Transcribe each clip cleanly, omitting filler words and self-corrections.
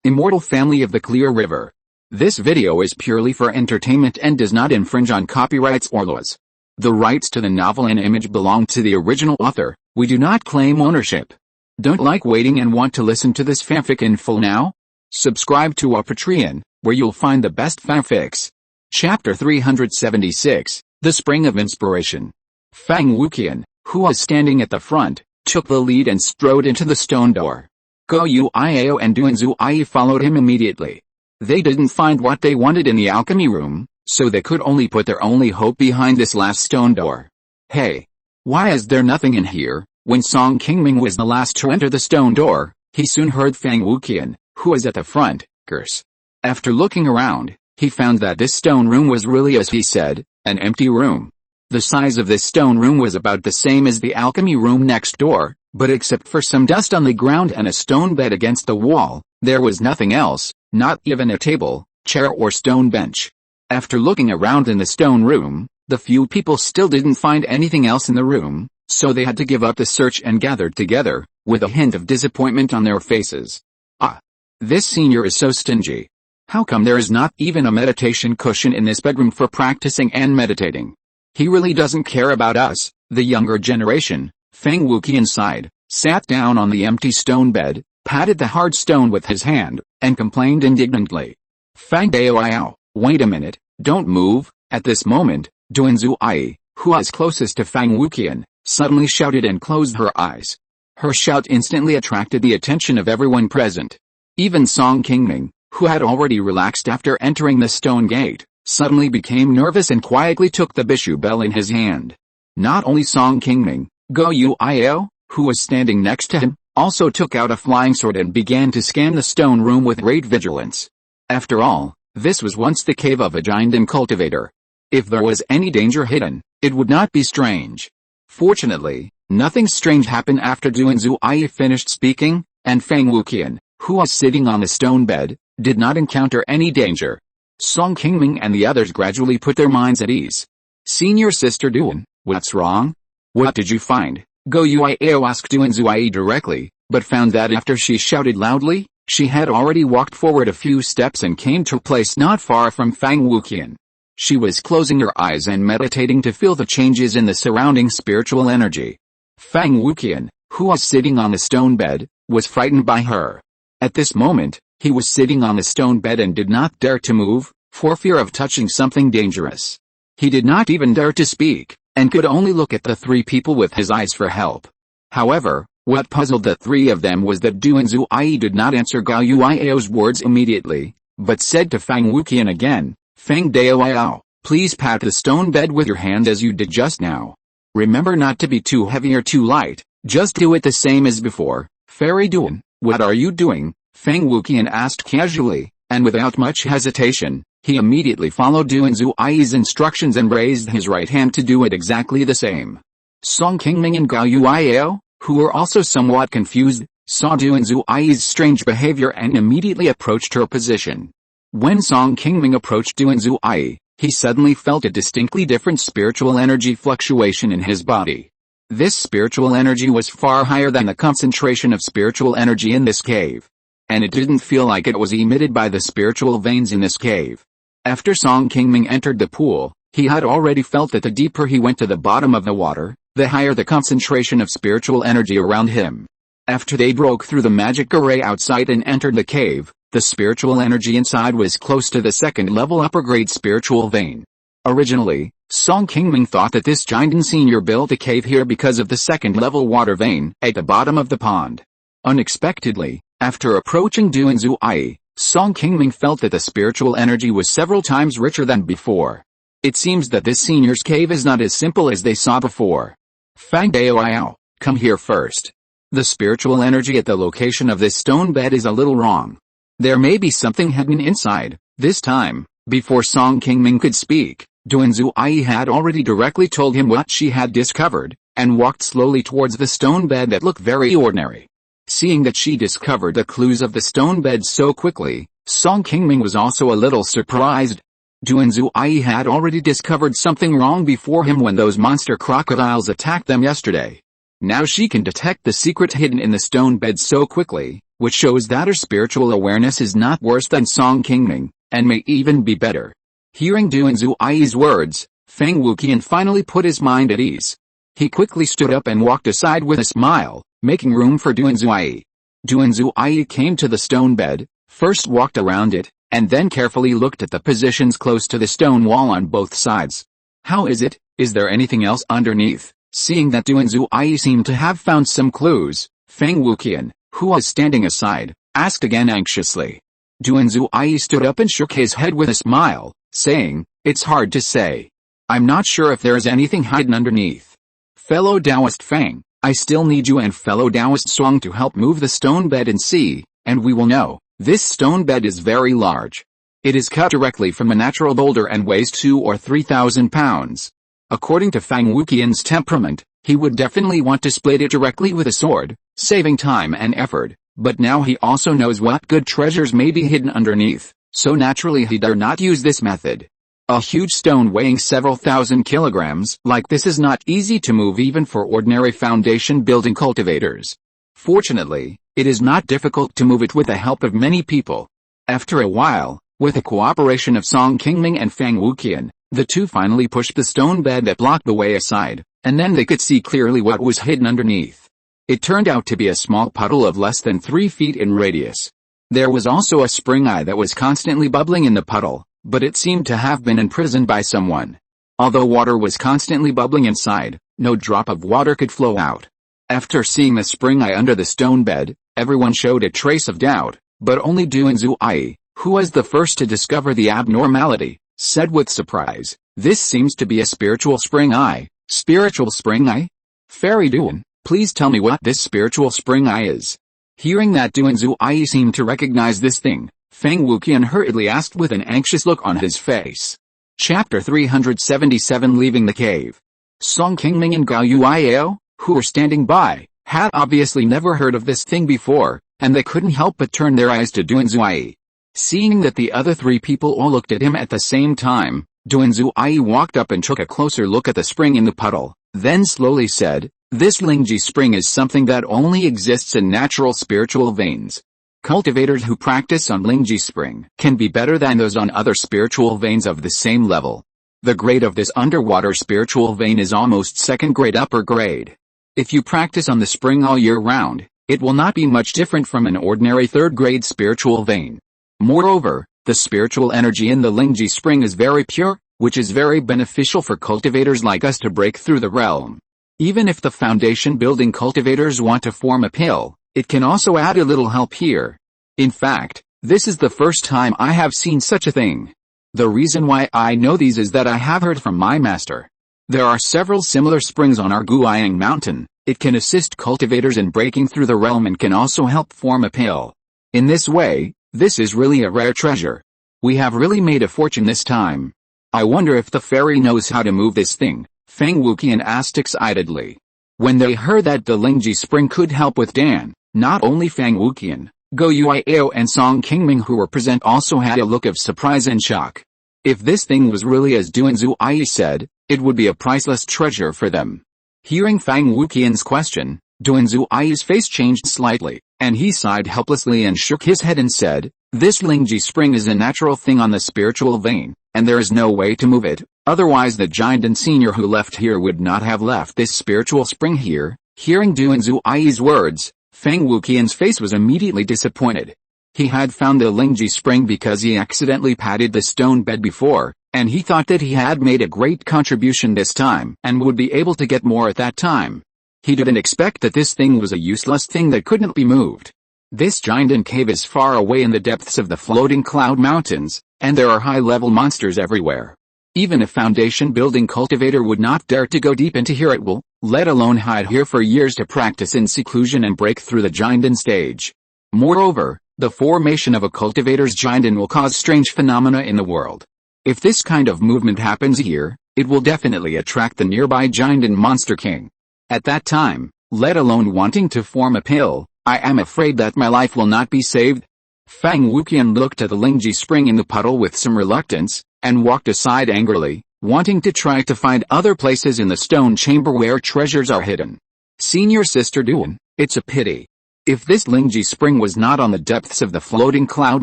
Immortal family of the Clear River. This video is purely for entertainment and does not infringe on copyrights or laws. The rights to the novel and image belong to the original author. We do not claim ownership. Don't like waiting and want to listen to this fanfic in full now? Subscribe to our Patreon, where you'll find the best fanfics. Chapter 376, The Spring of Inspiration. Fang Wuqian, who was standing at the front, took the lead and strode into the stone door. Go Yuiao and Duan Zuai followed him immediately. They didn't find what they wanted in the alchemy room, so they could only put their only hope behind this last stone door. Hey! Why is there nothing in here? When Song Qingming was the last to enter the stone door, he soon heard Fang Wuqian, who was at the front, curse. After looking around, he found that this stone room was really, as he said, an empty room. The size of this stone room was about the same as the alchemy room next door, but except for some dust on the ground and a stone bed against the wall, there was nothing else, not even a table, chair or stone bench. After looking around in the stone room, the few people still didn't find anything else in the room, so they had to give up the search and gathered together, with a hint of disappointment on their faces. Ah! This senior is so stingy. How come there is not even a meditation cushion in this bedroom for practicing and meditating? He really doesn't care about us, the younger generation. Fang Wuqian sighed, sat down on the empty stone bed, patted the hard stone with his hand, and complained indignantly. Fang Daoyao, wait a minute, don't move. At this moment, Duan Zuai, who was closest to Fang Wuqian, suddenly shouted and closed her eyes. Her shout instantly attracted the attention of everyone present. Even Song Qingming, who had already relaxed after entering the stone gate, suddenly became nervous and quietly took the Bishu bell in his hand. Not only Song Qingming, Go Yuiao, who was standing next to him, also took out a flying sword and began to scan the stone room with great vigilance. After all, this was once the cave of a giant and cultivator. If there was any danger hidden, it would not be strange. Fortunately, nothing strange happened after Duan Zuai finished speaking, and Fang Wuqian, who was sitting on the stone bed, did not encounter any danger. Song Qingming and the others gradually put their minds at ease. Senior Sister Duan, what's wrong? What did you find? Go Yuiao asked Duan Zuai directly, but found that after she shouted loudly, she had already walked forward a few steps and came to a place not far from Fang Wuqian. She was closing her eyes and meditating to feel the changes in the surrounding spiritual energy. Fang Wuqian, who was sitting on the stone bed, was frightened by her. At this moment, he was sitting on the stone bed and did not dare to move, for fear of touching something dangerous. He did not even dare to speak, and could only look at the three people with his eyes for help. However, what puzzled the three of them was that Duan Zuai did not answer Gao Yuiao's words immediately, but said to Fang Wuqian again, Fang Daoyao, please pat the stone bed with your hand as you did just now. Remember not to be too heavy or too light, just do it the same as before. Fairy Duan, what are you doing? Fang Wuqian asked casually, and without much hesitation, he immediately followed Duan Zuai's instructions and raised his right hand to do it exactly the same. Song Qingming and Gao Yuiao, who were also somewhat confused, saw Duan Zuai's strange behavior and immediately approached her position. When Song Qingming approached Duan Zuai, he suddenly felt a distinctly different spiritual energy fluctuation in his body. This spiritual energy was far higher than the concentration of spiritual energy in this cave. And it didn't feel like it was emitted by the spiritual veins in this cave. After Song Qingming entered the pool, he had already felt that the deeper he went to the bottom of the water, the higher the concentration of spiritual energy around him. After they broke through the magic array outside and entered the cave, the spiritual energy inside was close to the second-level upper-grade spiritual vein. Originally, Song Qingming thought that this giant and senior built a cave here because of the second-level water vein at the bottom of the pond. Unexpectedly, after approaching Duan Zuai, Song Qingming felt that the spiritual energy was several times richer than before. It seems that this senior's cave is not as simple as they saw before. Fang Daoyao, come here first. The spiritual energy at the location of this stone bed is a little wrong. There may be something hidden inside. This time, before Song Qingming could speak, Duan Zuai had already directly told him what she had discovered, and walked slowly towards the stone bed that looked very ordinary. Seeing that she discovered the clues of the stone bed so quickly, Song Qingming was also a little surprised. Duan Zuai had already discovered something wrong before him when those monster crocodiles attacked them yesterday. Now she can detect the secret hidden in the stone bed so quickly, which shows that her spiritual awareness is not worse than Song Qingming, and may even be better. Hearing Duan Zui's words, Feng Wuqian finally put his mind at ease. He quickly stood up and walked aside with a smile, making room for Duan Zui. Duan Zui came to the stone bed, first walked around it, and then carefully looked at the positions close to the stone wall on both sides. How is it? Is there anything else underneath? Seeing that Duan Zui seemed to have found some clues, Feng Wuqian, who was standing aside, asked again anxiously. Duan Zui stood up and shook his head with a smile, saying, "It's hard to say. I'm not sure if there is anything hidden underneath. Fellow Taoist Feng, I still need you and fellow Taoist Song to help move the stone bed and see, and we will know." This stone bed is very large. It is cut directly from a natural boulder and weighs 2,000 or 3,000 pounds. According to Feng Wuqian's temperament, he would definitely want to split it directly with a sword, saving time and effort, but now he also knows what good treasures may be hidden underneath, so naturally he dare not use this method. A huge stone weighing several thousand kilograms like this is not easy to move even for ordinary foundation building cultivators. Fortunately, it is not difficult to move it with the help of many people. After a while, with the cooperation of Song Qingming and Feng Wuqian, the two finally pushed the stone bed that blocked the way aside, and then they could see clearly what was hidden underneath. It turned out to be a small puddle of less than 3 feet in radius. There was also a spring eye that was constantly bubbling in the puddle, but it seemed to have been imprisoned by someone. Although water was constantly bubbling inside, no drop of water could flow out. After seeing the spring eye under the stone bed, everyone showed a trace of doubt, but only Duan Zui, who was the first to discover the abnormality, said with surprise, "This seems to be a spiritual spring eye." Spiritual spring eye? Fairy Duan, please tell me what this spiritual spring eye is. Hearing that Duan Zui seemed to recognize this thing, Feng Wuqian hurriedly asked with an anxious look on his face. Chapter 377 Leaving the Cave. Song Qingming and Gao Yuiao, who were standing by, had obviously never heard of this thing before, and they couldn't help but turn their eyes to Duan Zui. Seeing that the other three people all looked at him at the same time, Duan Zui walked up and took a closer look at the spring in the puddle, then slowly said, "This Lingji spring is something that only exists in natural spiritual veins. Cultivators who practice on Lingji spring can be better than those on other spiritual veins of the same level. The grade of this underwater spiritual vein is almost second grade upper grade. If you practice on the spring all year round, it will not be much different from an ordinary third grade spiritual vein. Moreover, the spiritual energy in the Lingji spring is very pure, which is very beneficial for cultivators like us to break through the realm. Even if the foundation building cultivators want to form a pill, it can also add a little help here. In fact, this is the first time I have seen such a thing. The reason why I know these is that I have heard from my master. There are several similar springs on our Qingming Mountain. It can assist cultivators in breaking through the realm and can also help form a pill. In this way, this is really a rare treasure. We have really made a fortune this time. I wonder if the fairy knows how to move this thing," Feng Wuqian asked excitedly. When they heard that the Lingji spring could help with Dan, not only Feng Wuqian, Gao Yuiao and Song Qingming who were present also had a look of surprise and shock. If this thing was really as Duan Zui said, it would be a priceless treasure for them. Hearing Feng Wuqian's question, Duan Zui's face changed slightly, and he sighed helplessly and shook his head and said, "This Lingji spring is a natural thing on the spiritual vein, and there is no way to move it, otherwise the giant and senior who left here would not have left this spiritual spring here." Hearing Duan Zui's words, Feng Wuqian's face was immediately disappointed. He had found the Lingji spring because he accidentally patted the stone bed before, and he thought that he had made a great contribution this time and would be able to get more at that time. He didn't expect that this thing was a useless thing that couldn't be moved. This giant cave is far away in the depths of the floating cloud mountains, and there are high-level monsters everywhere. Even a foundation building cultivator would not dare to go deep into here at will, let alone hide here for years to practice in seclusion and break through the giant stage. Moreover, the formation of a cultivator's giant will cause strange phenomena in the world. If this kind of movement happens here, it will definitely attract the nearby giant and monster king. At that time, let alone wanting to form a pill, I am afraid that my life will not be saved. Feng Wuqian looked at the Lingji spring in the puddle with some reluctance, and walked aside angrily, wanting to try to find other places in the stone chamber where treasures are hidden. "Senior Sister Duan, it's a pity. If this Lingji spring was not on the depths of the floating cloud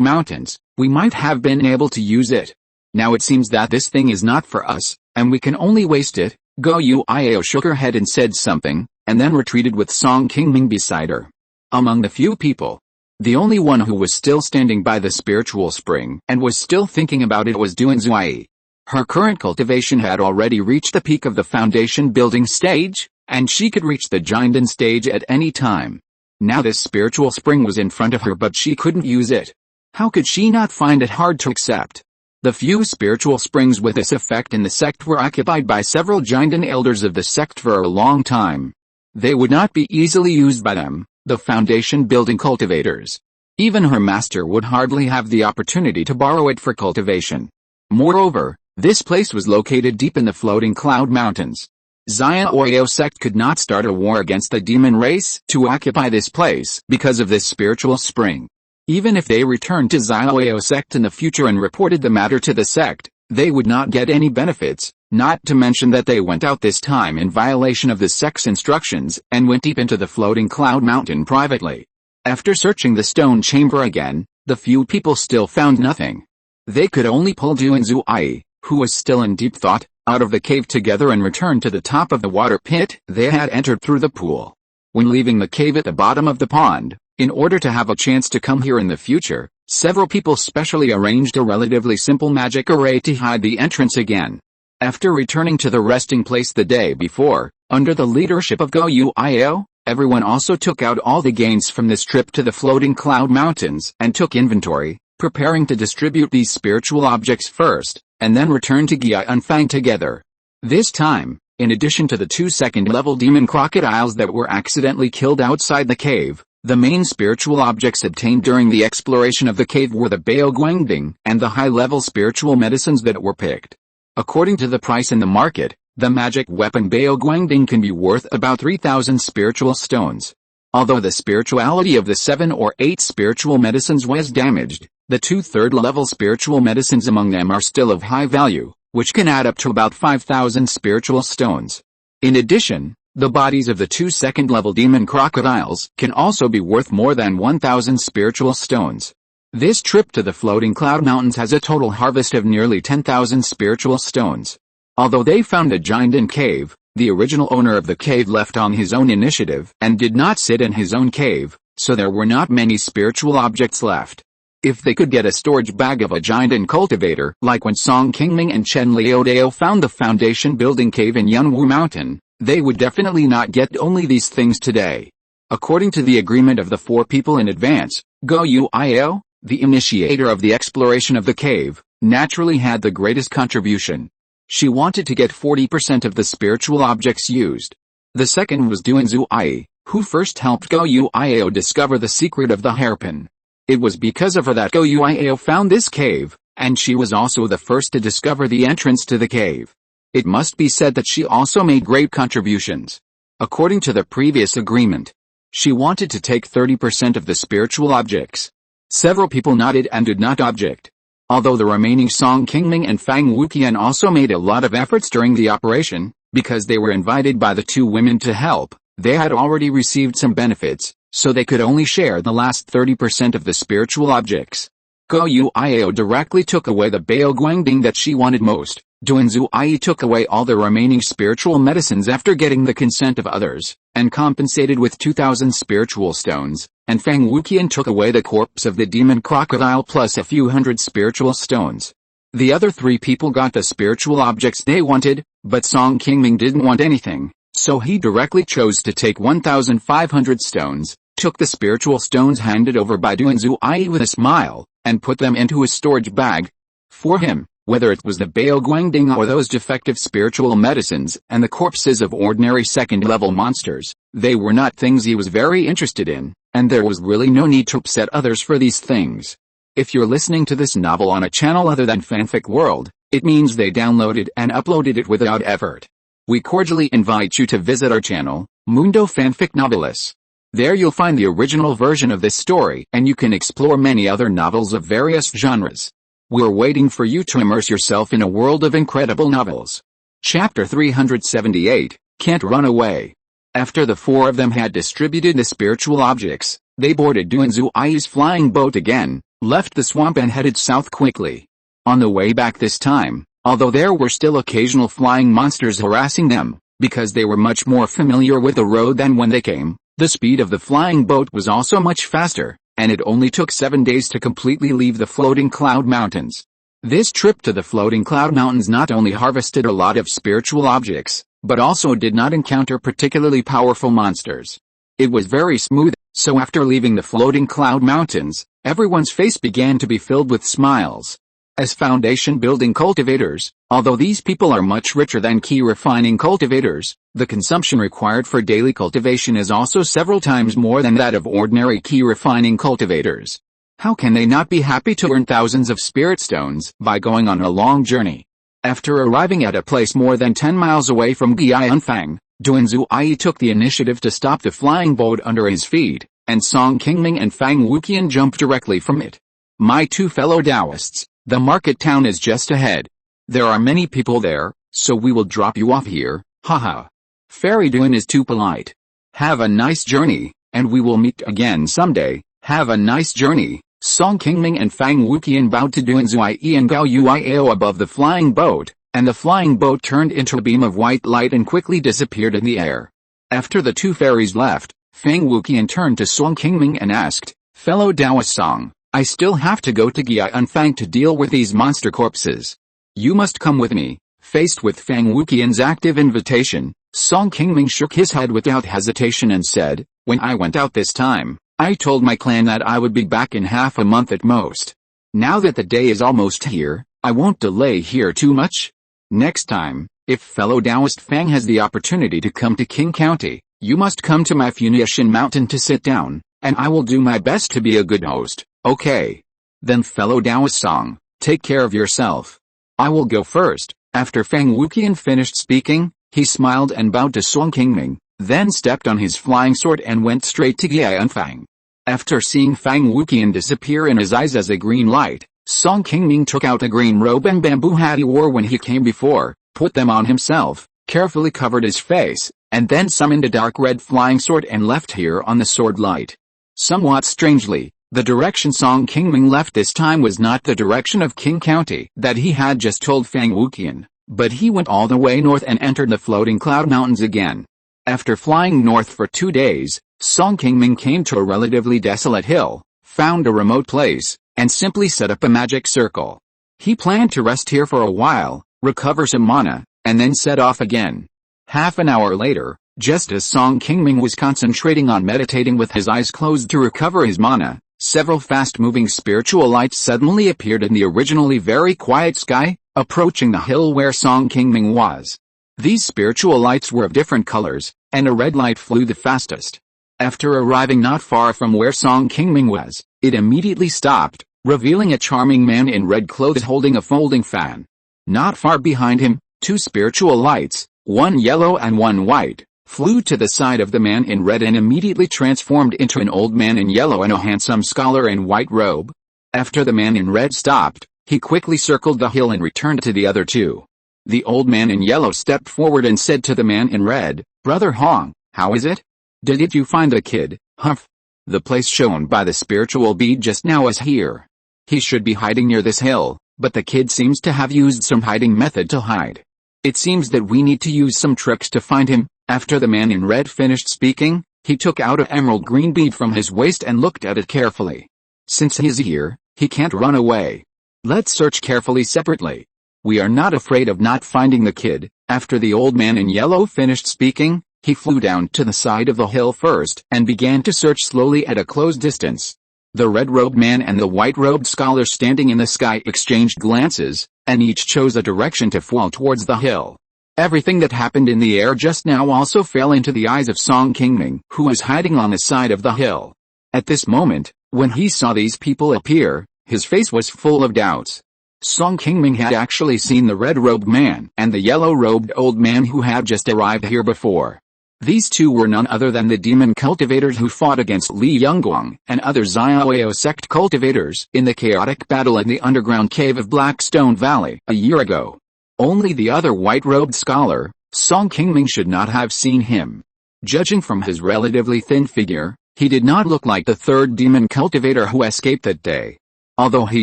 mountains, we might have been able to use it. Now it seems that this thing is not for us, and we can only waste it. Go Yuio shook her head and said something, and then retreated with Song Qingming beside her. Among the few people, the only one who was still standing by the spiritual spring and was still thinking about it was Duanzuai. Her current cultivation had already reached the peak of the foundation building stage, and she could reach the Jinden stage at any time. Now this spiritual spring was in front of her, but she couldn't use it. How could she not find it hard to accept? The few spiritual springs with this effect in the sect were occupied by several Jinden elders of the sect for a long time. They would not be easily used by them, the foundation building cultivators. Even her master would hardly have the opportunity to borrow it for cultivation. Moreover, this place was located deep in the floating cloud mountains. Xiaoyo sect could not start a war against the demon race to occupy this place because of this spiritual spring. Even if they returned to Xiaoyo sect in the future and reported the matter to the sect, they would not get any benefits, not to mention that they went out this time in violation of the sect's instructions and went deep into the floating cloud mountain privately. After searching the stone chamber again, the few people still found nothing. They could only pull Duanzuai, who was still in deep thought, out of the cave together and return to the top of the water pit they had entered through the pool. When leaving the cave at the bottom of the pond, in order to have a chance to come here in the future, several people specially arranged a relatively simple magic array to hide the entrance again. After returning to the resting place the day before, under the leadership of Go Yuio, everyone also took out all the gains from this trip to the floating cloud mountains and took inventory, preparing to distribute these spiritual objects first, and then return to Gia and Fang together. This time, in addition to the 2 second-level demon crocodiles that were accidentally killed outside the cave, the main spiritual objects obtained during the exploration of the cave were the Bao Guangding and the high-level spiritual medicines that were picked. According to the price in the market, the magic weapon Bao Guangding can be worth about 3,000 spiritual stones. Although the spirituality of the 7 or 8 spiritual medicines was damaged, the 2 third-level spiritual medicines among them are still of high value, which can add up to about 5,000 spiritual stones. In addition, the bodies of the 2 second-level demon crocodiles can also be worth more than 1,000 spiritual stones. This trip to the floating cloud mountains has a total harvest of nearly 10,000 spiritual stones. Although they found a Jinden cave, the original owner of the cave left on his own initiative and did not sit in his own cave, so there were not many spiritual objects left. If they could get a storage bag of a Jinden cultivator, like when Song Qingming and Chen Liudao found the foundation building cave in Funiu Mountain, they would definitely not get only these things today. According to the agreement of the 4 people in advance, Go Yuio, the initiator of the exploration of the cave, naturally had the greatest contribution. She wanted to get 40% of the spiritual objects used. The second was Duanzuai, who first helped Go Yuio discover the secret of the hairpin. It was because of her that Go Yuio found this cave, and she was also the first to discover the entrance to the cave. It must be said that she also made great contributions. According to the previous agreement, she wanted to take 30% of the spiritual objects. Several people nodded and did not object. Although the remaining Song Qingming and Fang Wuqian also made a lot of efforts during the operation, because they were invited by the 2 women to help, they had already received some benefits, so they could only share the last 30% of the spiritual objects. Go Yuio directly took away the Bao Guangding that she wanted most. Duanzuai took away all the remaining spiritual medicines after getting the consent of others, and compensated with 2,000 spiritual stones, and Fang Wuqian took away the corpse of the demon crocodile plus a few hundred spiritual stones. The other 3 people got the spiritual objects they wanted, but Song Qingming didn't want anything, so he directly chose to take 1,500 stones, took the spiritual stones handed over by Duanzuai with a smile, and put them into his storage bag. For him, whether it was the Bao Guangding or those defective spiritual medicines and the corpses of ordinary second-level monsters, they were not things he was very interested in, and there was really no need to upset others for these things. If you're listening to this novel on a channel other than Fanfic World, it means they downloaded and uploaded it without effort. We cordially invite you to visit our channel, Mundo Fanfic Novelis. There you'll find the original version of this story, and you can explore many other novels of various genres. We're waiting for you to immerse yourself in a world of incredible novels. Chapter 378, Can't Run Away. After the 4 of them had distributed the spiritual objects, They boarded Duan Zui's flying boat again, left the swamp and headed south quickly. On the way back this time, although there were still occasional flying monsters harassing them, because they were much more familiar with the road than when they came, the speed of the flying boat was also much faster, and it only took 7 days to completely leave the floating cloud mountains. This trip to the floating cloud mountains not only harvested a lot of spiritual objects, but also did not encounter particularly powerful monsters. It was very smooth, so after leaving the floating cloud mountains, everyone's face began to be filled with smiles. As foundation building cultivators, although these people are much richer than Qi refining cultivators, the consumption required for daily cultivation is also several times more than that of ordinary Qi refining cultivators. How can they not be happy to earn thousands of spirit stones by going on a long journey? After arriving at a place more than 10 miles away from Gianfang, Duan Zui took the initiative to stop the flying boat under his feet, and Song Qingming and Fang Wuqian jumped directly from it. My two fellow Taoists, the market town is just ahead. There are many people there, so we will drop you off here, haha. Fairy Duan is too polite. Have a nice journey, and we will meet again someday. Have a nice journey. Song Qingming and Fang Wuqian bowed to Duan Zui and Gao Yuiao above the flying boat, and the flying boat turned into a beam of white light and quickly disappeared in the air. After the two fairies left, Fang Wuqian turned to Song Qingming and asked, "Fellow Taoist Song, I still have to go to Gianfang to deal with these monster corpses. You must come with me." Faced with Fang Wuqian's active invitation, Song Qingming shook his head without hesitation and said, "When I went out this time, I told my clan that I would be back in half a month at most. Now that the day is almost here, I won't delay here too much. Next time, if fellow Taoist Fang has the opportunity to come to Qing County, you must come to my Funiu Mountain to sit down, and I will do my best to be a good host, okay? Then fellow Taoist Song, take care of yourself. I will go first." After Fang Wuqian finished speaking, he smiled and bowed to Song Qingming, then stepped on his flying sword and went straight to Gianfang. After seeing Fang Wuqian disappear in his eyes as a green light, Song Qingming took out a green robe and bamboo hat he wore when he came before, put them on himself, carefully covered his face, and then summoned a dark red flying sword and left here on the sword light. Somewhat strangely, the direction Song Qingming left this time was not the direction of Qing County that he had just told Fang Wuqian, but he went all the way north and entered the floating cloud mountains again. After flying north for 2 days, Song Qingming came to a relatively desolate hill, found a remote place, and simply set up a magic circle. He planned to rest here for a while, recover some mana, and then set off again. Half an hour later, just as Song Qingming was concentrating on meditating with his eyes closed to recover his mana, several fast-moving spiritual lights suddenly appeared in the originally very quiet sky, approaching the hill where Song Qingming was. These spiritual lights were of different colors, and a red light flew the fastest. After arriving not far from where Song Qingming was, it immediately stopped, revealing a charming man in red clothes holding a folding fan. Not far behind him, 2 spiritual lights, one yellow and one white, flew to the side of the man in red and immediately transformed into an old man in yellow and a handsome scholar in white robe. After the man in red stopped, he quickly circled the hill and returned to the other 2. The old man in yellow stepped forward and said to the man in red, "Brother Hong, how is it? Did you find a kid?" "Humph. The place shown by the spiritual bead just now is here. He should be hiding near this hill, but the kid seems to have used some hiding method to hide. It seems that we need to use some tricks to find him." After the man in red finished speaking, he took out an emerald green bead from his waist and looked at it carefully. "Since he's here, he can't run away. Let's search carefully separately. We are not afraid of not finding the kid." After the old man in yellow finished speaking, he flew down to the side of the hill first and began to search slowly at a close distance. The red-robed man and the white-robed scholar standing in the sky exchanged glances, and each chose a direction to fall towards the hill. Everything that happened in the air just now also fell into the eyes of Song Qingming, who was hiding on the side of the hill. At this moment, when he saw these people appear, his face was full of doubts. Song Qingming had actually seen the red-robed man and the yellow-robed old man who had just arrived here before. These 2 were none other than the demon cultivators who fought against Li Yongguang and other Xiaoyao sect cultivators in the chaotic battle in the underground cave of Blackstone Valley a year ago. Only the other white-robed scholar, Song Qingming, should not have seen him. Judging from his relatively thin figure, He did not look like the third demon cultivator who escaped that day. Although he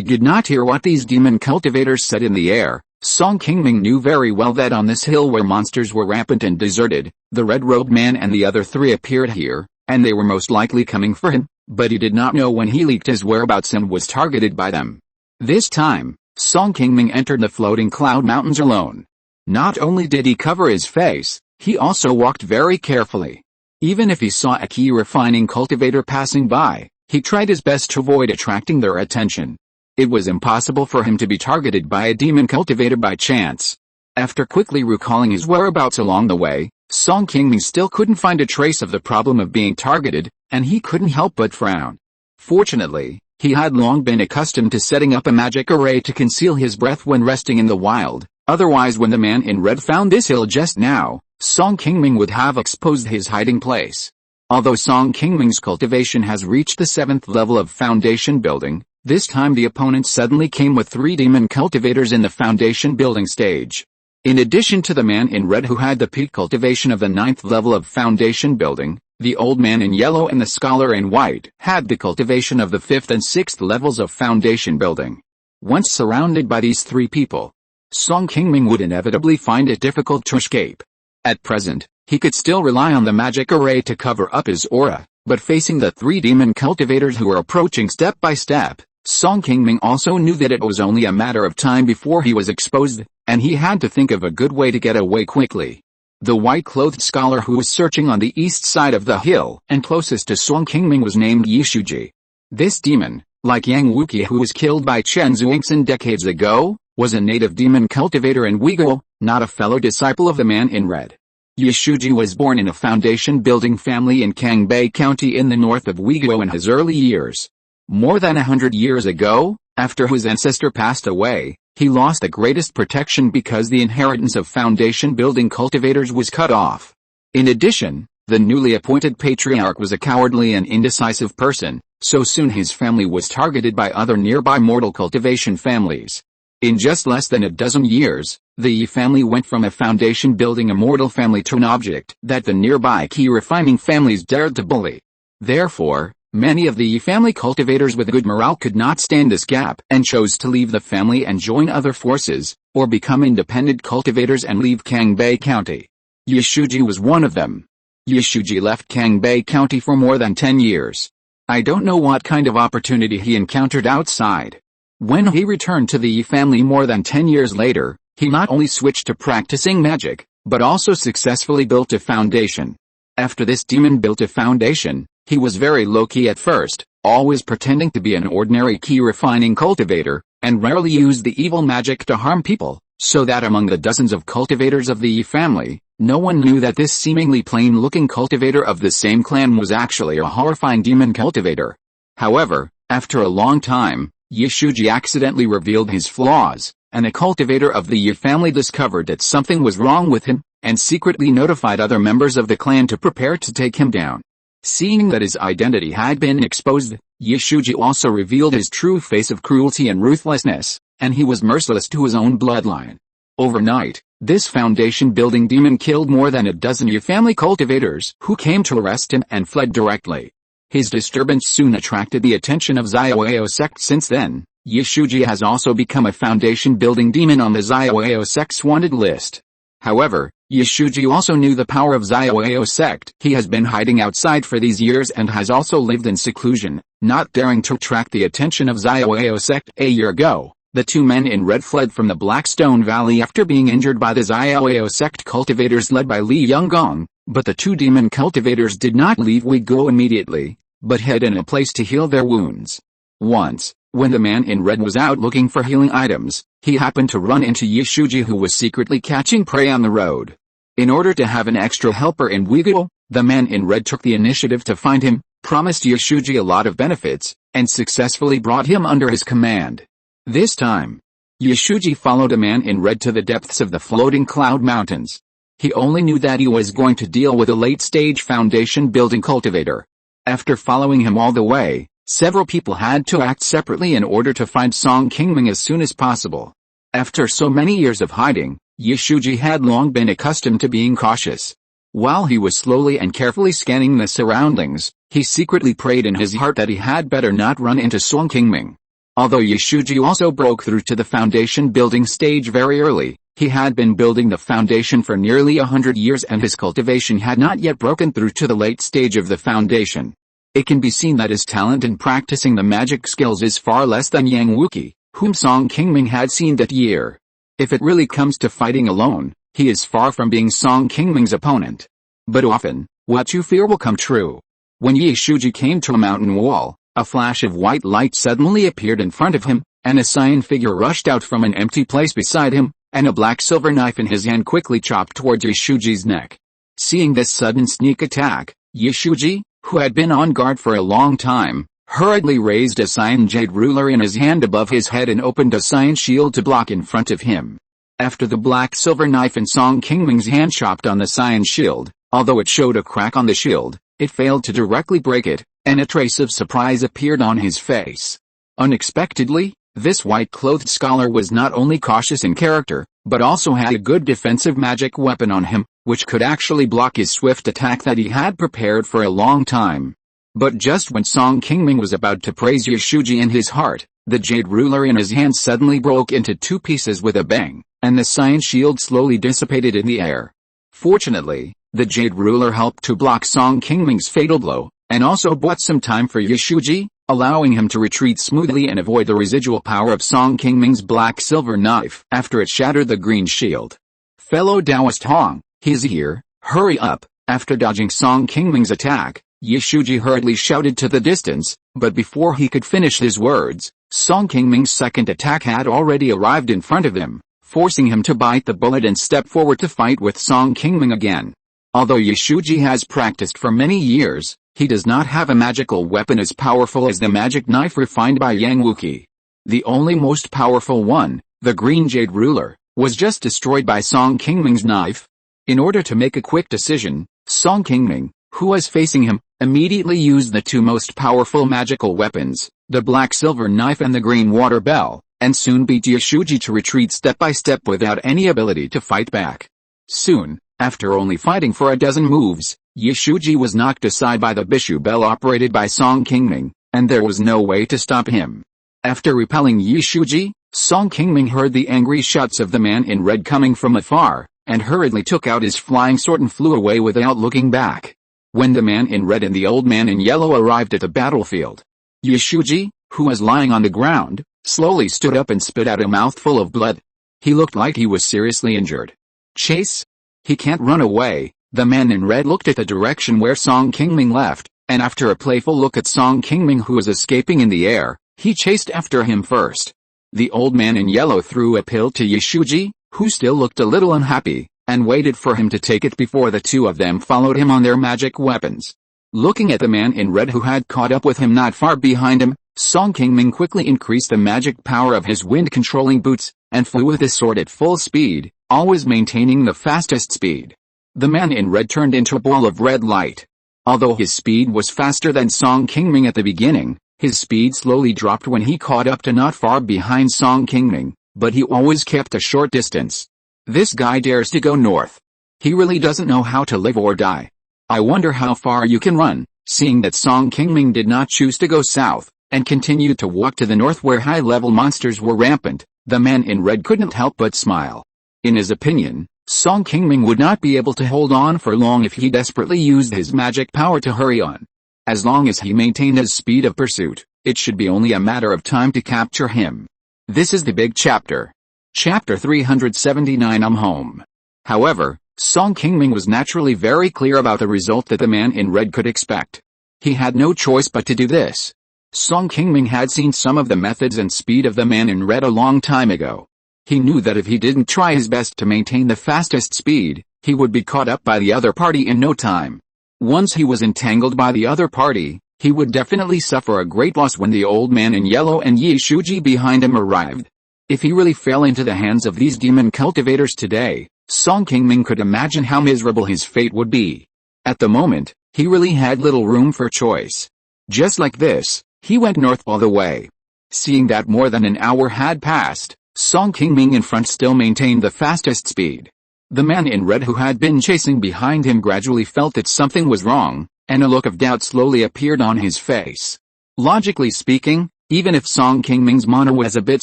did not hear what these demon cultivators said in the air, Song Qingming knew very well that on this hill where monsters were rampant and deserted, the red-robed man and the other three appeared here, and they were most likely coming for him, but he did not know when he leaked his whereabouts and was targeted by them. This time, Song Qingming entered the floating cloud mountains alone. Not only did he cover his face, he also walked very carefully. Even if he saw a Qi refining cultivator passing by, he tried his best to avoid attracting their attention. It was impossible for him to be targeted by a demon cultivator by chance. After quickly recalling his whereabouts along the way, Song Qingming still couldn't find a trace of the problem of being targeted, and he couldn't help but frown. Fortunately, he had long been accustomed to setting up a magic array to conceal his breath when resting in the wild. Otherwise, when the man in red found this hill just now, Song Qingming would have exposed his hiding place. Although Song Qingming's cultivation has reached the 7th level of foundation building, this time the opponent suddenly came with 3 demon cultivators in the foundation building stage. In addition to the man in red who had the peak cultivation of the 9th level of foundation building, the old man in yellow and the scholar in white had the cultivation of the 5th and 6th levels of foundation building. Once surrounded by these 3 people, Song Qingming would inevitably find it difficult to escape. At present, he could still rely on the magic array to cover up his aura, but facing the 3 demon cultivators who were approaching step by step, Song Qingming also knew that it was only a matter of time before he was exposed, and he had to think of a good way to get away quickly. The white-clothed scholar who was searching on the east side of the hill and closest to Song Qingming was named Yishuji. This demon, like Yang Wuqi who was killed by Chen Zuixin decades ago, was a native demon cultivator in Uyghur, not a fellow disciple of the man in red. Yishuji was born in a foundation-building family in Qingbei County in the north of Uyghur in his early years. More than 100 years ago, after his ancestor passed away, he lost the greatest protection because the inheritance of foundation-building cultivators was cut off. In addition, the newly appointed patriarch was a cowardly and indecisive person, so soon his family was targeted by other nearby mortal cultivation families. In just less than a dozen years, the Yi family went from a foundation-building immortal family to an object that the nearby Qi refining families dared to bully. Therefore, many of the Yi family cultivators with good morale could not stand this gap and chose to leave the family and join other forces, or become independent cultivators and leave Qingbei County. Yishuji was one of them. Yishuji left Qingbei County for more than 10 years. I don't know what kind of opportunity he encountered outside. When he returned to the Yi family more than 10 years later, he not only switched to practicing magic, but also successfully built a foundation. After this demon built a foundation, he was very low-key at first, always pretending to be an ordinary Qi refining cultivator, and rarely used the evil magic to harm people, so that among the dozens of cultivators of the Yi family, no one knew that this seemingly plain-looking cultivator of the same clan was actually a horrifying demon cultivator. However, after a long time, Yishuji accidentally revealed his flaws, and a cultivator of the Yi family discovered that something was wrong with him, and secretly notified other members of the clan to prepare to take him down. Seeing that his identity had been exposed, Yishuji also revealed his true face of cruelty and ruthlessness, and he was merciless to his own bloodline. Overnight, this foundation-building demon killed more than a dozen Yi family cultivators who came to arrest him and fled directly. His disturbance soon attracted the attention of Zioao sect. Since then, Yishuji has also become a foundation-building demon on the Zioao sect's wanted list. However, Yishuji also knew the power of Zioao sect. He has been hiding outside for these years and has also lived in seclusion, not daring to attract the attention of Zioao sect. A year ago, the 2 men in red fled from the Blackstone Valley after being injured by the Zioao sect cultivators led by Li Yonggong, but the 2 demon cultivators did not leave Uyghur immediately, but hid in a place to heal their wounds. Once, when the man in red was out looking for healing items, he happened to run into Yishuji who was secretly catching prey on the road. In order to have an extra helper in Uyghur, the man in red took the initiative to find him, promised Yishuji a lot of benefits, and successfully brought him under his command. This time, Yishuji followed a man in red to the depths of the floating cloud mountains. He only knew that he was going to deal with a late-stage foundation-building cultivator. After following him all the way, several people had to act separately in order to find Song Qingming as soon as possible. After so many years of hiding, Yishuji had long been accustomed to being cautious. While he was slowly and carefully scanning the surroundings, he secretly prayed in his heart that he had better not run into Song Qingming. Although Yishuji also broke through to the foundation building stage very early, he had been building the foundation for nearly 100 years and his cultivation had not yet broken through to the late stage of the foundation. It can be seen that his talent in practicing the magic skills is far less than Yang Wuqi, whom Song Qingming had seen that year. If it really comes to fighting alone, he is far from being Song Qingming's opponent. But often, what you fear will come true. When Yishuji came to a mountain wall, a flash of white light suddenly appeared in front of him, and a cyan figure rushed out from an empty place beside him, and a black silver knife in his hand quickly chopped towards Yishuji's neck. Seeing this sudden sneak attack, Yishuji, who had been on guard for a long time, hurriedly raised a cyan jade ruler in his hand above his head and opened a cyan shield to block in front of him. After the black silver knife in Song Qingming's hand chopped on the cyan shield, although it showed a crack on the shield, it failed to directly break it, and a trace of surprise appeared on his face. Unexpectedly, this white-clothed scholar was not only cautious in character, but also had a good defensive magic weapon on him, which could actually block his swift attack that he had prepared for a long time. But just when Song Qingming was about to praise Yishuji in his heart, the jade ruler in his hand suddenly broke into two pieces with a bang, and the cyan shield slowly dissipated in the air. Fortunately, the jade ruler helped to block Song Qingming's fatal blow, and also bought some time for Yishuji, allowing him to retreat smoothly and avoid the residual power of Song Qingming's black silver knife after it shattered the green shield. Fellow Taoist Hong, he's here, hurry up. After dodging Song Qingming's attack, Yishuji hurriedly shouted to the distance, but before he could finish his words, Song Qingming's second attack had already arrived in front of him, forcing him to bite the bullet and step forward to fight with Song Qingming again. Although Yishuji has practiced for many years, he does not have a magical weapon as powerful as the magic knife refined by Yang Wuqi. The only most powerful one, the green jade ruler, was just destroyed by Song Qingming's knife. In order to make a quick decision, Song Qingming, who was facing him, immediately used the two most powerful magical weapons, the black silver knife and the green water bell, and soon beat Yishuji to retreat step by step without any ability to fight back. Soon, after only fighting for a dozen moves, Yishuji was knocked aside by the Bishu bell operated by Song Qingming, and there was no way to stop him. After repelling Yishuji, Song Qingming heard the angry shouts of the man in red coming from afar, and hurriedly took out his flying sword and flew away without looking back. When the man in red and the old man in yellow arrived at the battlefield, Yishuji, who was lying on the ground, slowly stood up and spit out a mouthful of blood. He looked like he was seriously injured. Chase? He can't run away. The man in red looked at the direction where Song Qingming left, and after a playful look at Song Qingming who was escaping in the air, he chased after him first. The old man in yellow threw a pill to Yishuji, who still looked a little unhappy, and waited for him to take it before the two of them followed him on their magic weapons. Looking at the man in red who had caught up with him not far behind him, Song Qingming quickly increased the magic power of his wind-controlling boots, and flew with his sword at full speed, always maintaining the fastest speed. The man in red turned into a ball of red light. Although his speed was faster than Song Qingming at the beginning, his speed slowly dropped when he caught up to not far behind Song Qingming, but he always kept a short distance. This guy dares to go north. He really doesn't know how to live or die. I wonder how far you can run. Seeing that Song Qingming did not choose to go south, and continued to walk to the north where high-level monsters were rampant, the man in red couldn't help but smile. In his opinion, Song Qingming would not be able to hold on for long if he desperately used his magic power to hurry on. As long as he maintained his speed of pursuit, it should be only a matter of time to capture him. This is the big chapter. Chapter 379. I'm home. However, Song Qingming was naturally very clear about the result that the man in red could expect. He had no choice but to do this. Song Qingming had seen some of the methods and speed of the man in red a long time ago. He knew that if he didn't try his best to maintain the fastest speed, he would be caught up by the other party in no time. Once he was entangled by the other party, he would definitely suffer a great loss when the old man in yellow and Yishuji behind him arrived. If he really fell into the hands of these demon cultivators today, Song Qingming could imagine how miserable his fate would be. At the moment, he really had little room for choice. Just like this, he went north all the way. Seeing that more than an hour had passed, Song Qingming in front still maintained the fastest speed. The man in red who had been chasing behind him gradually felt that something was wrong, and a look of doubt slowly appeared on his face. Logically speaking, even if Song Qingming's mana was a bit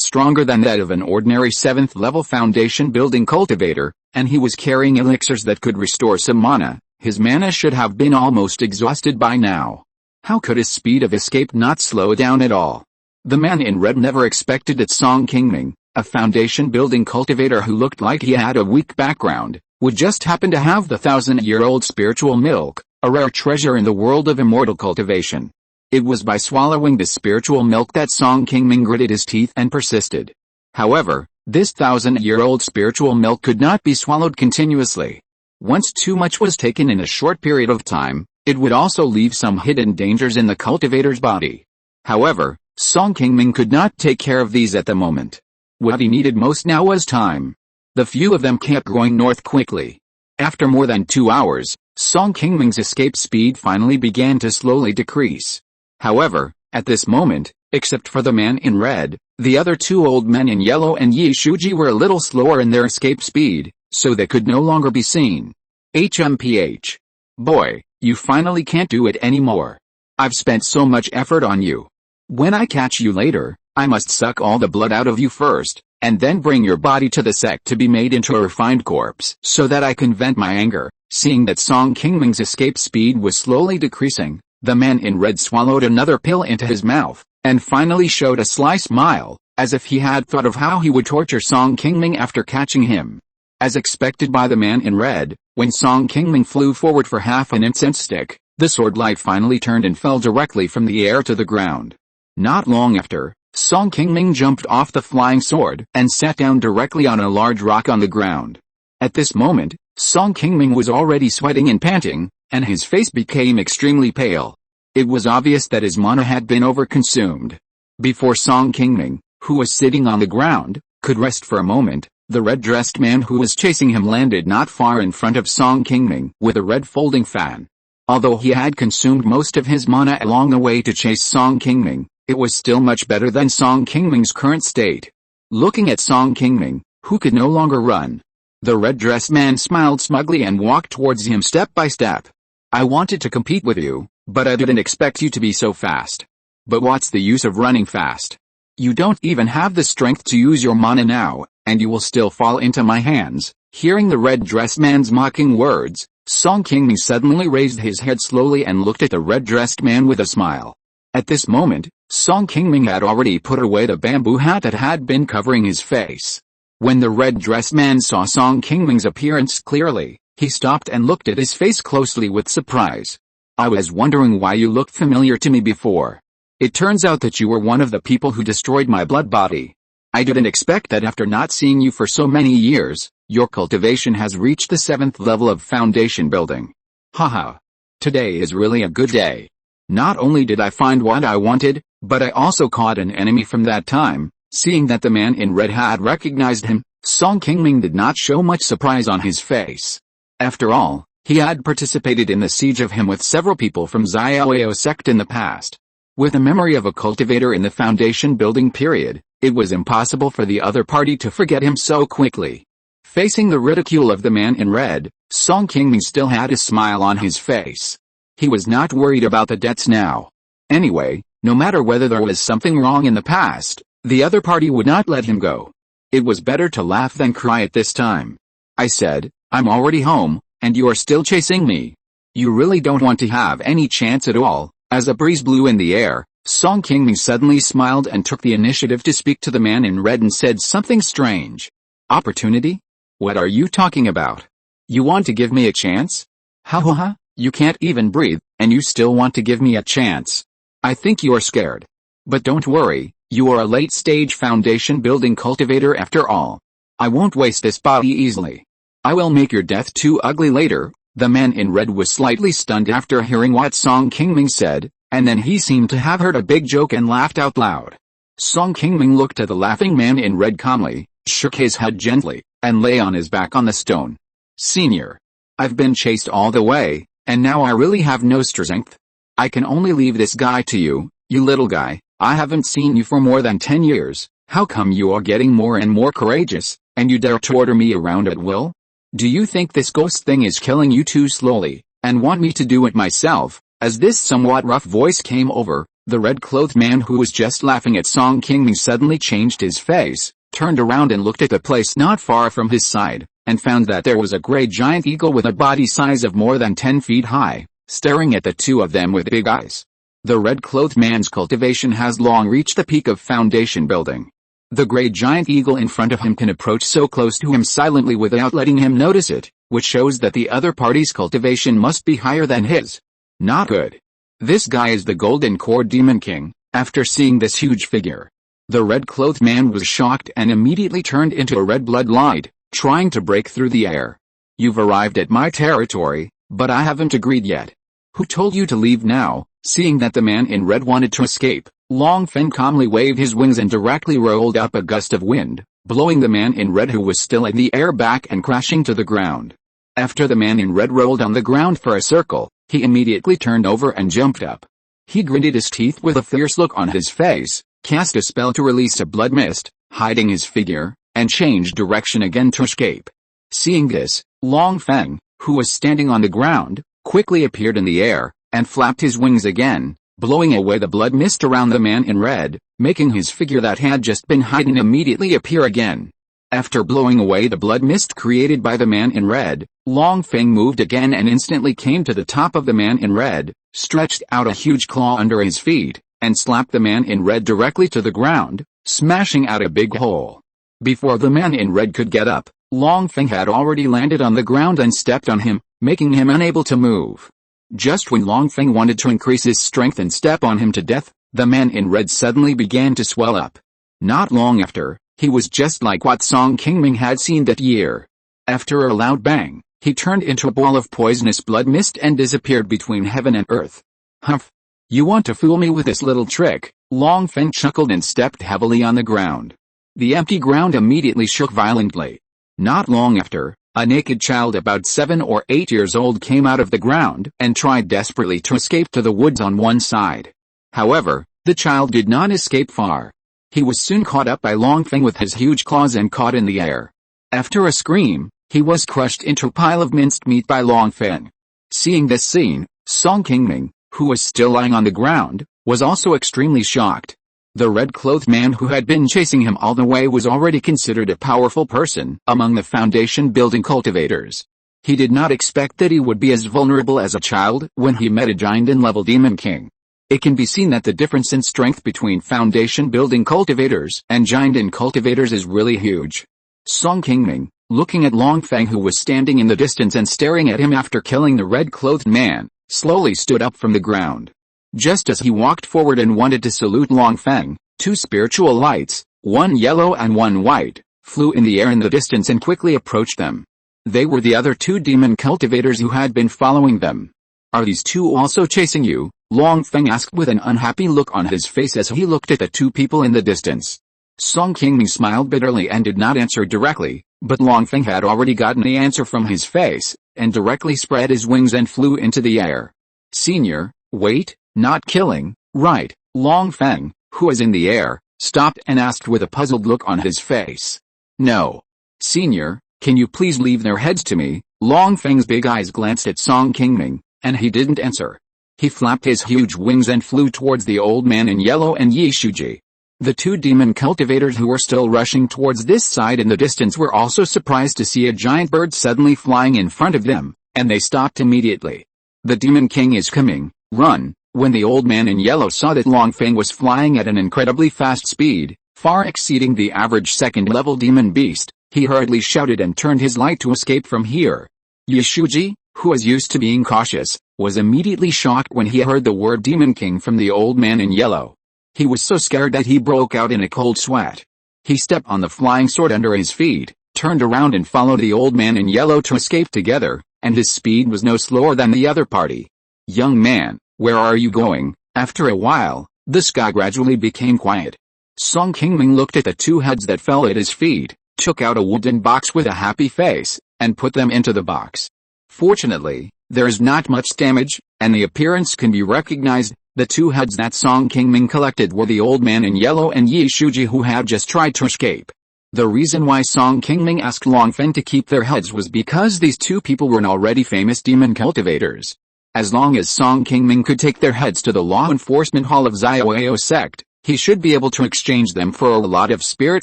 stronger than that of an ordinary 7th level foundation building cultivator, and he was carrying elixirs that could restore some mana, his mana should have been almost exhausted by now. How could his speed of escape not slow down at all? The man in red never expected that Song Qingming, a foundation building cultivator who looked like he had a weak background, would just happen to have the 1,000-year-old spiritual milk, a rare treasure in the world of immortal cultivation. It was by swallowing this spiritual milk that Song Qingming gritted his teeth and persisted. However, this 1,000-year-old spiritual milk could not be swallowed continuously. Once too much was taken in a short period of time, it would also leave some hidden dangers in the cultivator's body. However, Song Qingming could not take care of these at the moment. What he needed most now was time. The few of them kept going north quickly. After more than 2 hours, Song Qingming's escape speed finally began to slowly decrease. However, at this moment, except for the man in red, the other 2 old men in yellow and Yi Shuji were a little slower in their escape speed, so they could no longer be seen. HMPH. Boy, you finally can't do it anymore. I've spent so much effort on you. When I catch you later, I must suck all the blood out of you first, and then bring your body to the sect to be made into a refined corpse so that I can vent my anger. Seeing that Song Qingming's escape speed was slowly decreasing, the man in red swallowed another pill into his mouth, and finally showed a sly smile, as if he had thought of how he would torture Song Qingming after catching him. As expected by the man in red, when Song Qingming flew forward for half an incense stick, the sword light finally turned and fell directly from the air to the ground. Not long after, Song Qingming jumped off the flying sword and sat down directly on a large rock on the ground. At this moment, Song Qingming was already sweating and panting, and his face became extremely pale. It was obvious that his mana had been overconsumed. Before Song Qingming, who was sitting on the ground, could rest for a moment, the red-dressed man who was chasing him landed not far in front of Song Qingming with a red folding fan. Although he had consumed most of his mana along the way to chase Song Qingming, it was still much better than Song Qingming's current state. Looking at Song Qingming, who could no longer run, the red-dressed man smiled smugly and walked towards him step by step. I wanted to compete with you, but I didn't expect you to be so fast. But what's the use of running fast? You don't even have the strength to use your mana now, and you will still fall into my hands. Hearing the red-dressed man's mocking words, Song Qingming suddenly raised his head slowly and looked at the red-dressed man with a smile. At this moment, Song Qingming had already put away the bamboo hat that had been covering his face. When the red-dressed man saw Song Qingming's appearance clearly, he stopped and looked at his face closely with surprise. I was wondering why you looked familiar to me before. It turns out that you were one of the people who destroyed my blood body. I didn't expect that after not seeing you for so many years, your cultivation has reached the 7th level of foundation building. Haha. Today is really a good day. Not only did I find what I wanted, but I also caught an enemy from that time. Seeing that the man in red had recognized him, Song Qingming did not show much surprise on his face. After all, he had participated in the siege of him with several people from Xiaoyao sect in the past. With the memory of a cultivator in the foundation building period, it was impossible for the other party to forget him so quickly. Facing the ridicule of the man in red, Song Qingming still had a smile on his face. He was not worried about the debts now. Anyway, no matter whether there was something wrong in the past, the other party would not let him go. It was better to laugh than cry at this time. I said, I'm already home, and you are still chasing me. You really don't want to have any chance at all. As a breeze blew in the air, Song Qingming suddenly smiled and took the initiative to speak to the man in red and said something strange. Opportunity? What are you talking about? You want to give me a chance? Ha ha ha, you can't even breathe, and you still want to give me a chance. I think you are scared. But don't worry. You are a late-stage foundation building cultivator after all. I won't waste this body easily. I will make your death too ugly later. The man in red was slightly stunned after hearing what Song Qingming said, and then he seemed to have heard a big joke and laughed out loud. Song Qingming looked at the laughing man in red calmly, shook his head gently, and lay on his back on the stone. Senior. I've been chased all the way, and now I really have no strength. I can only leave this guy to you, you little guy. I haven't seen you for more than 10 years, how come you are getting more and more courageous, and you dare to order me around at will? Do you think this ghost thing is killing you too slowly, and want me to do it myself? As this somewhat rough voice came over, the red-clothed man who was just laughing at Song Qingming suddenly changed his face, turned around and looked at the place not far from his side, and found that there was a great giant eagle with a body size of more than 10 feet high, staring at the two of them with big eyes. The red-clothed man's cultivation has long reached the peak of foundation building. The great giant eagle in front of him can approach so close to him silently without letting him notice it, which shows that the other party's cultivation must be higher than his. Not good. This guy is the Golden Core Demon King. After seeing this huge figure, the red-clothed man was shocked and immediately turned into a red bloodline, trying to break through the air. You've arrived at my territory, but I haven't agreed yet. Who told you to leave now? Seeing that the man in red wanted to escape, Long Feng calmly waved his wings and directly rolled up a gust of wind, blowing the man in red who was still in the air back and crashing to the ground. After the man in red rolled on the ground for a circle, he immediately turned over and jumped up. He gritted his teeth with a fierce look on his face, cast a spell to release a blood mist, hiding his figure, and changed direction again to escape. Seeing this, Long Feng, who was standing on the ground, quickly appeared in the air, and flapped his wings again, blowing away the blood mist around the man in red, making his figure that had just been hidden immediately appear again. After blowing away the blood mist created by the man in red, Long Feng moved again and instantly came to the top of the man in red, stretched out a huge claw under his feet, and slapped the man in red directly to the ground, smashing out a big hole. Before the man in red could get up, Long Feng had already landed on the ground and stepped on him, making him unable to move. Just when Long Feng wanted to increase his strength and step on him to death, the man in red suddenly began to swell up. Not long after, he was just like what Song Qingming had seen that year. After a loud bang, he turned into a ball of poisonous blood mist and disappeared between heaven and earth. Humph! You want to fool me with this little trick? Long Feng chuckled and stepped heavily on the ground. The empty ground immediately shook violently. Not long after, a naked child about 7 or 8 years old came out of the ground and tried desperately to escape to the woods on one side. However, the child did not escape far. He was soon caught up by Long Feng with his huge claws and caught in the air. After a scream, he was crushed into a pile of minced meat by Long Feng. Seeing this scene, Song Qingming, who was still lying on the ground, was also extremely shocked. The red-clothed man who had been chasing him all the way was already considered a powerful person among the foundation-building cultivators. He did not expect that he would be as vulnerable as a child when he met a giant-level demon king. It can be seen that the difference in strength between foundation-building cultivators and giant cultivators is really huge. Song Qingming, looking at Long Feng who was standing in the distance and staring at him after killing the red-clothed man, slowly stood up from the ground. Just as he walked forward and wanted to salute Long Feng, 2 spiritual lights, one yellow and one white, flew in the air in the distance and quickly approached them. They were the other 2 demon cultivators who had been following them. Are these 2 also chasing you? Long Feng asked with an unhappy look on his face as he looked at the 2 people in the distance. Song Qingming smiled bitterly and did not answer directly, but Long Feng had already gotten the answer from his face, and directly spread his wings and flew into the air. Senior, wait. Not killing, right? Long Feng, who was in the air, stopped and asked with a puzzled look on his face. No. Senior, can you please leave their heads to me? Long Feng's big eyes glanced at Song Qingming, and he didn't answer. He flapped his huge wings and flew towards the old man in yellow and Yi Shuji. The 2 demon cultivators who were still rushing towards this side in the distance were also surprised to see a giant bird suddenly flying in front of them, and they stopped immediately. The demon king is coming, run! When the old man in yellow saw that Long Feng was flying at an incredibly fast speed, far exceeding the average second-level demon beast, he hurriedly shouted and turned his light to escape from here. Yishuji, who was used to being cautious, was immediately shocked when he heard the word Demon King from the old man in yellow. He was so scared that he broke out in a cold sweat. He stepped on the flying sword under his feet, turned around and followed the old man in yellow to escape together, and his speed was no slower than the other party. Young man, where are you going? After a while, the sky gradually became quiet. Song Qingming looked at the 2 heads that fell at his feet, took out a wooden box with a happy face, and put them into the box. Fortunately, there is not much damage, and the appearance can be recognized. The 2 heads that Song Qingming collected were the old man in yellow and Yi Shuji who had just tried to escape. The reason why Song Qingming asked Long Feng to keep their heads was because these two people were already famous demon cultivators. As long as Song Qingming could take their heads to the law enforcement hall of Xiaoyao sect, he should be able to exchange them for a lot of spirit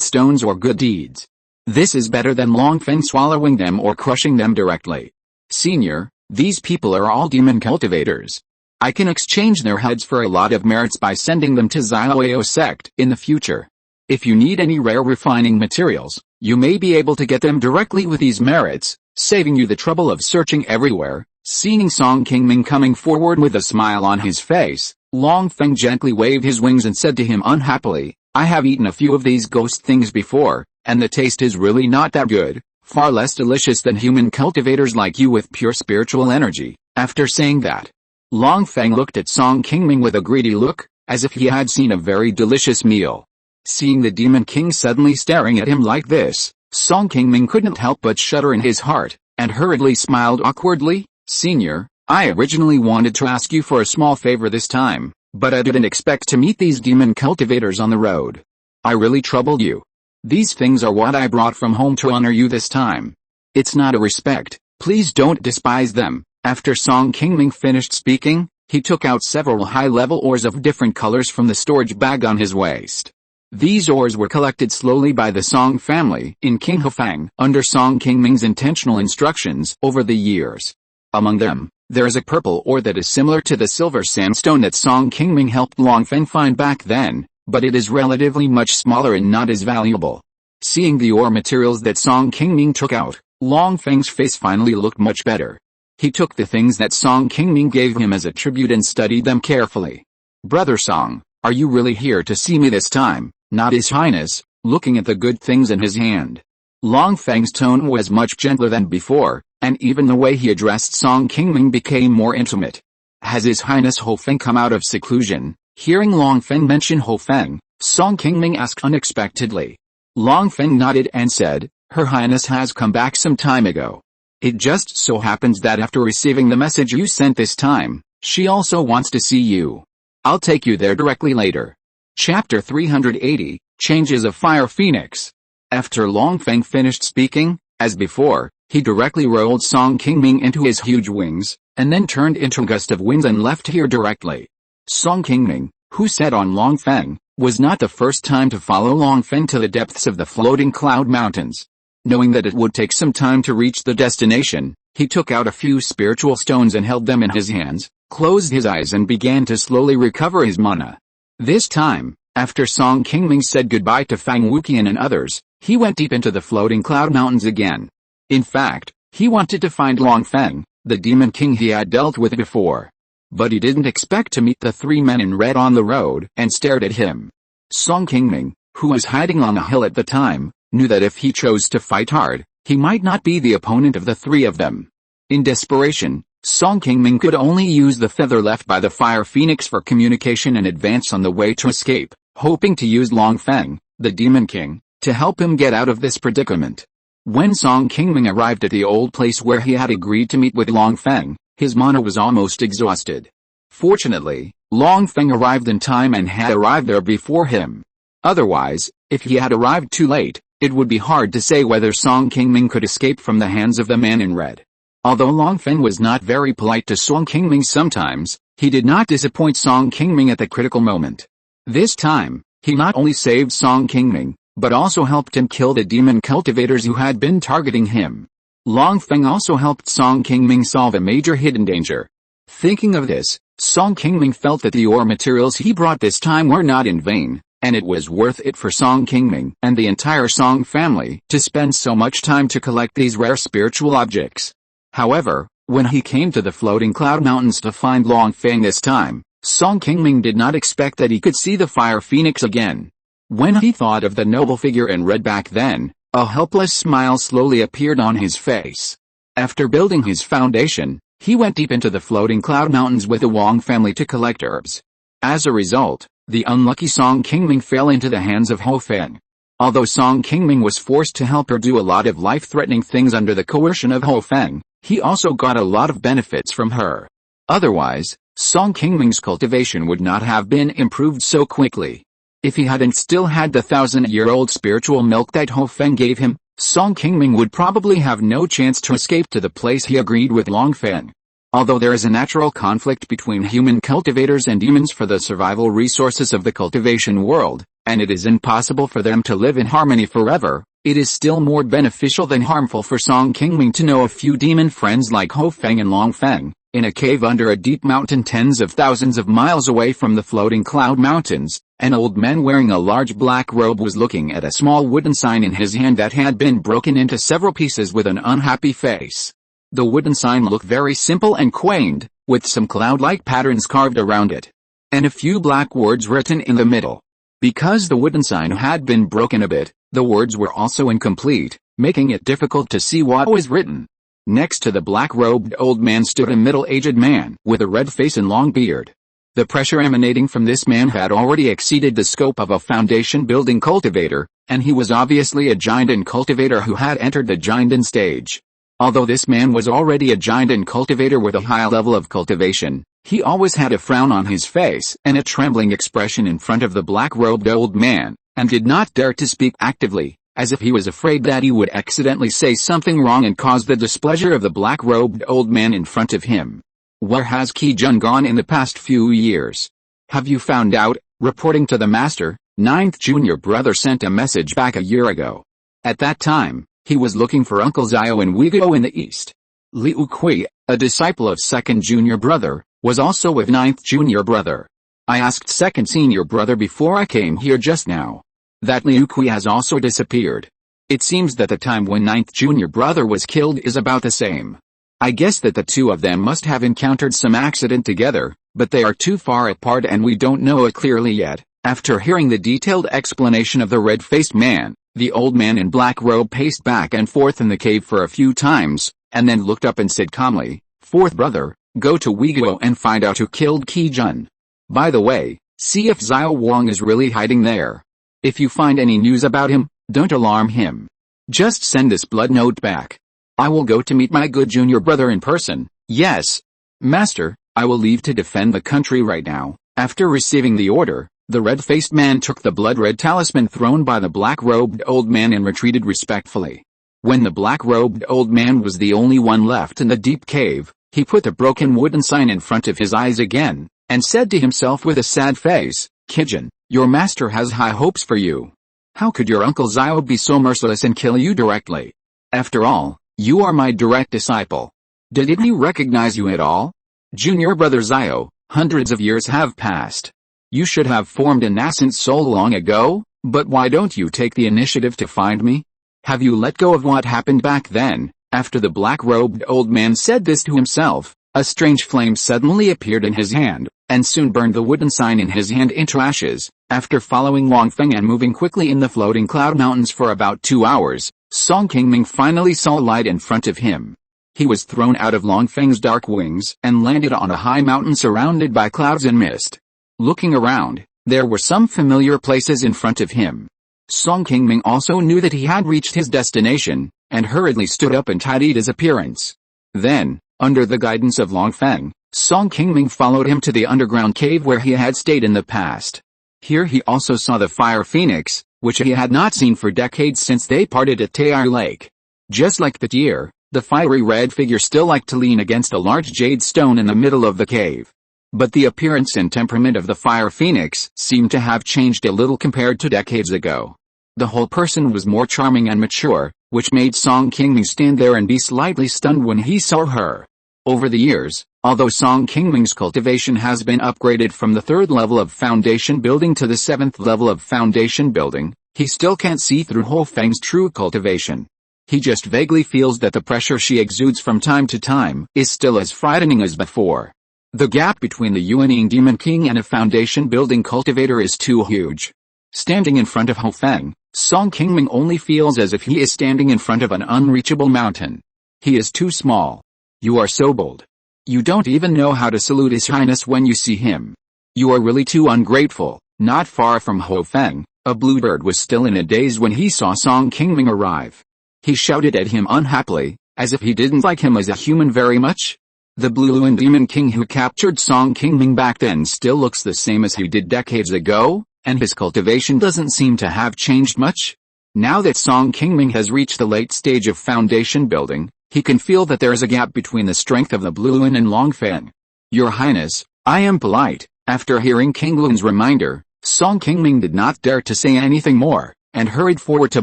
stones or good deeds. This is better than Long Feng swallowing them or crushing them directly. Senior, these people are all demon cultivators. I can exchange their heads for a lot of merits by sending them to Xiaoyao sect in the future. If you need any rare refining materials, you may be able to get them directly with these merits, saving you the trouble of searching everywhere. Seeing Song Qingming coming forward with a smile on his face, Long Feng gently waved his wings and said to him unhappily, I have eaten a few of these ghost things before, and the taste is really not that good, far less delicious than human cultivators like you with pure spiritual energy. After saying that, Long Feng looked at Song Qingming with a greedy look, as if he had seen a very delicious meal. Seeing the Demon King suddenly staring at him like this, Song Qingming couldn't help but shudder in his heart, and hurriedly smiled awkwardly. Senior, I originally wanted to ask you for a small favor this time, but I didn't expect to meet these demon cultivators on the road. I really troubled you. These things are what I brought from home to honor you this time. It's not a respect, please don't despise them. After Song Qingming finished speaking, he took out several high-level ores of different colors from the storage bag on his waist. These ores were collected slowly by the Song family in King Hefang under Song Qingming's intentional instructions over the years. Among them, there is a purple ore that is similar to the silver sandstone that Song Qingming helped Long Feng find back then, but it is relatively much smaller and not as valuable. Seeing the ore materials that Song Qingming took out, Long Feng's face finally looked much better. He took the things that Song Qingming gave him as a tribute and studied them carefully. Brother Song, are you really here to see me this time? Not His Highness, looking at the good things in his hand. Long Feng's tone was much gentler than before, and even the way he addressed Song Qingming became more intimate. Has His Highness Ho Feng come out of seclusion? Hearing Long Feng mention Ho Feng, Song Qingming asked unexpectedly. Long Feng nodded and said, Her Highness has come back some time ago. It just so happens that after receiving the message you sent this time, she also wants to see you. I'll take you there directly later. Chapter 380, Changes of Fire Phoenix. After Long Feng finished speaking, as before, he directly rolled Song Qingming into his huge wings, and then turned into a gust of wind and left here directly. Song Qingming, who sat on Long Feng, was not the first time to follow Long Feng to the depths of the floating cloud mountains. Knowing that it would take some time to reach the destination, he took out a few spiritual stones and held them in his hands, closed his eyes and began to slowly recover his mana. This time, after Song Qingming said goodbye to Fang Wuqian and others, he went deep into the floating cloud mountains again. In fact, he wanted to find Long Feng, the demon king he had dealt with before. But he didn't expect to meet the three men in red on the road and stared at him. Song Qingming, who was hiding on a hill at the time, knew that if he chose to fight hard, he might not be the opponent of the three of them. In desperation, Song Qingming could only use the feather left by the Fire Phoenix for communication and advance on the way to escape, hoping to use Long Feng, the Demon King, to help him get out of this predicament. When Song Qingming arrived at the old place where he had agreed to meet with Long Feng, his mana was almost exhausted. Fortunately, Long Feng arrived in time and had arrived there before him. Otherwise, if he had arrived too late, it would be hard to say whether Song Qingming could escape from the hands of the man in red. Although Long Feng was not very polite to Song Qingming sometimes, he did not disappoint Song Qingming at the critical moment. This time, he not only saved Song Qingming, but also helped him kill the demon cultivators who had been targeting him. Long Feng also helped Song Qingming solve a major hidden danger. Thinking of this, Song Qingming felt that the ore materials he brought this time were not in vain, and it was worth it for Song Qingming and the entire Song family to spend so much time to collect these rare spiritual objects. However, when he came to the floating cloud mountains to find Long Feng this time, Song Qingming did not expect that he could see the Fire Phoenix again. When he thought of the noble figure in red back then, a helpless smile slowly appeared on his face. After building his foundation, he went deep into the floating cloud mountains with the Wang family to collect herbs. As a result, the unlucky Song Qingming fell into the hands of Ho Feng. Although Song Qingming was forced to help her do a lot of life-threatening things under the coercion of Ho Feng, he also got a lot of benefits from her. Otherwise, Song Qingming's cultivation would not have been improved so quickly. If he hadn't still had the 1,000-year-old spiritual milk that Ho Feng gave him, Song Qingming would probably have no chance to escape to the place he agreed with Long Feng. Although there is a natural conflict between human cultivators and demons for the survival resources of the cultivation world, and it is impossible for them to live in harmony forever, it is still more beneficial than harmful for Song Qingming to know a few demon friends like Ho Feng and Long Feng, in a cave under a deep mountain tens of thousands of miles away from the floating cloud mountains. An old man wearing a large black robe was looking at a small wooden sign in his hand that had been broken into several pieces with an unhappy face. The wooden sign looked very simple and quaint, with some cloud-like patterns carved around it, and a few black words written in the middle. Because the wooden sign had been broken a bit, the words were also incomplete, making it difficult to see what was written. Next to the black-robed old man stood a middle-aged man with a red face and long beard. The pressure emanating from this man had already exceeded the scope of a foundation-building cultivator, and he was obviously a giant cultivator who had entered the giant stage. Although this man was already a giant cultivator with a high level of cultivation, he always had a frown on his face and a trembling expression in front of the black-robed old man, and did not dare to speak actively, as if he was afraid that he would accidentally say something wrong and cause the displeasure of the black-robed old man in front of him. Where has Qi Jun gone in the past few years? Have you found out? Reporting to the master, ninth junior brother sent a message back a year ago. At that time, he was looking for Uncle Xiao in Weiguo in the east. Liu Kui, a disciple of second junior brother, was also with ninth junior brother. I asked second senior brother before I came here just now. That Liu Kui has also disappeared. It seems that the time when ninth junior brother was killed is about the same. I guess that the two of them must have encountered some accident together, but they are too far apart and we don't know it clearly yet. After hearing the detailed explanation of the red-faced man, the old man in black robe paced back and forth in the cave for a few times, and then looked up and said calmly, "Fourth brother, go to Weiguo and find out who killed Qi Jun. By the way, see if Xiao Wang is really hiding there. If you find any news about him, don't alarm him. Just send this blood note back. I will go to meet my good junior brother in person." "Yes, master, I will leave to defend the country right now." After receiving the order, the red-faced man took the blood-red talisman thrown by the black-robed old man and retreated respectfully. When the black-robed old man was the only one left in the deep cave, he put the broken wooden sign in front of his eyes again, and said to himself with a sad face, "Qi Jun, your master has high hopes for you. How could your uncle Xiao be so merciless and kill you directly? After all, you are my direct disciple. Did he recognize you at all? Junior brother Xiao, hundreds of years have passed. You should have formed a nascent soul long ago, but why don't you take the initiative to find me? Have you let go of what happened back then?" After the black-robed old man said this to himself, a strange flame suddenly appeared in his hand, and soon burned the wooden sign in his hand into ashes. After following Long Feng and moving quickly in the floating cloud mountains for about 2 hours, Song Qingming finally saw light in front of him. He was thrown out of Long Feng's dark wings and landed on a high mountain surrounded by clouds and mist. Looking around, there were some familiar places in front of him. Song Qingming also knew that he had reached his destination, and hurriedly stood up and tidied his appearance. Then, under the guidance of Long Feng, Song Qingming followed him to the underground cave where he had stayed in the past. Here he also saw the fire phoenix, which he had not seen for decades since they parted at Tayar Lake. Just like that year, the fiery red figure still liked to lean against a large jade stone in the middle of the cave. But the appearance and temperament of the fire phoenix seemed to have changed a little compared to decades ago. The whole person was more charming and mature, which made Song Qingming stand there and be slightly stunned when he saw her. Over the years, although Song Qingming's cultivation has been upgraded from the 3rd level of foundation building to the 7th level of foundation building, he still can't see through Ho Feng's true cultivation. He just vaguely feels that the pressure she exudes from time to time is still as frightening as before. The gap between the Yuanying Demon King and a foundation building cultivator is too huge. Standing in front of Ho Feng, Song Qingming only feels as if he is standing in front of an unreachable mountain. He is too small. "You are so bold. You don't even know how to salute His Highness when you see him. You are really too ungrateful." Not far from Ho Feng, a bluebird was still in a daze when he saw Song Qingming arrive. He shouted at him unhappily, as if he didn't like him as a human very much. The Blue Demon King who captured Song Qingming back then still looks the same as he did decades ago. and his cultivation doesn't seem to have changed much. Now that Song Qingming has reached the late stage of foundation building, he can feel that there is a gap between the strength of the Bluelin and Longfeng. Your Highness, I am polite. After hearing King Lun's reminder, Song Qingming did not dare to say anything more, and hurried forward to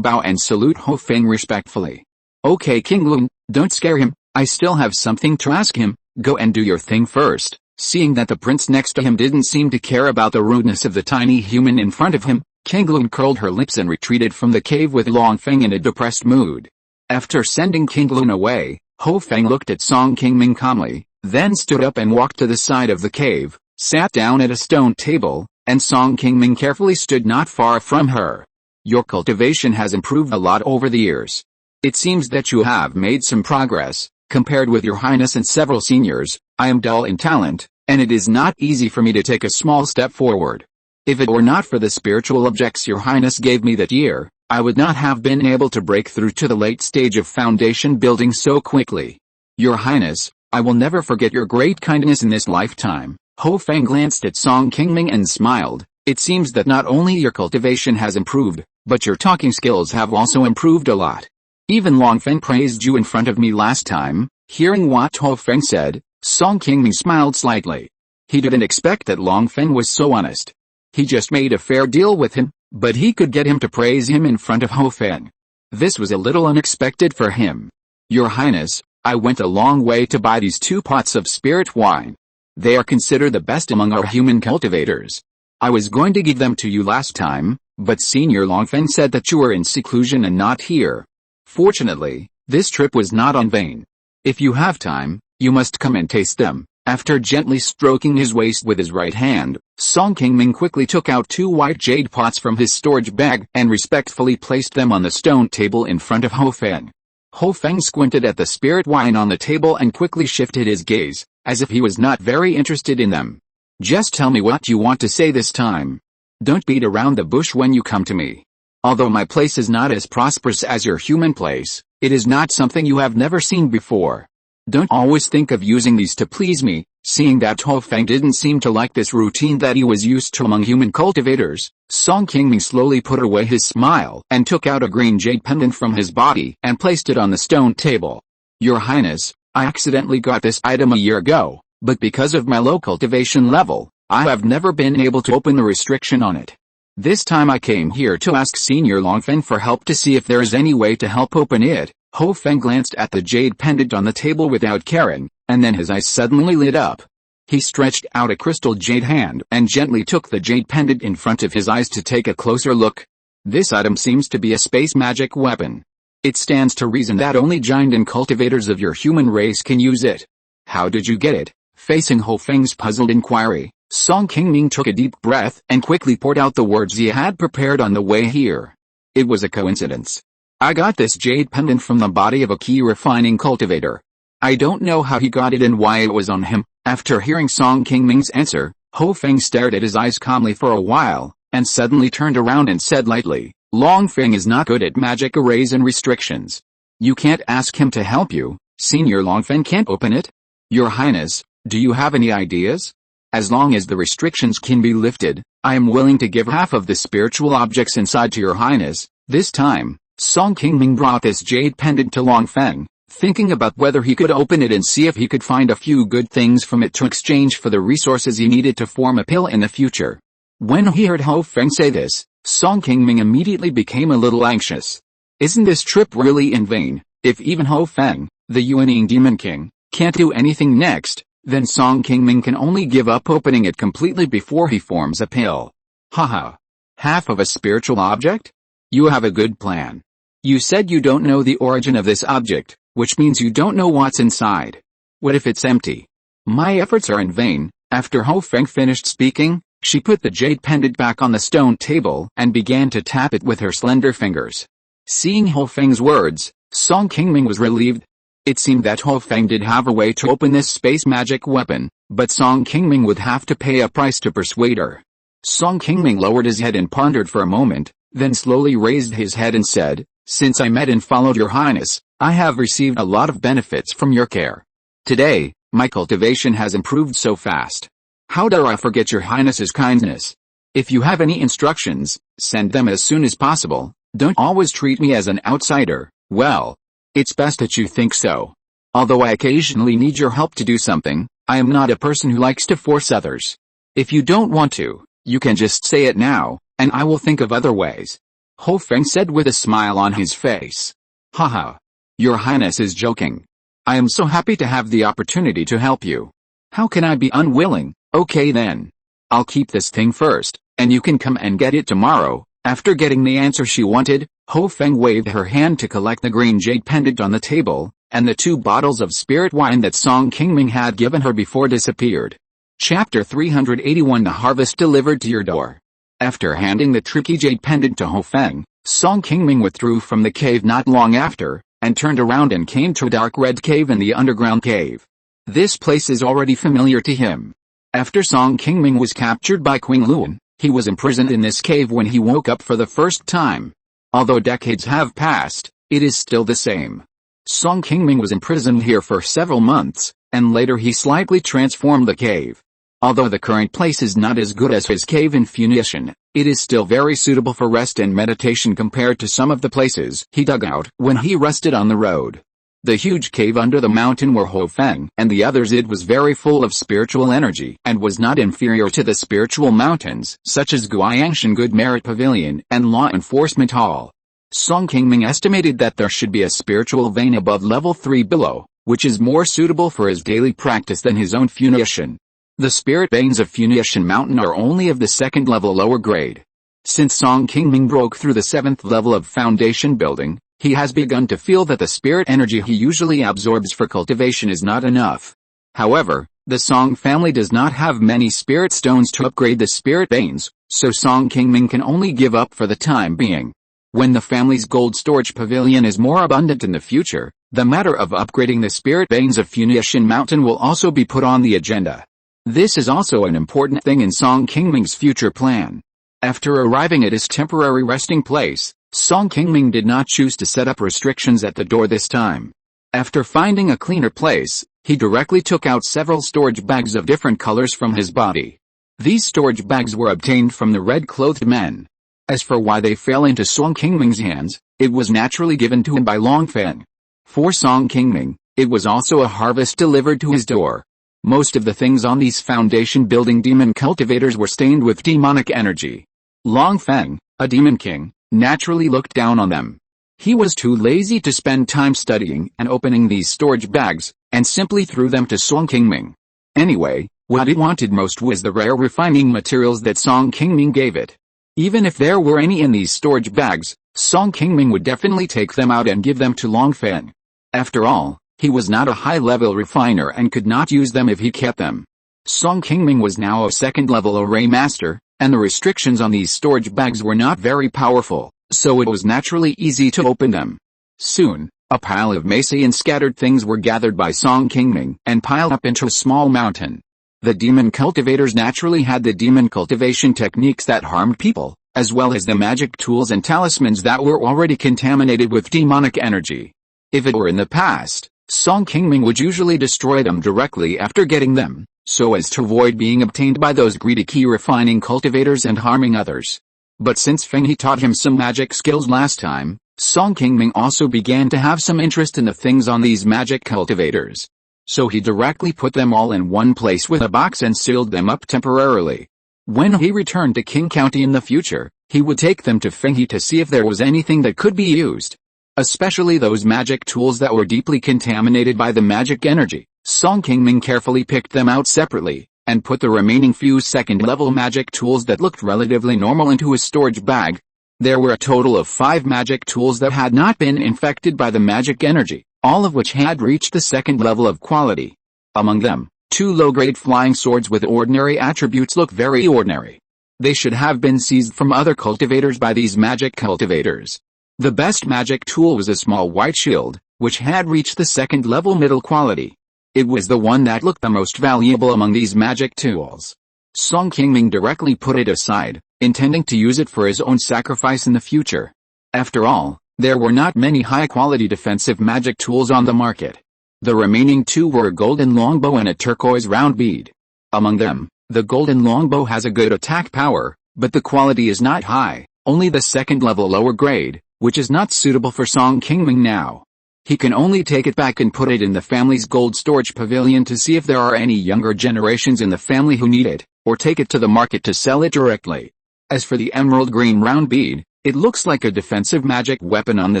bow and salute Ho Feng respectfully. Okay King Lun, don't scare him, I still have something to ask him, go and do your thing first. Seeing that the prince next to him didn't seem to care about the rudeness of the tiny human in front of him, King Lun curled her lips and retreated from the cave with Long Feng in a depressed mood. After sending King Lun away, Ho Feng looked at Song Qingming calmly, then stood up and walked to the side of the cave, sat down at a stone table, and Song Qingming carefully stood not far from her. Your cultivation has improved a lot over the years. It seems that you have made some progress. Compared with your highness and several seniors, I am dull in talent, and it is not easy for me to take a small step forward. If it were not for the spiritual objects your highness gave me that year, I would not have been able to break through to the late stage of foundation building so quickly. Your highness, I will never forget your great kindness in this lifetime. Ho Feng glanced at Song Qingming and smiled. It seems that not only your cultivation has improved, but your talking skills have also improved a lot. Even Longfeng praised you in front of me last time. Hearing what Ho Feng said, Song Qingming smiled slightly. He didn't expect that Longfeng was so honest. He just made a fair deal with him, but he could get him to praise him in front of Ho Feng. This was a little unexpected for him. Your Highness, I went a long way to buy these 2 pots of spirit wine. They are considered the best among our human cultivators. I was going to give them to you last time, but Senior Longfeng said that you were in seclusion and not here. Fortunately, this trip was not in vain. If you have time, you must come and taste them. After gently stroking his waist with his right hand, Song Qingming quickly took out 2 white jade pots from his storage bag and respectfully placed them on the stone table in front of Ho Feng. Ho Feng squinted at the spirit wine on the table and quickly shifted his gaze, as if he was not very interested in them. Just tell me what you want to say this time. Don't beat around the bush when you come to me. Although my place is not as prosperous as your human place, it is not something you have never seen before. Don't always think of using these to please me. Seeing that Ho Feng didn't seem to like this routine that he was used to among human cultivators, Song Qingming slowly put away his smile and took out a green jade pendant from his body and placed it on the stone table. Your Highness, I accidentally got this item a year ago, but because of my low cultivation level, I have never been able to open the restriction on it. This time I came here to ask Senior Longfeng for help to see if there is any way to help open it. Ho Feng glanced at the jade pendant on the table without caring, and then his eyes suddenly lit up. He stretched out a crystal jade hand and gently took the jade pendant in front of his eyes to take a closer look. This item seems to be a space magic weapon. It stands to reason that only giant and cultivators of your human race can use it. How did you get it? Facing Ho Feng's puzzled inquiry, Song Qingming took a deep breath and quickly poured out the words he had prepared on the way here. It was a coincidence. I got this jade pendant from the body of a Qi refining cultivator. I don't know how he got it and why it was on him. After hearing Song Qingming's answer, Ho Feng stared at his eyes calmly for a while, and suddenly turned around and said lightly, Longfeng is not good at magic arrays and restrictions. You can't ask him to help you. Senior Longfeng can't open it? Your Highness, do you have any ideas? As long as the restrictions can be lifted, I am willing to give half of the spiritual objects inside to your Highness. This time, Song Qingming brought this jade pendant to Longfeng, thinking about whether he could open it and see if he could find a few good things from it to exchange for the resources he needed to form a pill in the future. When he heard Ho Feng say this, Song Qingming immediately became a little anxious. Isn't this trip really in vain? If even Ho Feng, the Yuanying Demon King, can't do anything next, then Song Qingming can only give up opening it completely before he forms a pill. Haha. Half of a spiritual object? You have a good plan. You said you don't know the origin of this object, which means you don't know what's inside. What if it's empty? My efforts are in vain. After Ho Feng finished speaking, she put the jade pendant back on the stone table and began to tap it with her slender fingers. Seeing Ho Feng's words, Song Qingming was relieved. It seemed that Ho Feng did have a way to open this space magic weapon, but Song Qingming would have to pay a price to persuade her. Song Qingming lowered his head and pondered for a moment, then slowly raised his head and said, Since I met and followed your Highness, I have received a lot of benefits from your care. Today, my cultivation has improved so fast. How dare I forget your Highness's kindness? If you have any instructions, send them as soon as possible. Don't always treat me as an outsider. Well, it's best that you think so. Although I occasionally need your help to do something, I am not a person who likes to force others. If you don't want to, you can just say it now, and I will think of other ways. Ho Feng said with a smile on his face. Haha. Your Highness is joking. I am so happy to have the opportunity to help you. How can I be unwilling? Okay then. I'll keep this thing first, and you can come and get it tomorrow. After getting the answer she wanted, Ho Feng waved her hand to collect the green jade pendant on the table, and the 2 bottles of spirit wine that Song Qingming had given her before disappeared. Chapter 381 The Harvest Delivered to Your Door. After handing the tricky jade pendant to Ho Feng, Song Qingming withdrew from the cave not long after, and turned around and came to a dark red cave in the underground cave. This place is already familiar to him. After Song Qingming was captured by Qingluan, he was imprisoned in this cave when he woke up for the first time. Although decades have passed, it is still the same. Song Qingming was imprisoned here for several months, and later he slightly transformed the cave. Although the current place is not as good as his cave in Funiu Mountain, it is still very suitable for rest and meditation compared to some of the places he dug out when he rested on the road. The huge cave under the mountain where Ho Feng and the others it was very full of spiritual energy and was not inferior to the spiritual mountains such as Guiangshan Good Merit Pavilion and Law Enforcement Hall. Song Qingming estimated that there should be a spiritual vein above level 3 below, which is more suitable for his daily practice than his own Funiu Mountain. The spirit veins of Funiu Mountain are only of the 2nd level lower grade. Since Song Qingming broke through the 7th level of foundation building, he has begun to feel that the spirit energy he usually absorbs for cultivation is not enough. However, the Song family does not have many spirit stones to upgrade the spirit veins, so Song Qingming can only give up for the time being. When the family's gold storage pavilion is more abundant in the future, the matter of upgrading the spirit veins of Funiu Mountain will also be put on the agenda. This is also an important thing in Song Qingming's future plan. After arriving at his temporary resting place, Song Qingming did not choose to set up restrictions at the door this time. After finding a cleaner place, he directly took out several storage bags of different colors from his body. These storage bags were obtained from the red-clothed men. As for why they fell into Song Qingming's hands, it was naturally given to him by Long Feng. For Song Qingming, it was also a harvest delivered to his door. Most of the things on these foundation-building demon cultivators were stained with demonic energy. Long Feng, a demon king, naturally looked down on them. He was too lazy to spend time studying and opening these storage bags, and simply threw them to Song Qingming. Anyway, what it wanted most was the rare refining materials that Song Qingming gave it. Even if there were any in these storage bags, Song Qingming would definitely take them out and give them to Long Feng. After all, he was not a high-level refiner and could not use them if he kept them. Song Qingming was now a 2nd-level array master, and the restrictions on these storage bags were not very powerful, so it was naturally easy to open them. Soon, a pile of misty and scattered things were gathered by Song Qingming and piled up into a small mountain. The demon cultivators naturally had the demon cultivation techniques that harmed people, as well as the magic tools and talismans that were already contaminated with demonic energy. If it were in the past, Song Qingming would usually destroy them directly after getting them, so as to avoid being obtained by those greedy Qi refining cultivators and harming others. But since Feng He taught him some magic skills last time, Song Qingming also began to have some interest in the things on these magic cultivators. So he directly put them all in one place with a box and sealed them up temporarily. When he returned to Qing County in the future, he would take them to Feng He to see if there was anything that could be used. Especially those magic tools that were deeply contaminated by the magic energy. Song Qingming carefully picked them out separately, and put the remaining few 2nd-level magic tools that looked relatively normal into his storage bag. There were a total of 5 magic tools that had not been infected by the magic energy, all of which had reached the 2nd level of quality. Among them, 2 low-grade flying swords with ordinary attributes look very ordinary. They should have been seized from other cultivators by these magic cultivators. The best magic tool was a small white shield, which had reached the 2nd level middle quality. It was the one that looked the most valuable among these magic tools. Song Qingming directly put it aside, intending to use it for his own sacrifice in the future. After all, there were not many high-quality defensive magic tools on the market. The remaining 2 were a golden longbow and a turquoise round bead. Among them, the golden longbow has a good attack power, But the quality is not high, only the second level lower grade, which is not suitable for Song Qingming now. He can only take it back and put it in the family's gold storage pavilion to see if there are any younger generations in the family who need it, or take it to the market to sell it directly. As for the emerald green round bead, it looks like a defensive magic weapon on the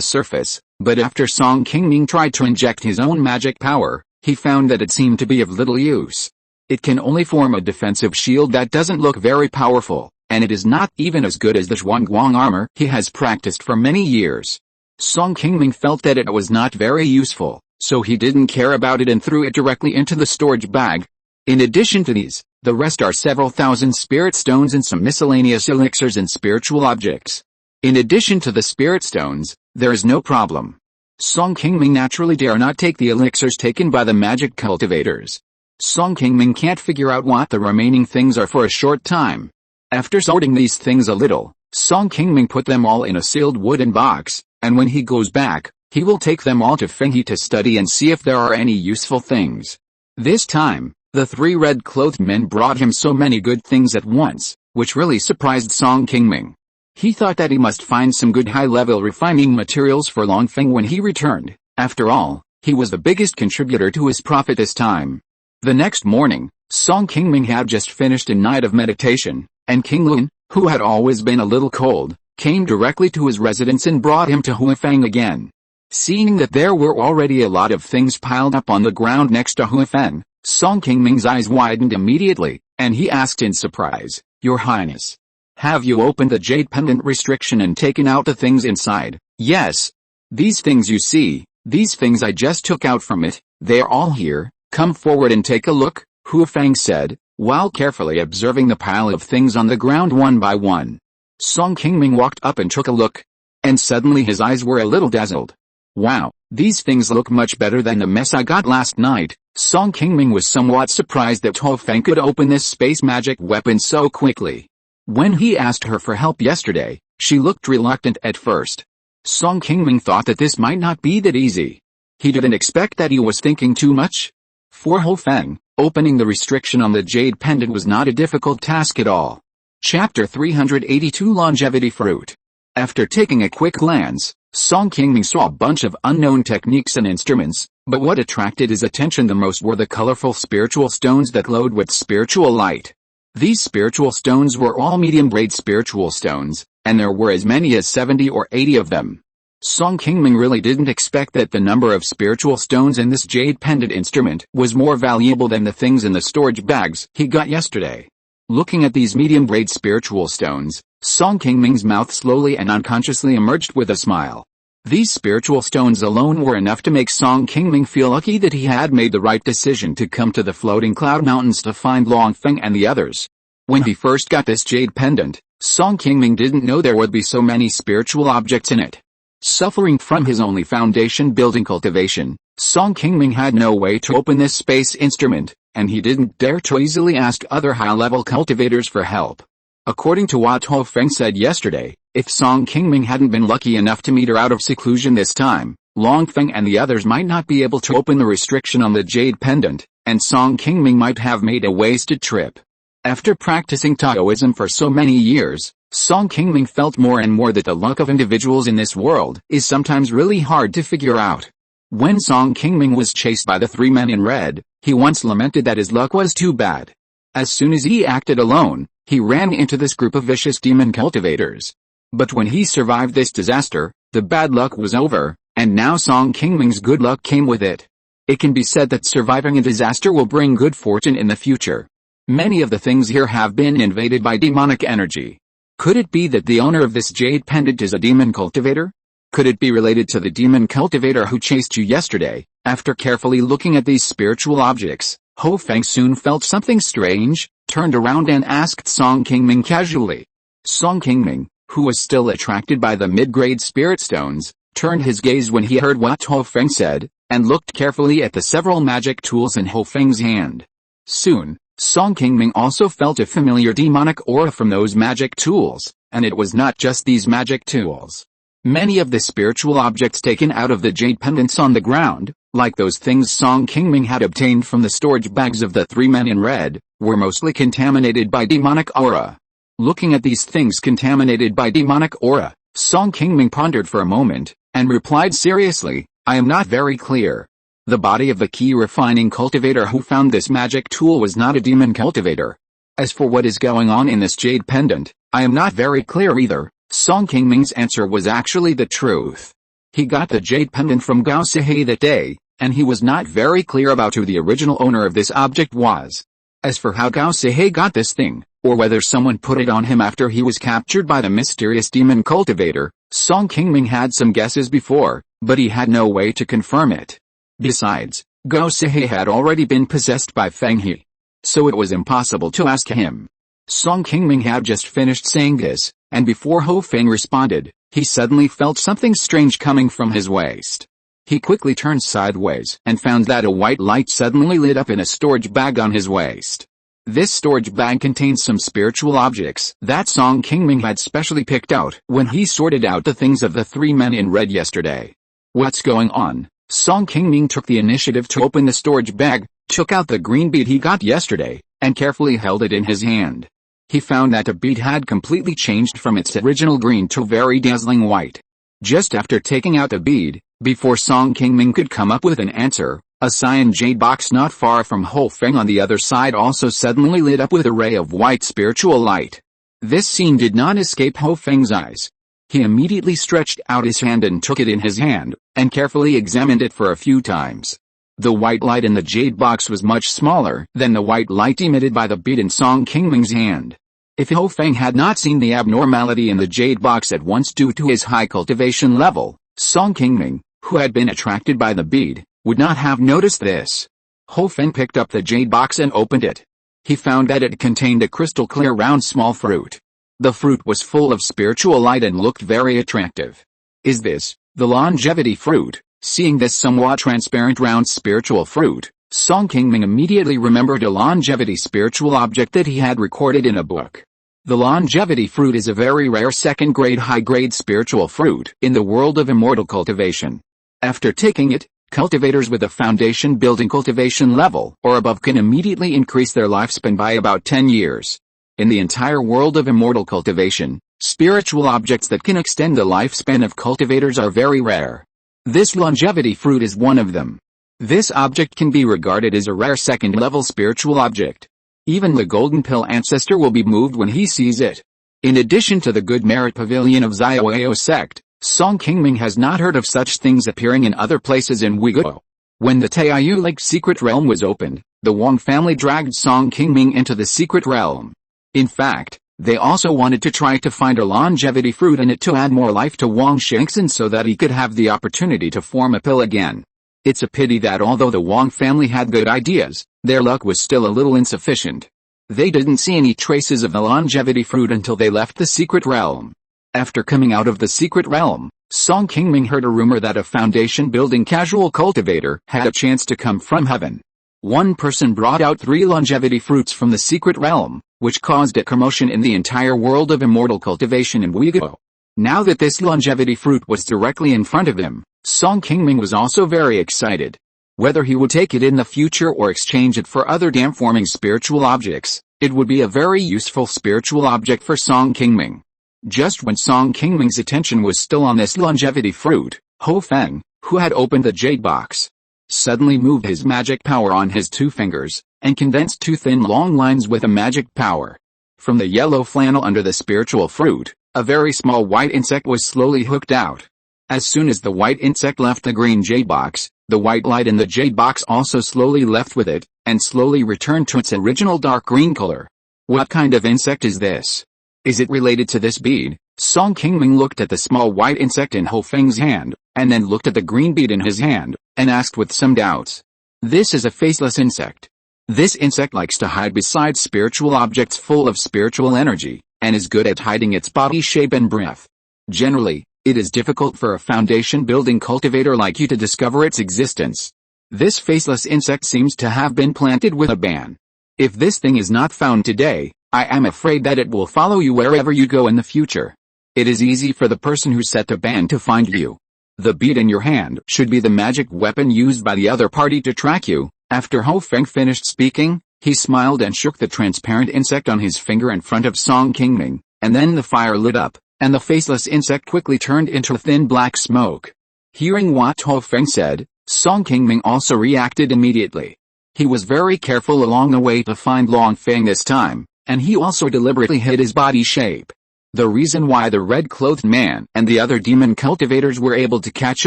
surface, but after Song Qingming tried to inject his own magic power, he found that it seemed to be of little use. It can only form a defensive shield that doesn't look very powerful, and it is not even as good as the Zhuangguang armor he has practiced for many years. Song Qingming felt that it was not very useful, so he didn't care about it and threw it directly into the storage bag. In addition to these, the rest are several thousand spirit stones and some miscellaneous elixirs and spiritual objects. In addition to the spirit stones, there is no problem. Song Qingming naturally dare not take the elixirs taken by the magic cultivators. Song Qingming can't figure out what the remaining things are for a short time. After sorting these things a little, Song Qingming put them all in a sealed wooden box, and when he goes back, he will take them all to Fenghe to study and see if there are any useful things. This time, the three red-clothed men brought him so many good things at once, which really surprised Song Qingming. He thought that he must find some good high-level refining materials for Longfeng when he returned. After all, he was the biggest contributor to his profit this time. The next morning, Song Qingming had just finished a night of meditation, and King Lun, who had always been a little cold, came directly to his residence and brought him to Huifeng again. Seeing that there were already a lot of things piled up on the ground next to Huifeng, Song Qingming's eyes widened immediately, and he asked in surprise, "Your Highness, have you opened the jade pendant restriction and taken out the things inside?" "Yes. These things you see, these things I just took out from it, they are all here, come forward and take a look," Huifeng said, while carefully observing the pile of things on the ground one by one. Song Qingming walked up and took a look, and suddenly his eyes were a little dazzled. "Wow, these things look much better than the mess I got last night." Song Qingming was somewhat surprised that Huifeng could open this space magic weapon so quickly. When he asked her for help yesterday, she looked reluctant at first. Song Qingming thought that this might not be that easy. He didn't expect that he was thinking too much. For Huifeng, opening the restriction on the jade pendant was not a difficult task at all. Chapter 382 Longevity Fruit. After taking a quick glance, Song Qingming saw a bunch of unknown techniques and instruments, but what attracted his attention the most were the colorful spiritual stones that glowed with spiritual light. These spiritual stones were all medium-grade spiritual stones, and there were as many as 70 or 80 of them. Song Qingming really didn't expect that the number of spiritual stones in this jade pendant instrument was more valuable than the things in the storage bags he got yesterday. Looking at these medium-grade spiritual stones, Song Qingming's mouth slowly and unconsciously emerged with a smile. These spiritual stones alone were enough to make Song Qingming feel lucky that he had made the right decision to come to the floating cloud mountains to find Longfeng and the others. When he first got this jade pendant, Song Qingming didn't know there would be so many spiritual objects in it. Suffering from his only foundation building cultivation, Song Qingming had no way to open this space instrument, and he didn't dare to easily ask other high-level cultivators for help. According to what Huifeng said yesterday, if Song Qingming hadn't been lucky enough to meet her out of seclusion this time, Longfeng and the others might not be able to open the restriction on the jade pendant, and Song Qingming might have made a wasted trip. After practicing Taoism for so many years, Song Qingming felt more and more that the luck of individuals in this world is sometimes really hard to figure out. When Song Qingming was chased by the three men in red, he once lamented that his luck was too bad. As soon as he acted alone, he ran into this group of vicious demon cultivators. But when he survived this disaster, the bad luck was over, and now Song Qingming's good luck came with it. It can be said that surviving a disaster will bring good fortune in the future. Many of the things here have been invaded by demonic energy. Could it be that the owner of this jade pendant is a demon cultivator? Could it be related to the demon cultivator who chased you yesterday? After carefully looking at these spiritual objects, Huifeng soon felt something strange, turned around and asked Song Qingming casually. Song Qingming, who was still attracted by the mid-grade spirit stones, turned his gaze when he heard what Huifeng said, and looked carefully at the several magic tools in Huifeng's hand. Soon, Song Qingming also felt a familiar demonic aura from those magic tools, and it was not just these magic tools. Many of the spiritual objects taken out of the jade pendants on the ground, like those things Song Qingming had obtained from the storage bags of the three men in red, were mostly contaminated by demonic aura. Looking at these things contaminated by demonic aura, Song Qingming pondered for a moment, and replied seriously, I am not very clear. The body of the Qi refining cultivator who found this magic tool was not a demon cultivator. As for what is going on in this jade pendant, I am not very clear either. Song Qingming's answer was actually the truth. He got the jade pendant from Gao Sihei that day, and he was not very clear about who the original owner of this object was. As for how Gao Sihei got this thing, or whether someone put it on him after he was captured by the mysterious demon cultivator, Song Qingming had some guesses before, but he had no way to confirm it. Besides, Gao Sihei had already been possessed by Feng He, so it was impossible to ask him. Song Qingming had just finished saying this, and before Ho Feng responded, he suddenly felt something strange coming from his waist. He quickly turned sideways and found that a white light suddenly lit up in a storage bag on his waist. This storage bag contains some spiritual objects that Song Qingming had specially picked out when he sorted out the things of the three men in red yesterday. What's going on? Song Qingming took the initiative to open the storage bag, took out the green bead he got yesterday, and carefully held it in his hand. He found that the bead had completely changed from its original green to very dazzling white. Just after taking out the bead, before Song Qingming could come up with an answer, a cyan jade box not far from Ho Feng on the other side also suddenly lit up with a ray of white spiritual light. This scene did not escape Ho Feng's eyes. He immediately stretched out his hand and took it in his hand, and carefully examined it for a few times. The white light in the jade box was much smaller than the white light emitted by the bead in Song Qingming's hand. If Ho Feng had not seen the abnormality in the jade box at once due to his high cultivation level, Song Qingming, who had been attracted by the bead, would not have noticed this. Ho Feng picked up the jade box and opened it. He found that it contained a crystal clear round small fruit. The fruit was full of spiritual light and looked very attractive. Is this the longevity fruit? Seeing this somewhat transparent round spiritual fruit, Song Qingming immediately remembered a longevity spiritual object that he had recorded in a book. The longevity fruit is a very rare second-grade high-grade spiritual fruit in the world of immortal cultivation. After taking it, cultivators with a foundation building cultivation level or above can immediately increase their lifespan by about 10 years. In the entire world of immortal cultivation, spiritual objects that can extend the lifespan of cultivators are very rare. This longevity fruit is one of them. This object can be regarded as a rare second-level spiritual object. Even the Golden Pill ancestor will be moved when he sees it. In addition to the Good Merit Pavilion of Xiaoao sect, Song Qingming has not heard of such things appearing in other places in Uyghur. When the Taiyu Lake secret realm was opened, the Wang family dragged Song Qingming into the secret realm. In fact, they also wanted to try to find a longevity fruit in it to add more life to Wang Shengxin so that he could have the opportunity to form a pill again. It's a pity that although the Wang family had good ideas, their luck was still a little insufficient. They didn't see any traces of the longevity fruit until they left the secret realm. After coming out of the secret realm, Song Qingming heard a rumor that a foundation-building casual cultivator had a chance to come from heaven. One person brought out 3 longevity fruits from the secret realm, which caused a commotion in the entire world of immortal cultivation in Uyghur. Now that this longevity fruit was directly in front of him, Song Qingming was also very excited. Whether he would take it in the future or exchange it for other dam-forming spiritual objects, it would be a very useful spiritual object for Song Qingming. Just when Song Qingming's attention was still on this longevity fruit, Ho Feng, who had opened the jade box, suddenly moved his magic power on his 2 fingers, and condensed 2 thin long lines with a magic power. From the yellow flannel under the spiritual fruit, a very small white insect was slowly hooked out. As soon as the white insect left the green jade box, the white light in the jade box also slowly left with it, and slowly returned to its original dark green color. What kind of insect is this? Is it related to this bead? Song Qingming looked at the small white insect in Ho Feng's hand, and then looked at the green bead in his hand, and asked with some doubts. This is a faceless insect. This insect likes to hide beside spiritual objects full of spiritual energy, and is good at hiding its body shape and breath. Generally, it is difficult for a foundation-building cultivator like you to discover its existence. This faceless insect seems to have been planted with a ban. If this thing is not found today, I am afraid that it will follow you wherever you go in the future. It is easy for the person who set the ban to find you. The bead in your hand should be the magic weapon used by the other party to track you. After Ho Feng finished speaking, He smiled and shook the transparent insect on his finger in front of Song Qingming, and then the fire lit up, and the faceless insect quickly turned into thin black smoke. Hearing what Ho Feng said, Song Qingming also reacted immediately. He was very careful along the way to find Long Feng this time, and he also deliberately hid his body shape. The reason why the red-clothed man and the other demon cultivators were able to catch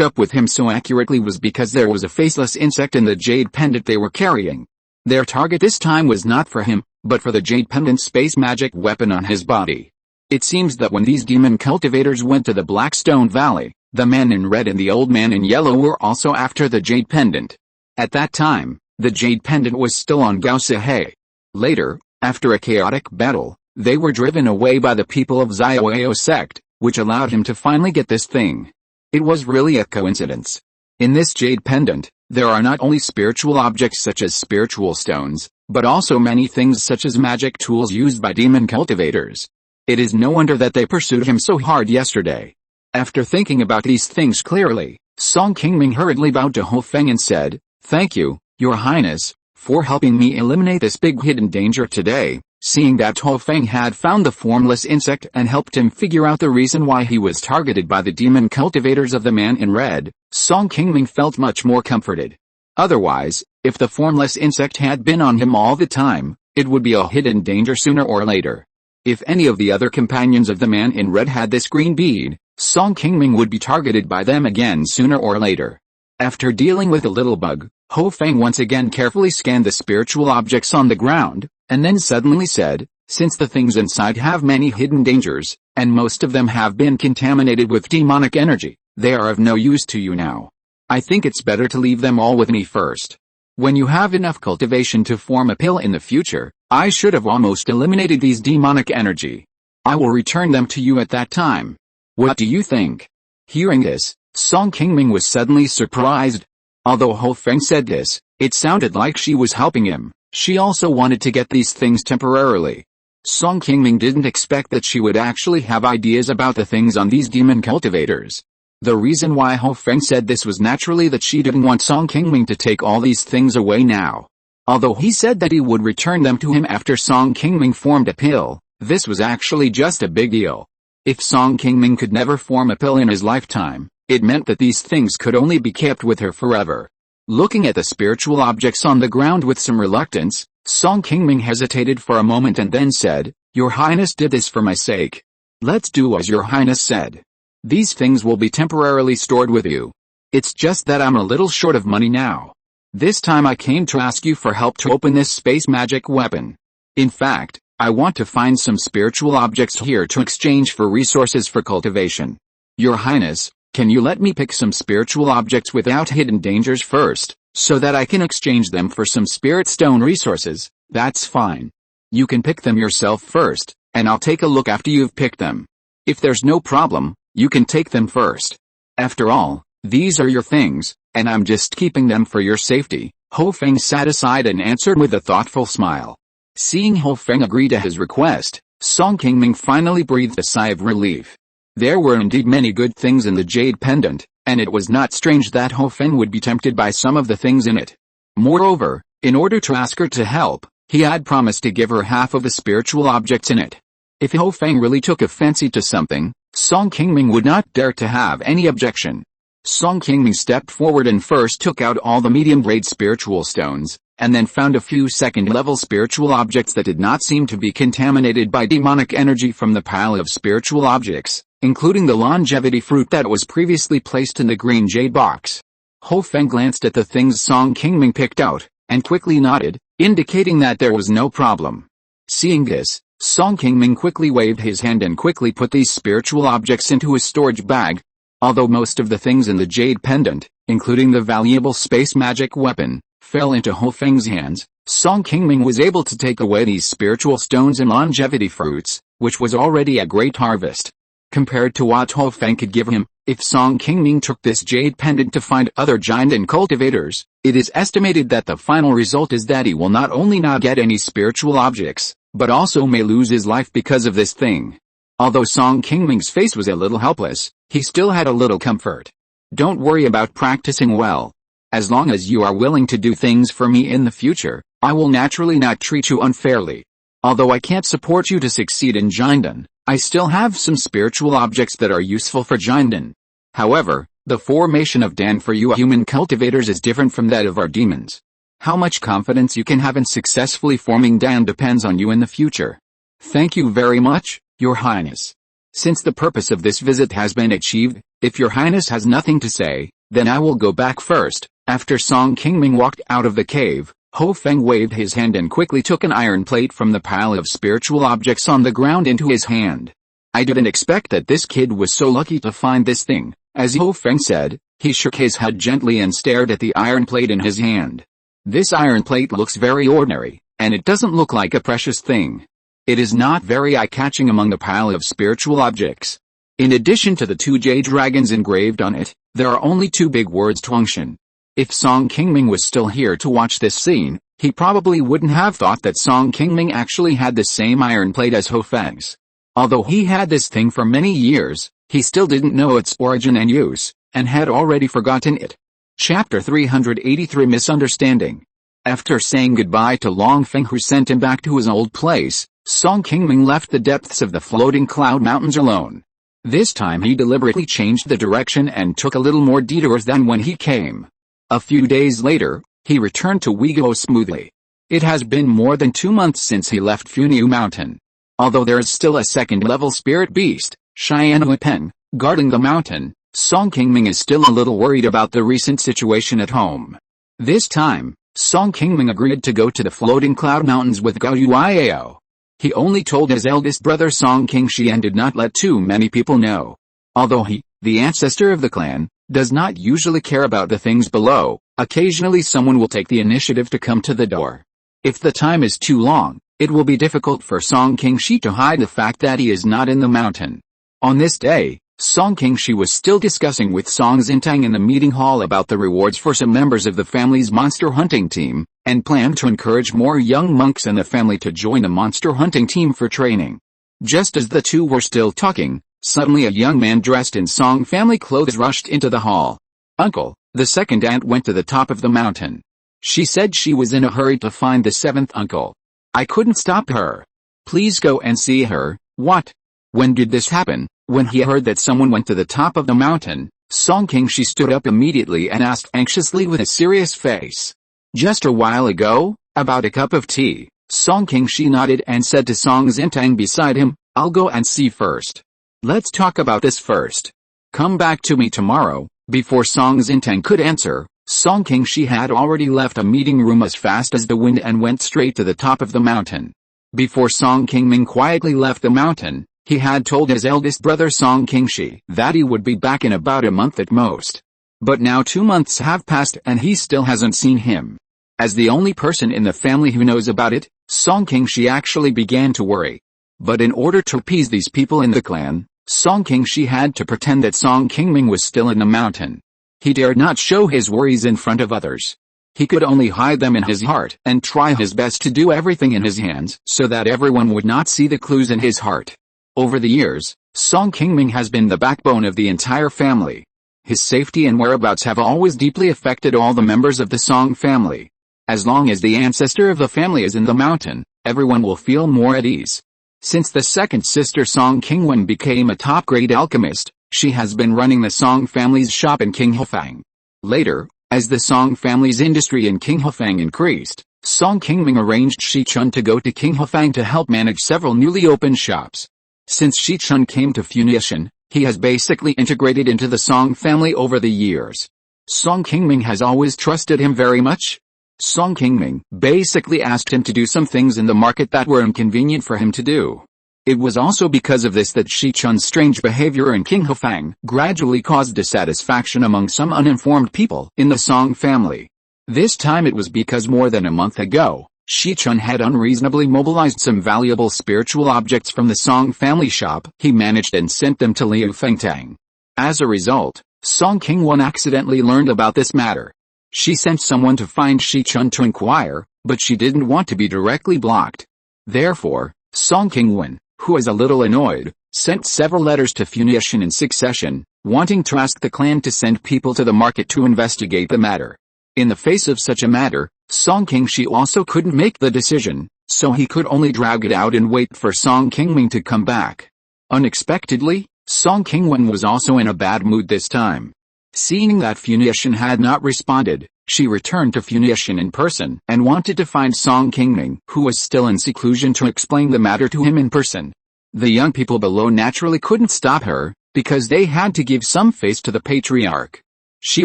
up with him so accurately was because there was a faceless insect in the jade pendant they were carrying. Their target this time was not for him, but for the jade pendant space magic weapon on his body. It seems that when these demon cultivators went to the Blackstone Valley, the man in red and the old man in yellow were also after the jade pendant. At that time, the jade pendant was still on Gao Sihei. Later, after a chaotic battle, they were driven away by the people of Xiaoyao sect, which allowed him to finally get this thing. It was really a coincidence. In this jade pendant, there are not only spiritual objects such as spiritual stones, but also many things such as magic tools used by demon cultivators. It is no wonder that they pursued him so hard yesterday. After thinking about these things clearly, Song Qingming hurriedly bowed to Ho Feng and said, "Thank you, Your Highness, for helping me eliminate this big hidden danger today." Seeing that Ho Feng had found the formless insect and helped him figure out the reason why he was targeted by the demon cultivators of the man in red, Song Qingming felt much more comforted. Otherwise, if the formless insect had been on him all the time, it would be a hidden danger sooner or later. If any of the other companions of the man in red had this green bead, Song Qingming would be targeted by them again sooner or later. After dealing with the little bug, Ho Feng once again carefully scanned the spiritual objects on the ground, and then suddenly said, "Since the things inside have many hidden dangers, and most of them have been contaminated with demonic energy, they are of no use to you now. I think it's better to leave them all with me first. When you have enough cultivation to form a pill in the future, I should have almost eliminated these demonic energy. I will return them to you at that time. What do you think?" Hearing this, Song Qingming was suddenly surprised. Although Ho Feng said this, it sounded like she was helping him. She also wanted to get these things temporarily. Song Qingming didn't expect that she would actually have ideas about the things on these demon cultivators. The reason why Ho Feng said this was naturally that she didn't want Song Qingming to take all these things away now. Although he said that he would return them to him after Song Qingming formed a pill, this was actually just a big deal. If Song Qingming could never form a pill in his lifetime, it meant that these things could only be kept with her forever. Looking at the spiritual objects on the ground with some reluctance, Song Qingming hesitated for a moment and then said, "Your Highness did this for my sake. Let's do as Your Highness said. These things will be temporarily stored with you. It's just that I'm a little short of money now. This time I came to ask you for help to open this space magic weapon. In fact, I want to find some spiritual objects here to exchange for resources for cultivation. Your Highness, can you let me pick some spiritual objects without hidden dangers first, so that I can exchange them for some spirit stone resources?" "That's fine. You can pick them yourself first, and I'll take a look after you've picked them. If there's no problem, you can take them first. After all, these are your things, and I'm just keeping them for your safety." Ho Feng sat aside and answered with a thoughtful smile. Seeing Ho Feng agree to his request, Song Qingming finally breathed a sigh of relief. There were indeed many good things in the jade pendant, and it was not strange that Ho Feng would be tempted by some of the things in it. Moreover, in order to ask her to help, he had promised to give her half of the spiritual objects in it. If Ho Feng really took a fancy to something, Song Qingming would not dare to have any objection. Song Qingming stepped forward and first took out all the medium-grade spiritual stones, and then found a few second-level spiritual objects that did not seem to be contaminated by demonic energy from the pile of spiritual objects, including the longevity fruit that was previously placed in the green jade box. Ho Feng glanced at the things Song Qingming picked out, and quickly nodded, indicating that there was no problem. Seeing this, Song Qingming quickly waved his hand and quickly put these spiritual objects into his storage bag. Although most of the things in the jade pendant, including the valuable space magic weapon, fell into Ho Feng's hands, Song Qingming was able to take away these spiritual stones and longevity fruits, which was already a great harvest. Compared to what Ho Feng could give him, if Song Qingming took this jade pendant to find other giant and cultivators, it is estimated that the final result is that he will not only not get any spiritual objects, but also may lose his life because of this thing. Although Song Qingming's face was a little helpless, he still had a little comfort. "Don't worry about practicing well. As long as you are willing to do things for me in the future, I will naturally not treat you unfairly. Although I can't support you to succeed in Jindan, I still have some spiritual objects that are useful for Jindan. However, the formation of Dan for you human cultivators is different from that of our demons. How much confidence you can have in successfully forming Dan depends on you in the future. Thank you very much, Your Highness. Since the purpose of this visit has been achieved, if Your Highness has nothing to say, then I will go back first. After Song Qingming walked out of the cave, Ho Feng waved his hand and quickly took an iron plate from the pile of spiritual objects on the ground into his hand. I didn't expect that this kid was so lucky to find this thing, as Ho Feng said. He shook his head gently and stared at the iron plate in his hand. This iron plate looks very ordinary, and it doesn't look like a precious thing. It is not very eye-catching among the pile of spiritual objects. In addition to the 2 jade dragons engraved on it, there are only 2 big words Tuangshan. If Song Qingming was still here to watch this scene, he probably wouldn't have thought that Song Qingming actually had the same iron plate as Ho Feng's. Although he had this thing for many years, he still didn't know its origin and use, and had already forgotten it. Chapter 383 Misunderstanding. After saying goodbye to Long Feng who sent him back to his old place, Song Qingming left the depths of the floating cloud mountains alone. This time he deliberately changed the direction and took a little more detours than when he came. A few days later, he returned to Weiguo smoothly. It has been more than 2 months since he left Funiu Mountain. Although there is still a second-level spirit beast, Xianhuipeng, guarding the mountain, Song Qingming is still a little worried about the recent situation at home. This time, Song Qingming agreed to go to the floating cloud mountains with Gao Yuiao. He only told his eldest brother Song Qingxi and did not let too many people know. Although he, the ancestor of the clan, does not usually care about the things below, occasionally someone will take the initiative to come to the door. If the time is too long, it will be difficult for Song Qingxi to hide the fact that he is not in the mountain. On this day, Song Qingxi was still discussing with Song Xintang in the meeting hall about the rewards for some members of the family's monster hunting team, and planned to encourage more young monks in the family to join the monster hunting team for training. Just as the two were still talking, suddenly a young man dressed in Song family clothes rushed into the hall. Uncle, the second aunt went to the top of the mountain. She said she was in a hurry to find the 7th uncle. I couldn't stop her. Please go and see her. What? When did this happen? When he heard that someone went to the top of the mountain, Song Qingxi stood up immediately and asked anxiously with a serious face. Just a while ago, about a cup of tea. Song Qingxi nodded and said to Song Xintang beside him, I'll go and see first. Let's talk about this first. Come back to me tomorrow. Before Song Xintang could answer, Song Qingxi had already left a meeting room as fast as the wind and went straight to the top of the mountain. Before Song Qingming quietly left the mountain, he had told his eldest brother Song Qingxi that he would be back in about a month at most. But now 2 months have passed and he still hasn't seen him. As the only person in the family who knows about it, Song Qingxi actually began to worry. But in order to appease these people in the clan, Song Qingxi had to pretend that Song Qingming was still in the mountain. He dared not show his worries in front of others. He could only hide them in his heart and try his best to do everything in his hands so that everyone would not see the clues in his heart. Over the years, Song Qingming has been the backbone of the entire family. His safety and whereabouts have always deeply affected all the members of the Song family. As long as the ancestor of the family is in the mountain, everyone will feel more at ease. Since the second sister Song Qingwen became a top-grade alchemist, she has been running the Song family's shop in Qinghefang. Later, as the Song family's industry in Qinghefang increased, Song Qingming arranged Shi Chun to go to Qinghefang to help manage several newly opened shops. Since Shi Chun came to Funiu, he has basically integrated into the Song family over the years. Song Qingming has always trusted him very much. Song Qingming basically asked him to do some things in the market that were inconvenient for him to do. It was also because of this that Shi Chun's strange behavior in Qinghefang gradually caused dissatisfaction among some uninformed people in the Song family. This time it was because more than a month ago, Shi Chun had unreasonably mobilized some valuable spiritual objects from the Song family shop. He managed and sent them to Liu Fengtang. As a result, Song Qingwen accidentally learned about this matter. She sent someone to find Shi Chun to inquire, but she didn't want to be directly blocked. Therefore, Song Qingwen, who is a little annoyed, sent several letters to Funiu in succession, wanting to ask the clan to send people to the market to investigate the matter. In the face of such a matter, Song Qingshi also couldn't make the decision, so he could only drag it out and wait for Song Qingming to come back. Unexpectedly, Song Qingwen was also in a bad mood this time. Seeing that Funiu had not responded, she returned to Funiu in person and wanted to find Song Qingming, who was still in seclusion, to explain the matter to him in person. The young people below naturally couldn't stop her, because they had to give some face to the patriarch. She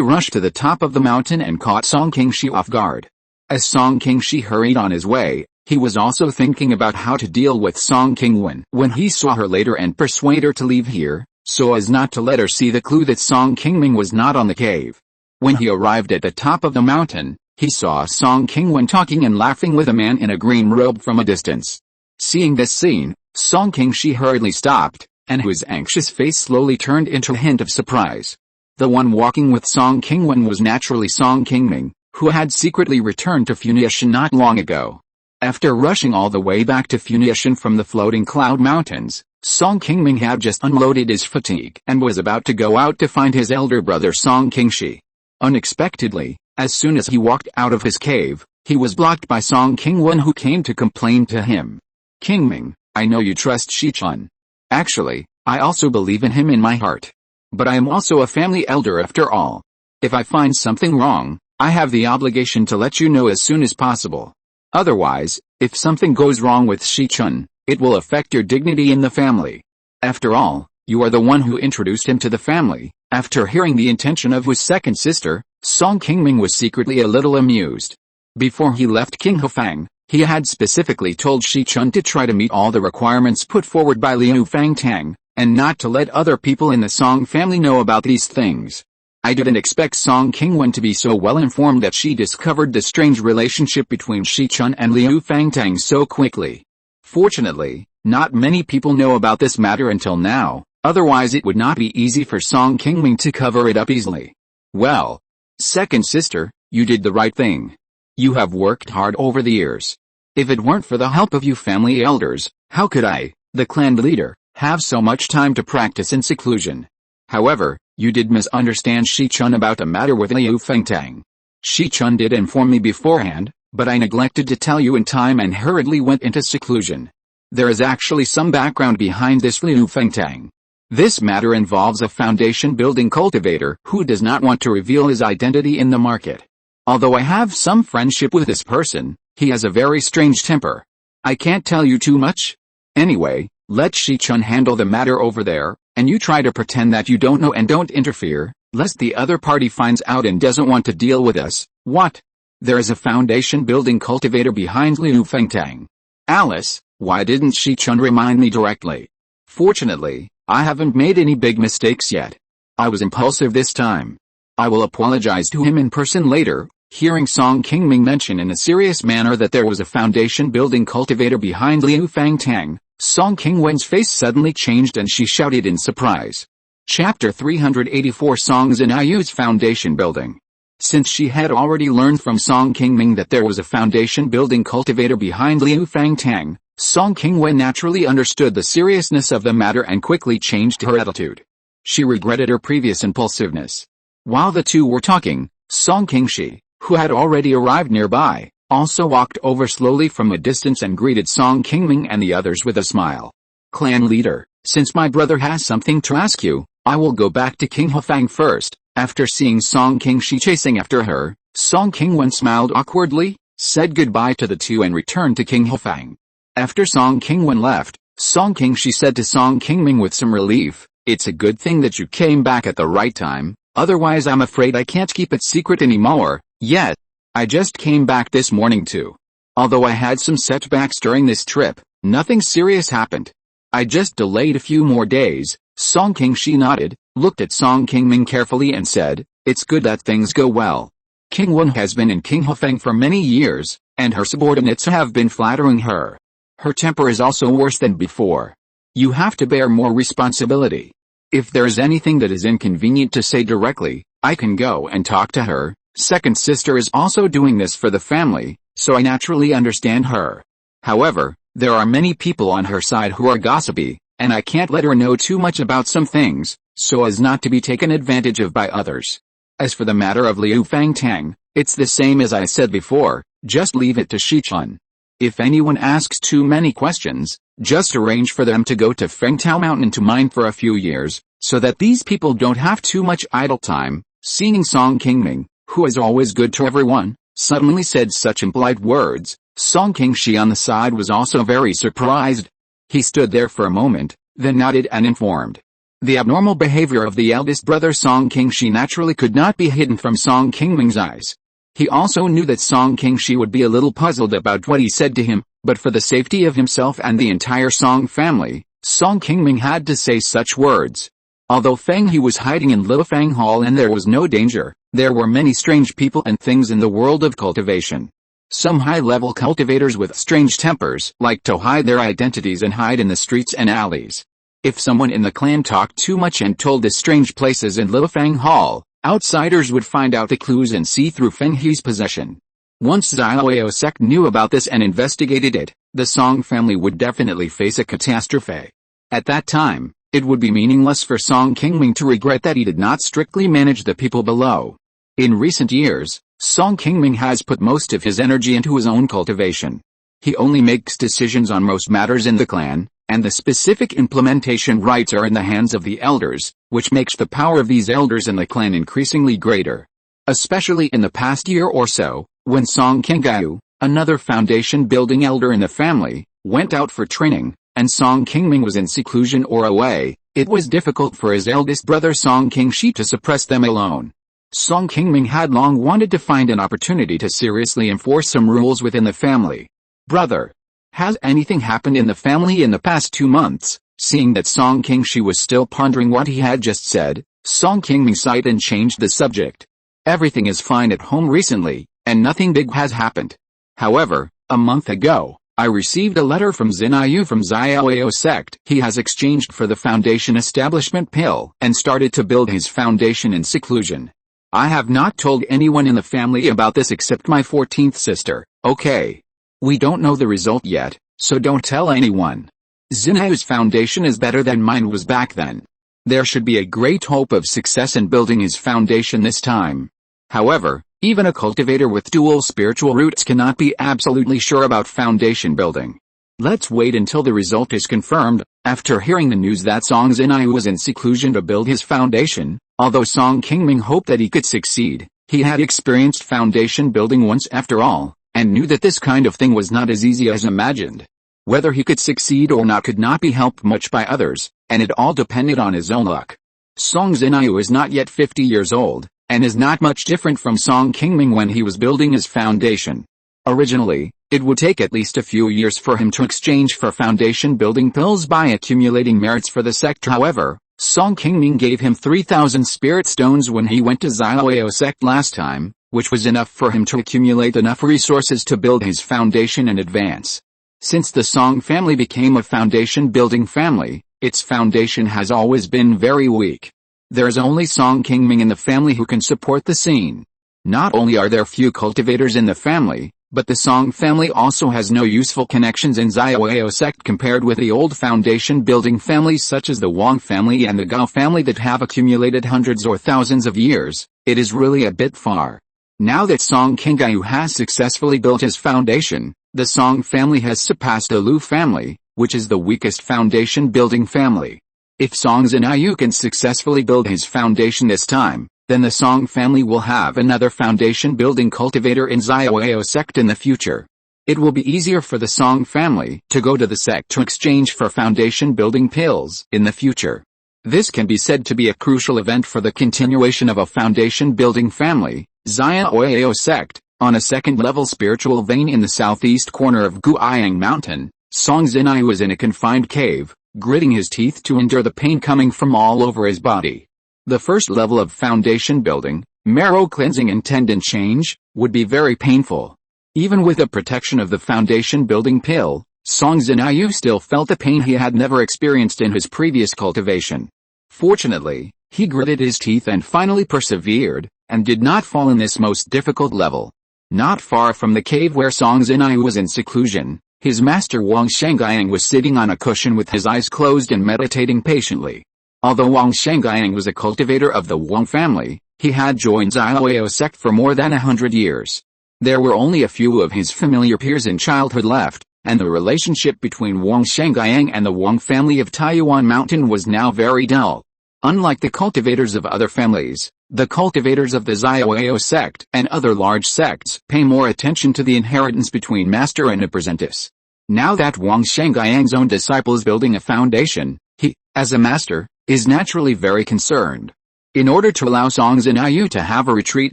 rushed to the top of the mountain and caught Song Qingshi off guard. As Song Qingshi hurried on his way, he was also thinking about how to deal with Song Qingwen when he saw her later and persuade her to leave here, so as not to let her see the clue that Song Qingming was not on the cave. When he arrived at the top of the mountain, he saw Song Qingwen talking and laughing with a man in a green robe from a distance. Seeing this scene, Song Qingshi hurriedly stopped, and his anxious face slowly turned into a hint of surprise. The one walking with Song Qingwen was naturally Song Qingming, who had secretly returned to Funiu not long ago. After rushing all the way back to Funiu from the floating cloud mountains, Song Qingming had just unloaded his fatigue and was about to go out to find his elder brother Song Qingshi. Unexpectedly, as soon as he walked out of his cave, he was blocked by Song Qingwen, who came to complain to him. "Qingming, I know you trust Shichun. Actually, I also believe in him in my heart. But I am also a family elder after all. If I find something wrong, I have the obligation to let you know as soon as possible. Otherwise, if something goes wrong with Shichun, it will affect your dignity in the family. After all, you are the one who introduced him to the family." After hearing the intention of his second sister, Song Qingming was secretly a little amused. Before he left King Hufang, he had specifically told Shichun to try to meet all the requirements put forward by Liu Fangtang, and not to let other people in the Song family know about these things. I didn't expect Song Qingwen to be so well informed that she discovered the strange relationship between Shichun and Liu Fangtang so quickly. Fortunately, not many people know about this matter until now, otherwise it would not be easy for Song Qingming to cover it up easily. "Well, second sister, you did the right thing. You have worked hard over the years. If it weren't for the help of you family elders, how could I, the clan leader, have so much time to practice in seclusion? However, you did misunderstand Shichun about the matter with Liu Fengtang. Shichun did inform me beforehand, but I neglected to tell you in time and hurriedly went into seclusion. There is actually some background behind this Liu Fengtang. This matter involves a foundation-building cultivator who does not want to reveal his identity in the market. Although I have some friendship with this person, he has a very strange temper. I can't tell you too much. Anyway, let Shichun handle the matter over there, and you try to pretend that you don't know and don't interfere, lest the other party finds out and doesn't want to deal with us." "What? There is a foundation-building cultivator behind Liu Fengtang. Alice, why didn't Shichun remind me directly? Fortunately, I haven't made any big mistakes yet. I was impulsive this time. I will apologize to him in person later." Hearing Song Qingming mention in a serious manner that there was a foundation-building cultivator behind Liu Fangtang, Song Qingwen's face suddenly changed and she shouted in surprise. Chapter 384 Songs in Ayu's Foundation Building. Since she had already learned from Song Qingming that there was a foundation-building cultivator behind Liu Fangtang, Song Qingwen naturally understood the seriousness of the matter and quickly changed her attitude. She regretted her previous impulsiveness. While the two were talking, Song Qingshi, who had already arrived nearby, also walked over slowly from a distance and greeted Song Qingming and the others with a smile. "Clan leader, since my brother has something to ask you, I will go back to King Hufang first." After seeing Song Qingshi chasing after her, Song Qingwen smiled awkwardly, said goodbye to the two and returned to King Hufang. After Song Qingwen left, Song Qingshi said to Song Qingming with some relief, "It's a good thing that you came back at the right time, otherwise I'm afraid I can't keep it secret anymore, yet. I just came back this morning too. Although I had some setbacks during this trip, nothing serious happened. I just delayed a few more days." Song Qingshi nodded, looked at Song Qingming carefully and said, "It's good that things go well. King Wen has been in King Hufang for many years, and her subordinates have been flattering her. Her temper is also worse than before. You have to bear more responsibility. If there is anything that is inconvenient to say directly, I can go and talk to her. Second sister is also doing this for the family, so I naturally understand her. However, there are many people on her side who are gossipy, and I can't let her know too much about some things, so as not to be taken advantage of by others. As for the matter of Liu Fangtang, it's the same as I said before, Just leave it to Shichun. If anyone asks too many questions, just arrange for them to go to Funiu Mountain to mine for a few years, so that these people don't have too much idle time." Seeing Song Qingming, who is always good to everyone, suddenly said such impolite words, Song Qingshi on the side was also very surprised. He stood there for a moment, then nodded and informed. The abnormal behavior of the eldest brother Song Qingshi naturally could not be hidden from Song Qingming's eyes. He also knew that Song Qingshi would be a little puzzled about what he said to him, but for the safety of himself and the entire Song family, Song Qingming had to say such words. Although Feng He was hiding in Lifang Hall and there was no danger, there were many strange people and things in the world of cultivation. Some high-level cultivators with strange tempers like to hide their identities and hide in the streets and alleys. If someone in the clan talked too much and told the strange places in Lifang Hall, outsiders would find out the clues and see through Feng He's possession. Once Xiaoyao sect knew about this and investigated it, the Song family would definitely face a catastrophe. At that time, it would be meaningless for Song Qingming to regret that he did not strictly manage the people below. In recent years, Song Qingming has put most of his energy into his own cultivation. He only makes decisions on most matters in the clan, and the specific implementation rights are in the hands of the elders, which makes the power of these elders in the clan increasingly greater. Especially in the past year or so, when Song Qingyu, another foundation-building elder in the family, went out for training, and Song Qingming was in seclusion or away, it was difficult for his eldest brother Song Qingshi to suppress them alone. Song Qingming had long wanted to find an opportunity to seriously enforce some rules within the family. "Brother, has anything happened in the family in the past 2 months?" Seeing that Song Qingshi was still pondering what he had just said, Song Qingming sighed and changed the subject. "Everything is fine at home recently, and nothing big has happened. However, a month ago, I received a letter from Xinyu from Xiaoyao sect. He has exchanged for the foundation establishment pill and started to build his foundation in seclusion. I have not told anyone in the family about this except my 14th sister, okay? We don't know the result yet, so don't tell anyone. Xinyu's foundation is better than mine was back then. There should be a great hope of success in building his foundation this time. However, even a cultivator with dual spiritual roots cannot be absolutely sure about foundation building. Let's wait until the result is confirmed." After hearing the news that Song Xinyu was in seclusion to build his foundation, although Song Qingming hoped that he could succeed, he had experienced foundation building once after all, and knew that this kind of thing was not as easy as imagined. Whether he could succeed or not could not be helped much by others, and it all depended on his own luck. Song Xinyu is not yet 50 years old, and is not much different from Song Qingming when he was building his foundation. Originally, it would take at least a few years for him to exchange for foundation building pills by accumulating merits for the sect. However, Song Qingming gave him 3,000 spirit stones when he went to Xiaoyao sect last time, which was enough for him to accumulate enough resources to build his foundation in advance. Since the Song family became a foundation-building family, its foundation has always been very weak. There is only Song Qingming in the family who can support the scene. Not only are there few cultivators in the family, but the Song family also has no useful connections in Xiaoyao sect compared with the old foundation-building families such as the Wang family and the Gao family that have accumulated hundreds or thousands of years. It is really a bit far. Now that Song Qingyu has successfully built his foundation, the Song family has surpassed the Lu family, which is the weakest foundation-building family. If Song Xinyu can successfully build his foundation this time, then the Song family will have another foundation-building cultivator in Xiaoyao sect in the future. It will be easier for the Song family to go to the sect to exchange for foundation-building pills in the future. This can be said to be a crucial event for the continuation of a foundation-building family. Xiaoyao sect, on a second-level spiritual vein in the southeast corner of Qi Mountain, Song Xinyu was in a confined cave, gritting his teeth to endure the pain coming from all over his body. The first level of foundation building, marrow cleansing and tendon change, would be very painful. Even with the protection of the foundation building pill, Song Xinyu still felt the pain he had never experienced in his previous cultivation. Fortunately, he gritted his teeth and finally persevered, and did not fall in this most difficult level. Not far from the cave where Song Xinyu was in seclusion, his master Wang Shengyang was sitting on a cushion with his eyes closed and meditating patiently. Although Wang Shengyang was a cultivator of the Wang family, he had joined Xiaoyao sect for more than 100 years. There were only a few of his familiar peers in childhood left, and the relationship between Wang Shangyang and the Wang family of Taiyuan Mountain was now very dull. Unlike the cultivators of other families, the cultivators of the Xiaoyao sect and other large sects pay more attention to the inheritance between master and apprentice. Now that Wang Shangyang's own disciple is building a foundation, he, as a master, is naturally very concerned. In order to allow Song Zinayu to have a retreat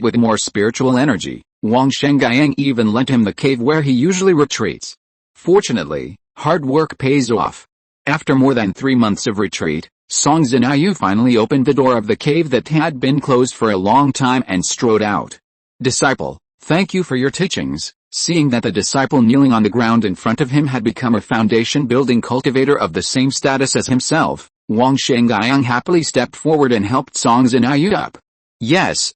with more spiritual energy, Wang Shangyang even lent him the cave where he usually retreats. Fortunately, hard work pays off. After more than 3 months of retreat, Song Zinayu finally opened the door of the cave that had been closed for a long time and strode out. Disciple, thank you for your teachings. Seeing that the disciple kneeling on the ground in front of him had become a foundation-building cultivator of the same status as himself, Wang Shangyang happily stepped forward and helped Song Zinayu up. Yes,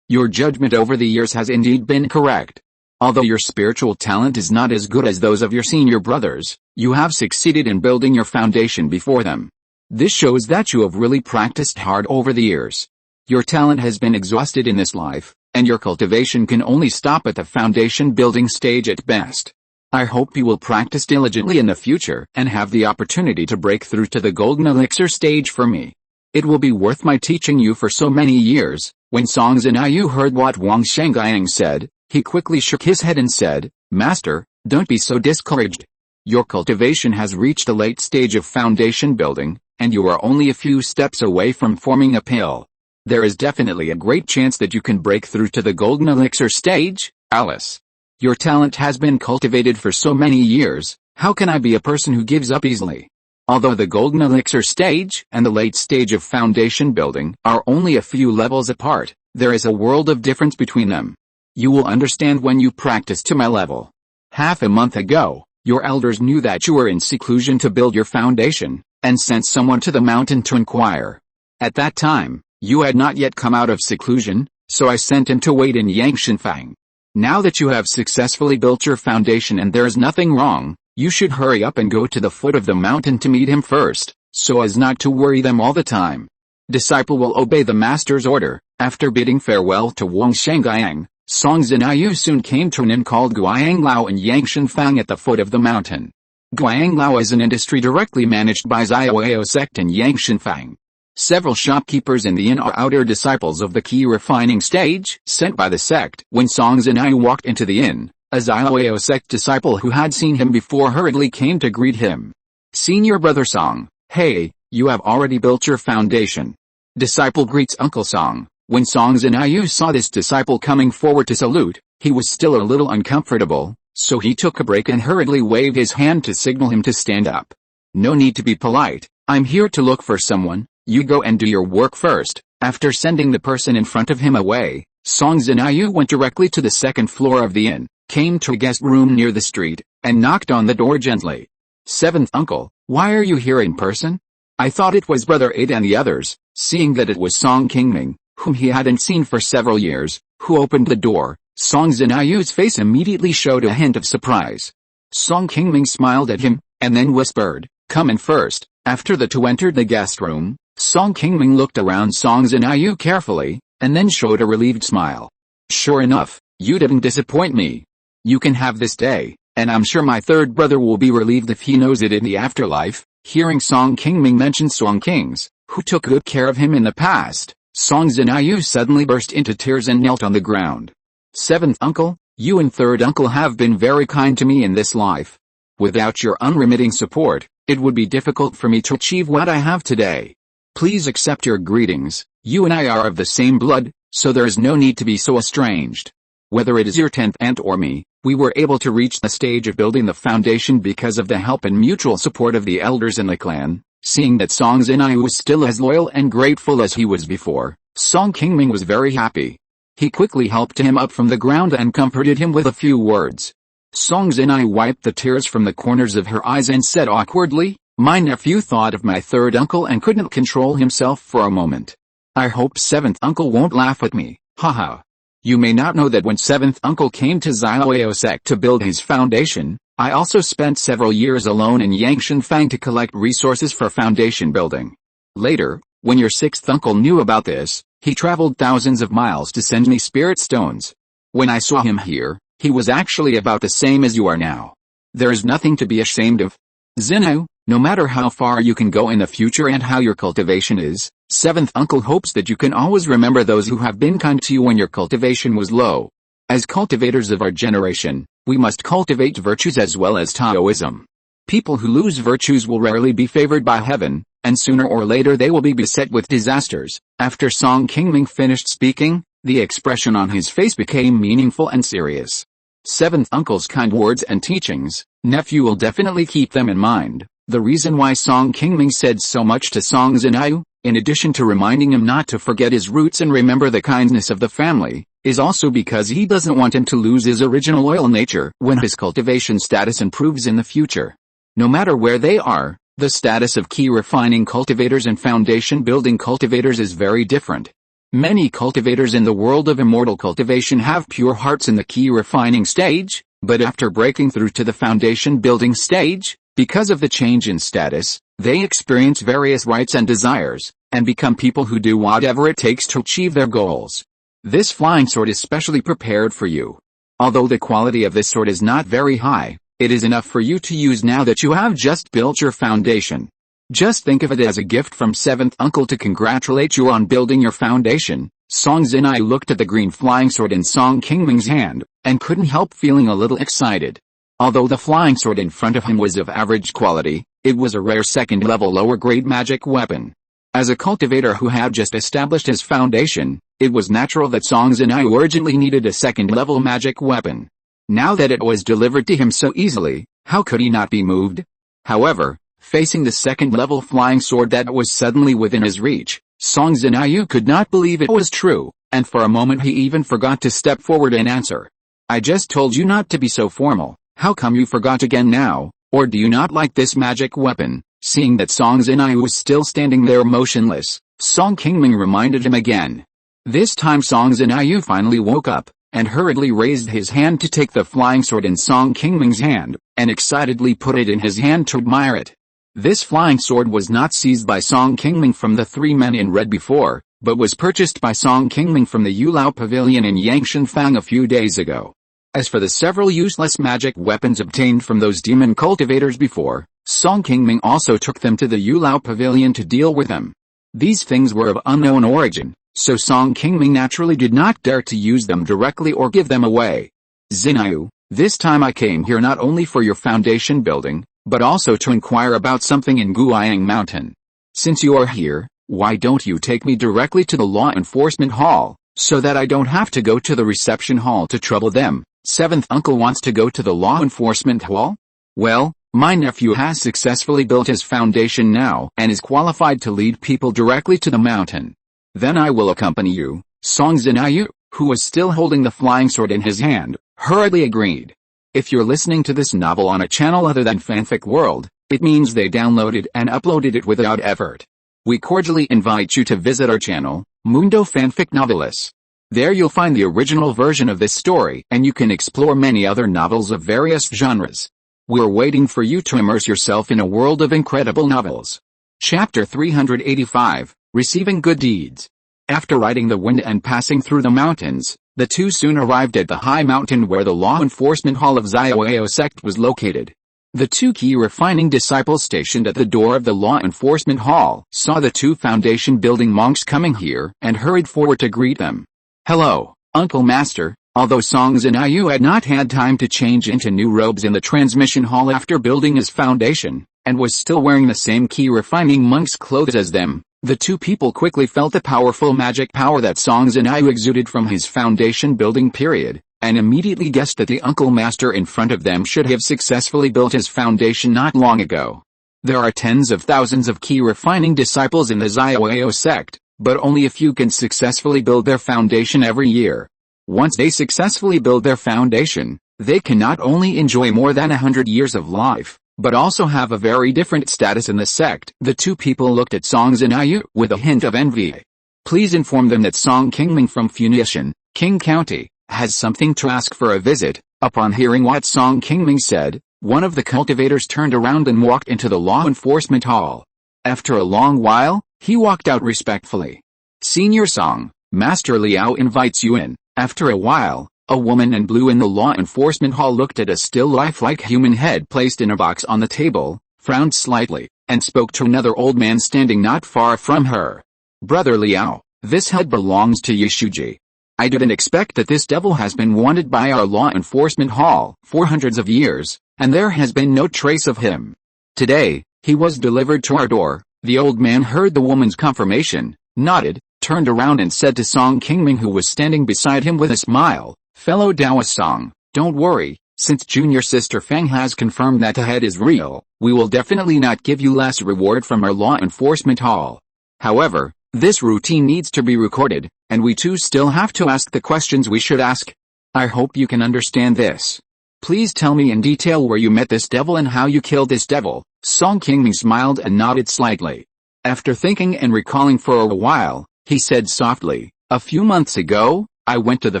your judgment over the years has indeed been correct. Although your spiritual talent is not as good as those of your senior brothers, you have succeeded in building your foundation before them. This shows that you have really practiced hard over the years. Your talent has been exhausted in this life, and your cultivation can only stop at the foundation building stage at best. I hope you will practice diligently in the future and have the opportunity to break through to the golden elixir stage for me. It will be worth my teaching you for so many years. When Song Zinayu heard what Wang Shangyang said, he quickly shook his head and said, Master, don't be so discouraged. Your cultivation has reached a late stage of foundation building, and you are only a few steps away from forming a pill. There is definitely a great chance that you can break through to the golden elixir stage, Alice. Your talent has been cultivated for so many years, how can I be a person who gives up easily? Although the golden elixir stage and the late stage of foundation building are only a few levels apart, there is a world of difference between them. You will understand when you practice to my level. Half a month ago, your elders knew that you were in seclusion to build your foundation, and sent someone to the mountain to inquire. At that time, you had not yet come out of seclusion, so I sent him to wait in Yangshanfang. Now that you have successfully built your foundation and there is nothing wrong, you should hurry up and go to the foot of the mountain to meet him first, so as not to worry them all the time. Disciple will obey the master's order. After bidding farewell to Wang Shangyang, Song Zinayu soon came to an inn called Guanglao in Yangshanfang at the foot of the mountain. Guanglao is an industry directly managed by Xiaoyao sect in Yangshanfang. Several shopkeepers in the inn are outer disciples of the Qi refining stage, sent by the sect. When Song Zinayu walked into the inn, a Xiaoyao sect disciple who had seen him before hurriedly came to greet him. Senior brother Song, hey, you have already built your foundation. Disciple greets Uncle Song. When Song Zinayu saw this disciple coming forward to salute, he was still a little uncomfortable, so he took a break and hurriedly waved his hand to signal him to stand up. No need to be polite, I'm here to look for someone, you go and do your work first. After sending the person in front of him away, Song Zinayu went directly to the second floor of the inn, came to a guest room near the street, and knocked on the door gently. Seventh uncle, why are you here in person? I thought it was brother 8 and the others. Seeing that it was Song Qingming, whom he hadn't seen for several years, who opened the door, Song Zinayu's face immediately showed a hint of surprise. Song Qingming smiled at him, and then whispered, come in first. After the two entered the guest room, Song Qingming looked around Song Zinayu carefully, and then showed a relieved smile. Sure enough, you didn't disappoint me. You can have this day, and I'm sure my third brother will be relieved if he knows it in the afterlife. Hearing Song Qingming mention Song Kings, who took good care of him in the past, Song Zinayu suddenly burst into tears and knelt on the ground. Seventh uncle, you and third uncle have been very kind to me in this life. Without your unremitting support, it would be difficult for me to achieve what I have today. Please accept your greetings. You and I are of the same blood, so there is no need to be so estranged. Whether it is your 10th aunt or me, we were able to reach the stage of building the foundation because of the help and mutual support of the elders in the clan. Seeing that Song Zinayu was still as loyal and grateful as he was before, Song Qingming was very happy. He quickly helped him up from the ground and comforted him with a few words. Song Zinayu wiped the tears from the corners of her eyes and said awkwardly, my nephew thought of my third uncle and couldn't control himself for a moment. I hope seventh uncle won't laugh at me, haha. You may not know that when seventh uncle came to Xiaoyao sect to build his foundation, I also spent several years alone in Yangshanfang to collect resources for foundation building. Later, when your sixth uncle knew about this, he traveled thousands of miles to send me spirit stones. When I saw him here, he was actually about the same as you are now. There is nothing to be ashamed of. Xinyu, no matter how far you can go in the future and how your cultivation is, seventh uncle hopes that you can always remember those who have been kind to you when your cultivation was low. As cultivators of our generation, we must cultivate virtues as well as Taoism. People who lose virtues will rarely be favored by heaven, and sooner or later they will be beset with disasters. After Song Qingming finished speaking, the expression on his face became meaningful and serious. Seventh uncle's kind words and teachings, nephew will definitely keep them in mind. The reason why Song Qingming said so much to Song Xinyu, in addition to reminding him not to forget his roots and remember the kindness of the family, is also because he doesn't want him to lose his original loyal nature when his cultivation status improves in the future. No matter where they are, the status of Qi refining cultivators and foundation building cultivators is very different. Many cultivators in the world of immortal cultivation have pure hearts in the Qi refining stage, but after breaking through to the foundation building stage, because of the change in status, they experience various rights and desires, and become people who do whatever it takes to achieve their goals. This flying sword is specially prepared for you. Although the quality of this sword is not very high, it is enough for you to use now that you have just built your foundation. Just think of it as a gift from seventh uncle to congratulate you on building your foundation. Song Xinyu looked at the green flying sword in Song Qingming's hand, and couldn't help feeling a little excited. Although the flying sword in front of him was of average quality, it was a rare second-level lower-grade magic weapon. As a cultivator who had just established his foundation, it was natural that Song Xinyu urgently needed a second-level magic weapon. Now that it was delivered to him so easily, how could he not be moved? However, facing the second-level flying sword that was suddenly within his reach, Song Xinyu could not believe it was true, and for a moment he even forgot to step forward and answer. I just told you not to be so formal. How come you forgot again now, or do you not like this magic weapon? Seeing that Song Xinyu was still standing there motionless, Song Qingming reminded him again. This time Song Xinyu finally woke up, and hurriedly raised his hand to take the flying sword in Song Qingming's hand, and excitedly put it in his hand to admire it. This flying sword was not seized by Song Qingming from the three men in red before, but was purchased by Song Qingming from the Yulao Pavilion in Yangshanfang a few days ago. As for the several useless magic weapons obtained from those demon cultivators before, Song Qingming also took them to the Yulao Pavilion to deal with them. These things were of unknown origin, so Song Qingming naturally did not dare to use them directly or give them away. Xinyu, this time I came here not only for your foundation building, but also to inquire about something in Qingming Mountain. Since you are here, why don't you take me directly to the law enforcement hall, so that I don't have to go to the reception hall to trouble them? Seventh uncle wants to go to the law enforcement hall? Well, my nephew has successfully built his foundation now and is qualified to lead people directly to the mountain. Then I will accompany you. Song Xinyu, who was still holding the flying sword in his hand, hurriedly agreed. If you're listening to this novel on a channel other than Fanfic World, it means they downloaded and uploaded it without effort. We cordially invite you to visit our channel, Mundo Fanfic Novelis. There you'll find the original version of this story and you can explore many other novels of various genres. We're waiting for you to immerse yourself in a world of incredible novels. Chapter 385, Receiving Good Deeds. After riding the wind and passing through the mountains, the two soon arrived at the high mountain where the law enforcement hall of Xiaoyao sect was located. The two Qi refining disciples stationed at the door of the law enforcement hall saw the two foundation building monks coming here and hurried forward to greet them. Hello, Uncle Master. Although Song Xinyu had not had time to change into new robes in the transmission hall after building his foundation, and was still wearing the same Qi refining monk's clothes as them, the two people quickly felt the powerful magic power that Song Xinyu exuded from his foundation building period, and immediately guessed that the Uncle Master in front of them should have successfully built his foundation not long ago. There are tens of thousands of Qi refining disciples in the Xiaoyao sect, but only a few can successfully build their foundation every year. Once they successfully build their foundation, they can not only enjoy more than 100 years of life, but also have a very different status in the sect. The two people looked at Song Xinyu with a hint of envy. Please inform them that Song Qingming from Funiu, King County, has something to ask for a visit. Upon hearing what Song Qingming said, one of the cultivators turned around and walked into the law enforcement hall. After a long while, he walked out respectfully. Senior Song, Master Liao invites you in. After a while, A woman in blue in the law enforcement hall looked at a still lifelike human head placed in a box on the table, frowned slightly, and spoke to another old man standing not far from her. Brother Liao, this head belongs to Yishuji. I didn't expect that this devil has been wanted by our law enforcement hall for hundreds of years, and there has been no trace of him. Today, he was delivered to our door. The old man heard the woman's confirmation, nodded, turned around and said to Song Qingming, who was standing beside him with a smile, "Fellow Taoist Song, don't worry, since junior sister Fang has confirmed that the head is real, we will definitely not give you less reward from our law enforcement hall. However, this routine needs to be recorded, and we too still have to ask the questions we should ask. I hope you can understand this. Please tell me in detail where you met this devil and how you killed this devil." Song Qingming smiled and nodded slightly. After thinking and recalling for a while, he said softly, "A few months ago, I went to the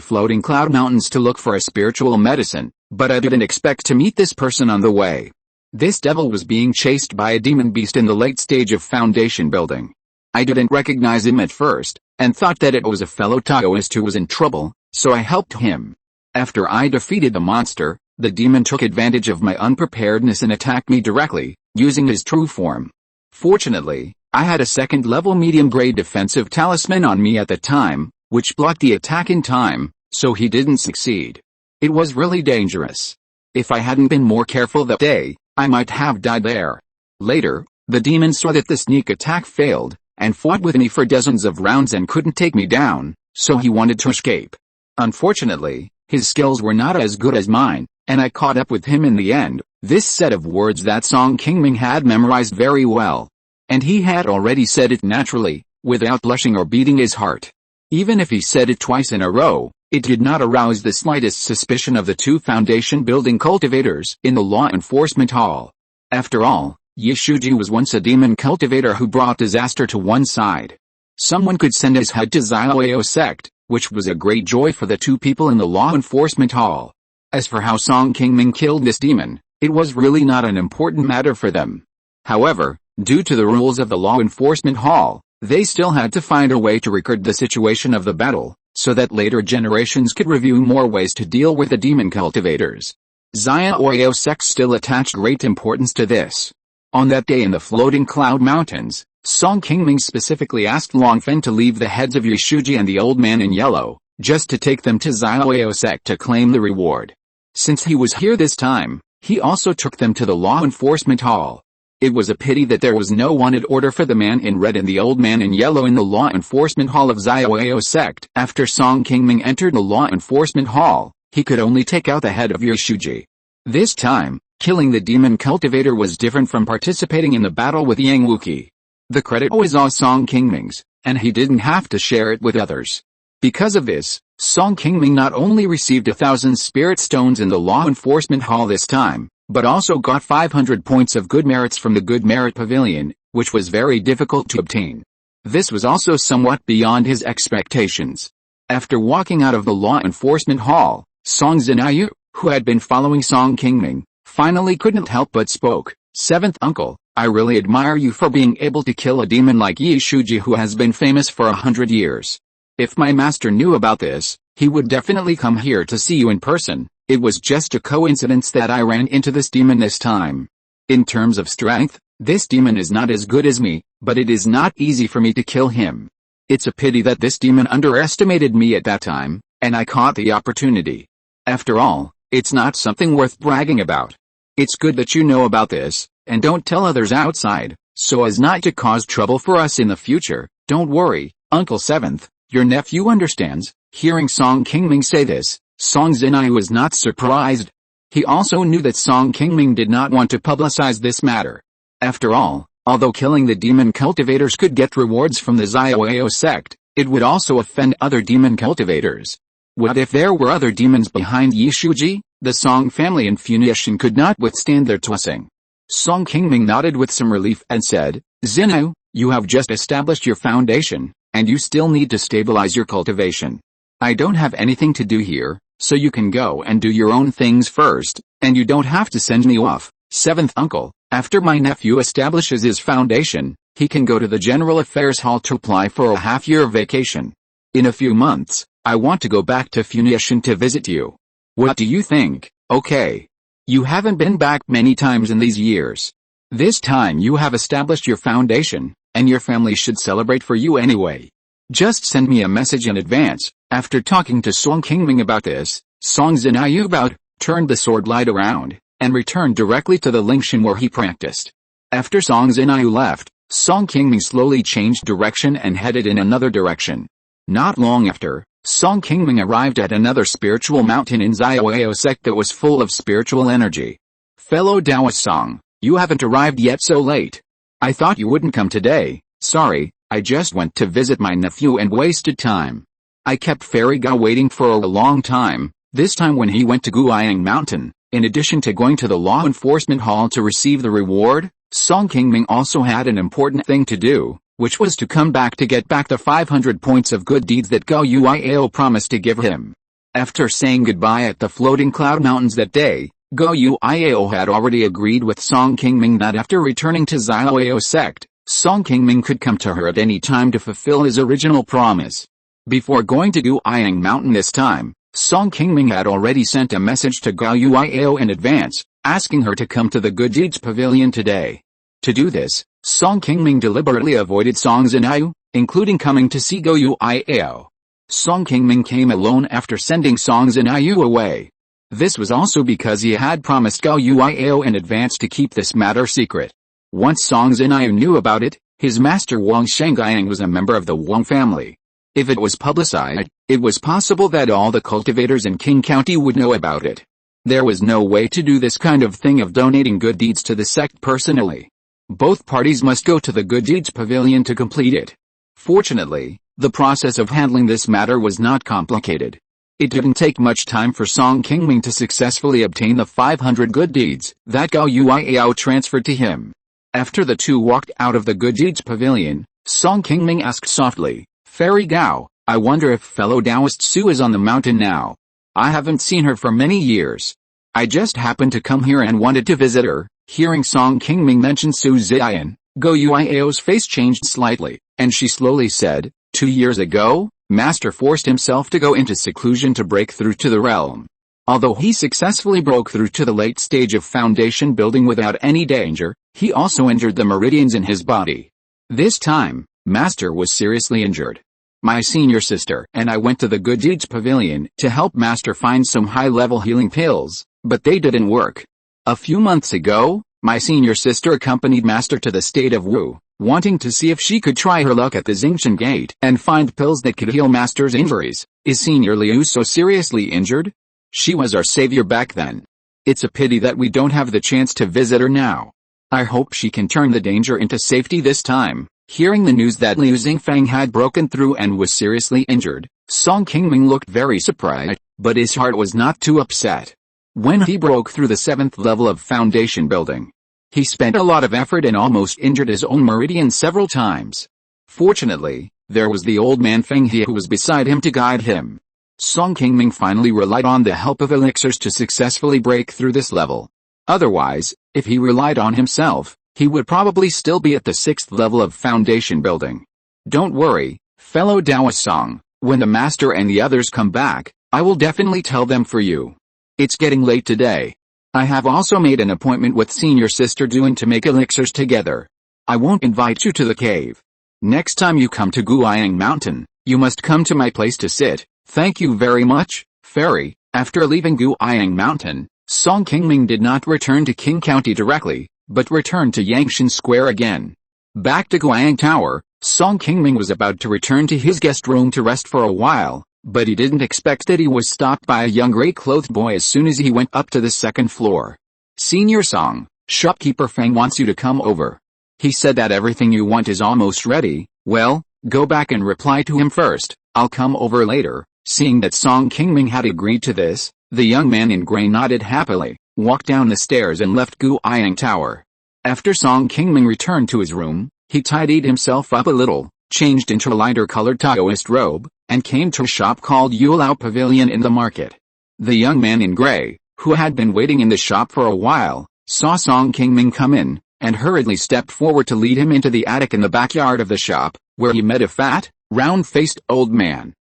floating cloud mountains to look for a spiritual medicine, but I didn't expect to meet this person on the way. This devil was being chased by a demon beast in the late stage of foundation building. I didn't recognize him at first, and thought that it was a fellow Taoist who was in trouble, so I helped him. After I defeated the monster, the demon took advantage of my unpreparedness and attacked me directly, using his true form. Fortunately, I had a second-level medium-grade defensive talisman on me at the time, which blocked the attack in time, so he didn't succeed. It was really dangerous. If I hadn't been more careful that day, I might have died there. Later, the demon saw that the sneak attack failed, and fought with me for dozens of rounds and couldn't take me down, so he wanted to escape. Unfortunately, his skills were not as good as mine, and I caught up with him in the end." This set of words that Song Qingming had memorized very well. And he had already said it naturally, without blushing or beating his heart. Even if he said it twice in a row, it did not arouse the slightest suspicion of the two foundation building cultivators in the law enforcement hall. After all, Yishuji was once a demon cultivator who brought disaster to one side. Someone could send his head to Xiaoyao sect, which was a great joy for the two people in the law enforcement hall. As for how Song Qingming killed this demon, it was really not an important matter for them. However, due to the rules of the law enforcement hall, they still had to find a way to record the situation of the battle, so that later generations could review more ways to deal with the demon cultivators. Xiaoyao sect still attached great importance to this. On that day in the floating cloud mountains, Song Qingming specifically asked Longfen to leave the heads of Yishuji and the old man in yellow, just to take them to Xiaoyao sect to claim the reward. Since he was here this time, he also took them to the law enforcement hall. It was a pity that there was no wanted order for the man in red and the old man in yellow in the law enforcement hall of Xiaoyao sect. After Song Qingming entered the law enforcement hall, he could only take out the head of Yishuji. This time, killing the demon cultivator was different from participating in the battle with Yang Wuqi. The credit was all Song Qingming's, and he didn't have to share it with others. Because of this, Song Qingming not only received 1,000 spirit stones in the law enforcement hall this time, but also got 500 points of good merits from the good merit pavilion, which was very difficult to obtain. This was also somewhat beyond his expectations. After walking out of the law enforcement hall, Song Zinayu, who had been following Song Qingming, finally couldn't help but spoke. "Seventh uncle, I really admire you for being able to kill a demon like Yishuji who has been famous for 100 years. If my master knew about this, he would definitely come here to see you in person. It was just a coincidence that I ran into this demon this time. In terms of strength, this demon is not as good as me, but it is not easy for me to kill him. It's a pity that this demon underestimated me at that time, and I caught the opportunity. After all, it's not something worth bragging about. It's good that you know about this, and don't tell others outside, so as not to cause trouble for us in the future. Don't worry, Uncle Seventh, your nephew understands." Hearing Song Qingming say this, Song Zinai was not surprised. He also knew that Song Qingming did not want to publicize this matter. After all, although killing the demon cultivators could get rewards from the Xiaoyao sect, it would also offend other demon cultivators. What if there were other demons behind Yishuji? The Song family and Funiu could not withstand their tossing. Song Qingming nodded with some relief and said, "Zinu, you have just established your foundation, and you still need to stabilize your cultivation. I don't have anything to do here, so you can go and do your own things first, and you don't have to send me off. Seventh uncle, after my nephew establishes his foundation, he can go to the General Affairs Hall to apply for a half-year vacation. In a few months, I want to go back to Funiu Mountain to visit you. What do you think? Okay. You haven't been back many times in these years. This time you have established your foundation, and your family should celebrate for you anyway. Just send me a message in advance." After talking to Song Qingming about this, Song Zinayu bowed, turned the sword light around, and returned directly to the Lingyuan where he practiced. After Song Zinayu left, Song Qingming slowly changed direction and headed in another direction. Not long after, Song Qingming arrived at another spiritual mountain in Xiaoyao sect that was full of spiritual energy. "Fellow Taoist Song, you haven't arrived yet so late. I thought you wouldn't come today. Sorry, I just went to visit my nephew and wasted time. I kept Fairy Gao waiting for a long time." This time when he went to Guiyang Mountain, in addition to going to the law enforcement hall to receive the reward, Song Qingming also had an important thing to do, which was to come back to get back the 500 points of good deeds that Gao Yuiao promised to give him. After saying goodbye at the floating cloud mountains that day, Gao Yuiao had already agreed with Song Qingming that after returning to Xiaoyao sect, Song Qingming could come to her at any time to fulfill his original promise. Before going to Guiyang Mountain this time, Song Qingming had already sent a message to Gao Yuiao in advance, asking her to come to the Good Deeds Pavilion today. To do this, Song Qingming deliberately avoided Song Zinayu, including coming to see Gao Yuiao. Song Qingming came alone after sending Song Zinayu away. This was also because he had promised Gao Yuiao in advance to keep this matter secret. Once Song Zinayu knew about it, his master Wang Shengyang was a member of the Wang family. If it was publicized, it was possible that all the cultivators in Qing County would know about it. There was no way to do this kind of thing of donating good deeds to the sect personally. Both parties must go to the Good Deeds Pavilion to complete it. Fortunately, the process of handling this matter was not complicated. It didn't take much time for Song Qingming to successfully obtain the 500 good deeds that Gao Yuiao transferred to him. After the two walked out of the Good Deeds Pavilion, Song Qingming asked softly, "Fairy Gao, I wonder if fellow Taoist Su is on the mountain now. I haven't seen her for many years. I just happened to come here and wanted to visit her." Hearing Song Qingming mention Su Ziyan, Gao Yuiao's face changed slightly, and she slowly said, 2 years ago, Master forced himself to go into seclusion to break through to the realm. Although he successfully broke through to the late stage of foundation building without any danger, he also injured the meridians in his body. This time, Master was seriously injured. My senior sister and I went to the Good Deeds Pavilion to help Master find some high-level healing pills, but they didn't work. A few months ago, my senior sister accompanied Master to the state of Wu, wanting to see if she could try her luck at the Xingqian Gate and find pills that could heal Master's injuries. Is Senior Liu so seriously injured? She was our savior back then. It's a pity that we don't have the chance to visit her now. I hope she can turn the danger into safety this time." Hearing the news that Liu Xingfang had broken through and was seriously injured, Song Qingming looked very surprised, but his heart was not too upset. When he broke through the 7th level of foundation building, he spent a lot of effort and almost injured his own meridian several times. Fortunately, there was the old man Feng He who was beside him to guide him. Song Qingming finally relied on the help of elixirs to successfully break through this level. Otherwise, if he relied on himself, he would probably still be at the 6th level of foundation building. "Don't worry, fellow Taoist Song, when the master and the others come back, I will definitely tell them for you. It's getting late today. I have also made an appointment with senior sister Duan to make elixirs together. I won't invite you to the cave. Next time you come to Guiyang Mountain, you must come to my place to sit. Thank you very much, Fairy." After leaving Guiyang Mountain, Song Qingming did not return to Qing County directly, but returned to Yangshan Square again. Back to Guiyang Tower, Song Qingming was about to return to his guest room to rest for a while, but he didn't expect that he was stopped by a young gray-clothed boy as soon as he went up to the 2nd floor. "Senior Song, shopkeeper Feng wants you to come over. He said that everything you want is almost ready." "Well, go back and reply to him first, I'll come over later." Seeing that Song Qingming had agreed to this, the young man in gray nodded happily, walked down the stairs and left Guiyang Tower. After Song Qingming returned to his room, he tidied himself up a little, changed into a lighter-colored Taoist robe, and came to a shop called Yulao Pavilion in the market. The young man in gray, who had been waiting in the shop for a while, saw Song Qingming come in, and hurriedly stepped forward to lead him into the attic in the backyard of the shop, where he met a fat, round-faced old man.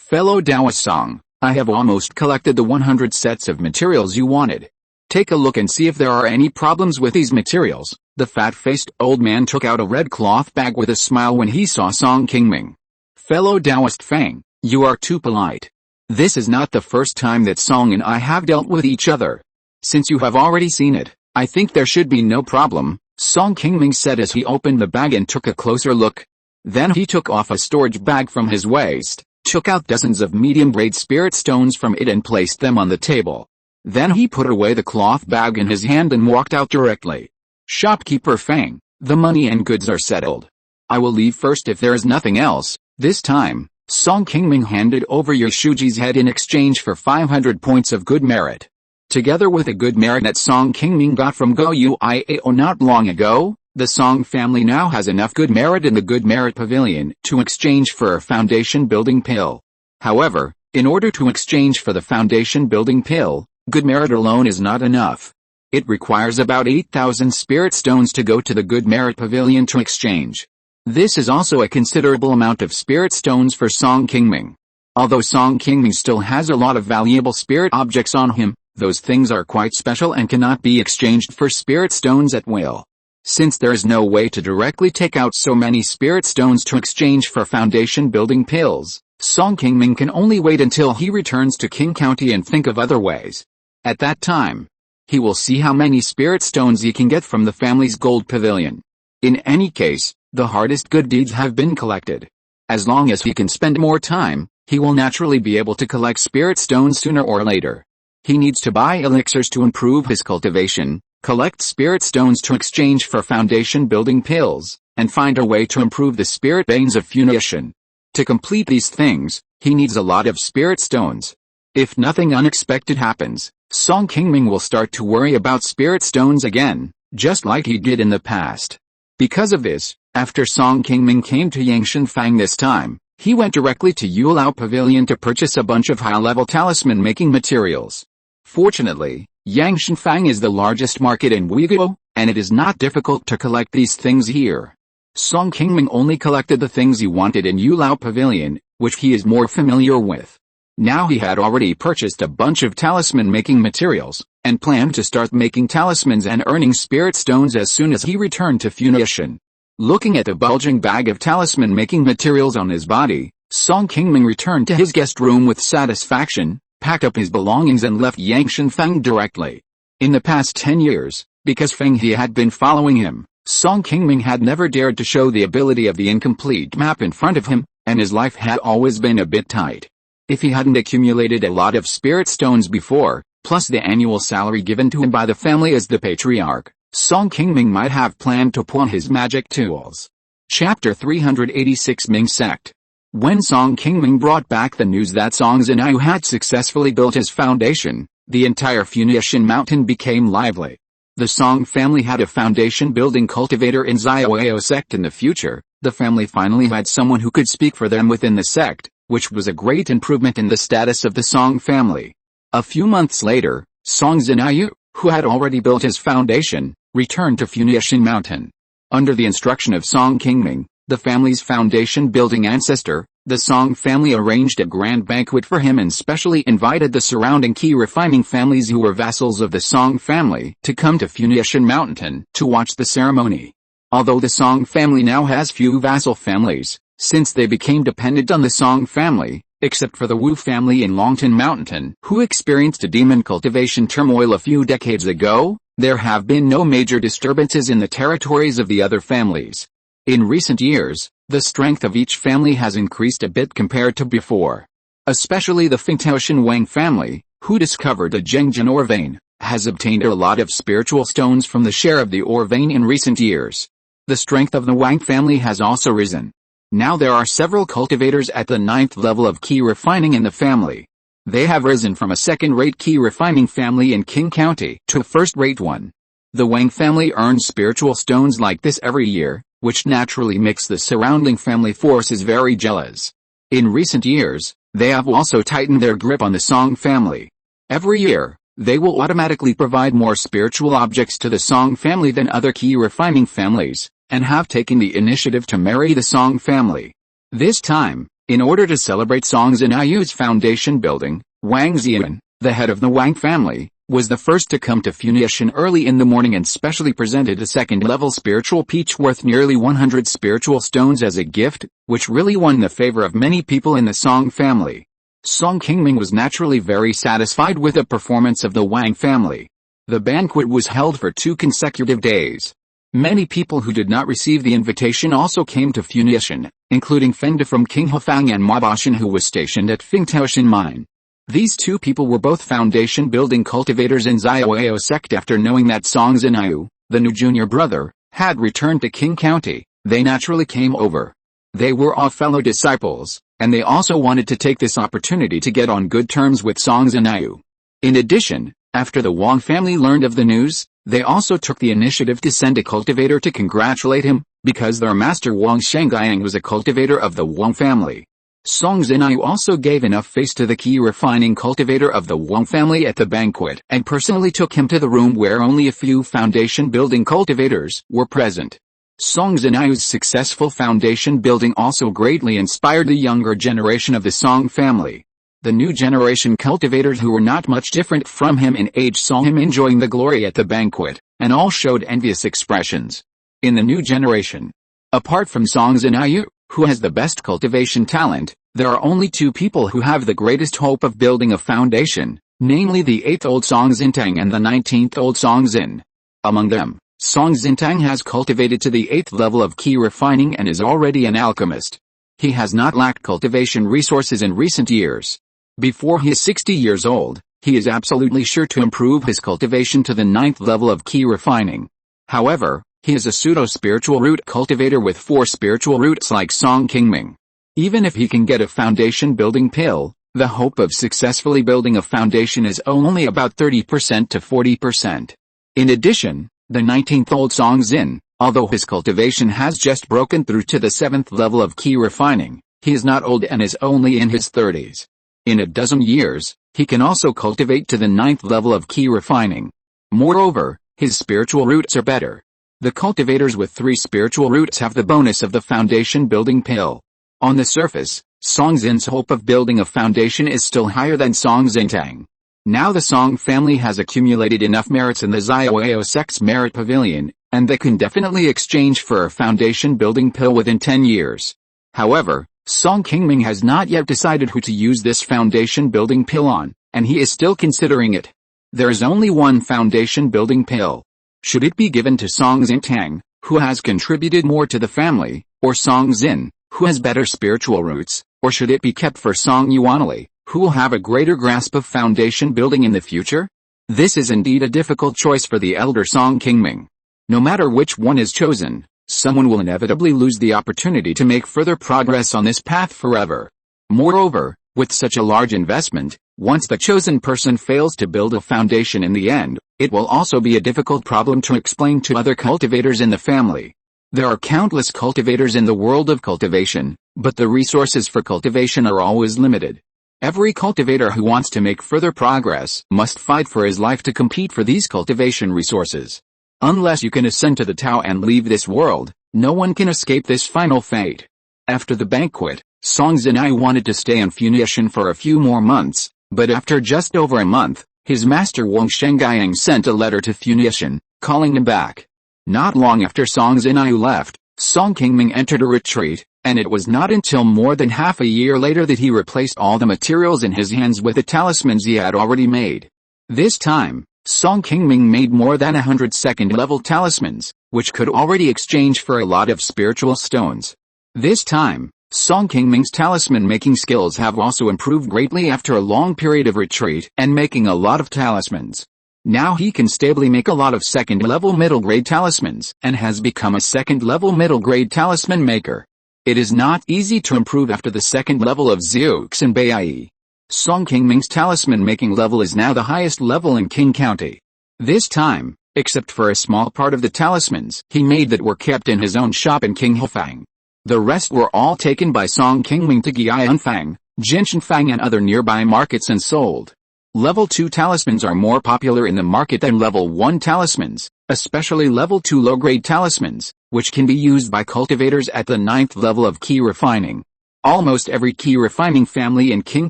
Fellow Taoist Song, I have almost collected the 100 sets of materials you wanted. Take a look and see if there are any problems with these materials. The fat-faced old man took out a red cloth bag with a smile when he saw Song Qingming. Fellow Taoist Fang, you are too polite. This is not the first time that Song and I have dealt with each other. Since you have already seen it, I think there should be no problem, Song Qingming said as he opened the bag and took a closer look. Then he took off a storage bag from his waist, took out dozens of medium-grade spirit stones from it and placed them on the table. Then he put away the cloth bag in his hand and walked out directly. Shopkeeper Fang, the money and goods are settled. I will leave first if there is nothing else. This time, Song Qingming handed over Yashuji's head in exchange for 500 points of good merit. Together with a good merit that Song Qingming got from Go Yuiao not long ago, the Song family now has enough good merit in the good merit pavilion to exchange for a foundation building pill. However, in order to exchange for the foundation building pill, good merit alone is not enough. It requires about 8,000 spirit stones to go to the good merit pavilion to exchange. This is also a considerable amount of spirit stones for Song Qingming. Although Song Qingming still has a lot of valuable spirit objects on him, those things are quite special and cannot be exchanged for spirit stones at will. Since there is no way to directly take out so many spirit stones to exchange for foundation building pills, Song Qingming can only wait until he returns to Qing County and think of other ways. At that time, he will see how many spirit stones he can get from the family's gold pavilion. In any case, the hardest good deeds have been collected. As long as he can spend more time, he will naturally be able to collect spirit stones sooner or later. He needs to buy elixirs to improve his cultivation, collect spirit stones to exchange for foundation building pills, and find a way to improve the spirit veins of Funiu. To complete these things, he needs a lot of spirit stones. If nothing unexpected happens, Song Qingming will start to worry about spirit stones again, just like he did in the past. Because of this, after Song Qingming came to Yangshan Fang this time, he went directly to Yulao Pavilion to purchase a bunch of high-level talisman-making materials. Fortunately, Yangshan Fang is the largest market in Uyghur, and it is not difficult to collect these things here. Song Qingming only collected the things he wanted in Yulao Pavilion, which he is more familiar with. Now he had already purchased a bunch of talisman-making materials, and planned to start making talismans and earning spirit stones as soon as he returned to Funiu. Looking at the bulging bag of talisman-making materials on his body, Song Qingming returned to his guest room with satisfaction, packed up his belongings and left Yangshan Fang directly. In the past 10 years, because Feng He had been following him, Song Qingming had never dared to show the ability of the incomplete map in front of him, and his life had always been a bit tight. If he hadn't accumulated a lot of spirit stones before, plus the annual salary given to him by the family as the patriarch, Song Qingming might have planned to pawn his magic tools. Chapter 386 Ming Sect. When Song Qingming brought back the news that Song Zinayu had successfully built his foundation, the entire Funiu Mountain became lively. The Song family had a foundation-building cultivator in Xiaoyao sect in the future. The family finally had someone who could speak for them within the sect, which was a great improvement in the status of the Song family. A few months later, Song Zinayu, who had already built his foundation, returned to Funiu Mountain. Under the instruction of Song Qingming, the family's foundation-building ancestor, the Song family arranged a grand banquet for him and specially invited the surrounding Qi Refining families who were vassals of the Song family to come to Funiu Mountain to watch the ceremony. Although the Song family now has few vassal families, since they became dependent on the Song family, except for the Wu family in Longtan Mountain, who experienced a demon cultivation turmoil a few decades ago, there have been no major disturbances in the territories of the other families. In recent years, the strength of each family has increased a bit compared to before. Especially the Fengtaoshan Wang family, who discovered a Zhengjin ore vein, has obtained a lot of spiritual stones from the share of the ore vein in recent years. The strength of the Wang family has also risen. Now there are several cultivators at the 9th level of Qi Refining in the family. They have risen from a second-rate Qi Refining family in Qing County to a first-rate one. The Wang family earns spiritual stones like this every year, which naturally makes the surrounding family forces very jealous. In recent years, they have also tightened their grip on the Song family. Every year, they will automatically provide more spiritual objects to the Song family than other Qi Refining families, and have taken the initiative to marry the Song family. This time, In order to celebrate Song Zinayu's foundation building, Wang Xian, the head of the Wang family, was the first to come to Funiu early in the morning and specially presented a second-level spiritual peach worth nearly 100 spiritual stones as a gift, which really won the favor of many people in the Song family. Song Qingming was naturally very satisfied with the performance of the Wang family. The banquet was held for 2 consecutive days. Many people who did not receive the invitation also came to Funiu, including Feng De from Qinghefang and Ma Bashan, who was stationed at Fingtaoshan mine. These 2 people were both foundation-building cultivators in Xiaoyao sect. After knowing that Song Zinayu, the new junior brother, had returned to Qing County, they naturally came over. They were all fellow disciples, and they also wanted to take this opportunity to get on good terms with Song Zinayu. In addition, after the Wang family learned of the news, they also took the initiative to send a cultivator to congratulate him, because their master Wang Shengyang was a cultivator of the Wang family. Song Zinayu also gave enough face to the Qi Refining cultivator of the Wang family at the banquet and personally took him to the room where only a few foundation-building cultivators were present. Song Zinayu's successful foundation building also greatly inspired the younger generation of the Song family. The new generation cultivators who were not much different from him in age saw him enjoying the glory at the banquet, and all showed envious expressions. In the new generation, apart from Song Zinayu, who has the best cultivation talent, there are only 2 people who have the greatest hope of building a foundation, namely the 8th-old Song Zintang and the 19th-old Song Zin. Among them, Song Zintang has cultivated to the 8th level of Qi Refining and is already an alchemist. He has not lacked cultivation resources in recent years. Before he is 60 years old, he is absolutely sure to improve his cultivation to the 9th level of Qi Refining. However, he is a pseudo-spiritual root cultivator with 4 spiritual roots like Song Qingming. Even if he can get a foundation-building pill, the hope of successfully building a foundation is only about 30% to 40%. In addition, the 19th-old Song Zin, although his cultivation has just broken through to the 7th level of Qi Refining, he is not old and is only in his 30s. In a dozen years, he can also cultivate to the 9th level of Qi Refining. Moreover, his spiritual roots are better. The cultivators with 3 spiritual roots have the bonus of the foundation building pill. On the surface, Song Zin's hope of building a foundation is still higher than Song Zintang. Now the Song family has accumulated enough merits in the Xiaoyao sect's merit pavilion, and they can definitely exchange for a foundation building pill within 10 years. However, Song Qingming has not yet decided who to use this foundation building pill on, and he is still considering it. There is only one foundation building pill. Should it be given to Song Zintang, who has contributed more to the family, or Song Zin, who has better spiritual roots, or should it be kept for Song Yuanli, who will have a greater grasp of foundation building in the future? This is indeed a difficult choice for the elder Song Qingming. No matter which one is chosen, someone will inevitably lose the opportunity to make further progress on this path forever. Moreover, with such a large investment, once the chosen person fails to build a foundation in the end, it will also be a difficult problem to explain to other cultivators in the family. There are countless cultivators in the world of cultivation, but the resources for cultivation are always limited. Every cultivator who wants to make further progress must fight for his life to compete for these cultivation resources. Unless you can ascend to the Tao and leave this world, no one can escape this final fate. After the banquet, Song Zinai wanted to stay in Funiu for a few more months, but after just over a month, his master Wang Shengyang sent a letter to Funiu, calling him back. Not long after Song Zinai left, Song Qingming entered a retreat, and it was not until more than half a year later that he replaced all the materials in his hands with the talismans he had already made. This time, Song Qingming made more than 100 second-level talismans, which could already exchange for a lot of spiritual stones. This time, Song Qingming's talisman-making skills have also improved greatly after a long period of retreat and making a lot of talismans. Now he can stably make a lot of second-level middle-grade talismans, and has become a second-level middle-grade talisman maker. It is not easy to improve after the second level of Zeux and Baiyi. Song Qingming's talisman-making level is now the highest level in Qing County. This time, except for a small part of the talismans he made that were kept in his own shop in Qinghefang. The rest were all taken by Song Qingming to Guianfang, Jinshanfang and other nearby markets and sold. Level 2 talismans are more popular in the market than level 1 talismans, especially level 2 low-grade talismans, which can be used by cultivators at the 9th level of Qi Refining. Almost every Qi Refining family in Qing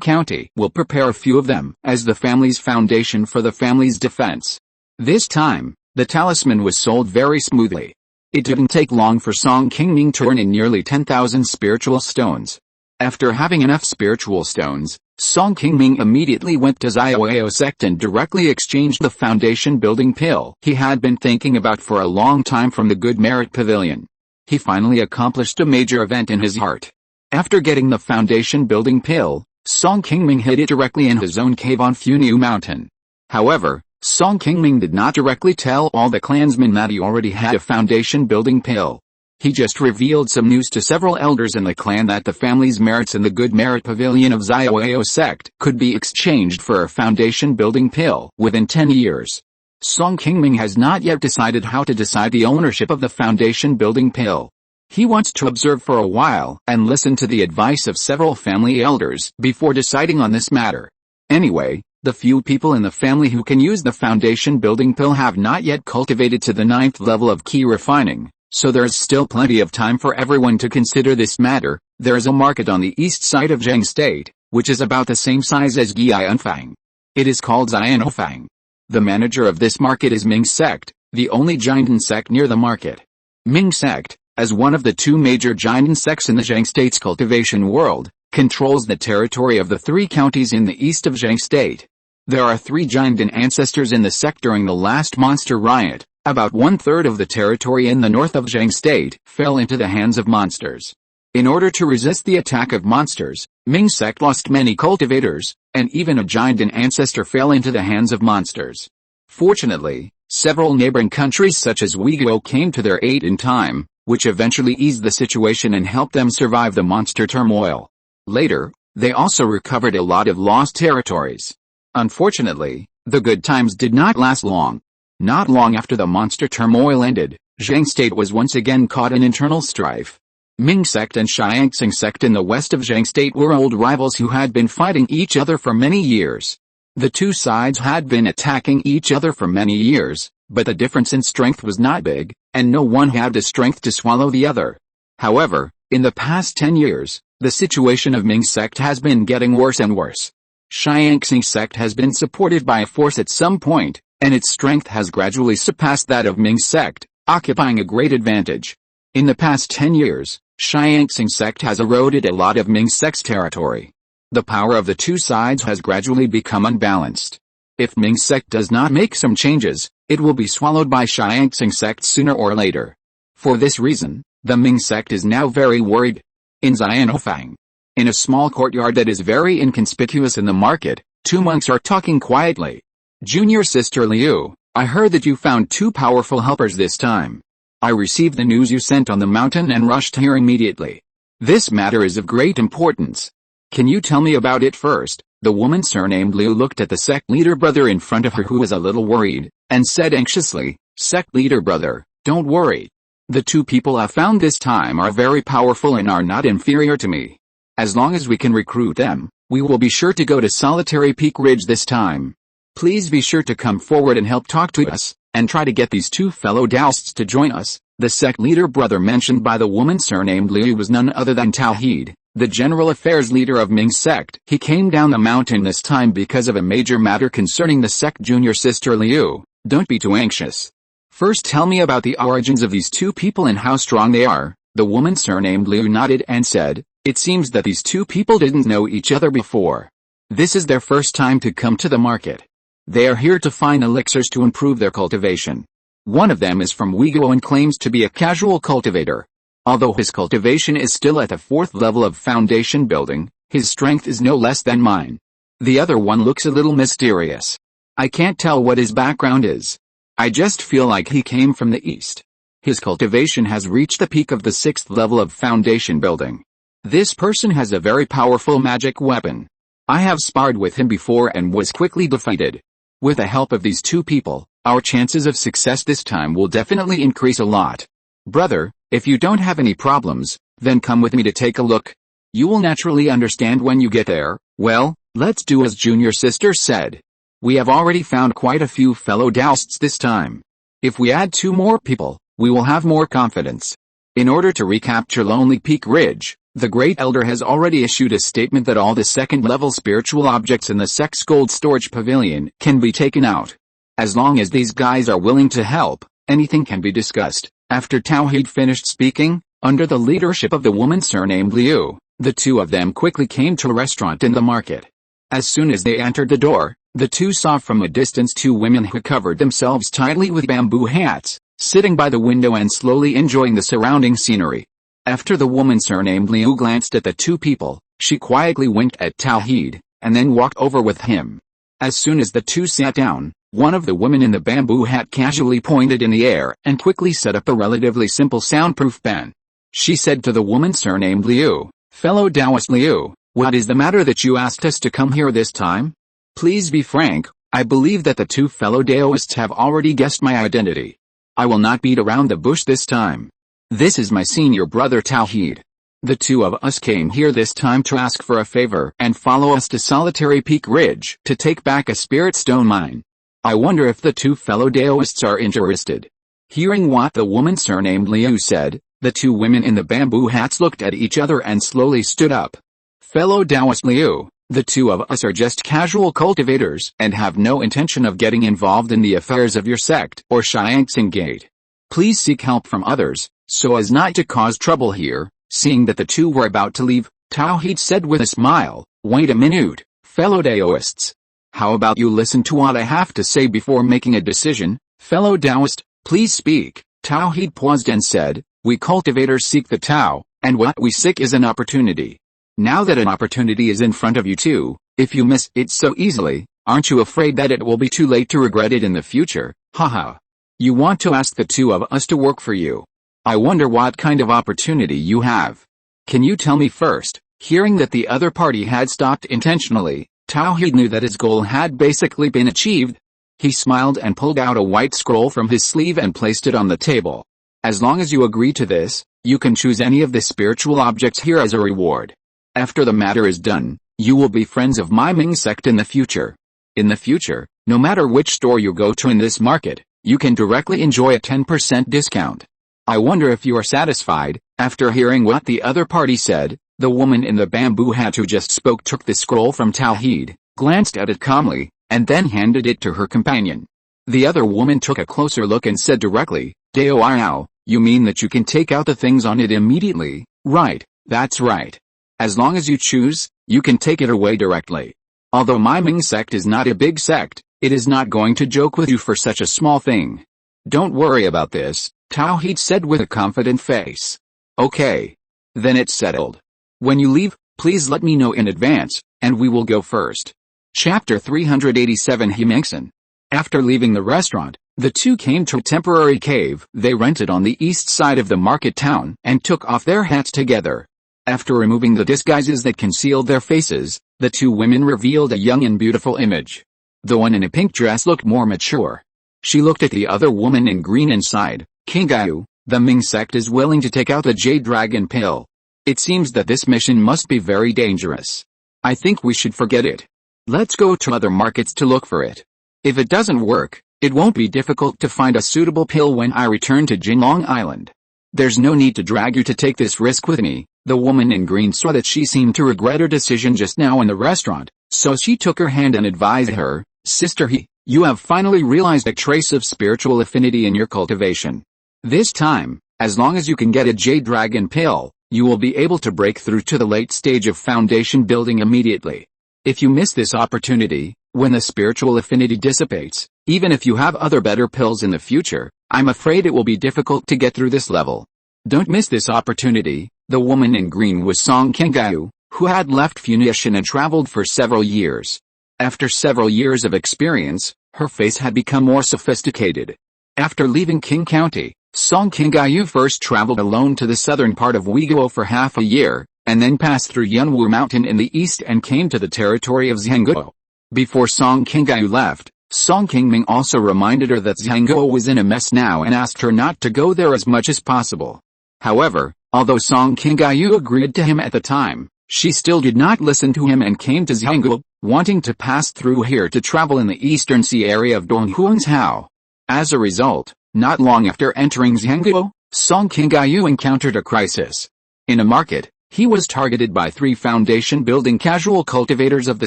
County will prepare a few of them as the family's foundation for the family's defense. This time, the talisman was sold very smoothly. It didn't take long for Song Qingming to earn in nearly 10,000 spiritual stones. After having enough spiritual stones, Song Qingming immediately went to Xiaoyao sect and directly exchanged the foundation building pill he had been thinking about for a long time from the Good Merit Pavilion. He finally accomplished a major event in his heart. After getting the foundation building pill, Song Qingming hid it directly in his own cave on Funiu Mountain. However, Song Qingming did not directly tell all the clansmen that he already had a foundation building pill. He just revealed some news to several elders in the clan that the family's merits in the Good Merit Pavilion of Xiaoyao sect could be exchanged for a foundation building pill within 10 years. Song Qingming has not yet decided how to decide the ownership of the foundation building pill. He wants to observe for a while and listen to the advice of several family elders before deciding on this matter. Anyway, the few people in the family who can use the foundation building pill have not yet cultivated to the 9th level of Qi Refining, so there is still plenty of time for everyone to consider this matter. There is a market on the east side of Zheng State, which is about the same size as Gianfang. It is called Xianofang. The manager of this market is Ming sect, the only Jiandan sect near the market. Ming sect, as one of the two major Jiandan sects in the Zheng State's cultivation world, controls the territory of the 3 counties in the east of Zheng State. There are 3 Jiandan ancestors in the sect during the last monster riot. About 1/3 of the territory in the north of Zheng State fell into the hands of monsters. In order to resist the attack of monsters, Ming sect lost many cultivators, and even a Jiandan ancestor fell into the hands of monsters. Fortunately, several neighboring countries such as Uyghur came to their aid in time, which eventually eased the situation and helped them survive the monster turmoil. Later, they also recovered a lot of lost territories. Unfortunately, the good times did not last long. Not long after the monster turmoil ended, Zheng State was once again caught in internal strife. Ming sect and Xiangxing sect in the west of Zheng State were old rivals who had been fighting each other for many years. The two sides had been attacking each other for many years, but the difference in strength was not big, and no one had the strength to swallow the other. However, in the past 10 years, the situation of Ming sect has been getting worse and worse. Xiangxing sect has been supported by a force at some point, and its strength has gradually surpassed that of Ming sect, occupying a great advantage. In the past 10 years, Xiangxing sect has eroded a lot of Ming sect's territory. The power of the two sides has gradually become unbalanced. If Ming sect does not make some changes, it will be swallowed by Xiangxing sect sooner or later. For this reason, the Ming sect is now very worried. In Xianofang, in a small courtyard that is very inconspicuous in the market, 2 monks are talking quietly. Junior Sister Liu, I heard that you found 2 powerful helpers this time. I received the news you sent on the mountain and rushed here immediately. This matter is of great importance. Can you tell me about it first? The woman surnamed Liu looked at the sect leader brother in front of her, who was a little worried, and said anxiously, "Sect leader brother, don't worry. The 2 people I found this time are very powerful and are not inferior to me. As long as we can recruit them, we will be sure to go to Solitary Peak Ridge this time. Please be sure to come forward and help talk to us, and try to get these 2 fellow Daoists to join us." The sect leader brother mentioned by the woman surnamed Liu was none other than Tauheed, the general affairs leader of Ming sect. He came down the mountain this time because of a major matter concerning the sect. Junior Sister Liu, don't be too anxious. First tell me about the origins of these 2 people and how strong they are. The woman surnamed Liu nodded and said, "It seems that these 2 people didn't know each other before. This is their first time to come to the market. They are here to find elixirs to improve their cultivation. One of them is from Uyghur and claims to be a casual cultivator. Although his cultivation is still at the 4th level of foundation building, his strength is no less than mine. The other one looks a little mysterious. I can't tell what his background is. I just feel like he came from the east. His cultivation has reached the peak of the 6th level of foundation building. This person has a very powerful magic weapon. I have sparred with him before and was quickly defeated. With the help of these 2 people, our chances of success this time will definitely increase a lot. Brother, if you don't have any problems, then come with me to take a look. You will naturally understand when you get there." Well, let's do as Junior Sister said. We have already found quite a few fellow Daoists this time. If we add 2 more people, we will have more confidence. In order to recapture Lonely Peak Ridge, The Great Elder has already issued a statement that all the second-level spiritual objects in the sect's gold storage pavilion can be taken out. As long as these guys are willing to help, anything can be discussed. After Tauheed finished speaking, under the leadership of the woman surnamed Liu, the two of them quickly came to a restaurant in the market. As soon as they entered the door, the two saw from a distance two women who covered themselves tightly with bamboo hats, sitting by the window and slowly enjoying the surrounding scenery. After the woman surnamed Liu glanced at the two people, she quietly winked at Tauheed, and then walked over with him. As soon as the two sat down, one of the women in the bamboo hat casually pointed in the air and quickly set up a relatively simple soundproof pen. She said to the woman surnamed Liu, "Fellow Taoist Liu, what is the matter that you asked us to come here this time? Please be frank, I believe that the two fellow Taoists have already guessed my identity. I will not beat around the bush this time. This is my senior brother Tauheed. The two of us came here this time to ask for a favor and follow us to Solitary Peak Ridge to take back a spirit stone mine. I wonder if the two fellow Taoists are interested." Hearing what the woman surnamed Liu said, the two women in the bamboo hats looked at each other and slowly stood up. "Fellow Taoist Liu, the two of us are just casual cultivators and have no intention of getting involved in the affairs of your sect or Shiangxing Gate. Please seek help from others, so as not to cause trouble here." Seeing that the two were about to leave, Tauheed said with a smile, "Wait a minute, fellow Taoists. How about you listen to what I have to say before making a decision? Fellow Taoist, please speak." Tauheed paused and said, "We cultivators seek the Tao, and what we seek is an opportunity. Now that an opportunity is in front of you two, if you miss it so easily, aren't you afraid that it will be too late to regret it in the future? Haha. You want to ask the two of us to work for you. I wonder what kind of opportunity you have. Can you tell me first?" Hearing that the other party had stopped intentionally, Tauheed knew that his goal had basically been achieved. He smiled and pulled out a white scroll from his sleeve and placed it on the table. "As long as you agree to this, you can choose any of the spiritual objects here as a reward. After the matter is done, you will be friends of my Ming sect in the future. In the future, no matter which store you go to in this market, you can directly enjoy a 10% discount. I wonder if you are satisfied." After hearing what the other party said, the woman in the bamboo hat who just spoke took the scroll from Tauheed, glanced at it calmly, and then handed it to her companion. The other woman took a closer look and said directly, "Dao, you mean that you can take out the things on it immediately?" "Right, that's right. As long as you choose, you can take it away directly. Although my Ming sect is not a big sect, it is not going to joke with you for such a small thing. Don't worry about this," Tauheed said with a confident face. "Okay. Then it's settled. When you leave, please let me know in advance, and we will go first." Chapter 387 Qingming. After leaving the restaurant, the two came to a temporary cave they rented on the east side of the market town and took off their hats together. After removing the disguises that concealed their faces, the two women revealed a young and beautiful image. The one in a pink dress looked more mature. She looked at the other woman in green and sighed, "Qingming, the Ming sect is willing to take out the Jade Dragon pill. It seems that this mission must be very dangerous. I think we should forget it. Let's go to other markets to look for it. If it doesn't work, it won't be difficult to find a suitable pill when I return to Jinglong Island. There's no need to drag you to take this risk with me." The woman in green saw that she seemed to regret her decision just now in the restaurant, so she took her hand and advised her, "Sister He, you have finally realized a trace of spiritual affinity in your cultivation. This time, as long as you can get a Jade Dragon pill, you will be able to break through to the late stage of foundation building immediately. If you miss this opportunity, when the spiritual affinity dissipates, even if you have other better pills in the future, I'm afraid it will be difficult to get through this level. Don't miss this opportunity." The woman in green was Song Qingming, who had left Funiu and traveled for several years. After several years of experience, her face had become more sophisticated. After leaving Qing County, Song Qingming first traveled alone to the southern part of Uiguo for half a year, and then passed through Funiu Mountain in the east and came to the territory of Zhangguo. Before Song Qingming left, Song Qingming also reminded her that Zhangguo was in a mess now and asked her not to go there as much as possible. However, although Song Qingming agreed to him at the time, she still did not listen to him and came to Zhangguo, wanting to pass through here to travel in the eastern sea area of Donghuang's Hao. As a result, not long after entering Zhangguo, Song Qingming encountered a crisis. In a market, He was targeted by 3 foundation-building casual cultivators of the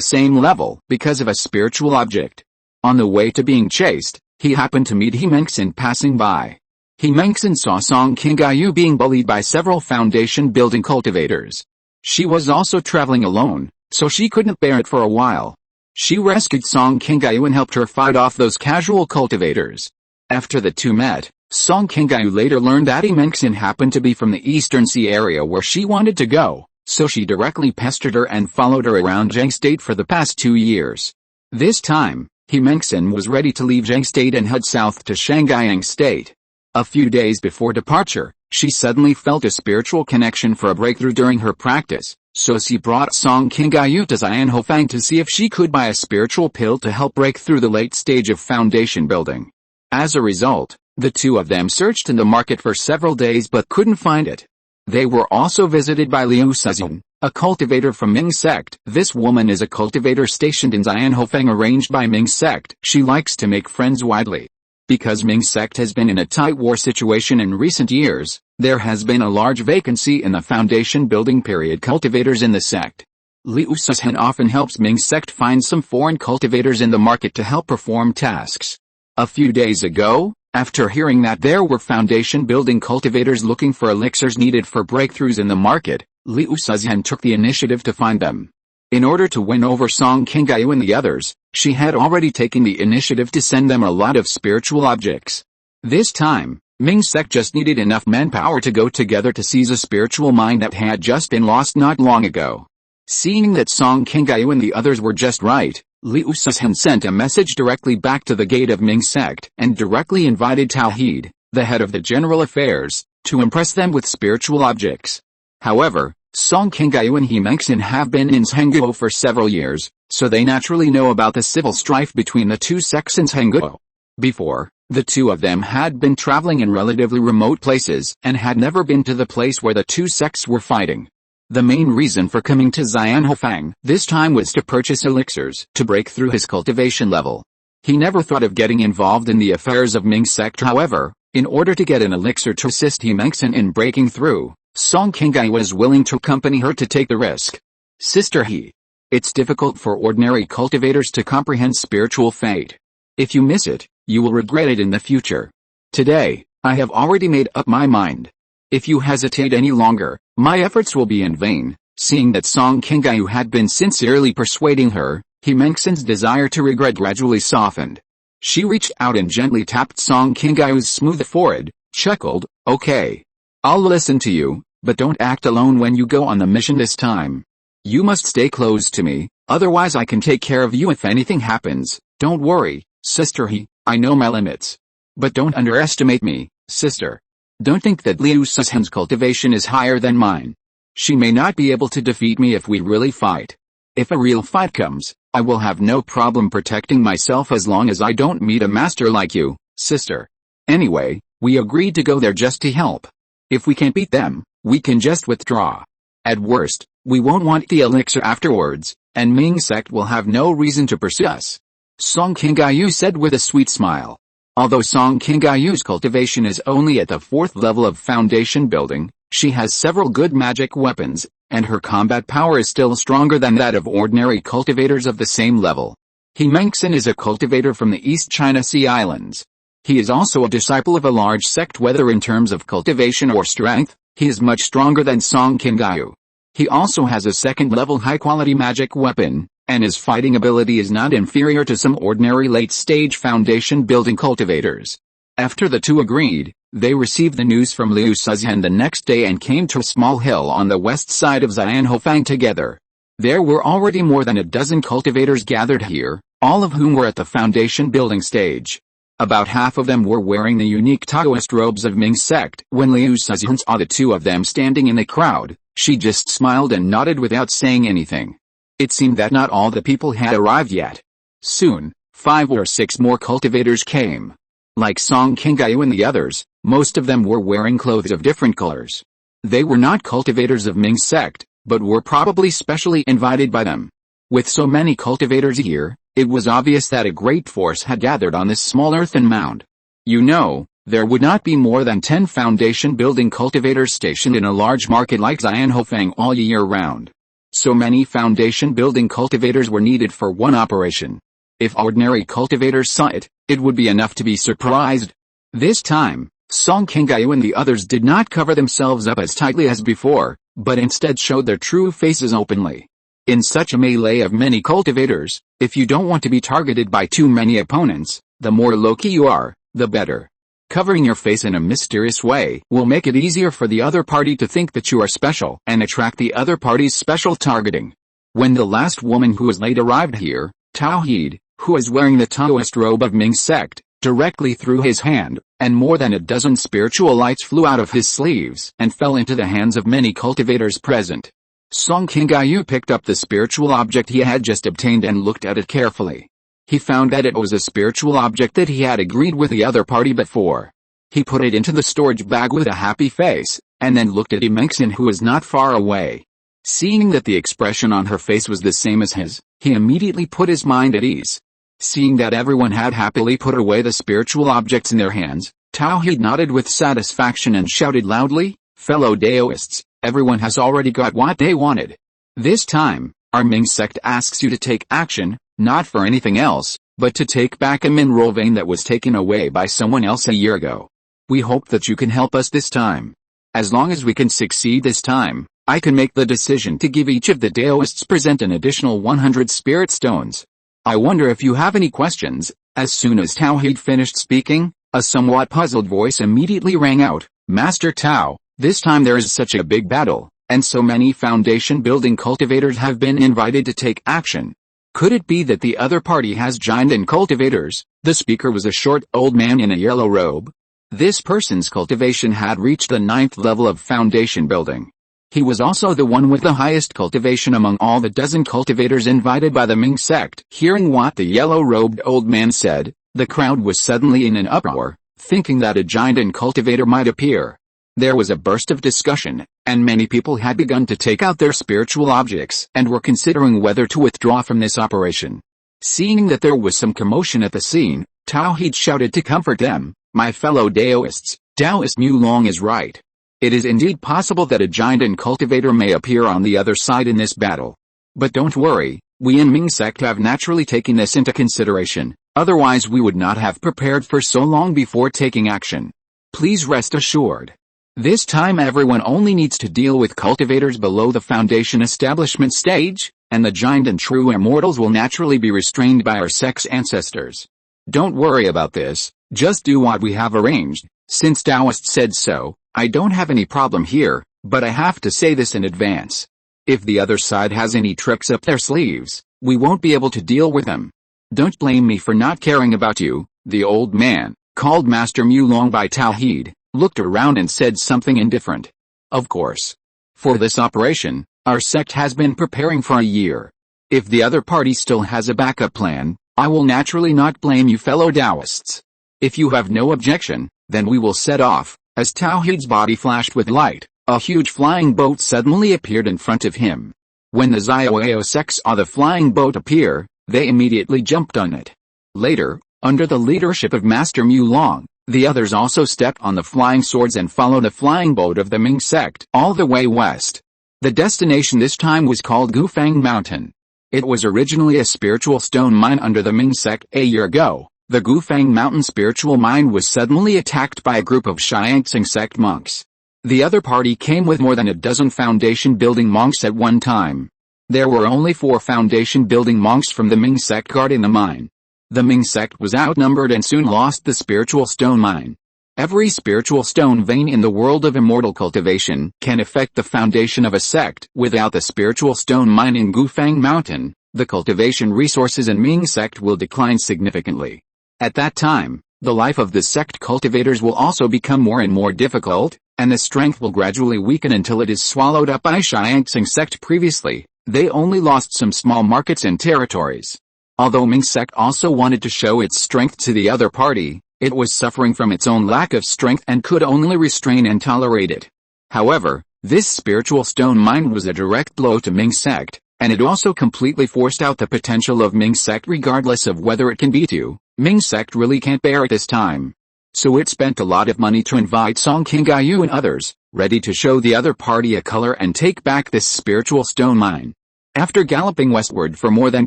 same level because of a spiritual object. On the way to being chased, he happened to meet Himengson passing by. Himengson saw Song Qingyu being bullied by several foundation-building cultivators. She was also traveling alone, so she couldn't bear it for a while. She rescued Song Qingyu and helped her fight off those casual cultivators. After the two met, Song Qingyu later learned that Himengson happened to be from the Eastern Sea area where she wanted to go, so she directly pestered her and followed her around Zheng State for the past 2 years. This time, Himengson was ready to leave Zheng State and head south to Shangyang State. A few days before departure, she suddenly felt a spiritual connection for a breakthrough during her practice, so she brought Song Qingyu to Xianhofang to see if she could buy a spiritual pill to help break through the late stage of foundation building. As a result, the two of them searched in the market for several days but couldn't find it. They were also visited by Liu Suzhen, a cultivator from Ming sect. This woman is a cultivator stationed in Xianhofang arranged by Ming sect. She likes to make friends widely. Because Ming sect has been in a tight war situation in recent years, there has been a large vacancy in the foundation building period cultivators in the sect. Liu Suzhen often helps Ming sect find some foreign cultivators in the market to help perform tasks. A few days ago, after hearing that there were foundation building cultivators looking for elixirs needed for breakthroughs in the market, Liu Suzhen took the initiative to find them. In order to win over Song Qingyu and the others, she had already taken the initiative to send them a lot of spiritual objects. This time, Ming sect just needed enough manpower to go together to seize a spiritual mine that had just been lost not long ago. Seeing that Song Qingyu and the others were just right, Liu Suzhen sent a message directly back to the gate of Ming sect and directly invited Tauhid, the head of the general affairs, to impress them with spiritual objects. However, Song Qingyu and Himengson have been in Zhengguo for several years, so they naturally know about the civil strife between the two sects in Zhengguo. Before, the two of them had been traveling in relatively remote places and had never been to the place where the two sects were fighting. The main reason for coming to Xianhofang this time was to purchase elixirs to break through his cultivation level. He never thought of getting involved in the affairs of Ming sect. However, in order to get an elixir to assist Himengson in breaking through, Song Qingyu was willing to accompany her to take the risk. Sister He. It's difficult for ordinary cultivators to comprehend spiritual fate. If you miss it, you will regret it in the future. Today, I have already made up my mind. If you hesitate any longer, my efforts will be in vain. Seeing that Song Qingyu had been sincerely persuading her, Himengson's desire to regret gradually softened. She reached out and gently tapped Song Qingyu's smooth forehead, chuckled, "Okay. I'll listen to you, but don't act alone when you go on the mission this time. You must stay close to me, otherwise I can take care of you if anything happens. Don't worry, Sister He, I know my limits. But don't underestimate me, sister. Don't think that Liu Suzhen's cultivation is higher than mine. She may not be able to defeat me if we really fight. If a real fight comes, I will have no problem protecting myself as long as I don't meet a master like you, sister. Anyway, we agreed to go there just to help. If we can't beat them, we can just withdraw. At worst, we won't want the elixir afterwards, and Ming sect will have no reason to pursue us," Song Qingyu said with a sweet smile. Although Song Qingyu's cultivation is only at the 4th level of foundation building, she has several good magic weapons, and her combat power is still stronger than that of ordinary cultivators of the same level. Himengson is a cultivator from the East China Sea Islands. He is also a disciple of a large sect. Whether in terms of cultivation or strength, he is much stronger than Song Qingyu. He also has a 2nd-level high-quality magic weapon, and his fighting ability is not inferior to some ordinary late-stage foundation-building cultivators. After the two agreed, they received the news from Liu Suzhen the next day and came to a small hill on the west side of Xianhofang together. There were already more than a dozen cultivators gathered here, all of whom were at the foundation-building stage. About half of them were wearing the unique Taoist robes of Ming sect. When Liu Suzhen saw the two of them standing in the crowd, she just smiled and nodded without saying anything. It seemed that not all the people had arrived yet. Soon, 5 or 6 more cultivators came. Like Song Qingyu and the others, most of them were wearing clothes of different colors. They were not cultivators of Ming sect, but were probably specially invited by them. With so many cultivators here, it was obvious that a great force had gathered on this small earthen mound. You know, there would not be more than 10 foundation building cultivators stationed in a large market like Xianhofeng all year round. So many foundation building cultivators were needed for one operation. If ordinary cultivators saw it, it would be enough to be surprised. This time, Song Qingyu and the others did not cover themselves up as tightly as before, but instead showed their true faces openly. In such a melee of many cultivators, if you don't want to be targeted by too many opponents, the more low-key you are, the better. Covering your face in a mysterious way will make it easier for the other party to think that you are special and attract the other party's special targeting. When the last woman who was late arrived here, Tauheed, who is wearing the Taoist robe of Ming sect, directly threw his hand, and more than a dozen spiritual lights flew out of his sleeves and fell into the hands of many cultivators present. Song Qingyu picked up the spiritual object he had just obtained and looked at it carefully. He found that it was a spiritual object that he had agreed with the other party before. He put it into the storage bag with a happy face, and then looked at Immortal, who was not far away. Seeing that the expression on her face was the same as his, he immediately put his mind at ease. Seeing that everyone had happily put away the spiritual objects in their hands, Tauheed nodded with satisfaction and shouted loudly, "Fellow Daoists, everyone has already got what they wanted. This time, our Ming sect asks you to take action, not for anything else, but to take back a mineral vein that was taken away by someone else a year ago. We hope that you can help us this time. As long as we can succeed this time, I can make the decision to give each of the Daoists present an additional 100 spirit stones. I wonder if you have any questions." As soon as Tauheed finished speaking, a somewhat puzzled voice immediately rang out, "Master Tao, this time there is such a big battle, and so many foundation building cultivators have been invited to take action. Could it be that the other party has giant in cultivators?" The speaker was a short old man in a yellow robe. This person's cultivation had reached the 9th level of foundation building. He was also the one with the highest cultivation among all the dozen cultivators invited by the Ming sect. Hearing what the yellow-robed old man said, the crowd was suddenly in an uproar, thinking that a giant in cultivator might appear. There was a burst of discussion, and many people had begun to take out their spiritual objects and were considering whether to withdraw from this operation. Seeing that there was some commotion at the scene, Tauheed shouted to comfort them, "My fellow Daoists, Taoist Mulong is right. It is indeed possible that a giant and cultivator may appear on the other side in this battle. But don't worry, we in Ming sect have naturally taken this into consideration, otherwise we would not have prepared for so long before taking action. Please rest assured. This time everyone only needs to deal with cultivators below the foundation establishment stage, and the giant and true immortals will naturally be restrained by our sect's ancestors. Don't worry about this, just do what we have arranged. Since Taoist said so, I don't have any problem here, but I have to say this in advance. If the other side has any tricks up their sleeves, we won't be able to deal with them. Don't blame me for not caring about you." The old man, called Master Mulong by Tauheed, looked around and said something indifferent. "Of course. For this operation, our sect has been preparing for a year. If the other party still has a backup plan, I will naturally not blame you fellow Taoists. If you have no objection, then we will set off." As Tauheed's body flashed with light, a huge flying boat suddenly appeared in front of him. When the Xiaoao sect saw the flying boat appear, they immediately jumped on it. Later, under the leadership of Master Mulong, the others also stepped on the flying swords and followed the flying boat of the Ming sect all the way west. The destination this time was called Qi Mountain. It was originally a spiritual stone mine under the Ming sect a year ago. The Qi Mountain spiritual mine was suddenly attacked by a group of Xianxing sect monks. The other party came with more than a dozen foundation building monks at one time. There were only 4 foundation building monks from the Ming sect guarding the mine. The Ming sect was outnumbered and soon lost the spiritual stone mine. Every spiritual stone vein in the world of immortal cultivation can affect the foundation of a sect. Without the spiritual stone mine in Qi Mountain, the cultivation resources in Ming sect will decline significantly. At that time, the life of the sect cultivators will also become more and more difficult, and the strength will gradually weaken until it is swallowed up by Xianxing sect. Previously, they only lost some small markets and territories. Although Ming sect also wanted to show its strength to the other party, it was suffering from its own lack of strength and could only restrain and tolerate it. However, this spiritual stone mine was a direct blow to Ming sect, and it also completely forced out the potential of Ming sect regardless of whether it can beat you. Ming sect really can't bear it this time. so it spent a lot of money to invite Song Qingming and others, ready to show the other party a color and take back this spiritual stone mine. After galloping westward for more than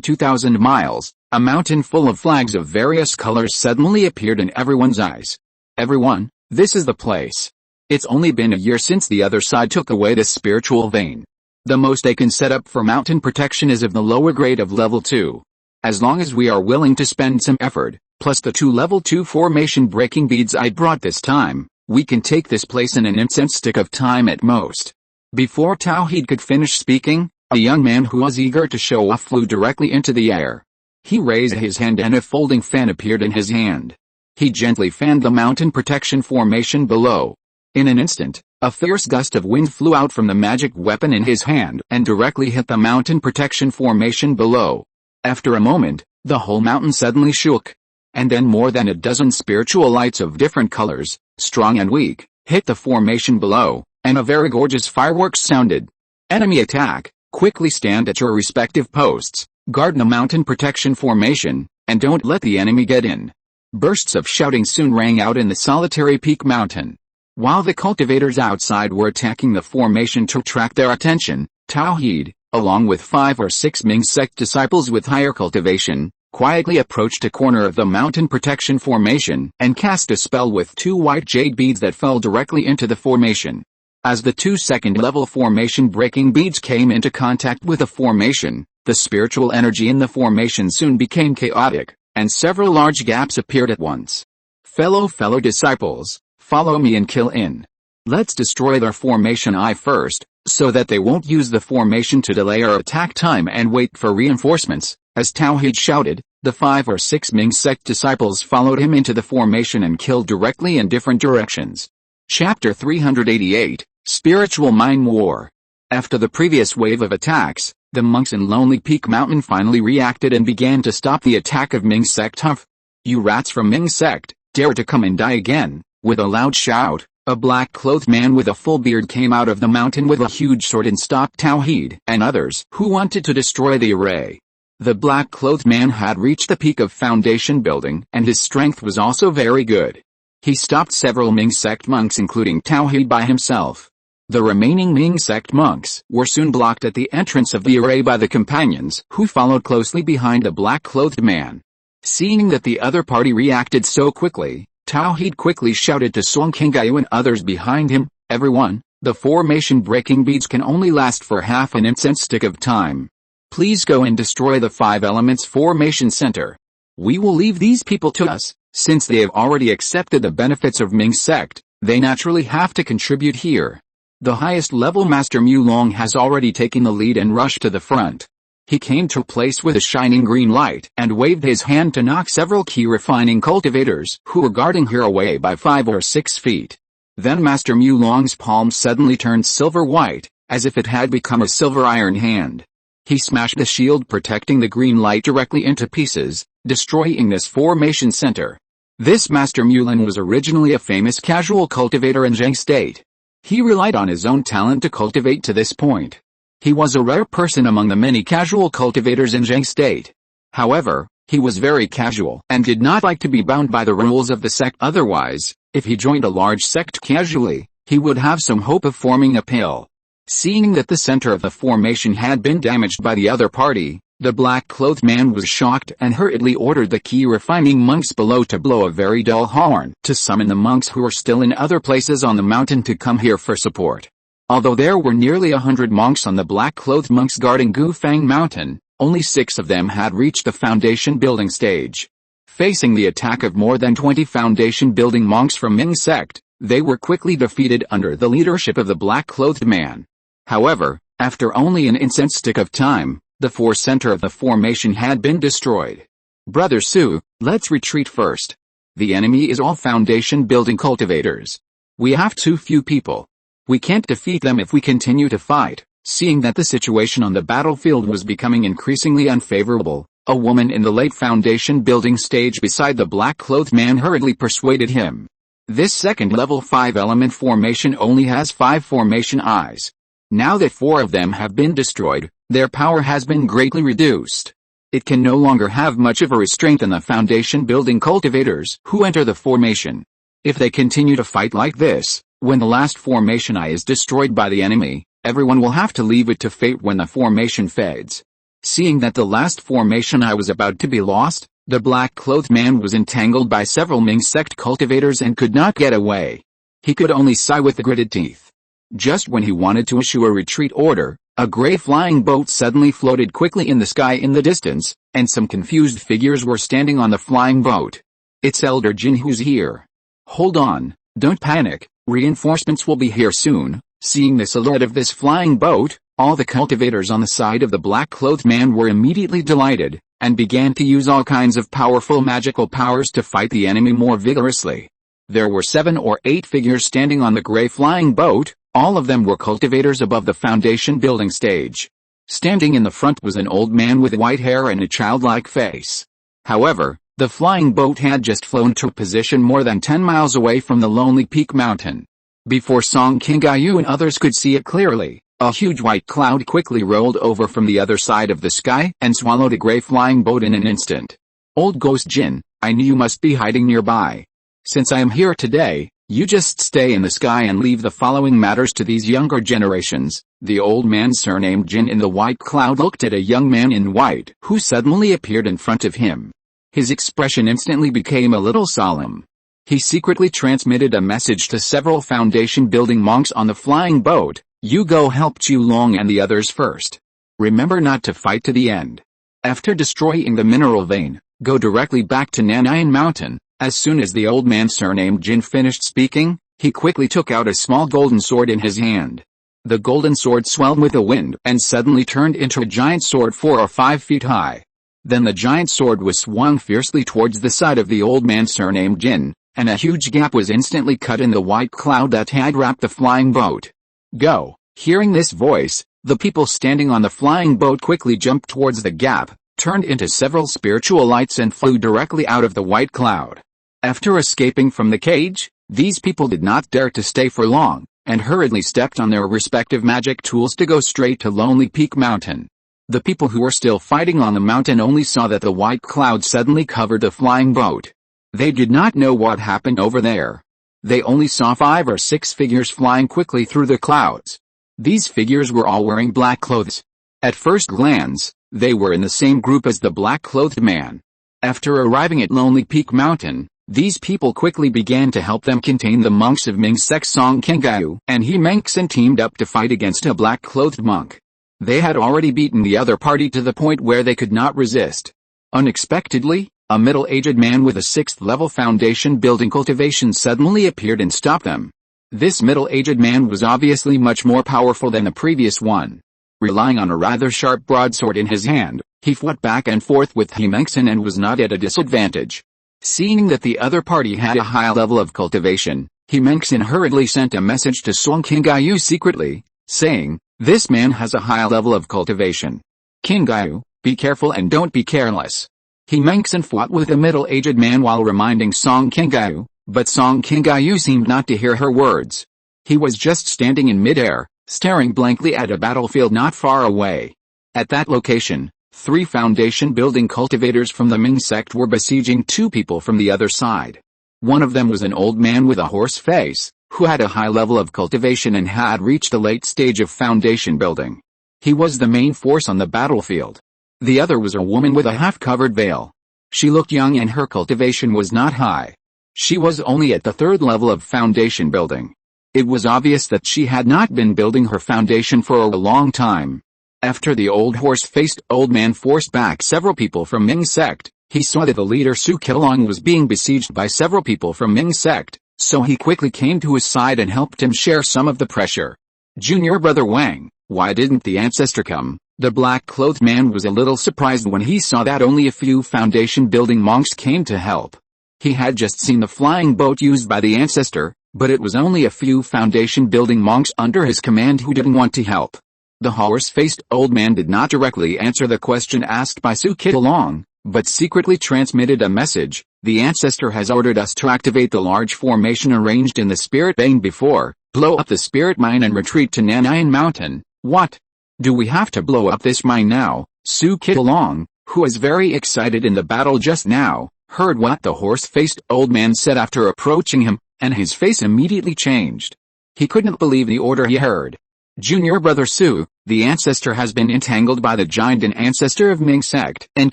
2,000 miles, a mountain full of flags of various colors suddenly appeared in everyone's eyes. Everyone, this is the place. It's only been a year since the other side took away this spiritual vein. The most they can set up for mountain protection is of the lower grade of level 2. As long as we are willing to spend some effort, plus the 2 level 2 formation breaking beads I brought this time, we can take this place in an incense stick of time at most. Before Tauheed could finish speaking, a young man who was eager to show off flew directly into the air. He raised his hand and a folding fan appeared in his hand. He gently fanned the mountain protection formation below. In an instant, a fierce gust of wind flew out from the magic weapon in his hand and directly hit the mountain protection formation below. After a moment, the whole mountain suddenly shook. And then more than a dozen spiritual lights of different colors, strong and weak, hit the formation below, and a very gorgeous fireworks sounded. Enemy attack, quickly stand at your respective posts, guard the mountain protection formation, and don't let the enemy get in. Bursts of shouting soon rang out in the solitary peak mountain. While the cultivators outside were attacking the formation to attract their attention, Tauheed, along with 5 or 6 Ming sect disciples with higher cultivation, quietly approached a corner of the mountain protection formation and cast a spell with 2 white jade beads that fell directly into the formation. As the 2 second-level formation breaking beads came into contact with the formation, the spiritual energy in the formation soon became chaotic, and several large gaps appeared at once. Fellow disciples, follow me and kill in. Let's destroy their formation first, so that they won't use the formation to delay our attack time and wait for reinforcements. As Tauheed shouted, the 5 or 6 Ming sect disciples followed him into the formation and killed directly in different directions. Chapter 388, Spiritual Mine War. After the previous wave of attacks, the monks in Lonely Peak Mountain finally reacted and began to stop the attack of Ming sect. Humph! You rats from Ming sect, dare to come and die again! With a loud shout, a black-clothed man with a full beard came out of the mountain with a huge sword and stopped Tauheed and others who wanted to destroy the array. The black-clothed man had reached the peak of foundation building and his strength was also very good. He stopped several Ming sect monks including Tauheed by himself. The remaining Ming sect monks were soon blocked at the entrance of the array by the companions who followed closely behind the black-clothed man. Seeing that the other party reacted so quickly, Tauheed quickly shouted to Song Qingming and others behind him, everyone, the formation breaking beads can only last for half an incense stick of time. Please go and destroy the 5 elements formation center. We will leave these people to us, since they have already accepted the benefits of Ming sect, they naturally have to contribute here. The highest level Master Mu Long has already taken the lead and rushed to the front. He came to a place with a shining green light and waved his hand to knock several Qi refining cultivators who were guarding her away by 5 or 6 feet. Then Master Mu Long's palm suddenly turned silver white, as if it had become a silver iron hand. He smashed the shield protecting the green light directly into pieces, destroying this formation center. This Master Mulin was originally a famous casual cultivator in Zheng State. He relied on his own talent to cultivate to this point. He was a rare person among the many casual cultivators in Zheng State. However, he was very casual and did not like to be bound by the rules of the sect. Otherwise, if he joined a large sect casually, he would have some hope of forming a pill. Seeing that the center of the formation had been damaged by the other party, the black-clothed man was shocked and hurriedly ordered the Qi refining monks below to blow a very dull horn to summon the monks who were still in other places on the mountain to come here for support. Although there were nearly 100 monks on the black-clothed monks guarding Gufang Mountain, only 6 of them had reached the foundation building stage. Facing the attack of more than 20 foundation building monks from Ming sect, they were quickly defeated under the leadership of the black-clothed man. However, after only an incense stick of time, the center of the formation had been destroyed. Brother Su, let's retreat first. The enemy is all foundation building cultivators. We have too few people. We can't defeat them if we continue to fight. Seeing that the situation on the battlefield was becoming increasingly unfavorable, a woman in the late foundation building stage beside the black-clothed man hurriedly persuaded him. This second-level 5-element formation only has 5 formation eyes. Now that 4 of them have been destroyed, their power has been greatly reduced. It can no longer have much of a restraint on the foundation building cultivators who enter the formation. If they continue to fight like this, when the last formation I is destroyed by the enemy, everyone will have to leave it to fate when the formation fades. Seeing that the last formation I was about to be lost, the black-clothed man was entangled by several Ming sect cultivators and could not get away. He could only sigh with gritted teeth. Just when he wanted to issue a retreat order, a gray flying boat suddenly floated quickly in the sky in the distance, and some confused figures were standing on the flying boat. It's Elder Jin who's here. Hold on, don't panic, reinforcements will be here soon. Seeing the silhouette of this flying boat, all the cultivators on the side of the black-clothed man were immediately delighted, and began to use all kinds of powerful magical powers to fight the enemy more vigorously. There were 7 or 8 figures standing on the gray flying boat, all of them were cultivators above the foundation building stage. Standing in the front was an old man with white hair and a childlike face. However, the flying boat had just flown to a position more than 10 miles away from the lonely peak mountain. Before Song Qingming and others could see it clearly, a huge white cloud quickly rolled over from the other side of the sky and swallowed a gray flying boat in an instant. Old Ghost Jin, I knew you must be hiding nearby. Since I am here today, you just stay in the sky and leave the following matters to these younger generations. The old man surnamed Jin in the white cloud looked at a young man in white who suddenly appeared in front of him. His expression instantly became a little solemn. He secretly transmitted a message to several foundation building monks on the flying boat. You go help Qulong and the others first. Remember not to fight to the end. After destroying the mineral vein, go directly back to Nanyuan Mountain. As soon as the old man surnamed Jin finished speaking, he quickly took out a small golden sword in his hand. The golden sword swelled with the wind and suddenly turned into a giant sword 4 or 5 feet high. Then the giant sword was swung fiercely towards the side of the old man surnamed Jin, and a huge gap was instantly cut in the white cloud that had wrapped the flying boat. Go! Hearing this voice, the people standing on the flying boat quickly jumped towards the gap, turned into several spiritual lights and flew directly out of the white cloud. After escaping from the cage, these people did not dare to stay for long, and hurriedly stepped on their respective magic tools to go straight to Lonely Peak Mountain. The people who were still fighting on the mountain only saw that the white cloud suddenly covered the flying boat. They did not know what happened over there. They only saw 5 or 6 figures flying quickly through the clouds. These figures were all wearing black clothes. At first glance, they were in the same group as the black-clothed man. After arriving at Lonely Peak Mountain, these people quickly began to help them contain the monks of Ming sect Song Qingming and He Mengxin teamed up to fight against a black-clothed monk. They had already beaten the other party to the point where they could not resist. Unexpectedly, a middle-aged man with a 6th-level foundation building cultivation suddenly appeared and stopped them. This middle-aged man was obviously much more powerful than the previous one. Relying on a rather sharp broadsword in his hand, he fought back and forth with He Mengxin and was not at a disadvantage. Seeing that the other party had a high level of cultivation, He Mengxin hurriedly sent a message to Song Qingming secretly, saying, "This man has a high level of cultivation. Qingming, be careful and don't be careless." He Mengxin fought with the middle-aged man while reminding Song Qingming, but Song Qingming seemed not to hear her words. He was just standing in midair, staring blankly at a battlefield not far away. At that location, 3 foundation building cultivators from the Ming sect were besieging 2 people from the other side. One of them was an old man with a horse face, who had a high level of cultivation and had reached the late stage of foundation building. He was the main force on the battlefield. The other was a woman with a half-covered veil. She looked young and her cultivation was not high. She was only at the 3rd level of foundation building. It was obvious that she had not been building her foundation for a long time. After the old horse-faced old man forced back several people from Ming sect, he saw that the leader Su Qilong was being besieged by several people from Ming sect, so he quickly came to his side and helped him share some of the pressure. "Junior brother Wang, why didn't the ancestor come?" The black-clothed man was a little surprised when he saw that only a few foundation-building monks came to help. He had just seen the flying boat used by the ancestor, but it was only a few foundation-building monks under his command who didn't want to help. The horse-faced old man did not directly answer the question asked by Su Qilong, but secretly transmitted a message. "The ancestor has ordered us to activate the large formation arranged in the spirit vein before, blow up the spirit mine and retreat to Nanyuan Mountain." "What? Do we have to blow up this mine now?" Su Qilong, who was very excited in the battle just now, heard what the horse-faced old man said after approaching him. and his face immediately changed. He couldn't believe the order he heard. Junior brother Su, the ancestor has been entangled by the giant and ancestor of Ming sect and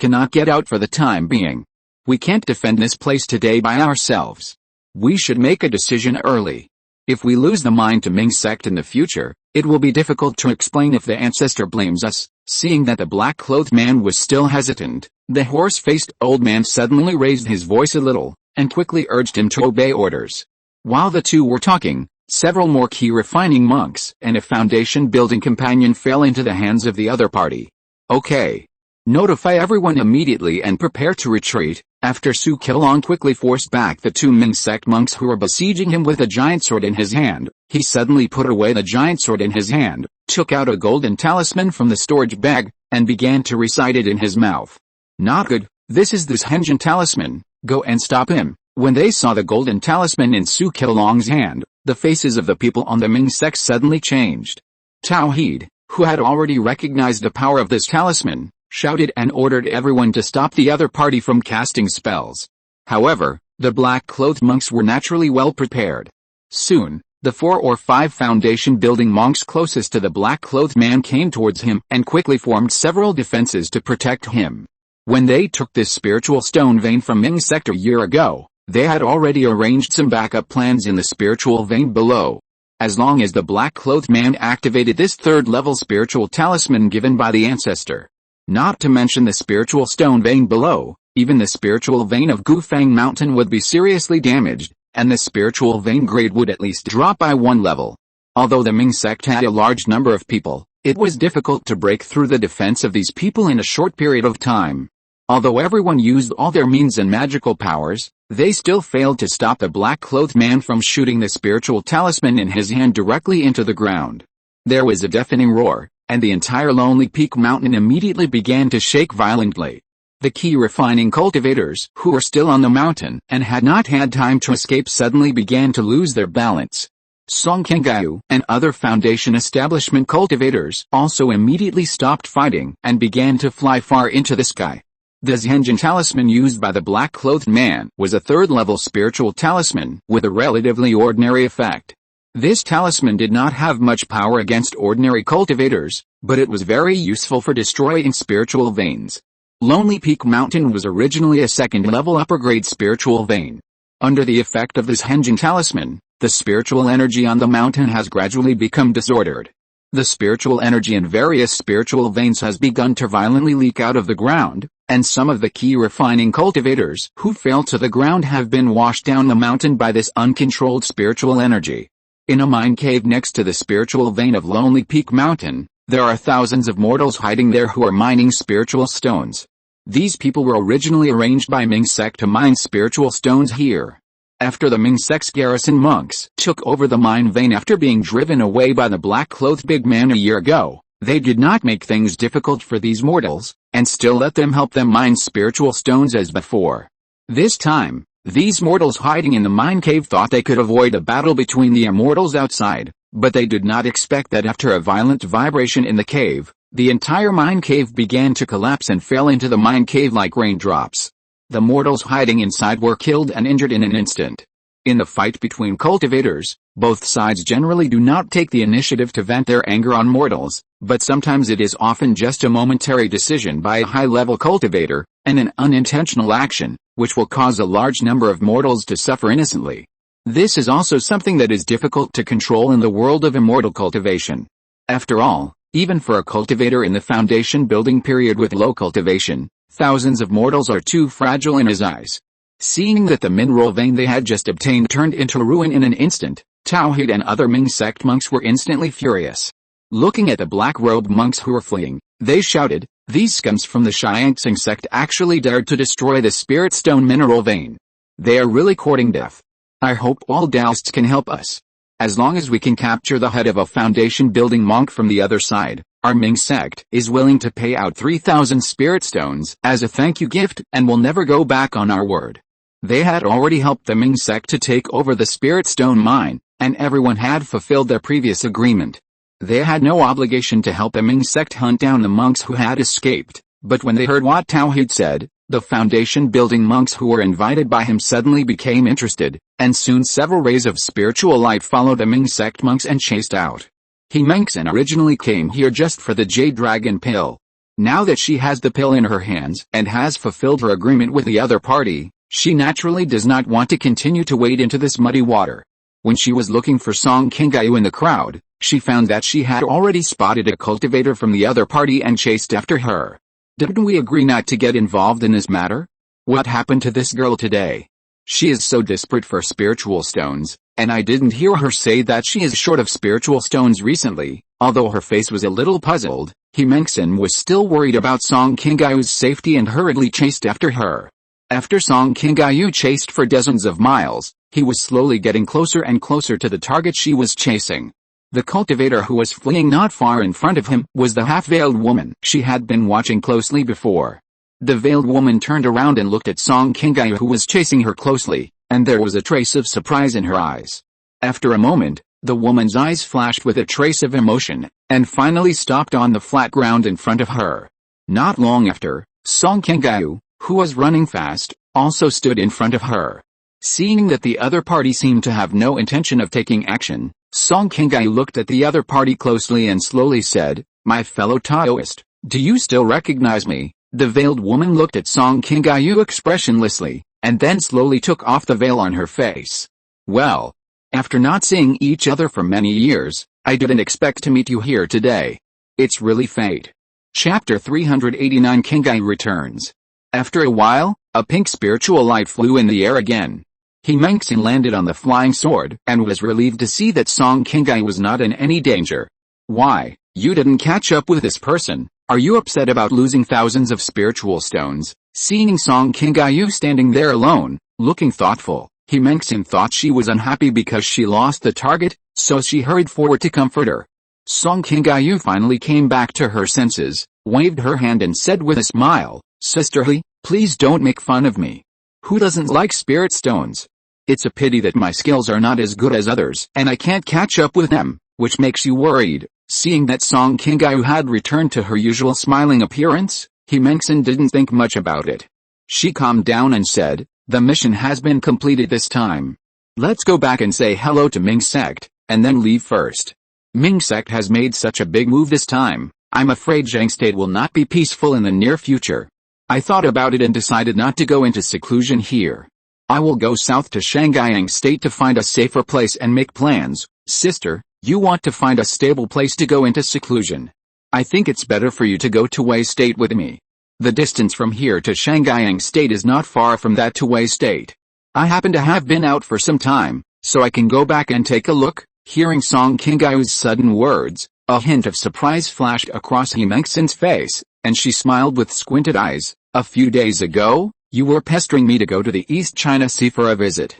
cannot get out for the time being. We can't defend this place today by ourselves. We should make a decision early. If we lose the mind to Ming sect in the future, it will be difficult to explain if the ancestor blames us. Seeing that the black-clothed man was still hesitant, the horse-faced old man suddenly raised his voice a little, and quickly urged him to obey orders. While the two were talking, several more Qi refining monks and a foundation building companion fell into the hands of the other party. Okay. Notify everyone immediately and prepare to retreat. After Su Qilong quickly forced back the two Ming sect monks who were besieging him with a giant sword in his hand, he suddenly put away the giant sword in his hand, took out a golden talisman from the storage bag, and began to recite it in his mouth. Not good, this is the Zhenjin talisman, go and stop him. When they saw the golden talisman in Su Qilong's hand, the faces of the people on the Ming sect suddenly changed. Tauheed, who had already recognized the power of this talisman, shouted and ordered everyone to stop the other party from casting spells. However, the black-clothed monks were naturally well prepared. Soon, the 4 or 5 foundation-building monks closest to the black-clothed man came towards him and quickly formed several defenses to protect him. When they took this spiritual stone vein from Ming sect a year ago, they had already arranged some backup plans in the spiritual vein below. As long as the black-clothed man activated this third-level spiritual talisman given by the ancestor, not to mention the spiritual stone vein below, even the spiritual vein of Qufang Mountain would be seriously damaged, and the spiritual vein grade would at least drop by 1 level. Although the Ming sect had a large number of people, it was difficult to break through the defense of these people in a short period of time. Although everyone used all their means and magical powers, they still failed to stop the black-clothed man from shooting the spiritual talisman in his hand directly into the ground. There was a deafening roar, and the entire Lonely Peak Mountain immediately began to shake violently. The Qi refining cultivators who were still on the mountain and had not had time to escape suddenly began to lose their balance. Song Kengyu and other foundation establishment cultivators also immediately stopped fighting and began to fly far into the sky. The Zhenjin talisman used by the black-clothed man was a third-level spiritual talisman with a relatively ordinary effect. This talisman did not have much power against ordinary cultivators, but it was very useful for destroying spiritual veins. Lonely Peak Mountain was originally a second-level upper-grade spiritual vein. Under the effect of this Zhenjin talisman, the spiritual energy on the mountain has gradually become disordered. The spiritual energy in various spiritual veins has begun to violently leak out of the ground, and some of the Qi refining cultivators who fell to the ground have been washed down the mountain by this uncontrolled spiritual energy. In a mine cave next to the spiritual vein of Lonely Peak Mountain, there are thousands of mortals hiding there who are mining spiritual stones. These people were originally arranged by Ming sect to mine spiritual stones here. After the Ming sect's garrison monks took over the mine vein after being driven away by the black-clothed big man a year ago, they did not make things difficult for these mortals, and still let them help them mine spiritual stones as before. This time, these mortals hiding in the mine cave thought they could avoid a battle between the immortals outside, but they did not expect that after a violent vibration in the cave, the entire mine cave began to collapse and fell into the mine cave like raindrops. The mortals hiding inside were killed and injured in an instant. In the fight between cultivators, both sides generally do not take the initiative to vent their anger on mortals, but sometimes it is often just a momentary decision by a high-level cultivator, and an unintentional action, which will cause a large number of mortals to suffer innocently. This is also something that is difficult to control in the world of immortal cultivation. After all, even for a cultivator in the foundation building period with low cultivation, thousands of mortals are too fragile in his eyes. Seeing that the mineral vein they had just obtained turned into ruin in an instant, Tauheed and other Ming sect monks were instantly furious. Looking at the black-robed monks who were fleeing, they shouted, "These scums from the Xianxing sect actually dared to destroy the spirit stone mineral vein. They are really courting death. I hope all Taoists can help us. As long as we can capture the head of a foundation-building monk from the other side, our Ming sect is willing to pay out 3,000 spirit stones as a thank you gift and will never go back on our word." They had already helped the Ming sect to take over the spirit stone mine, and everyone had fulfilled their previous agreement. They had no obligation to help the Ming sect hunt down the monks who had escaped, but when they heard what Tauheed said, the foundation-building monks who were invited by him suddenly became interested, and soon several rays of spiritual light followed the Ming sect monks and chased out. Qingming originally came here just for the Jade Dragon pill. Now that she has the pill in her hands and has fulfilled her agreement with the other party, she naturally does not want to continue to wade into this muddy water. When she was looking for Song Qingming in the crowd, she found that she had already spotted a cultivator from the other party and chased after her. Didn't we agree not to get involved in this matter? What happened to this girl today? She is so desperate for spiritual stones, and I didn't hear her say that she is short of spiritual stones recently. Although her face was a little puzzled, Qingming was still worried about Song Qingming's safety and hurriedly chased after her. After Song Qingming chased for dozens of miles, he was slowly getting closer and closer to the target she was chasing. The cultivator who was fleeing not far in front of him was the half-veiled woman she had been watching closely before. The veiled woman turned around and looked at Song Qingming, who was chasing her closely, and there was a trace of surprise in her eyes. After a moment, the woman's eyes flashed with a trace of emotion, and finally stopped on the flat ground in front of her. Not long after, Song Qingming, who was running fast, also stood in front of her. Seeing that the other party seemed to have no intention of taking action, Song Qingming looked at the other party closely and slowly said, "My fellow Taoist, do you still recognize me?" The veiled woman looked at Song Qingming expressionlessly, and then slowly took off the veil on her face. "Well, after not seeing each other for many years, I didn't expect to meet you here today. It's really fate." Chapter 389 Qingming returns. After a while, a pink spiritual light flew in the air again. Qingming landed on the flying sword and was relieved to see that Song Qingming was not in any danger. "Why, you didn't catch up with this person? Are you upset about losing thousands of spiritual stones?" Seeing Song Qingming standing there alone, looking thoughtful, Qingming thought she was unhappy because she lost the target, so she hurried forward to comfort her. Song Qingming finally came back to her senses, waved her hand and said with a smile, "Sisterly, please don't make fun of me. Who doesn't like spirit stones? It's a pity that my skills are not as good as others and I can't catch up with them, which makes you worried." Seeing that Song Qingming had returned to her usual smiling appearance, Qingming didn't think much about it. She calmed down and said, "The mission has been completed this time. Let's go back and say hello to Ming sect, and then leave first. Ming sect has made such a big move this time, I'm afraid Zhang state will not be peaceful in the near future. I thought about it and decided not to go into seclusion here. I will go south to Shangyang state to find a safer place and make plans." "Sister, you want to find a stable place to go into seclusion. I think it's better for you to go to Wei state with me. The distance from here to Shangyang state is not far from that to Wei state. I happen to have been out for some time, so I can go back and take a look." Hearing Song Qingming's sudden words, a hint of surprise flashed across Qingming's face, and she smiled with squinted eyes. "A few days ago, you were pestering me to go to the East China Sea for a visit.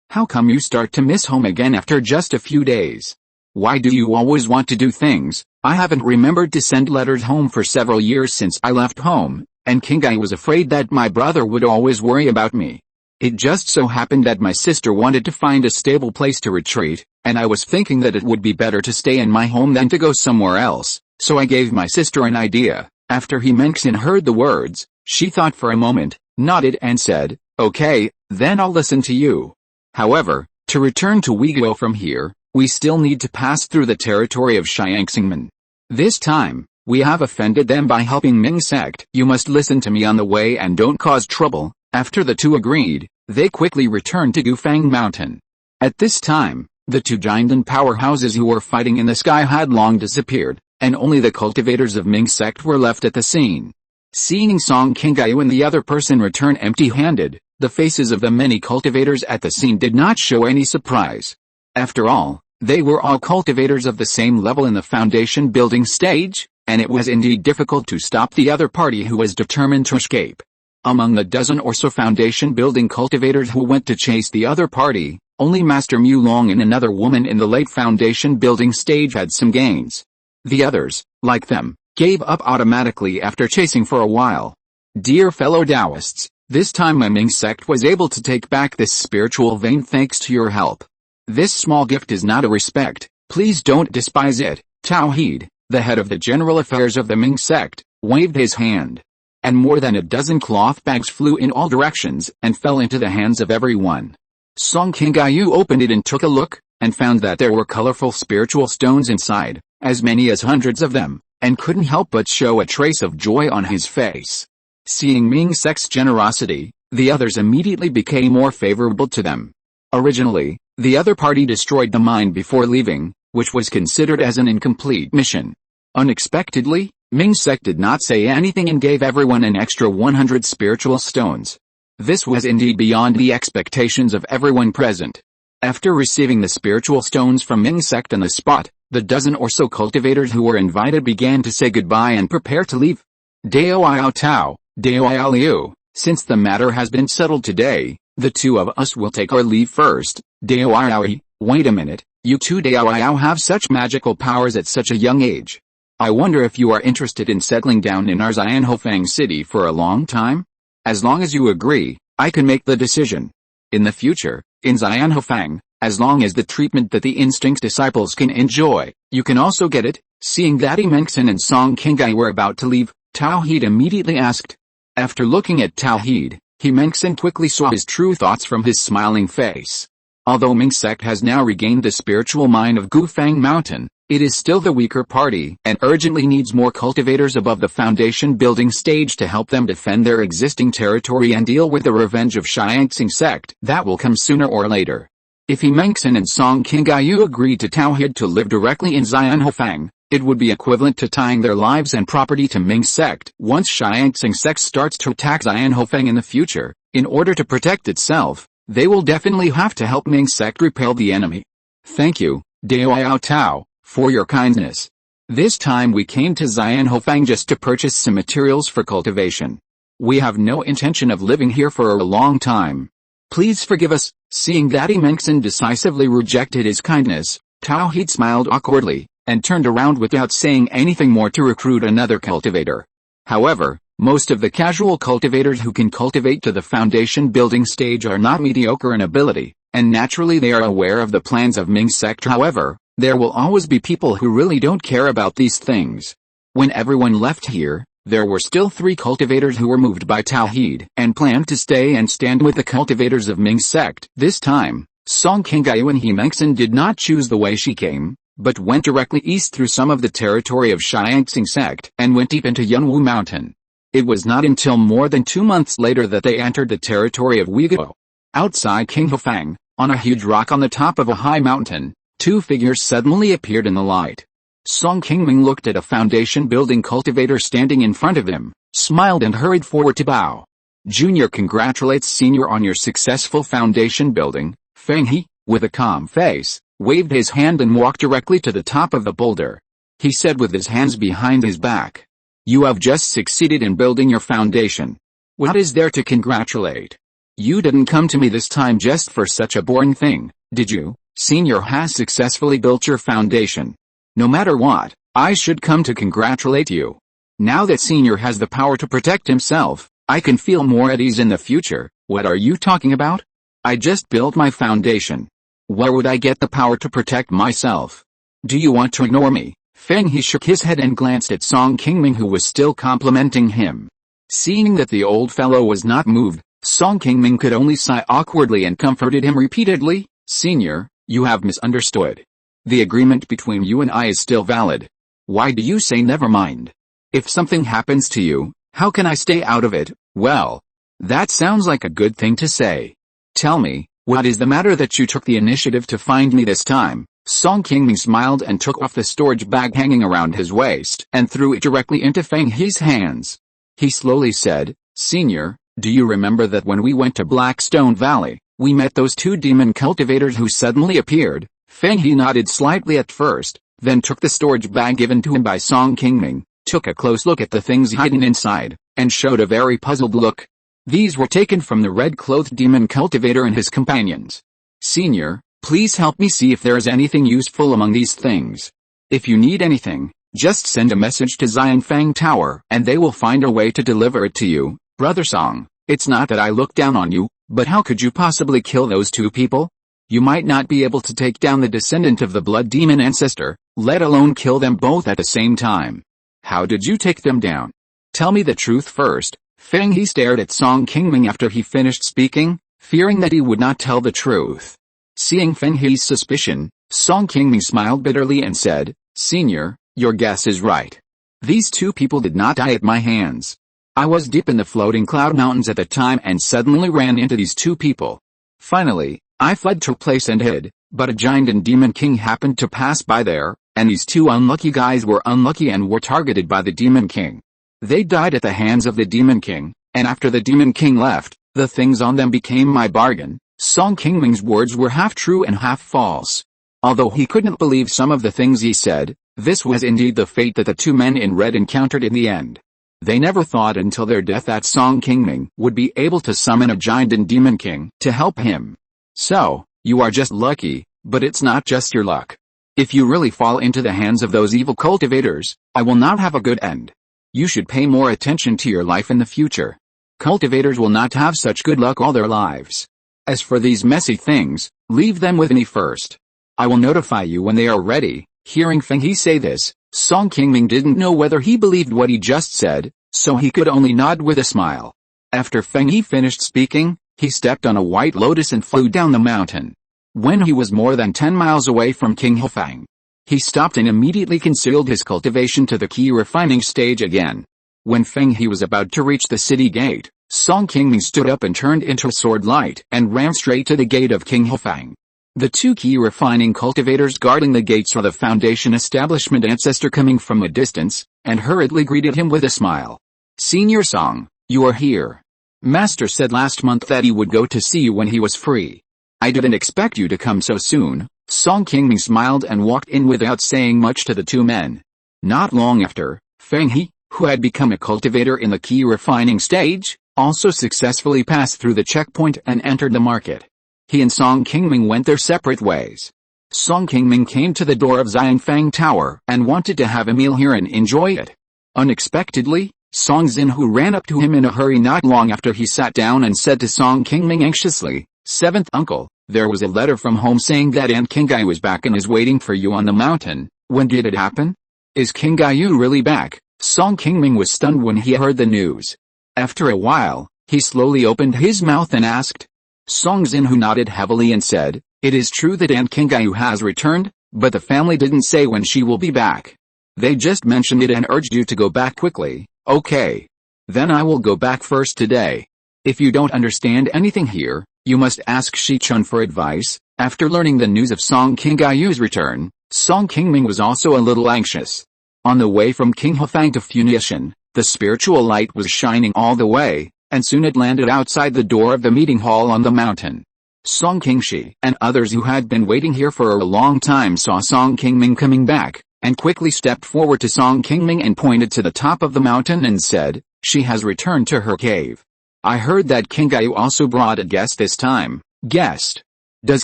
How come you start to miss home again after just a few days? Why do you always want to do things? I haven't remembered to send letters home for several years since I left home, and Qingming was afraid that my brother would always worry about me. It just so happened that my sister wanted to find a stable place to retreat, and I was thinking that it would be better to stay in my home than to go somewhere else, so I gave my sister an idea." After Qingming heard the words, she thought for a moment, nodded and said, "Okay, then I'll listen to you. However, to return to Weiguo from here, we still need to pass through the territory of Xiangxingmen. This time, we have offended them by helping Ming sect. You must listen to me on the way and don't cause trouble." After the two agreed, they quickly returned to Qufang Mountain. At this time, the two giant powerhouses who were fighting in the sky had long disappeared, and only the cultivators of Ming sect were left at the scene. Seeing Song Qingming and the other person return empty-handed, the faces of the many cultivators at the scene did not show any surprise. After all, they were all cultivators of the same level in the foundation building stage, and it was indeed difficult to stop the other party who was determined to escape. Among the dozen or so foundation building cultivators who went to chase the other party, only Master Mu Long and another woman in the late foundation building stage had some gains. The others, like them, gave up automatically after chasing for a while. Dear fellow Taoists, this time my Ming sect was able to take back this spiritual vein thanks to your help. This small gift is not a respect, please don't despise it. Tauheed, the head of the general affairs of the Ming sect, waved his hand. And more than a dozen cloth bags flew in all directions and fell into the hands of everyone. Song Qingming opened it and took a look, and found that there were colorful spiritual stones inside, as many as hundreds of them, and couldn't help but show a trace of joy on his face. Seeing Ming Sect's generosity, the others immediately became more favorable to them. Originally, the other party destroyed the mine before leaving, which was considered as an incomplete mission. Unexpectedly, Ming Sect did not say anything and gave everyone an extra 100 spiritual stones. This was indeed beyond the expectations of everyone present. After receiving the spiritual stones from Ming Sect on the spot, the dozen or so cultivators who were invited began to say goodbye and prepare to leave. Dao Yao Tao, Dao Yao Liu, since the matter has been settled today, the two of us will take our leave first. Dao Yao, wait a minute, you two Dao Yao have such magical powers at such a young age. I wonder if you are interested in settling down in our Xianhofang city for a long time? As long as you agree, I can make the decision. In the future, in Xianhofang, as long as the treatment that the Instinct's disciples can enjoy, you can also get it. Seeing that Mengxin and Song Qingming were about to leave, Tauheed immediately asked. After looking at Tauheed, Mengxin quickly saw his true thoughts from his smiling face. Although Ming Sect has now regained the spiritual mind of Qufang Mountain, it is still the weaker party and urgently needs more cultivators above the foundation building stage to help them defend their existing territory and deal with the revenge of Xianxing Sect that will come sooner or later. If Mengxin and Song Qingming agreed to Tauheed to live directly in Xianhofang, it would be equivalent to tying their lives and property to Ming Sect. Once Xianxing Sect starts to attack Xianhofang in the future, in order to protect itself, they will definitely have to help Ming Sect repel the enemy. Thank you, Dao Yao Tao, for your kindness. This time we came to Xianhofang just to purchase some materials for cultivation. We have no intention of living here for a long time. Please forgive us. Seeing that Mengxin decisively rejected his kindness, Tauheed smiled awkwardly, and turned around without saying anything more to recruit another cultivator. However, most of the casual cultivators who can cultivate to the foundation building stage are not mediocre in ability, and naturally they are aware of the plans of Ming Sect. However, there will always be people who really don't care about these things. When everyone left here, there were still 3 cultivators who were moved by Tauheed and planned to stay and stand with the cultivators of Ming Sect. This time, Song Qingming and Mengxin did not choose the way she came, but went directly east through some of the territory of Xianxing Sect and went deep into Funiu Mountain. It was not until more than 2 months later that they entered the territory of Weiguo. Outside Qinghofang, on a huge rock on the top of a high mountain, 2 figures suddenly appeared in the light. Song Qingming looked at a foundation building cultivator standing in front of him, smiled and hurried forward to bow. Junior congratulates Senior on your successful foundation building. Feng He, with a calm face, waved his hand and walked directly to the top of the boulder. He said with his hands behind his back, "You have just succeeded in building your foundation. What is there to congratulate? You didn't come to me this time just for such a boring thing, did you? Senior has successfully built your foundation. No matter what, I should come to congratulate you. Now that Senior has the power to protect himself, I can feel more at ease in the future." "What are you talking about? I just built my foundation. Where would I get the power to protect myself? Do you want to ignore me?" Feng He shook his head and glanced at Song Qingming, who was still complimenting him. Seeing that the old fellow was not moved, Song Qingming could only sigh awkwardly and comforted him repeatedly. "Senior, you have misunderstood. The agreement between you and I is still valid. Why do you say never mind? If something happens to you, how can I stay out of it?" "Well, that sounds like a good thing to say. Tell me, what is the matter that you took the initiative to find me this time?" Song Qingming smiled and took off the storage bag hanging around his waist and threw it directly into Feng He's hands. He slowly said, "Senior, do you remember that when we went to Blackstone Valley, we met those 2 demon cultivators who suddenly appeared?" Feng He nodded slightly at first, then took the storage bag given to him by Song Qingming, took a close look at the things hidden inside, and showed a very puzzled look. These were taken from the red-clothed demon cultivator and his companions. "Senior, please help me see if there is anything useful among these things. If you need anything, just send a message to Xianfang Tower and they will find a way to deliver it to you." "Brother Song, it's not that I look down on you, but how could you possibly kill those 2 people? You might not be able to take down the descendant of the blood demon ancestor, let alone kill them both at the same time. How did you take them down? Tell me the truth first." Feng He stared at Song Qingming after he finished speaking. fearing that he would not tell the truth. Seeing Feng He's suspicion, Song Qingming smiled bitterly and said, "Senior, your guess is right. These two people did not die at my hands. I was deep in the floating cloud mountains at the time and suddenly ran into these two people. Finally, I fled to a place and hid, but a giant and demon king happened to pass by there, and these two unlucky guys were unlucky and were targeted by the demon king. They died at the hands of the demon king, and after the demon king left, the things on them became my bargain." Song Qingming's words were half true and half false. Although he couldn't believe some of the things he said, this was indeed the fate that the two men in red encountered in the end. They never thought until their death that Song Qingming would be able to summon a giant and demon king to help him. So, you are just lucky, but it's not just your luck. If you really fall into the hands of those evil cultivators, I will not have a good end. You should pay more attention to your life in the future. Cultivators will not have such good luck all their lives. As for these messy things, leave them with me first. I will notify you when they are ready." Hearing Feng He say this, Song Qingming didn't know whether he believed what he just said, so he could only nod with a smile. After Feng He finished speaking, he stepped on a white lotus and flew down the mountain. When he was more than 10 miles away from King Hefang, he stopped and immediately concealed his cultivation to the Qi refining stage again. When Feng He was about to reach the city gate, Song Qingming stood up and turned into a sword light and ran straight to the gate of King Hefang. The two Qi refining cultivators guarding the gate saw the foundation establishment ancestor coming from a distance, and hurriedly greeted him with a smile. "Senior Song, you are here. Master said last month that he would go to see you when he was free. I didn't expect you to come so soon." Song Qingming smiled and walked in without saying much to the two men. Not long after, Feng He, who had become a cultivator in the Qi refining stage, also successfully passed through the checkpoint and entered the market. He and Song Qingming went their separate ways. Song Qingming came to the door of Xiangfang Tower and wanted to have a meal here and enjoy it. Unexpectedly, Song Xinhu ran up to him in a hurry not long after he sat down and said to Song Qingming anxiously, "Seventh uncle, there was a letter from home saying that Aunt Qinggai was back and is waiting for you on the mountain. When did it happen? Is Qinggai really back?" Song Qingming was stunned when he heard the news. After a while, he slowly opened his mouth and asked. Song Xinhu nodded heavily and said, "It is true that Aunt Qinggai has returned, but the family didn't say when she will be back. They just mentioned it and urged you to go back quickly." "Okay. Then I will go back first today. If you don't understand anything here, you must ask Shi Chun for advice." After learning the news of Song Qinggai's return, Song Qingming was also a little anxious. On the way from King Hefang to Funiu, the spiritual light was shining all the way, and soon it landed outside the door of the meeting hall on the mountain. Song Qingshi and others who had been waiting here for a long time saw Song Qingming coming back, and quickly stepped forward to Song Qingming and pointed to the top of the mountain and said, "She has returned to her cave. I heard that Qinggai also brought a guest this time." "Guest? Does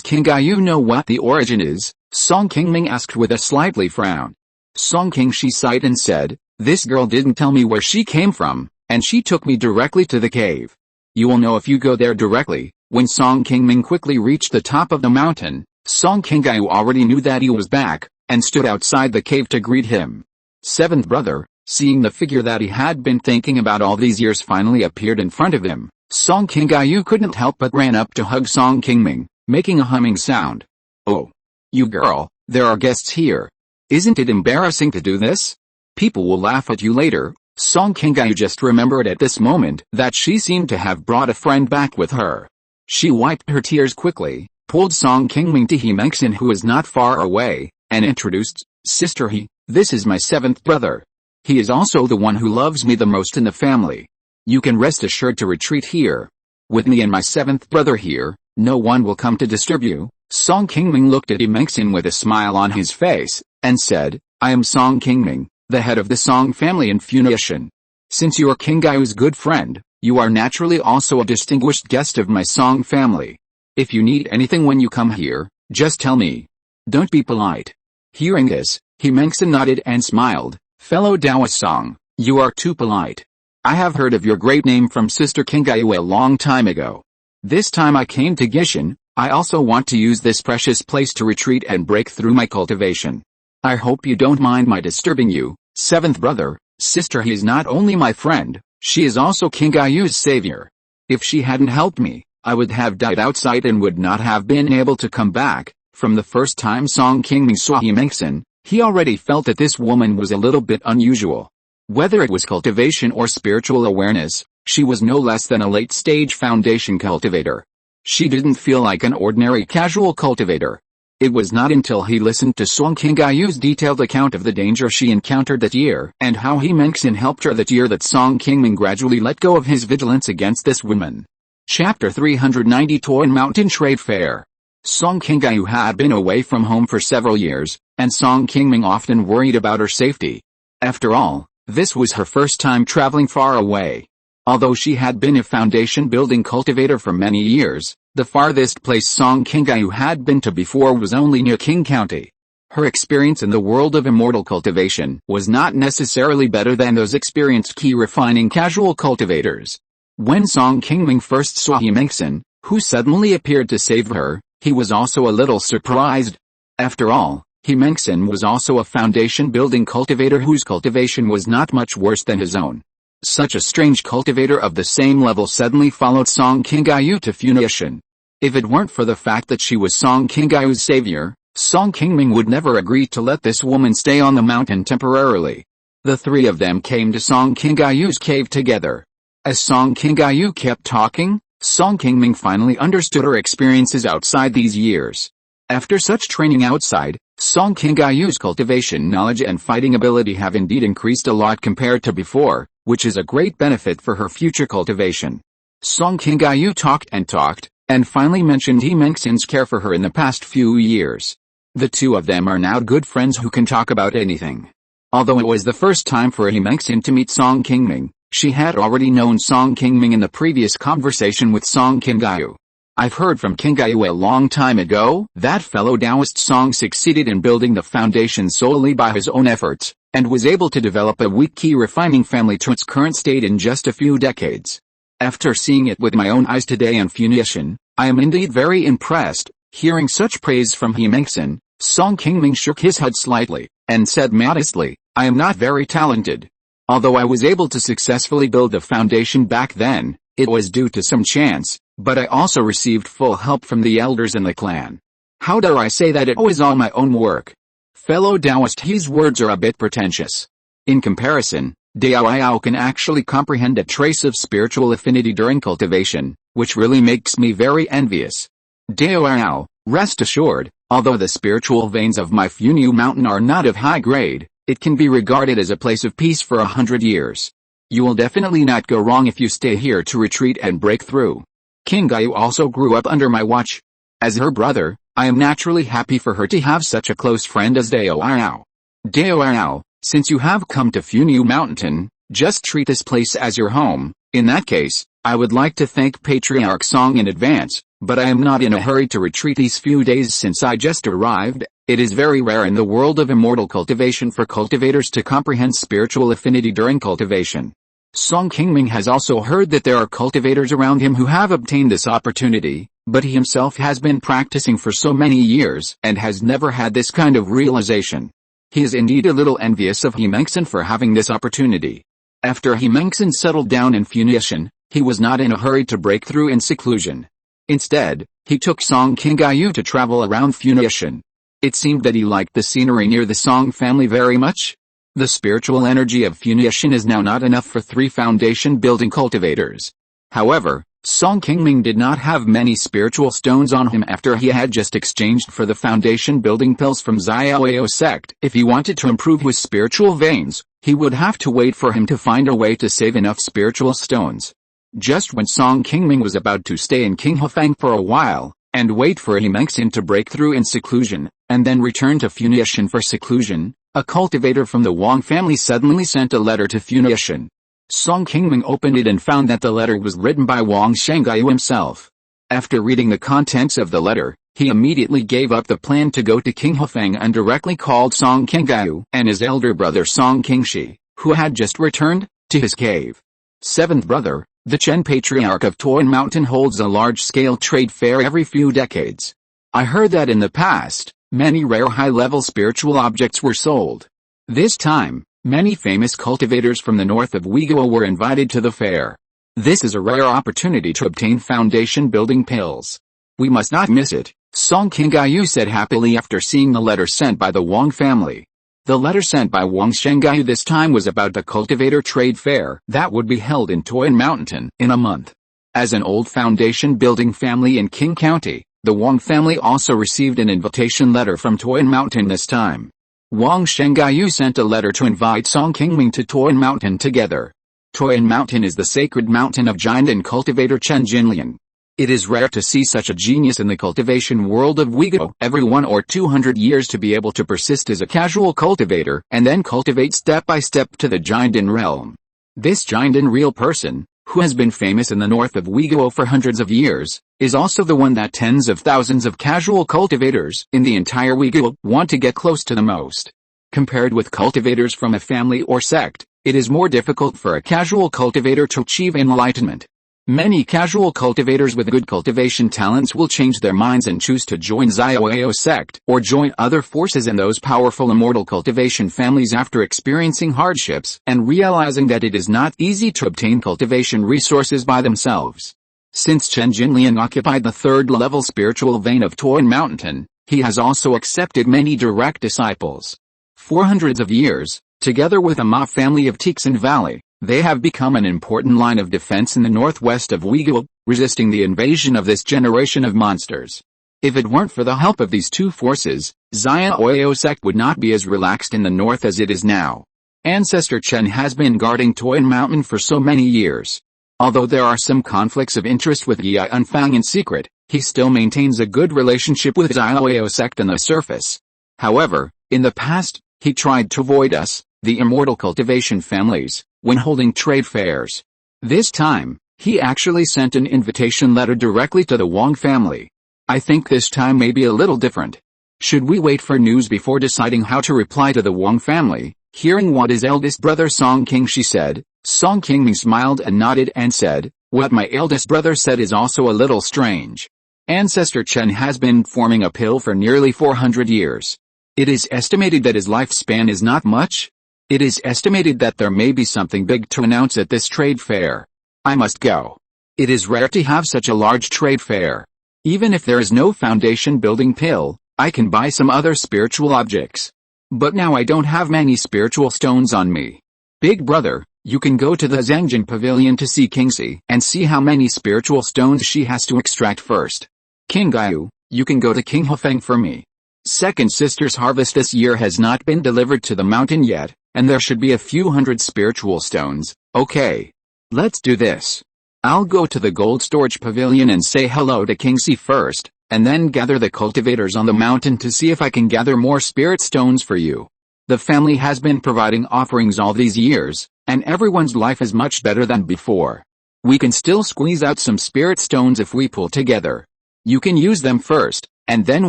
Qinggai know what the origin is?" Song Qingming asked with a slightly frown. Song Qingshi sighed and said, "This girl didn't tell me where she came from, and she took me directly to the cave. You will know if you go there directly." When Song Qingming quickly reached the top of the mountain, Song Qinggai already knew that he was back, and stood outside the cave to greet him. Seventh brother, seeing the figure that he had been thinking about all these years finally appeared in front of him, Song Qinggai couldn't help but ran up to hug Song Qingming, making a humming sound. "Oh. You girl, there are guests here. Isn't it embarrassing to do this? People will laugh at you later." Song Qinggai just remembered at this moment that she seemed to have brought a friend back with her. She wiped her tears quickly, pulled Song Qingming to Himengxin who was not far away, and introduced, "Sister He, this is my seventh brother. He is also the one who loves me the most in the family. You can rest assured to retreat here. With me and my seventh brother here, no one will come to disturb you." Song Qingming looked at Himengxin with a smile on his face, and said, "I am Song Qingming, the head of the Song family in Funiu. Since you are Qinggai's good friend, you are naturally also a distinguished guest of my Song family. If you need anything when you come here, just tell me. Don't be polite." Hearing this, Himengxin nodded and smiled. "Fellow Daoist Song, you are too polite. I have heard of your great name from Sister Qinggai a long time ago. This time I came to Gishan, I also want to use this precious place to retreat and break through my cultivation. I hope you don't mind my disturbing you." Seventh brother, Sister He is not only my friend, she is also Qinggai's savior. If she hadn't helped me, I would have died outside and would not have been able to come back. From the first time Song Qingming saw Qingming, he already felt that this woman was a little bit unusual. Whether it was cultivation or spiritual awareness, she was no less than a late-stage foundation cultivator. She didn't feel like an ordinary casual cultivator. It was not until he listened to Song Qingyu's detailed account of the danger she encountered that year and how Qingming helped her that year that Song Qingming gradually let go of his vigilance against this woman. Chapter 390 Qi Mountain Trade Fair. Song Qingyu had been away from home for several years, and Song Qingming often worried about her safety. After all, this was her first time traveling far away. Although she had been a foundation-building cultivator for many years, the farthest place Song Qingyu had been to before was only near Qing County. Her experience in the world of immortal cultivation was not necessarily better than those experienced Qi refining casual cultivators. When Song Qingming first saw Qingming, who suddenly appeared to save her, he was also a little surprised. After all, Qingming was also a foundation-building cultivator whose cultivation was not much worse than his own. Such a strange cultivator of the same level suddenly followed Song Qingyu to Funiu. If it weren't for the fact that she was Song Qingyu's savior, Song Qingming would never agree to let this woman stay on the mountain temporarily. The three of them came to Song Qingyu's cave together. As Song Qingyu kept talking, Song Qingming finally understood her experiences outside these years. After such training outside, Song Qingyu's cultivation knowledge and fighting ability have indeed increased a lot compared to before, which is a great benefit for her future cultivation. Song Qingyu talked, and finally mentioned Qingming's care for her in the past few years. The two of them are now good friends who can talk about anything. Although it was the first time for Qingming to meet Song Qingming, she had already known Song Qingming in the previous conversation with Song Qingyu. I've heard from Qingyu a long time ago. That fellow Taoist Song succeeded in building the foundation solely by his own efforts, and was able to develop a weak Qi refining family to its current state in just a few decades. After seeing it with my own eyes today in Funiu, I am indeed very impressed. Hearing such praise from Qingming, Song Qingming shook his head slightly, and said modestly, I am not very talented. Although I was able to successfully build the foundation back then, it was due to some chance, but I also received full help from the elders in the clan. How dare I say that it was all my own work? Fellow Taoist, his words are a bit pretentious. In comparison, Dao can actually comprehend a trace of spiritual affinity during cultivation, which really makes me very envious. Dao, rest assured, although the spiritual veins of my Funiu Mountain are not of high grade, it can be regarded as a place of peace for 100 years. You will definitely not go wrong if you stay here to retreat and break through. Qingyu also grew up under my watch. As her brother, I am naturally happy for her to have such a close friend as Dao. Dao, since you have come to Funiu Mountain, just treat this place as your home. In that case, I would like to thank Patriarch Song in advance, but I am not in a hurry to retreat these few days since I just arrived. It is very rare in the world of immortal cultivation for cultivators to comprehend spiritual affinity during cultivation. Song Qingming has also heard that there are cultivators around him who have obtained this opportunity, but he himself has been practicing for so many years and has never had this kind of realization. He is indeed a little envious of Qingming for having this opportunity. After Qingming settled down in Funiu, he was not in a hurry to break through in seclusion. Instead, he took Song Qingyu to travel around Funiu. It seemed that he liked the scenery near the Song family very much. The spiritual energy of Funiu is now not enough for 3 foundation-building cultivators. However, Song Qingming did not have many spiritual stones on him after he had just exchanged for the foundation-building pills from Xiaoyao sect. If he wanted to improve his spiritual veins, he would have to wait for him to find a way to save enough spiritual stones. Just when Song Qingming was about to stay in Qinghofang for a while, and wait for Qingming to break through in seclusion, and then return to Funiu for seclusion, a cultivator from the Wang family suddenly sent a letter to Funiu. Song Qingming opened it and found that the letter was written by Wang Shengyu himself. After reading the contents of the letter, he immediately gave up the plan to go to Qinghofang and directly called Song Qingyu and his elder brother Song Qingshi, who had just returned, to his cave. 7th brother, the Chen Patriarch of Qi Mountain holds a large-scale trade fair every few decades. I heard that in the past, many rare high-level spiritual objects were sold. This time, many famous cultivators from the north of Uyghur were invited to the fair. This is a rare opportunity to obtain foundation building pills. We must not miss it, Song Qingming said happily after seeing the letter sent by the Wang family. The letter sent by Wang Shengyu this time was about the cultivator trade fair that would be held in Qi Mountain in a month. As an old foundation building family in Qing County, the Wang family also received an invitation letter from Qi Mountain this time. Wang Shengyu sent a letter to invite Song Qingming to Qi Mountain together. Qi Mountain is the sacred mountain of giant and cultivator Chen Jinlian. It is rare to see such a genius in the cultivation world of Uyghur every 1 or 200 years to be able to persist as a casual cultivator and then cultivate step by step to the Jindan realm. This Jindan real person, who has been famous in the north of Uyghur for hundreds of years, is also the one that tens of thousands of casual cultivators in the entire Uyghur want to get close to the most. Compared with cultivators from a family or sect, it is more difficult for a casual cultivator to achieve enlightenment. Many casual cultivators with good cultivation talents will change their minds and choose to join Xiaoyao sect or join other forces in those powerful immortal cultivation families after experiencing hardships and realizing that it is not easy to obtain cultivation resources by themselves. Since Chen Jinlian occupied the third-level spiritual vein of Qi Mountain, he has also accepted many direct disciples. For hundreds of years, together with a Ma family of Tixan Valley, they have become an important line of defense in the northwest of Uyghur, resisting the invasion of this generation of monsters. If it weren't for the help of these two forces, Xiaoyao sect would not be as relaxed in the north as it is now. Ancestor Chen has been guarding Qi Mountain for so many years. Although there are some conflicts of interest with Yi Unfang in secret, he still maintains a good relationship with Xiaoyao sect on the surface. However, in the past, he tried to avoid us, the immortal cultivation families, when holding trade fairs. This time, he actually sent an invitation letter directly to the Wang family. I think this time may be a little different. Should we wait for news before deciding how to reply to the Wang family? Hearing what his eldest brother Song Qingming said, Song Qingming smiled and nodded and said, "What my eldest brother said is also a little strange. Ancestor Chen has been forming a pill for nearly 400 years. It is estimated that his lifespan is not much. It is estimated that there may be something big to announce at this trade fair. I must go. It is rare to have such a large trade fair. Even if there is no foundation building pill, I can buy some other spiritual objects. But now I don't have many spiritual stones on me. Big brother, you can go to the Zhengjin pavilion to see Qingxi and see how many spiritual stones she has to extract first. Qingyu, you can go to King Hufeng for me. Second sister's harvest this year has not been delivered to the mountain yet, and there should be a few hundred spiritual stones. Okay. Let's do this. I'll go to the gold storage pavilion and say hello to Qingxi first, and then gather the cultivators on the mountain to see if I can gather more spirit stones for you. The family has been providing offerings all these years, and everyone's life is much better than before. We can still squeeze out some spirit stones if we pull together. You can use them first, and then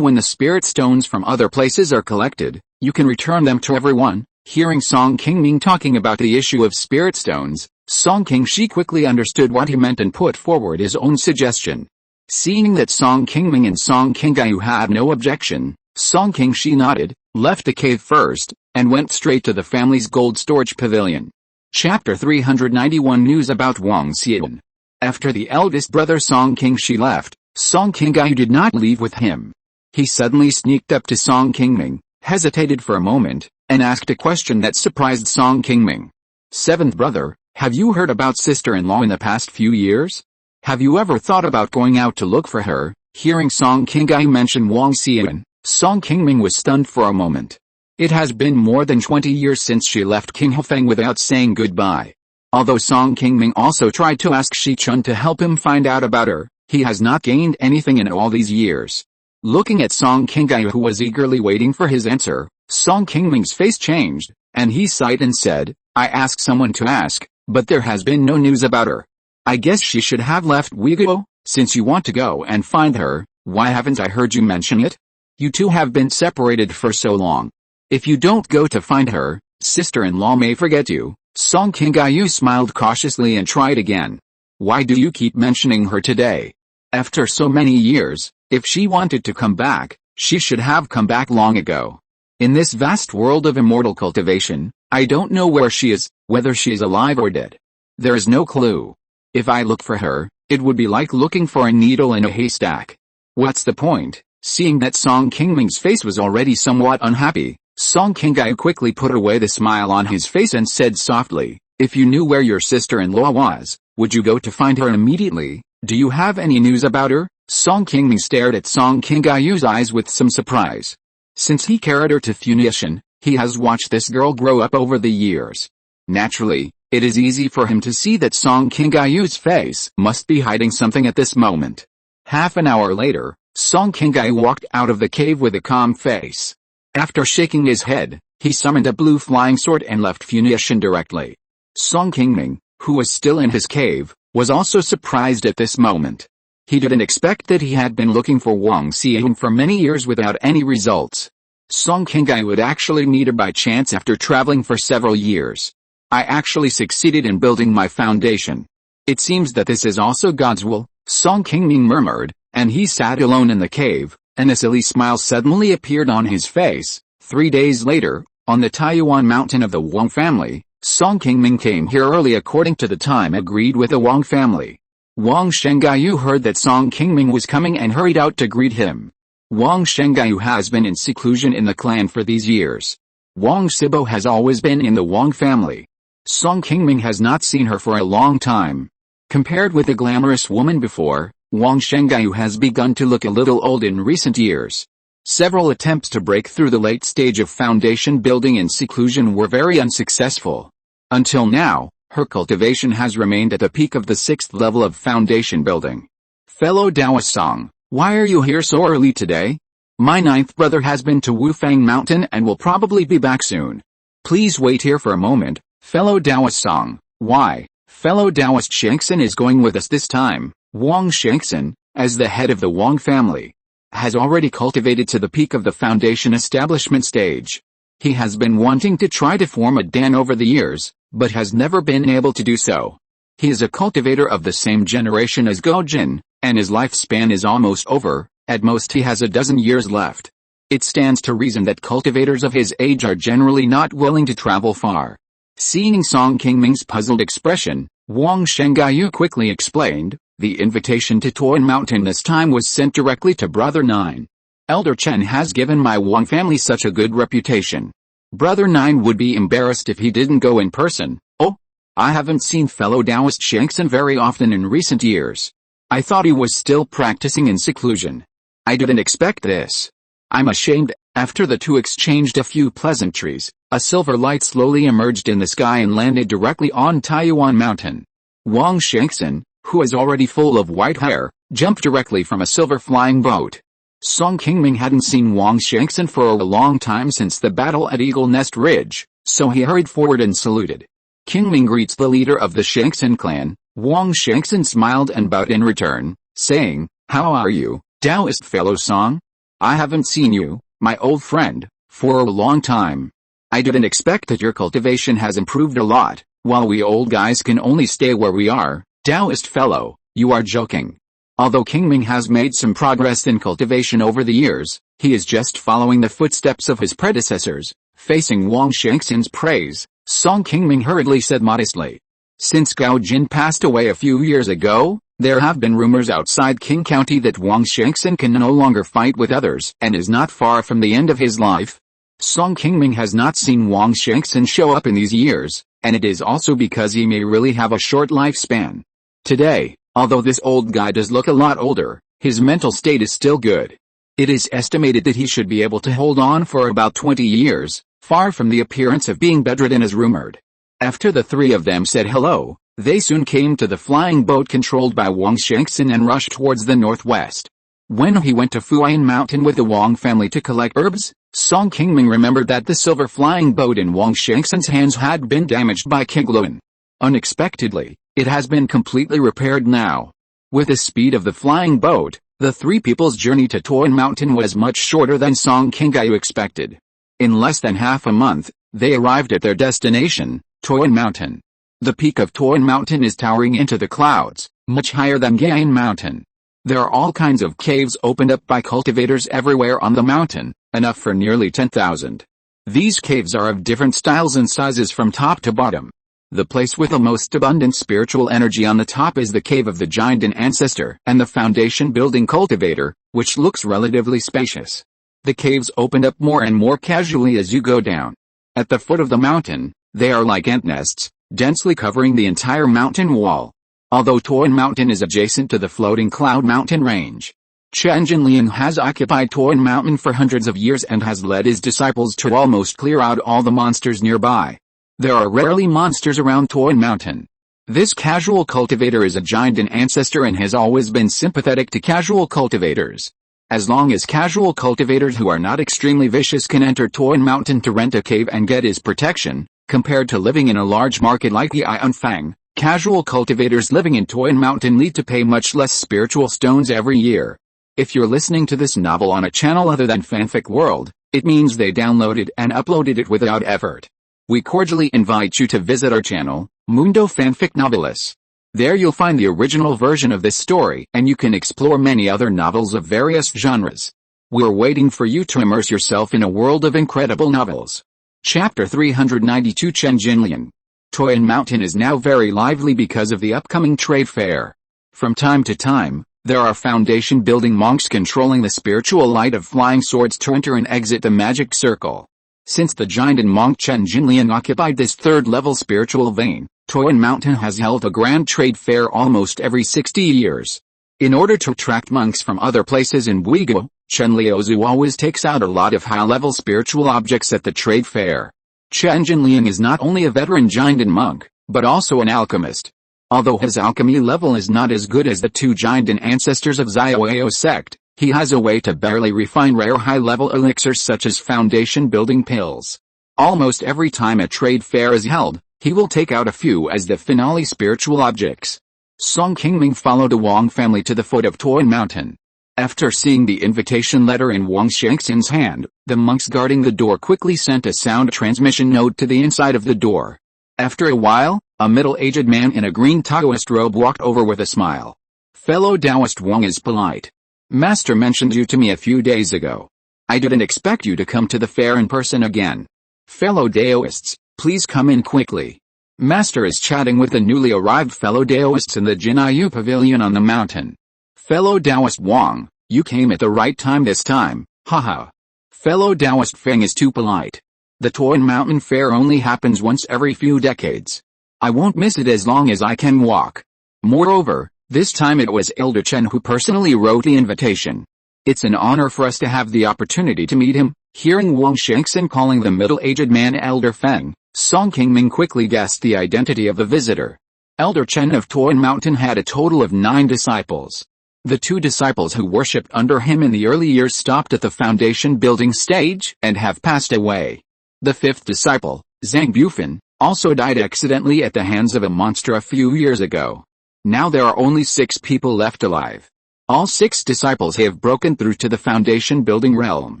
when the spirit stones from other places are collected, you can return them to everyone." Hearing Song Qingming talking about the issue of spirit stones, Song Qingxi quickly understood what he meant and put forward his own suggestion. Seeing that Song Qingming and Song Qingyu had no objection, Song Qingxi nodded, left the cave first, and went straight to the family's gold storage pavilion. Chapter 391 News about Wang Xian. After the eldest brother Song Qingxi left, Song Qingyu did not leave with him. He suddenly sneaked up to Song Qingming, hesitated for a moment, and asked a question that surprised Song Qingming. "Seventh brother, have you heard about sister-in-law in the past few years? Have you ever thought about going out to look for her?" Hearing Song Qingyu mention Wang Xian, Song Qingming was stunned for a moment. It has been more than 20 years since she left King Hufeng without saying goodbye. Although Song Qingming also tried to ask Shi Chun to help him find out about her, he has not gained anything in all these years. Looking at Song Qingyu, who was eagerly waiting for his answer, Song Qingming's face changed, and he sighed and said, "I asked someone to ask, but there has been no news about her. I guess she should have left Uyghur. Since you want to go and find her, why haven't I heard you mention it? You two have been separated for so long. If you don't go to find her, sister-in-law may forget you." Song Qingyu smiled cautiously and tried again. "Why do you keep mentioning her today? After so many years, if she wanted to come back, she should have come back long ago. In this vast world of immortal cultivation, I don't know where she is, whether she is alive or dead. There is no clue. If I look for her, it would be like looking for a needle in a haystack. What's the point? Seeing that Song Qingming's face was already somewhat unhappy, Song Qingming quickly put away the smile on his face and said softly, "If you knew where your sister-in-law was, would you go to find her immediately? Do you have any news about her?" Song Qingming stared at Song Qingming's eyes with some surprise. Since he carried her to Funiu, he has watched this girl grow up over the years. Naturally, it is easy for him to see that Song Qingming's face must be hiding something at this moment. Half an hour later, Song Qingming walked out of the cave with a calm face. After shaking his head, he summoned a blue flying sword and left Funiu directly. Song Qingming, who was still in his cave, was also surprised at this moment. He didn't expect that he had been looking for Wang Xiang for many years without any results. Song Qingming would actually meet her by chance after traveling for several years. "I actually succeeded in building my foundation. It seems that this is also God's will," Song Qingming murmured, and he sat alone in the cave, and a silly smile suddenly appeared on his face. 3 days later, on the Taiyuan Mountain of the Wang family, Song Qingming came here early according to the time agreed with the Wang family. Wang Shengyu heard that Song Qingming was coming and hurried out to greet him. Wang Shengyu has been in seclusion in the clan for these years. Wang Sibo has always been in the Wang family. Song Qingming has not seen her for a long time. Compared with the glamorous woman before, Wang Shengyu has begun to look a little old in recent years. Several attempts to break through the late stage of foundation building in seclusion were very unsuccessful. Until now, her cultivation has remained at the peak of the 6th level of foundation building. "Fellow Taoist Song, why are you here so early today? My 9th brother has been to Funiu Mountain and will probably be back soon. Please wait here for a moment, fellow Taoist Song." "Why, fellow Taoist Shengxin is going with us this time." Wang Shengxin, as the head of the Wang family, has already cultivated to the peak of the foundation establishment stage. He has been wanting to try to form a dan over the years, but has never been able to do so. He is a cultivator of the same generation as Go Jin, and his lifespan is almost over. At most he has a dozen years left. It stands to reason that cultivators of his age are generally not willing to travel far. Seeing Song Qingming's puzzled expression, Wang Shengyu quickly explained, "The invitation to Qi Mountain this time was sent directly to Brother 9. Elder Chen has given my Wang family such a good reputation. Brother 9 would be embarrassed if he didn't go in person." "Oh, I haven't seen fellow Taoist Shengxin very often in recent years. I thought he was still practicing in seclusion. I didn't expect this. I'm ashamed." After the two exchanged a few pleasantries, a silver light slowly emerged in the sky and landed directly on Taiyuan Mountain. Wang Shengxin, who is already full of white hair, jumped directly from a silver flying boat. Song Qingming hadn't seen Wang Shengxin for a long time since the battle at Eagle Nest Ridge, so he hurried forward and saluted. Qingming greets the leader of the Shengxin clan. Wang Shengxin smiled and bowed in return, saying, "How are you, Taoist fellow Song? I haven't seen you, my old friend, for a long time. I didn't expect that your cultivation has improved a lot, while we old guys can only stay where we are." "Taoist fellow, you are joking." Although Qingming has made some progress in cultivation over the years, he is just following the footsteps of his predecessors. Facing Wang Shengxin's praise, Song Qingming hurriedly said modestly, "Since Gao Jin passed away a few years ago, there have been rumors outside Qing County that Wang Shengxin can no longer fight with others and is not far from the end of his life." Song Qingming has not seen Wang Shengxin show up in these years, and it is also because he may really have a short lifespan. Today, although this old guy does look a lot older, his mental state is still good. It is estimated that he should be able to hold on for about 20 years, far from the appearance of being bedridden as rumored. After the three of them said hello, they soon came to the flying boat controlled by Wang Shengxin and rushed towards the northwest. When he went to Funiu Mountain with the Wang family to collect herbs, Song Qingming remembered that the silver flying boat in Wang Shengxin's hands had been damaged by Qingluan. Unexpectedly, it has been completely repaired now. With the speed of the flying boat, the three people's journey to Qi Mountain was much shorter than Song Qingming expected. In less than half a month, they arrived at their destination, Qi Mountain. The peak of Qi Mountain is towering into the clouds, much higher than Gain Mountain. There are all kinds of caves opened up by cultivators everywhere on the mountain, enough for nearly 10,000. These caves are of different styles and sizes from top to bottom. The place with the most abundant spiritual energy on the top is the cave of the giant and ancestor and the foundation building cultivator, which looks relatively spacious. The caves open up more and more casually as you go down. At the foot of the mountain, they are like ant nests, densely covering the entire mountain wall. Although Qi Mountain is adjacent to the floating cloud mountain range, Qingming has occupied Qi Mountain for hundreds of years and has led his disciples to almost clear out all the monsters nearby. There are rarely monsters around Qi Mountain. This casual cultivator is a giant and ancestor and has always been sympathetic to casual cultivators. As long as casual cultivators who are not extremely vicious can enter Qi Mountain to rent a cave and get his protection, compared to living in a large market like the Yunfang, casual cultivators living in Qi Mountain need to pay much less spiritual stones every year. If you're listening to this novel on a channel other than Fanfic World, it means they downloaded and uploaded it without effort. We cordially invite you to visit our channel, Mundo Fanfic Novelis. There you'll find the original version of this story and you can explore many other novels of various genres. We're waiting for you to immerse yourself in a world of incredible novels. Chapter 392 Qingming. Qi Mountain is now very lively because of the upcoming trade fair. From time to time, there are foundation building monks controlling the spiritual light of flying swords to enter and exit the magic circle. Since the giant and monk Qingming occupied this third-level spiritual vein, Qi Mountain has held a grand trade fair almost every 60 years. In order to attract monks from other places in Buigu, Chen Liuzu always takes out a lot of high-level spiritual objects at the trade fair. Qingming is not only a veteran giant and monk, but also an alchemist. Although his alchemy level is not as good as the two giant and ancestors of Xiaoyao sect, he has a way to barely refine rare high-level elixirs such as foundation-building pills. Almost every time a trade fair is held, he will take out a few as the finale spiritual objects. Song Qingming followed the Wang family to the foot of Qi Mountain. After seeing the invitation letter in Wang Shengxin's hand, the monks guarding the door quickly sent a sound transmission node to the inside of the door. After a while, a middle-aged man in a green Taoist robe walked over with a smile. Fellow Taoist Wang is polite. Master mentioned you to me a few days ago. I didn't expect you to come to the fair in person again. Fellow Taoists, please come in quickly. Master is chatting with the newly arrived fellow Taoists in the Jinyu pavilion on the mountain. Fellow Taoist Wang, you came at the right time this time, haha. Fellow Taoist Feng is too polite. The Qi Mountain Fair only happens once every few decades. I won't miss it as long as I can walk. Moreover, this time it was Elder Chen who personally wrote the invitation. It's an honor for us to have the opportunity to meet him. Hearing Wang Shengxin calling the middle-aged man Elder Feng, Song Qingming quickly guessed the identity of the visitor. Elder Chen of Qi Mountain had a total of 9 disciples. The 2 disciples who worshipped under him in the early years stopped at the foundation building stage and have passed away. The 5th disciple, Zhang Bufan, also died accidentally at the hands of a monster a few years ago. Now there are only 6 people left alive. All 6 disciples have broken through to the foundation building realm.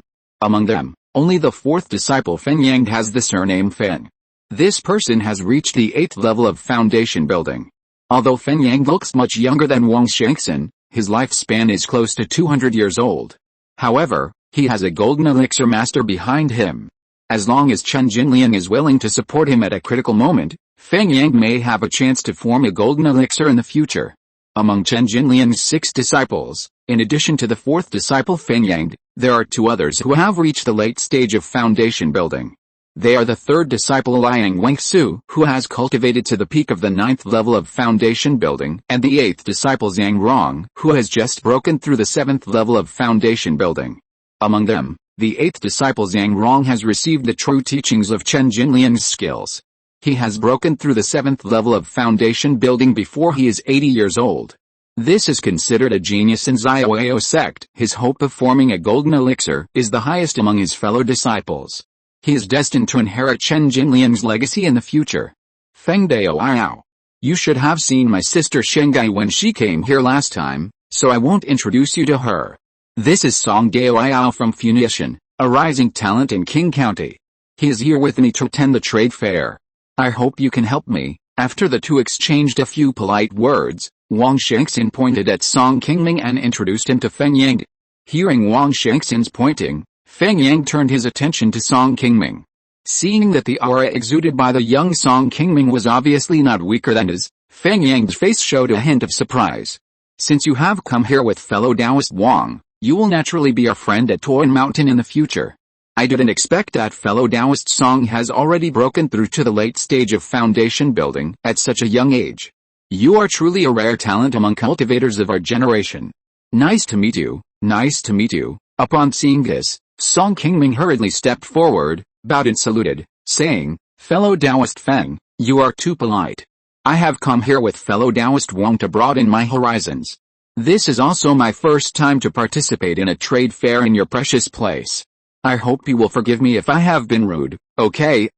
Among them, only the 4th disciple Feng Yang has the surname Feng. This person has reached the 8th level of foundation building. Although Feng Yang looks much younger than Wang Shengxin, his lifespan is close to 200 years old. However, he has a golden elixir master behind him. As long as Qingming is willing to support him at a critical moment, Feng Yang may have a chance to form a golden elixir in the future. Among Qingming's 6 disciples, in addition to the 4th disciple Feng Yang, there are 2 others who have reached the late stage of foundation building. They are the 3rd disciple Liang Wengsu, who has cultivated to the peak of the 9th level of foundation building, and the 8th disciple Zhang Rong, who has just broken through the 7th level of foundation building. Among them, the 8th disciple Zhang Rong has received the true teachings of Qingming's skills. He has broken through the 7th level of foundation building before he is 80 years old. This is considered a genius in Xiaoyao sect. His hope of forming a golden elixir is the highest among his fellow disciples. He is destined to inherit Qingming's legacy in the future. Feng Daoyao. You should have seen my sister Shengai when she came here last time, so I won't introduce you to her. This is Song Daoyao from Funiu, a rising talent in Qing County. He is here with me to attend the trade fair. I hope you can help me. After the 2 exchanged a few polite words, Wang Shengxin pointed at Song Qingming and introduced him to Feng Yang. Hearing Wang Shengxin's pointing, Feng Yang turned his attention to Song Qingming. Seeing that the aura exuded by the young Song Qingming was obviously not weaker than his, Feng Yang's face showed a hint of surprise. Since you have come here with fellow Taoist Wang, you will naturally be our friend at Qi Mountain in the future. I didn't expect that fellow Taoist Song has already broken through to the late stage of foundation building at such a young age. You are truly a rare talent among cultivators of our generation. Nice to meet you, nice to meet you. Upon seeing this, Song Qingming hurriedly stepped forward, bowed and saluted, saying, Fellow Taoist Feng, you are too polite. I have come here with fellow Taoist Wang to broaden my horizons. This is also my first time to participate in a trade fair in your precious place. I hope you will forgive me if I have been rude. Okay.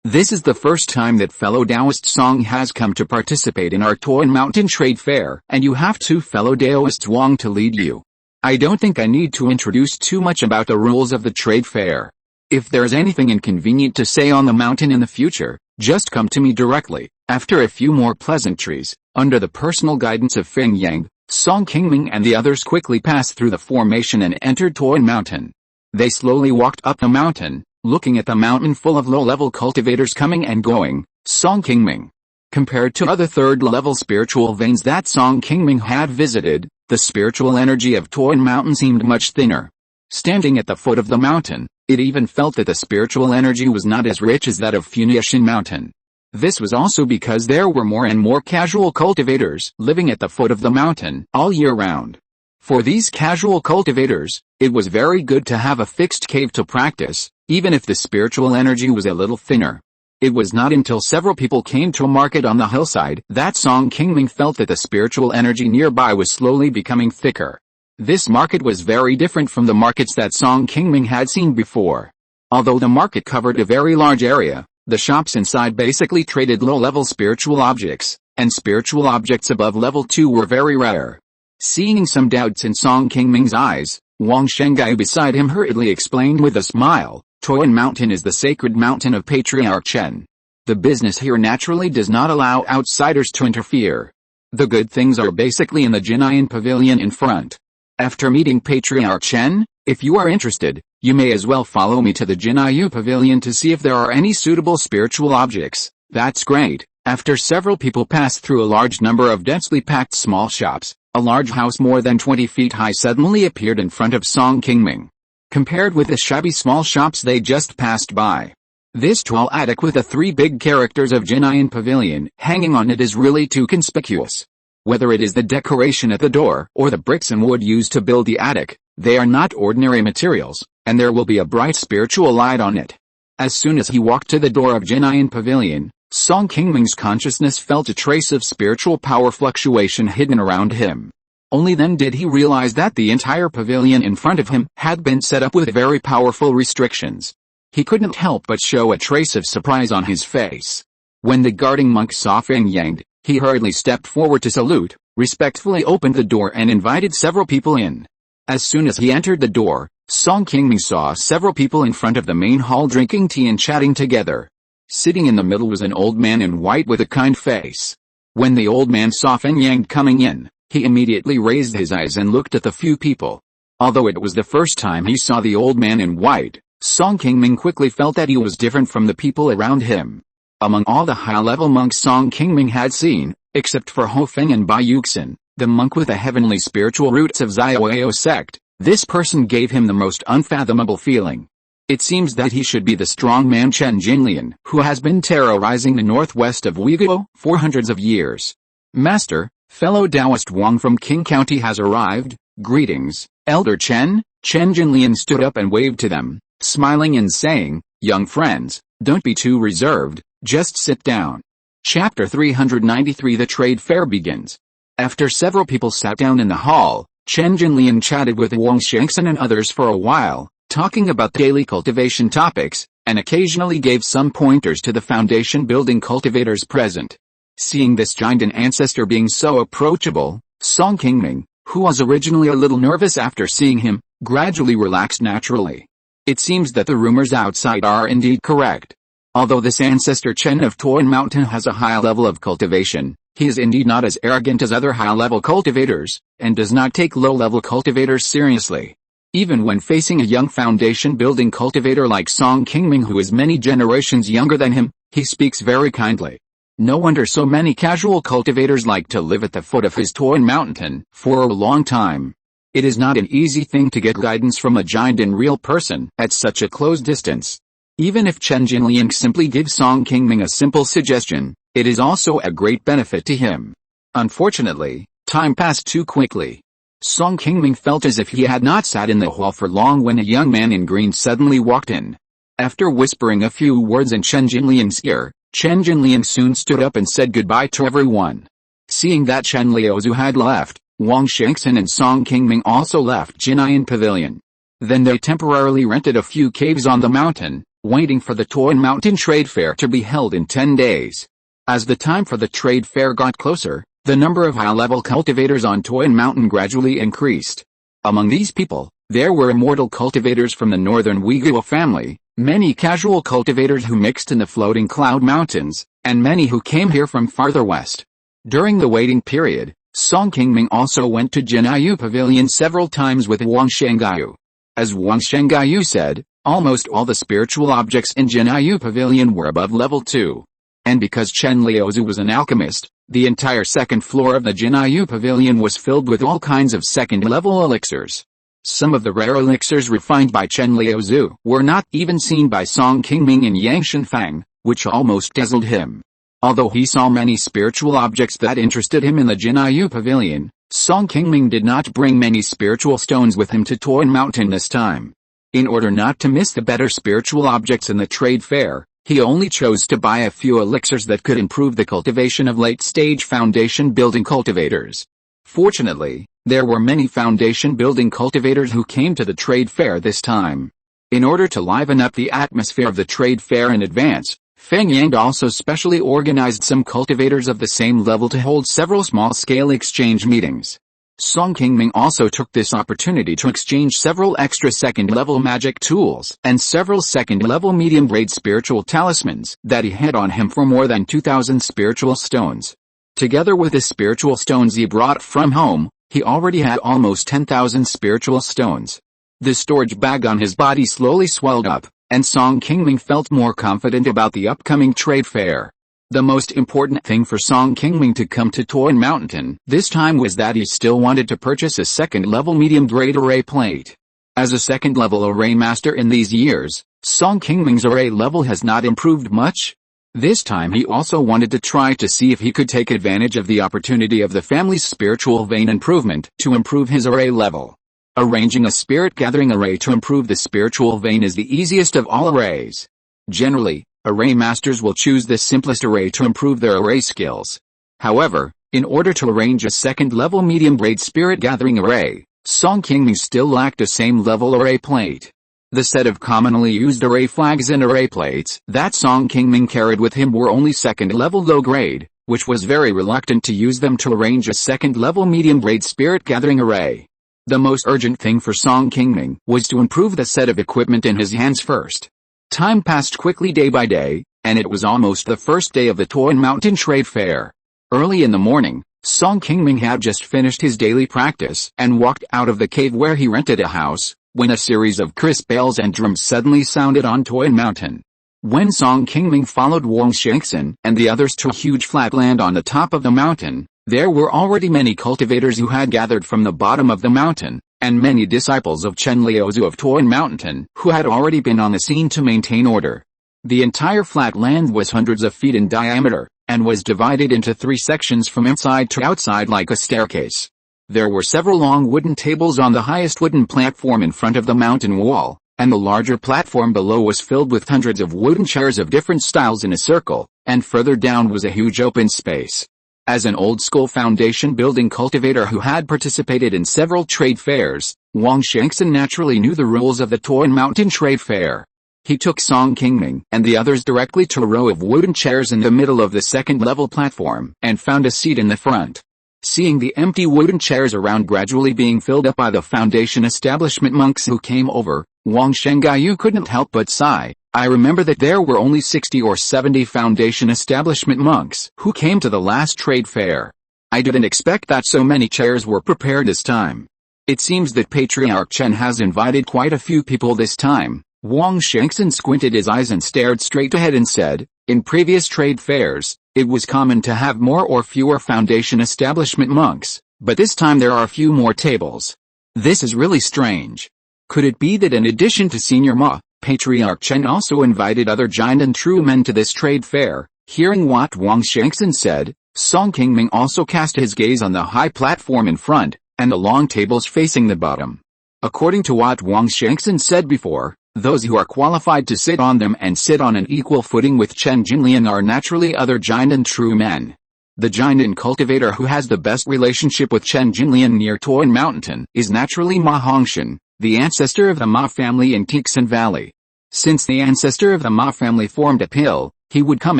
This is the first time that fellow Taoist Song has come to participate in our Qi Mountain trade fair, and you have two fellow Taoists Wang to lead you. I don't think I need to introduce too much about the rules of the trade fair. If there's anything inconvenient to say on the mountain in the future, just come to me directly. After a few more pleasantries, under the personal guidance of Feng Yang, Song Qingming and the others quickly passed through the formation and entered Qi Mountain. They slowly walked up the mountain, looking at the mountain full of low-level cultivators coming and going. Song Qingming. Compared to other third-level spiritual veins that Song Qingming had visited, the spiritual energy of Qi Mountain seemed much thinner. Standing at the foot of the mountain, it even felt that the spiritual energy was not as rich as that of Funiu Mountain. This was also because there were more and more casual cultivators living at the foot of the mountain all year round. For these casual cultivators, it was very good to have a fixed cave to practice, even if the spiritual energy was a little thinner. It was not until several people came to a market on the hillside that Song Qingming felt that the spiritual energy nearby was slowly becoming thicker. This market was very different from the markets that Song Qingming had seen before. Although the market covered a very large area, the shops inside basically traded low-level spiritual objects, and spiritual objects above level 2 were very rare. Seeing some doubts in Song Qingming's eyes, Wang Shengai beside him hurriedly explained with a smile, Qi Mountain is the sacred mountain of Patriarch Chen. The business here naturally does not allow outsiders to interfere. The good things are basically in the Jinayan Pavilion in front. After meeting Patriarch Chen, if you are interested, you may as well follow me to the Jinayu Pavilion to see if there are any suitable spiritual objects. That's great. After several people passed through a large number of densely packed small shops, a large house more than 20 feet high suddenly appeared in front of Song Qingming. Compared with the shabby small shops they just passed by, this tall attic with the three big characters of Jinayan Pavilion hanging on it is really too conspicuous. Whether it is the decoration at the door or the bricks and wood used to build the attic, they are not ordinary materials, and there will be a bright spiritual light on it. As soon as he walked to the door of Jinayan Pavilion, Song Qingming's consciousness felt a trace of spiritual power fluctuation hidden around him. Only then did he realize that the entire pavilion in front of him had been set up with very powerful restrictions. He couldn't help but show a trace of surprise on his face. When the guarding monk saw Feng Yang, he hurriedly stepped forward to salute, respectfully opened the door and invited several people in. As soon as he entered the door, Song Qingming saw several people in front of the main hall drinking tea and chatting together. Sitting in the middle was an old man in white with a kind face. When the old man saw Feng Yang coming in, he immediately raised his eyes and looked at the few people. Although it was the first time he saw the old man in white, Song Qingming quickly felt that he was different from the people around him. Among all the high-level monks Song Qingming had seen, except for Ho Feng and Bai Yuxin, the monk with the heavenly spiritual roots of Zioao sect, this person gave him the most unfathomable feeling. It seems that he should be the strong man Chen Jinlian, who has been terrorizing the northwest of Uyghur for hundreds of years. Master, fellow Taoist Wang from Qing County has arrived. Greetings, Elder Chen. Chen Jinlian stood up and waved to them, smiling and saying, young friends, don't be too reserved, just sit down. Chapter 393 The Trade Fair begins. After several people sat down in the hall, Chen Jinlian chatted with Wang Shengxin and others for a while, talking about daily cultivation topics, and occasionally gave some pointers to the foundation building cultivators present. Seeing this giant ancestor being so approachable, Song Qingming, who was originally a little nervous after seeing him, gradually relaxed naturally. It seems that the rumors outside are indeed correct. Although this ancestor Chen of Qi Mountain has a high level of cultivation, he is indeed not as arrogant as other high-level cultivators, and does not take low-level cultivators seriously. Even when facing a young foundation-building cultivator like Song Qingming who is many generations younger than him, he speaks very kindly. No wonder so many casual cultivators like to live at the foot of his Qi Mountain for a long time. It is not an easy thing to get guidance from a giant in real person at such a close distance. Even if Chen Jinliang simply gives Song Qingming a simple suggestion, it is also a great benefit to him. Unfortunately, time passed too quickly. Song Qingming felt as if he had not sat in the hall for long when a young man in green suddenly walked in. After whispering a few words in Chen Jinliang's ear, Chen Jinliang soon stood up and said goodbye to everyone. Seeing that Chen Liaozhu had left, Wang Shengxin and Song Qingming also left Jinyan Pavilion. Then they temporarily rented a few caves on the mountain, waiting for the Qi Mountain Trade Fair to be held in 10 days. As the time for the trade fair got closer, the number of high-level cultivators on Qi Mountain gradually increased. Among these people, there were immortal cultivators from the northern Uiyue family, many casual cultivators who mixed in the floating cloud mountains, and many who came here from farther west. During the waiting period, Song Qingming also went to Jinyu Pavilion several times with Wang Shengyu. As Wang Shengyu said, almost all the spiritual objects in Jinyu Pavilion were above level 2. And because Chen Liaozhu was an alchemist, the entire second floor of the Jinyu Pavilion was filled with all kinds of second-level elixirs. Some of the rare elixirs refined by Chen Liaozhu were not even seen by Song Qingming and Yang Shenfang, which almost dazzled him. Although he saw many spiritual objects that interested him in the Jinyu Pavilion, Song Qingming did not bring many spiritual stones with him to Qi Mountain this time. In order not to miss the better spiritual objects in the trade fair, he only chose to buy a few elixirs that could improve the cultivation of late-stage foundation-building cultivators. Fortunately, there were many foundation-building cultivators who came to the trade fair this time. In order to liven up the atmosphere of the trade fair in advance, Feng Yang also specially organized some cultivators of the same level to hold several small-scale exchange meetings. Song Qingming also took this opportunity to exchange several extra second-level magic tools and several second-level medium-grade spiritual talismans that he had on him for more than 2,000 spiritual stones. Together with the spiritual stones he brought from home, he already had almost 10,000 spiritual stones. The storage bag on his body slowly swelled up, and Song Qingming felt more confident about the upcoming trade fair. The most important thing for Song Qingming to come to Qi Mountain this time was that he still wanted to purchase a second-level medium-grade array plate. As a second-level array master in these years, Song Qingming's array level has not improved much. This time he also wanted to try to see if he could take advantage of the opportunity of the family's spiritual vein improvement to improve his array level. Arranging a spirit-gathering array to improve the spiritual vein is the easiest of all arrays. Generally, array masters will choose the simplest array to improve their array skills. However, in order to arrange a second-level medium-grade spirit-gathering array, Song Qingming still lacked a same-level array plate. The set of commonly used array flags and array plates that Song Qingming carried with him were only second-level low-grade, which was very reluctant to use them to arrange a second-level medium-grade spirit-gathering array. The most urgent thing for Song Qingming was to improve the set of equipment in his hands first. Time passed quickly day by day, and it was almost the first day of the Qi Mountain Trade Fair. Early in the morning, Song Qingming had just finished his daily practice and walked out of the cave where he rented a house, when a series of crisp bells and drums suddenly sounded on Qi Mountain. When Song Qingming followed Wang Shengxin and the others to a huge flat land on the top of the mountain, there were already many cultivators who had gathered from the bottom of the mountain, and many disciples of Chen Liaozhu of Qi Mountain who had already been on the scene to maintain order. The entire flat land was hundreds of feet in diameter, and was divided into 3 sections from inside to outside like a staircase. There were several long wooden tables on the highest wooden platform in front of the mountain wall, and the larger platform below was filled with hundreds of wooden chairs of different styles in a circle, and further down was a huge open space. As an old-school foundation-building cultivator who had participated in several trade fairs, Wang Shengxin naturally knew the rules of the Qi Mountain Trade Fair. He took Song Qingming and the others directly to a row of wooden chairs in the middle of the second-level platform, and found a seat in the front. Seeing the empty wooden chairs around gradually being filled up by the foundation establishment monks who came over, Wang Shengyu couldn't help but sigh. I remember that there were only 60 or 70 foundation establishment monks who came to the last trade fair. I didn't expect that so many chairs were prepared this time. It seems that Patriarch Chen has invited quite a few people this time. Wang Shengxin squinted his eyes and stared straight ahead and said, in previous trade fairs, it was common to have more or fewer foundation establishment monks, but this time there are a few more tables. This is really strange. Could it be that in addition to Senior Ma, Patriarch Chen also invited other giant and true men to this trade fair? Hearing what Wang Shengxin said, Song Qingming also cast his gaze on the high platform in front, and the long tables facing the bottom. According to what Wang Shengxin said before, those who are qualified to sit on them and sit on an equal footing with Chen Jinlian are naturally other giant and true men. The giant and cultivator who has the best relationship with Chen Jinlian near Qi Mountain is naturally Ma Hongshan, the ancestor of the Ma family in Qixin Valley. Since the ancestor of the Ma family formed a pill, he would come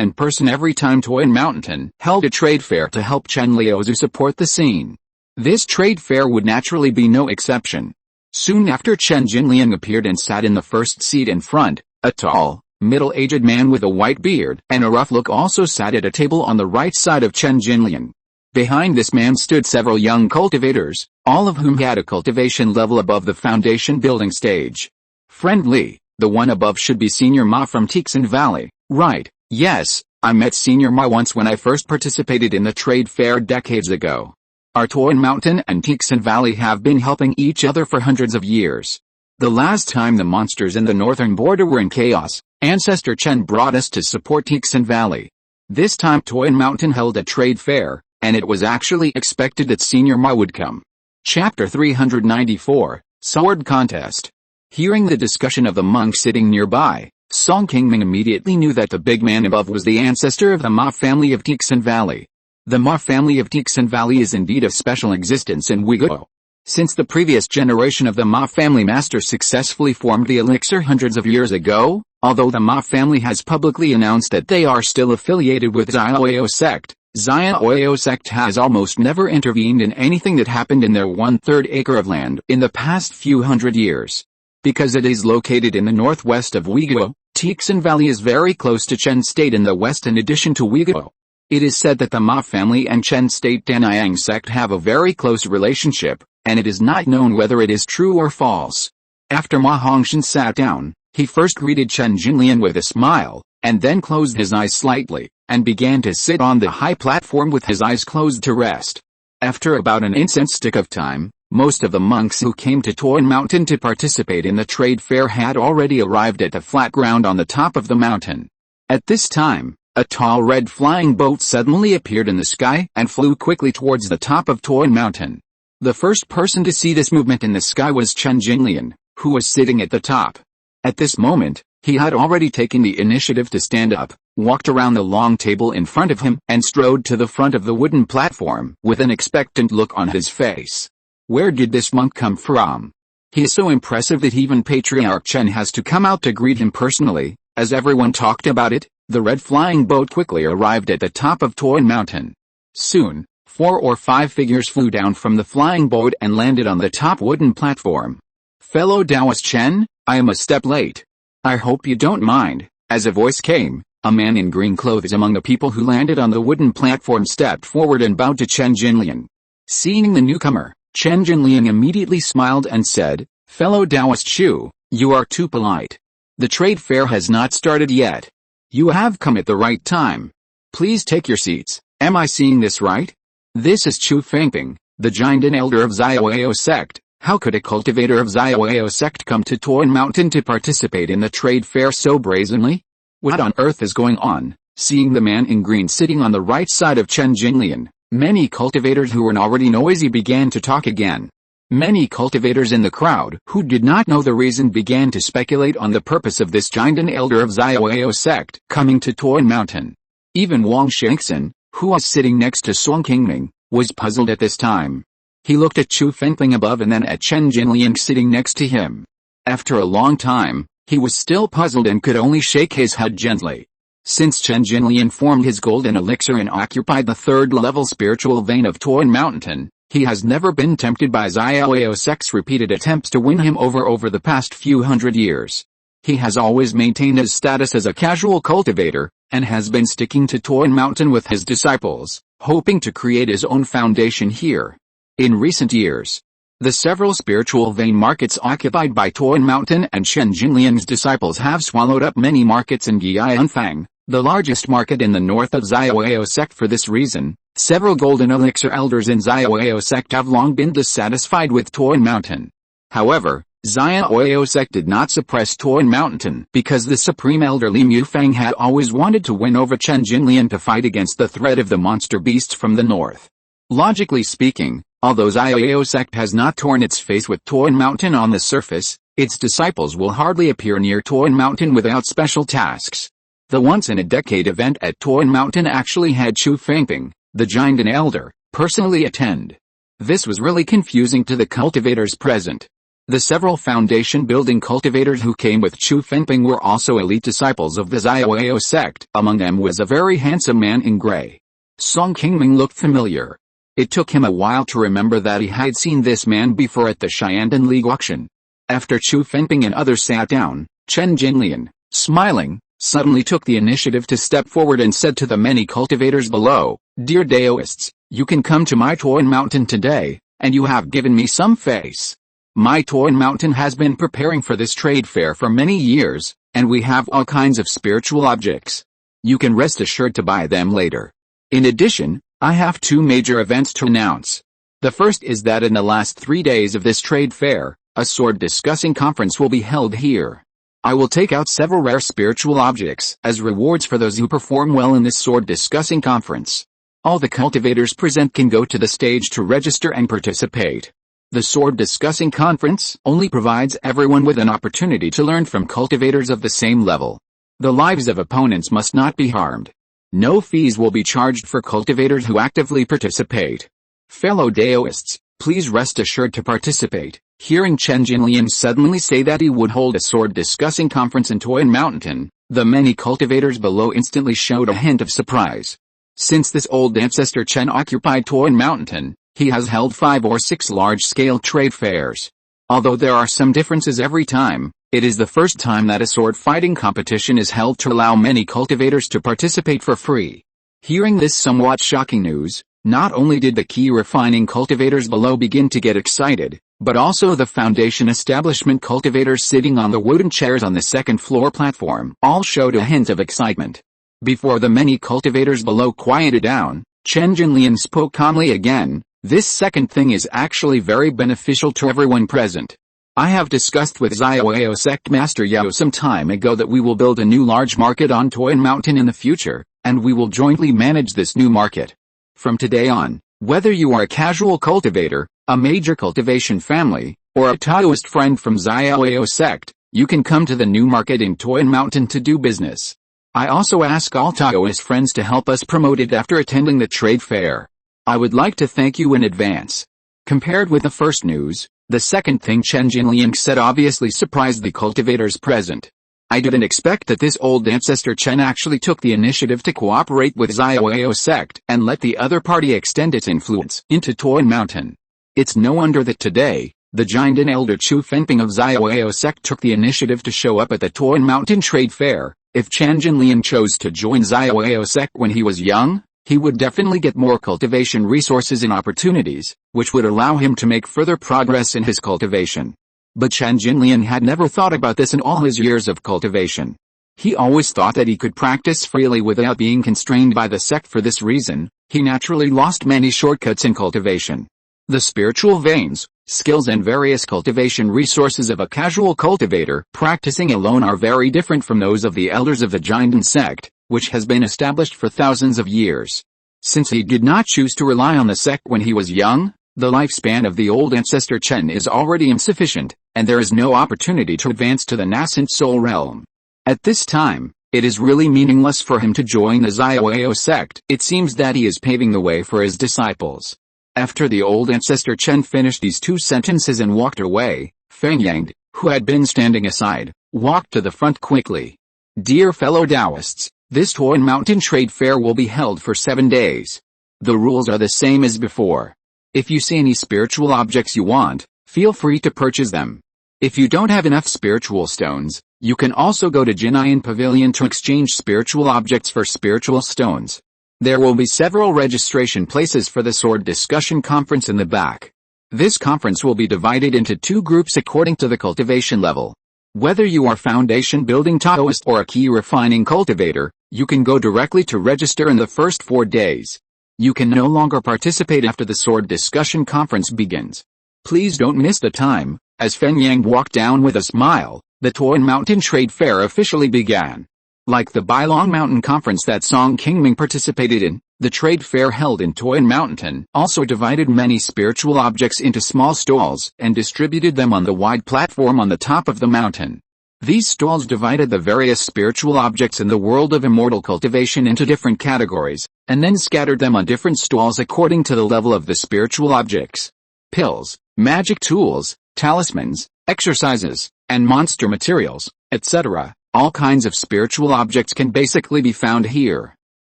in person every time Qi Mountain held a trade fair to help Chen Liuzu support the scene. This trade fair would naturally be no exception. Soon after Chen Jinlian appeared and sat in the first seat in front, a tall, middle-aged man with a white beard and a rough look also sat at a table on the right side of Chen Jinlian. Behind this man stood several young cultivators, all of whom had a cultivation level above the foundation building stage. Friend Li, the one above should be Senior Ma from Qixin Valley, right? Yes, I met Senior Ma once when I first participated in the trade fair decades ago. Our Qi Mountain and Qixin Valley have been helping each other for hundreds of years. The last time the monsters in the northern border were in chaos, Ancestor Chen brought us to support Qixin Valley. This time Qi Mountain held a trade fair, and it was actually expected that Senior Ma would come. Chapter 394, Sword Contest. Hearing the discussion of the monk sitting nearby, Song Qingming immediately knew that the big man above was the ancestor of the Ma family of Qixin Valley. The Ma family of Qixin Valley is indeed of special existence in Uyghur. Since the previous generation of the Ma family master successfully formed the elixir hundreds of years ago, although the Ma family has publicly announced that they are still affiliated with Xiaoyao sect, Xiaoyao sect has almost never intervened in anything that happened in their 1/3 acre of land in the past few hundred years. Because it is located in the northwest of Uyghur, Qixin Valley is very close to Chen State in the west in addition to Uyghur. It is said that the Ma family and Chen State Danyang sect have a very close relationship, and it is not known whether it is true or false. After Ma Hongshan sat down, he first greeted Chen Jinlian with a smile, and then closed his eyes slightly, and began to sit on the high platform with his eyes closed to rest. After about an incense stick of time, most of the monks who came to Qi Mountain to participate in the trade fair had already arrived at the flat ground on the top of the mountain. At this time, a tall red flying boat suddenly appeared in the sky and flew quickly towards the top of Qi Mountain. The first person to see this movement in the sky was Chen Jinlian, who was sitting at the top. At this moment, he had already taken the initiative to stand up, walked around the long table in front of him and strode to the front of the wooden platform with an expectant look on his face. Where did this monk come from? He is so impressive that even Patriarch Chen has to come out to greet him personally. As everyone talked about it, the red flying boat quickly arrived at the top of Qi Mountain. Soon, 4 or 5 figures flew down from the flying boat and landed on the top wooden platform. Fellow Taoist Chen, I am a step late. I hope you don't mind. As a voice came, a man in green clothes among the people who landed on the wooden platform stepped forward and bowed to Chen Jinlian. Seeing the newcomer, Chen Jinlian immediately smiled and said, Fellow Taoist Shu, you are too polite. The trade fair has not started yet. You have come at the right time. Please take your seats. Am I seeing this right? This is Chu Fengping, the giant and elder of Xiaoyao sect. How could a cultivator of Xiaoyao sect come to Qi Mountain to participate in the trade fair so brazenly? What on earth is going on? Seeing the man in green sitting on the right side of Chen Jinlian, many cultivators who were already noisy began to talk again. Many cultivators in the crowd who did not know the reason began to speculate on the purpose of this giant and elder of Xiaoyao sect coming to Qi Mountain. Even Wang Shengxin, who was sitting next to Song Qingming, was puzzled at this time. He looked at Chu Fengping above and then at Chen Jinlian sitting next to him. After a long time, he was still puzzled and could only shake his head gently. Since Chen Jinlian formed his golden elixir and occupied the 3rd level spiritual vein of Qi Mountain, he has never been tempted by Xiaoyao sect's repeated attempts to win him over the past few hundred years. He has always maintained his status as a casual cultivator, and has been sticking to Qi Mountain with his disciples, hoping to create his own foundation here. In recent years, The several spiritual vein markets occupied by Qi Mountain and Chen Jinlian's disciples have swallowed up many markets in Yianfang, the largest market in the north of Xiaoyao sect. For this reason, several golden elixir elders in Xiaoyao sect have long been dissatisfied with Qi Mountain. However, Xiaoyao sect did not suppress Qi Mountain because the supreme elder Li Mufang had always wanted to win over Chen Jinlian to fight against the threat of the monster beasts from the north. Logically speaking, although Xiaoyao sect has not torn its face with Qi Mountain on the surface, its disciples will hardly appear near Qi Mountain without special tasks. The once-in-a-decade event at Qi Mountain actually had Qi Fengping, the giant and elder, personally attend. This was really confusing to the cultivators present. The several foundation-building cultivators who came with Qi Fengping were also elite disciples of the Xiaoyao sect. Among them was a very handsome man in gray. Song Qingming looked familiar. It took him a while to remember that he had seen this man before at the Xiandan League auction. After Qi Fengping and others sat down, Chen Jinlian, smiling, suddenly took the initiative to step forward and said to the many cultivators below, "Dear Daoists, you can come to my Qi Mountain today, and you have given me some face. My Qi Mountain has been preparing for this trade fair for many years, and we have all kinds of spiritual objects. You can rest assured to buy them later. In addition, I have two major events to announce. The first is that in the last 3 days of this trade fair, a sword discussing conference will be held here. I will take out several rare spiritual objects as rewards for those who perform well in this sword discussing conference. All the cultivators present can go to the stage to register and participate. The sword discussing conference only provides everyone with an opportunity to learn from cultivators of the same level. The lives of opponents must not be harmed. No fees will be charged for cultivators who actively participate. Fellow Daoists, please rest assured to participate." Hearing Chen Jinlian suddenly say that he would hold a sword discussing conference in Qi Mountain, the many cultivators below instantly showed a hint of surprise. Since this old ancestor Chen occupied Qi Mountain, he has held 5 or 6 large-scale trade fairs. Although there are some differences every time, it is the first time that a sword fighting competition is held to allow many cultivators to participate for free. Hearing this somewhat shocking news, not only did the Qi refining cultivators below begin to get excited, but also the foundation establishment cultivators sitting on the wooden chairs on the second floor platform all showed a hint of excitement. Before the many cultivators below quieted down, Chen Jinlian spoke calmly again. "This second thing is actually very beneficial to everyone present. I have discussed with Xiaoyao sect Master Yao some time ago that we will build a new large market on Qi Mountain in the future, and we will jointly manage this new market. From today on, whether you are a casual cultivator, a major cultivation family, or a Taoist friend from Xiaoyao sect, you can come to the new market in Qi Mountain to do business. I also ask all Taoist friends to help us promote it after attending the trade fair. I would like to thank you in advance." Compared with the first news, the second thing Chen Jinlian said obviously surprised the cultivators present. "I didn't expect that this old ancestor Chen actually took the initiative to cooperate with Xiaoyao sect and let the other party extend its influence into Qi Mountain. It's no wonder that today, the giant and elder Qi Fengping of Xiaoyao sect took the initiative to show up at the Qi Mountain trade fair. If Chen Jinlian chose to join Xiaoyao sect when he was young, he would definitely get more cultivation resources and opportunities, which would allow him to make further progress in his cultivation. But Chen Jinlian had never thought about this in all his years of cultivation. He always thought that he could practice freely without being constrained by the sect. For this reason, he naturally lost many shortcuts in cultivation. The spiritual veins, skills and various cultivation resources of a casual cultivator practicing alone are very different from those of the elders of the Jiandan sect, which has been established for thousands of years. Since he did not choose to rely on the sect when he was young, the lifespan of the old ancestor Chen is already insufficient, and there is no opportunity to advance to the nascent soul realm. At this time, it is really meaningless for him to join the Xiaoyao sect. It seems that he is paving the way for his disciples. After the old ancestor Chen finished these 2 sentences and walked away, Feng Yang, who had been standing aside, walked to the front quickly. "Dear fellow Taoists, this Qi Mountain trade fair will be held for 7 days. The rules are the same as before. If you see any spiritual objects you want, feel free to purchase them. If you don't have enough spiritual stones, you can also go to Jinayan Pavilion to exchange spiritual objects for spiritual stones. There will be several registration places for the sword discussion conference in the back. This conference will be divided into 2 groups according to the cultivation level. Whether you are foundation building Taoist or a Qi refining cultivator, you can go directly to register in the first 4 days. You can no longer participate after the sword discussion conference begins. Please don't miss the time. As Feng Yang walked down with a smile, the Funiu Mountain Trade Fair officially began. Like the Bailong Mountain Conference that Song Qingming participated in, the trade fair held in Funiu Mountain also divided many spiritual objects into small stalls and distributed them on the wide platform on the top of the mountain. These stalls divided the various spiritual objects in the world of immortal cultivation into different categories, and then scattered them on different stalls according to the level of the spiritual objects. Pills, magic tools, talismans, exercises, and monster materials, etc. All kinds of spiritual objects can basically be found here.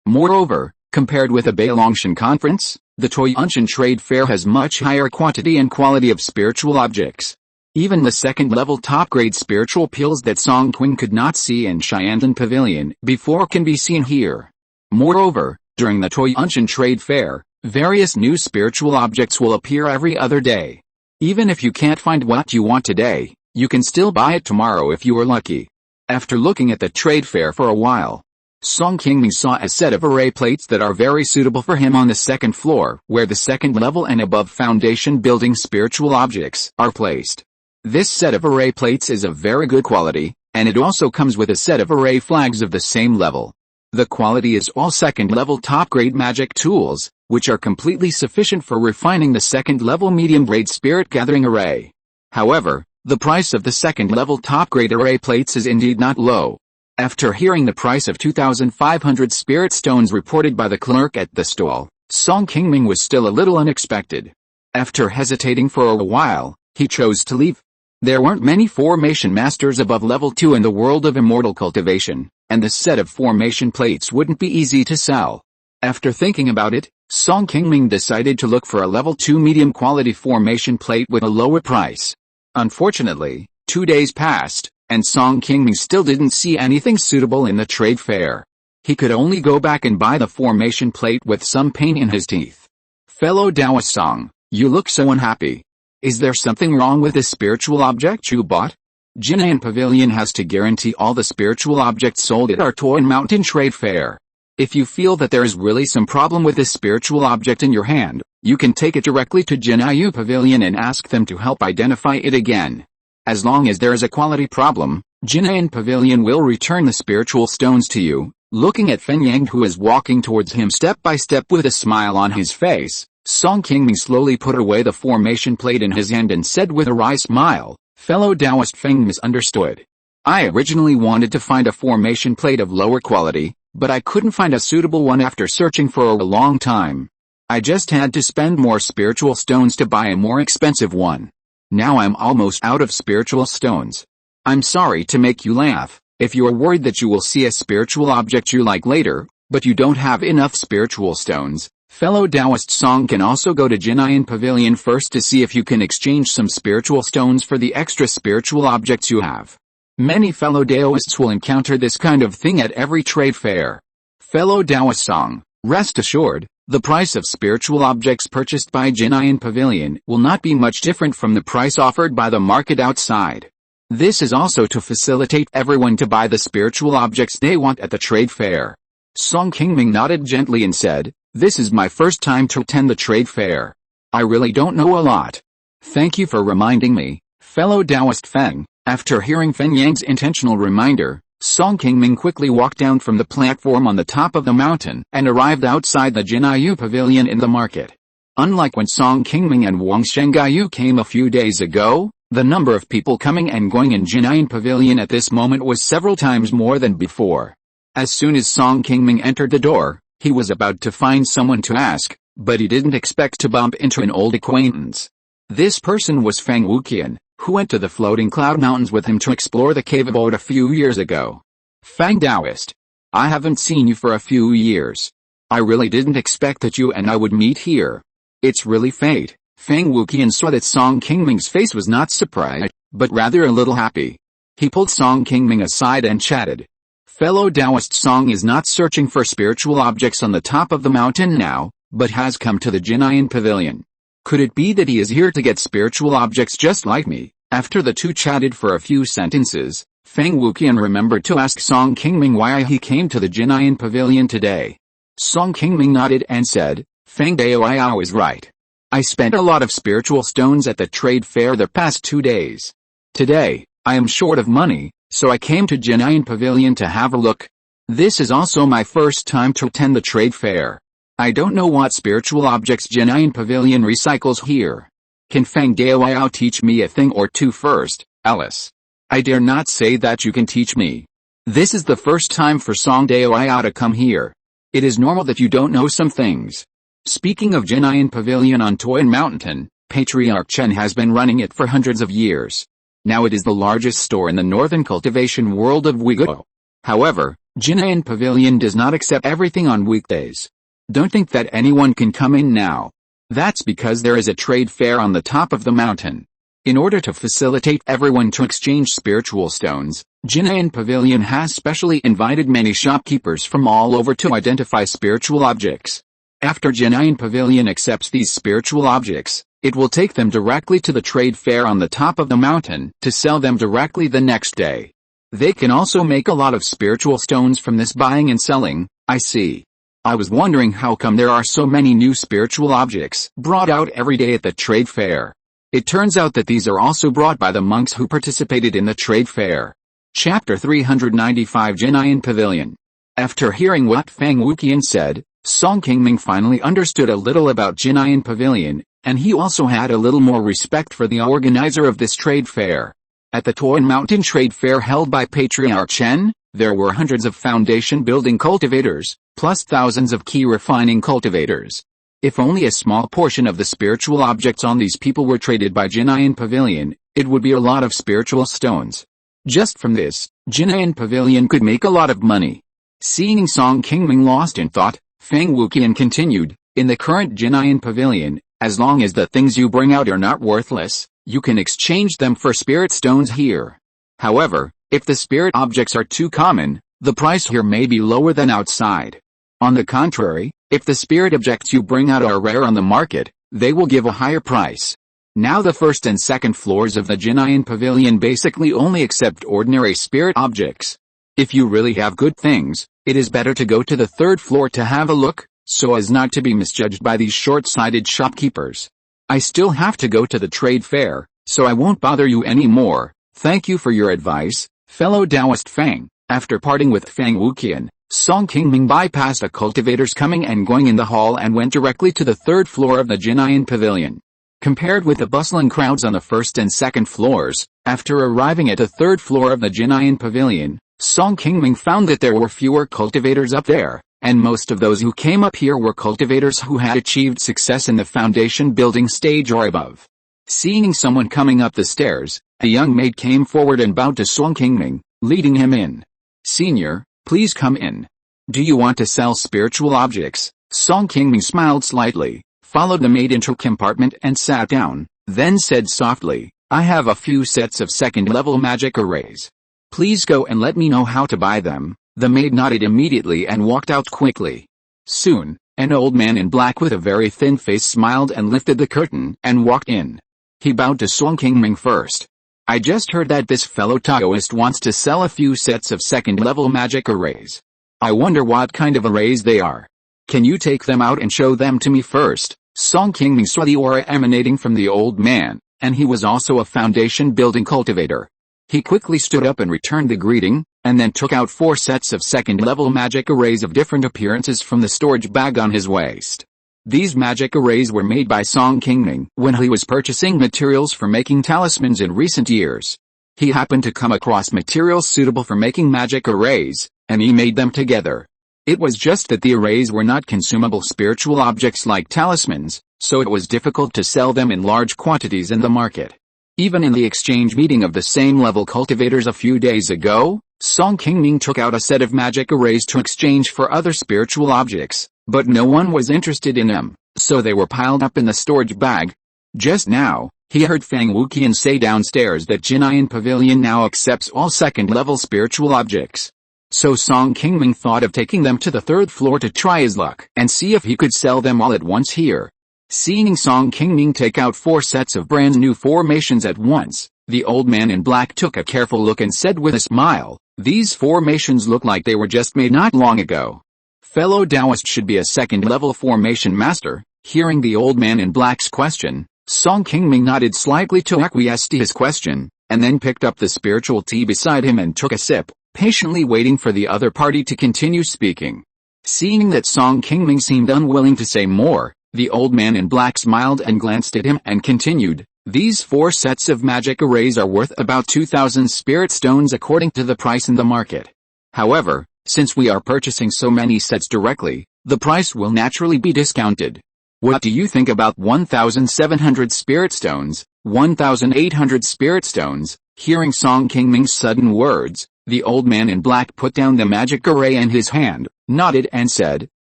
Moreover, compared with a Bailongshan conference, the Toyanshan Trade Fair has much higher quantity and quality of spiritual objects. Even the second-level top-grade spiritual pills that Song Qing could not see in Xiandan Pavilion before can be seen here. Moreover, during the Toyanshan Trade Fair, various new spiritual objects will appear every other day. Even if you can't find what you want today, you can still buy it tomorrow if you are lucky. After looking at the trade fair for a while, Song Qingming saw a set of array plates that are very suitable for him on the second floor, where the second level and above foundation building spiritual objects are placed. This set of array plates is of very good quality, and it also comes with a set of array flags of the same level. The quality is all second-level top-grade magic tools, which are completely sufficient for refining the second-level medium-grade spirit-gathering array. However, the price of the second-level top-grade array plates is indeed not low. After hearing the price of 2,500 spirit stones reported by the clerk at the stall, Song Qingming was still a little unexpected. After hesitating for a while, he chose to leave. There weren't many formation masters above level 2 in the world of immortal cultivation, and the set of formation plates wouldn't be easy to sell. After thinking about it, Song Qingming decided to look for a level 2 medium-quality formation plate with a lower price. Unfortunately, 2 days passed, and Song Qingming still didn't see anything suitable in the trade fair. He could only go back and buy the formation plate with some pain in his teeth. Fellow Taoist Song, you look so unhappy. Is there something wrong with this spiritual object you bought? Jin'an Pavilion has to guarantee all the spiritual objects sold at our Funiu Mountain Trade Fair. If you feel that there is really some problem with this spiritual object in your hand, you can take it directly to Jin'an Pavilion and ask them to help identify it again. As long as there is a quality problem, Jin'an Pavilion will return the spiritual stones to you. Looking at Feng Yang, who is walking towards him step by step with a smile on his face, Song Qingming slowly put away the formation plate in his hand and said with a wry smile, "Fellow Taoist Feng misunderstood. I originally wanted to find a formation plate of lower quality, but I couldn't find a suitable one after searching for a long time. I just had to spend more spiritual stones to buy a more expensive one. Now I'm almost out of spiritual stones. I'm sorry to make you laugh, if you are worried that you will see a spiritual object you like later, but you don't have enough spiritual stones. Fellow Taoist Song can also go to Jin'an Pavilion first to see if you can exchange some spiritual stones for the extra spiritual objects you have. Many fellow Taoists will encounter this kind of thing at every trade fair. Fellow Taoist Song, rest assured, the price of spiritual objects purchased by Jin'an Pavilion will not be much different from the price offered by the market outside. This is also to facilitate everyone to buy the spiritual objects they want at the trade fair." Song Qingming nodded gently and said, "This is my first time to attend the trade fair. I really don't know a lot. Thank you for reminding me, fellow Taoist Feng." After hearing Feng Yang's intentional reminder, Song Qingming quickly walked down from the platform on the top of the mountain and arrived outside the Jin'an Pavilion in the market. Unlike when Song Qingming and Wang Shengaiyu came a few days ago, the number of people coming and going in Jin'an Pavilion at this moment was several times more than before. As soon as Song Qingming entered the door, he was about to find someone to ask, but he didn't expect to bump into an old acquaintance. This person was Feng Wuqian, who went to the floating cloud mountains with him to explore the cave abode a few years ago. "Feng Taoist, I haven't seen you for a few years. I really didn't expect that you and I would meet here. It's really fate." Feng Wuqian saw that Song Qingming's face was not surprised, but rather a little happy. He pulled Song Qingming aside and chatted. Fellow Taoist Song is not searching for spiritual objects on the top of the mountain now, but has come to the Jin'an Pavilion. Could it be that he is here to get spiritual objects just like me? After the two chatted for a few sentences, Feng Wuqian remembered to ask Song Qingming why he came to the Jinyan Pavilion today. Song Qingming nodded and said, Feng Daoyao is right. I spent a lot of spiritual stones at the trade fair the past 2 days. Today, I am short of money, so I came to Jinyan Pavilion to have a look. This is also my first time to attend the trade fair. I don't know what spiritual objects Jinyan Pavilion recycles here. Can Feng Daoyao teach me a thing or two first, Alice? I dare not say that you can teach me. This is the first time for Song Daoyao to come here. It is normal that you don't know some things. Speaking of Jinyan Pavilion on Funiu Mountain, Patriarch Chen has been running it for hundreds of years. Now it is the largest store in the northern cultivation world of Uyghur. However, Jinyan Pavilion does not accept everything on weekdays. Don't think that anyone can come in now. That's because there is a trade fair on the top of the mountain. In order to facilitate everyone to exchange spiritual stones, Jinyan Pavilion has specially invited many shopkeepers from all over to identify spiritual objects. After Jinyan Pavilion accepts these spiritual objects, it will take them directly to the trade fair on the top of the mountain to sell them directly the next day. They can also make a lot of spiritual stones from this buying and selling. I see. I was wondering how come there are so many new spiritual objects brought out every day at the trade fair. It turns out that these are also brought by the monks who participated in the trade fair. Chapter 395 Jinyan Pavilion. After hearing what Feng Wuqian said, Song Qingming finally understood a little about Jinyan Pavilion, and he also had a little more respect for the organizer of this trade fair. At the Funiu Mountain Trade Fair held by Patriarch Chen, there were hundreds of foundation building cultivators, plus thousands of Qi refining cultivators. If only a small portion of the spiritual objects on these people were traded by Jinyan Pavilion, it would be a lot of spiritual stones. Just from this, Jinyan Pavilion could make a lot of money. Seeing Song Qingming lost in thought, Feng Wuqian continued, in the current Jinyan Pavilion, as long as the things you bring out are not worthless, you can exchange them for spirit stones here. However, if the spirit objects are too common, the price here may be lower than outside. On the contrary, if the spirit objects you bring out are rare on the market, they will give a higher price. Now the first and second floors of the Jinyan Pavilion basically only accept ordinary spirit objects. If you really have good things, it is better to go to the third floor to have a look, so as not to be misjudged by these short-sighted shopkeepers. I still have to go to the trade fair, so I won't bother you anymore. Thank you for your advice, fellow Taoist Feng. After parting with Feng Wuqian, Song Qingming bypassed the cultivators coming and going in the hall and went directly to the third floor of the Jinyan Pavilion. Compared with the bustling crowds on the first and second floors, after arriving at the third floor of the Jinyan Pavilion, Song Qingming found that there were fewer cultivators up there, and most of those who came up here were cultivators who had achieved success in the foundation building stage or above. Seeing someone coming up the stairs, a young maid came forward and bowed to Song Qingming, leading him in. Senior, please come in. Do you want to sell spiritual objects? Song Qingming smiled slightly, followed the maid into a compartment and sat down, then said softly, I have a few sets of second-level magic arrays. Please go and let me know how to buy them. The maid nodded immediately and walked out quickly. Soon, an old man in black with a very thin face smiled and lifted the curtain and walked in. He bowed to Song Qingming first. I just heard that this fellow Taoist wants to sell a few sets of second-level magic arrays. I wonder what kind of arrays they are. Can you take them out and show them to me first? Song Qingming saw the aura emanating from the old man, and he was also a foundation building cultivator. He quickly stood up and returned the greeting, and then took out 4 sets of second-level magic arrays of different appearances from the storage bag on his waist. These magic arrays were made by Song Qingming when he was purchasing materials for making talismans in recent years. He happened to come across materials suitable for making magic arrays, and he made them together. It was just that the arrays were not consumable spiritual objects like talismans, so it was difficult to sell them in large quantities in the market. Even in the exchange meeting of the same level cultivators a few days ago, Song Qingming took out a set of magic arrays to exchange for other spiritual objects, but no one was interested in them, so they were piled up in the storage bag. Just now, he heard Feng Wuqian say downstairs that Jinyan Pavilion now accepts all second-level spiritual objects. So Song Qingming thought of taking them to the third floor to try his luck and see if he could sell them all at once here. Seeing Song Qingming take out 4 sets of brand new formations at once, the old man in black took a careful look and said with a smile, "These formations look like they were just made not long ago. Fellow Taoist should be a second-level formation master." Hearing the old man in black's question, Song Qingming nodded slightly to acquiesce to his question, and then picked up the spiritual tea beside him and took a sip, patiently waiting for the other party to continue speaking. Seeing that Song Qingming seemed unwilling to say more, the old man in black smiled and glanced at him and continued, "These 4 sets of magic arrays are worth about 2,000 spirit stones according to the price in the market. However, since we are purchasing so many sets directly, the price will naturally be discounted. What do you think about 1,700 spirit stones, 1,800 spirit stones?" Hearing Song Qingming's sudden words, the old man in black put down the magic array in his hand, nodded and said,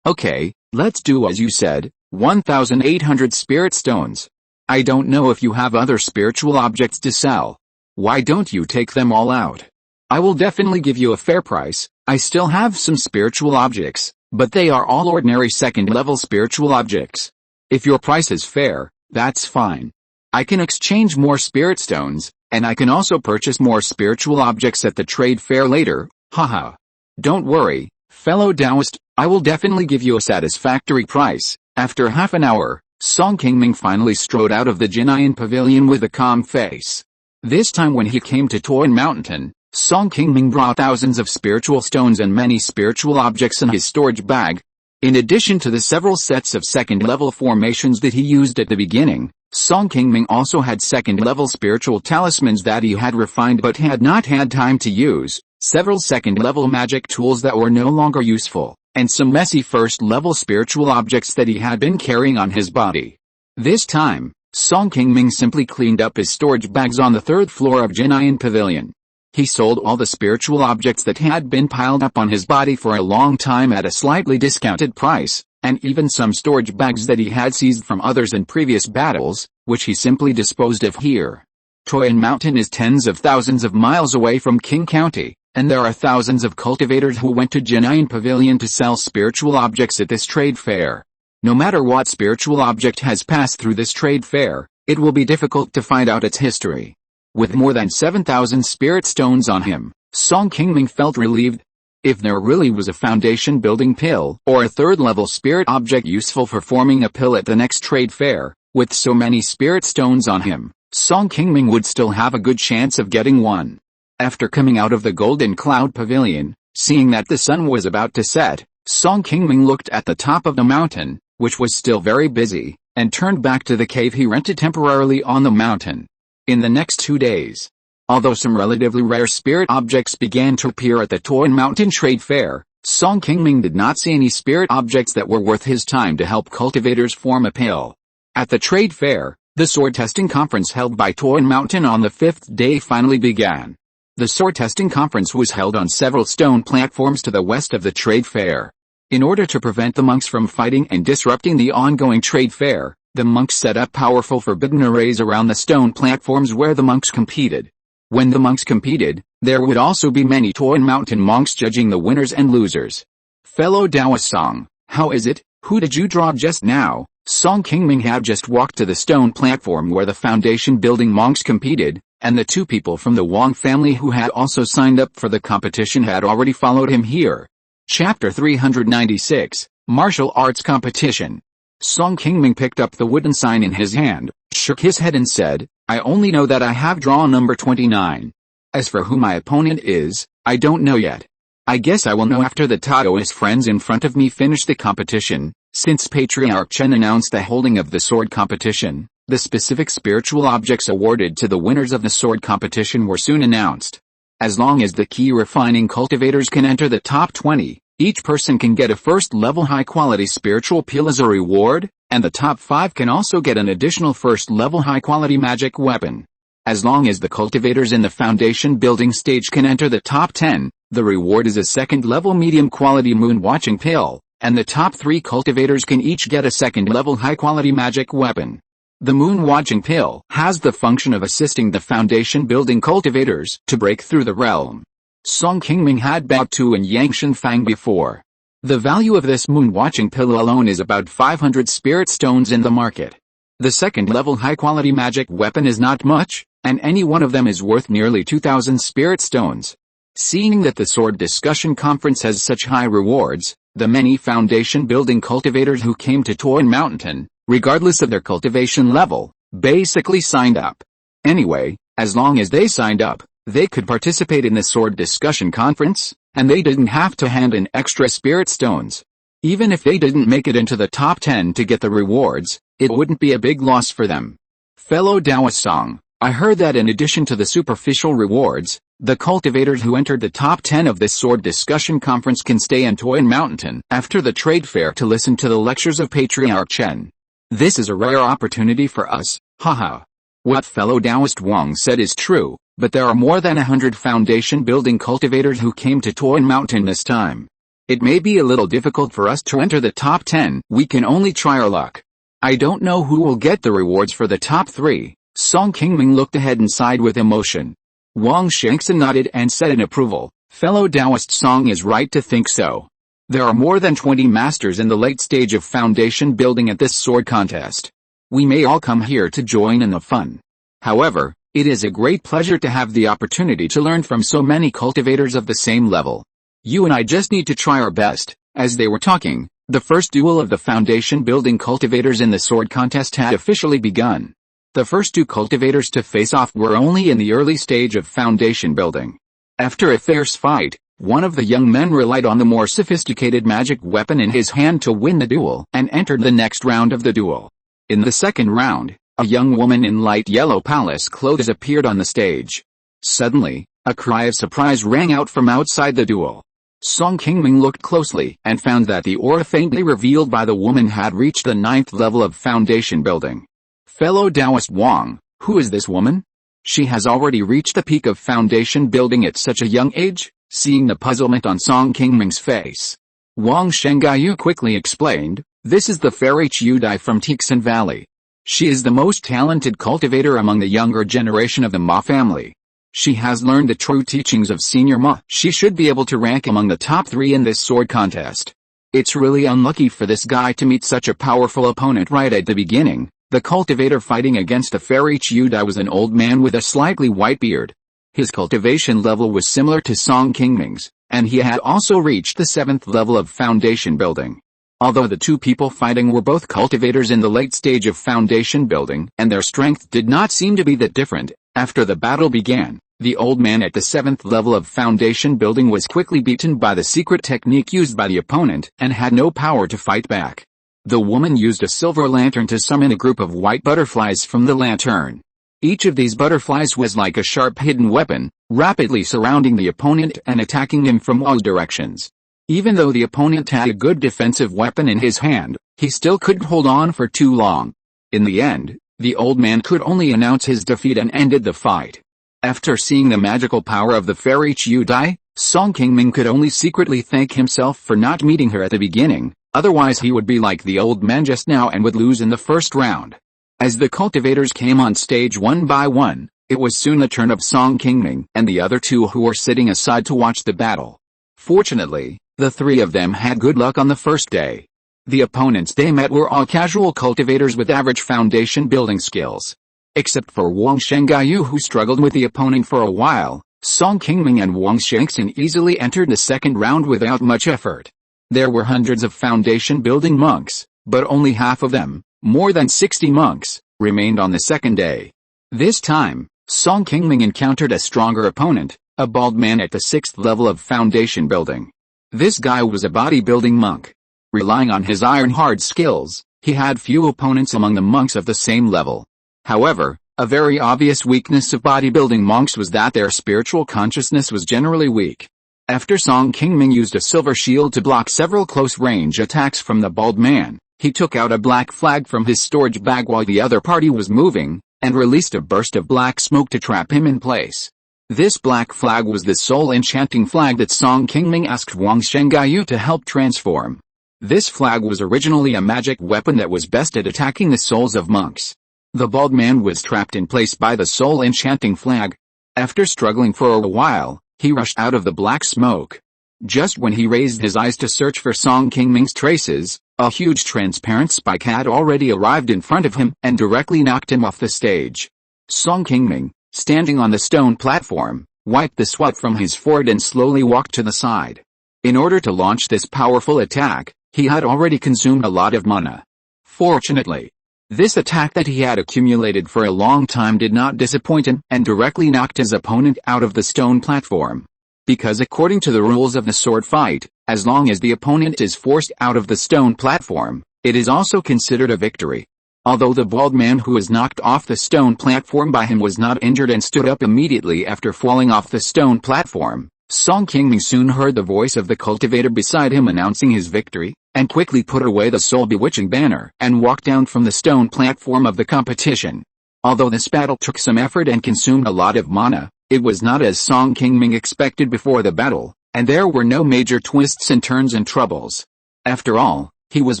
"Okay, let's do as you said, 1,800 spirit stones. I don't know if you have other spiritual objects to sell. Why don't you take them all out? I will definitely give you a fair price. I still have some spiritual objects, but they are all ordinary second-level spiritual objects. If your price is fair, that's fine. I can exchange more spirit stones, and I can also purchase more spiritual objects at the trade fair later, haha. Don't worry, fellow Taoist, I will definitely give you a satisfactory price." After half an hour, Song Qingming finally strode out of the Jinyan pavilion with a calm face. This time when he came to Qi Mountain, Song Qingming brought thousands of spiritual stones and many spiritual objects in his storage bag. In addition to the several sets of second-level formations that he used at the beginning, Song Qingming also had second-level spiritual talismans that he had refined but had not had time to use, several second-level magic tools that were no longer useful, and some messy first-level spiritual objects that he had been carrying on his body. This time, Song Qingming simply cleaned up his storage bags on the 3rd floor of Jinyan Pavilion. He sold all the spiritual objects that had been piled up on his body for a long time at a slightly discounted price, and even some storage bags that he had seized from others in previous battles, which he simply disposed of here. Qi Mountain is tens of thousands of miles away from Qing County, and there are thousands of cultivators who went to Jinyan Pavilion to sell spiritual objects at this trade fair. No matter what spiritual object has passed through this trade fair, it will be difficult to find out its history. With more than 7,000 spirit stones on him, Song Qingming felt relieved. If there really was a foundation building pill, or a 3rd-level spirit object useful for forming a pill at the next trade fair, with so many spirit stones on him, Song Qingming would still have a good chance of getting one. After coming out of the Golden Cloud Pavilion, seeing that the sun was about to set, Song Qingming looked at the top of the mountain, which was still very busy, and turned back to the cave he rented temporarily on the mountain. In the next 2 days, although some relatively rare spirit objects began to appear at the Qi Mountain Trade Fair, Song Qingming did not see any spirit objects that were worth his time to help cultivators form a pill. At the trade fair, the sword testing conference held by Qi Mountain on the 5th day finally began. The sword testing conference was held on several stone platforms to the west of the trade fair. In order to prevent the monks from fighting and disrupting the ongoing trade fair, the monks set up powerful forbidden arrays around the stone platforms where the monks competed. When the monks competed, there would also be many Qi Mountain monks judging the winners and losers. Fellow Taoist Song, how is it? Who did you draw just now? Song Qingming had just walked to the stone platform where the foundation building monks competed, and the 2 people from the Wang family who had also signed up for the competition had already followed him here. Chapter 396, Martial Arts Competition. Song Qingming picked up the wooden sign in his hand, shook his head and said, "I only know that I have drawn number 29. As for who my opponent is, I don't know yet. I guess I will know after the Taoist friends in front of me finish the competition." Since Patriarch Chen announced the holding of the sword competition, the specific spiritual objects awarded to the winners of the sword competition were soon announced. As long as the Qi refining cultivators can enter the top 20, each person can get a first-level high-quality spiritual pill as a reward, and the top 5 can also get an additional first-level high-quality magic weapon. As long as the cultivators in the foundation building stage can enter the top 10, the reward is a second-level medium-quality moon-watching pill, and the top 3 cultivators can each get a second-level high-quality magic weapon. The moon-watching pill has the function of assisting the foundation-building cultivators to break through the realm. Song Qingming had bowed to an Yangshan Fang before. The value of this moon-watching pill alone is about 500 spirit stones in the market. The second-level high-quality magic weapon is not much, and any one of them is worth nearly 2,000 spirit stones. Seeing that the Sword Discussion Conference has such high rewards, the many foundation-building cultivators who came to Qi Mountain, regardless of their cultivation level, basically signed up. Anyway, as long as they signed up, they could participate in the Sword Discussion Conference, and they didn't have to hand in extra spirit stones. Even if they didn't make it into the top 10 to get the rewards, it wouldn't be a big loss for them. Fellow Taoist Song, I heard that in addition to the superficial rewards, the cultivators who entered the top 10 of this Sword Discussion Conference can stay in Qi Mountain after the trade fair to listen to the lectures of Patriarch Chen. This is a rare opportunity for us, haha. What fellow Taoist Wang said is true, but there are more than 100 foundation-building cultivators who came to Qi Mountain this time. It may be a little difficult for us to enter the top 10, we can only try our luck. I don't know who will get the rewards for the top 3. Song Qingming looked ahead and sighed with emotion. Wang Shengxin nodded and said in approval, fellow Taoist Song is right to think so. There are more than 20 masters in the late stage of foundation building at this sword contest. We may all come here to join in the fun. However, it is a great pleasure to have the opportunity to learn from so many cultivators of the same level. You and I just need to try our best. As they were talking, the first duel of the foundation building cultivators in the sword contest had officially begun. The first 2 cultivators to face off were only in the early stage of foundation building. After a fierce fight, one of the young men relied on the more sophisticated magic weapon in his hand to win the duel and entered the next round of the duel. In the second round, a young woman in light yellow palace clothes appeared on the stage. Suddenly, a cry of surprise rang out from outside the duel. Song Qingming looked closely and found that the aura faintly revealed by the woman had reached the 9th level of foundation building. Fellow Taoist Wang, who is this woman? She has already reached the peak of foundation building at such a young age? Seeing the puzzlement on Song Qingming's face, Wang Shengaiyu quickly explained, this is the fairy Qiu Dai from Tixin Valley. She is the most talented cultivator among the younger generation of the Ma family. She has learned the true teachings of Senior Ma. She should be able to rank among the top 3 in this sword contest. It's really unlucky for this guy to meet such a powerful opponent right at the beginning. The cultivator fighting against the fairy Qiu Dai was an old man with a slightly white beard. His cultivation level was similar to Song Qingming's, and he had also reached the 7th level of foundation building. Although the 2 people fighting were both cultivators in the late stage of foundation building, and their strength did not seem to be that different, after the battle began, the old man at the 7th level of foundation building was quickly beaten by the secret technique used by the opponent and had no power to fight back. The woman used a silver lantern to summon a group of white butterflies from the lantern. Each of these butterflies was like a sharp hidden weapon, rapidly surrounding the opponent and attacking him from all directions. Even though the opponent had a good defensive weapon in his hand, he still couldn't hold on for too long. In the end, the old man could only announce his defeat and ended the fight. After seeing the magical power of the fairy Qiu Dai, Song Qingming could only secretly thank himself for not meeting her at the beginning, otherwise he would be like the old man just now and would lose in the first round. As the cultivators came on stage one by one, it was soon the turn of Song Qingming and the other 2 who were sitting aside to watch the battle. Fortunately, the 3 of them had good luck on the first day. The opponents they met were all casual cultivators with average foundation building skills. Except for Wang Shengaiyu who struggled with the opponent for a while, Song Qingming and Wang Shengxin easily entered the second round without much effort. There were hundreds of foundation building monks, but only half of them, more than 60 monks, remained on the second day. This time, Song Qingming encountered a stronger opponent, a bald man at the 6th level of foundation building. This guy was a bodybuilding monk. Relying on his iron-hard skills, he had few opponents among the monks of the same level. However, a very obvious weakness of bodybuilding monks was that their spiritual consciousness was generally weak. After Song Qingming used a silver shield to block several close-range attacks from the bald man, he took out a black flag from his storage bag while the other party was moving, and released a burst of black smoke to trap him in place. This black flag was the soul enchanting flag that Song Qingming asked Wang Shengaiyu to help transform. This flag was originally a magic weapon that was best at attacking the souls of monks. The bald man was trapped in place by the soul enchanting flag. After struggling for a while, he rushed out of the black smoke. Just when he raised his eyes to search for Song Qingming's traces, A huge transparent spike had already arrived in front of him and directly knocked him off the stage. Song Qingming, standing on the stone platform, wiped the sweat from his forehead and slowly walked to the side. In order to launch this powerful attack, he had already consumed a lot of mana. Fortunately, this attack that he had accumulated for a long time did not disappoint him and directly knocked his opponent out of the stone platform. Because according to the rules of the sword fight, as long as the opponent is forced out of the stone platform, it is also considered a victory. Although the bald man who was knocked off the stone platform by him was not injured and stood up immediately after falling off the stone platform, Song Qingming soon heard the voice of the cultivator beside him announcing his victory, and quickly put away the soul-bewitching banner and walked down from the stone platform of the competition. Although this battle took some effort and consumed a lot of mana, it was not as Song Qingming expected before the battle, and there were no major twists and turns and troubles. After all, he was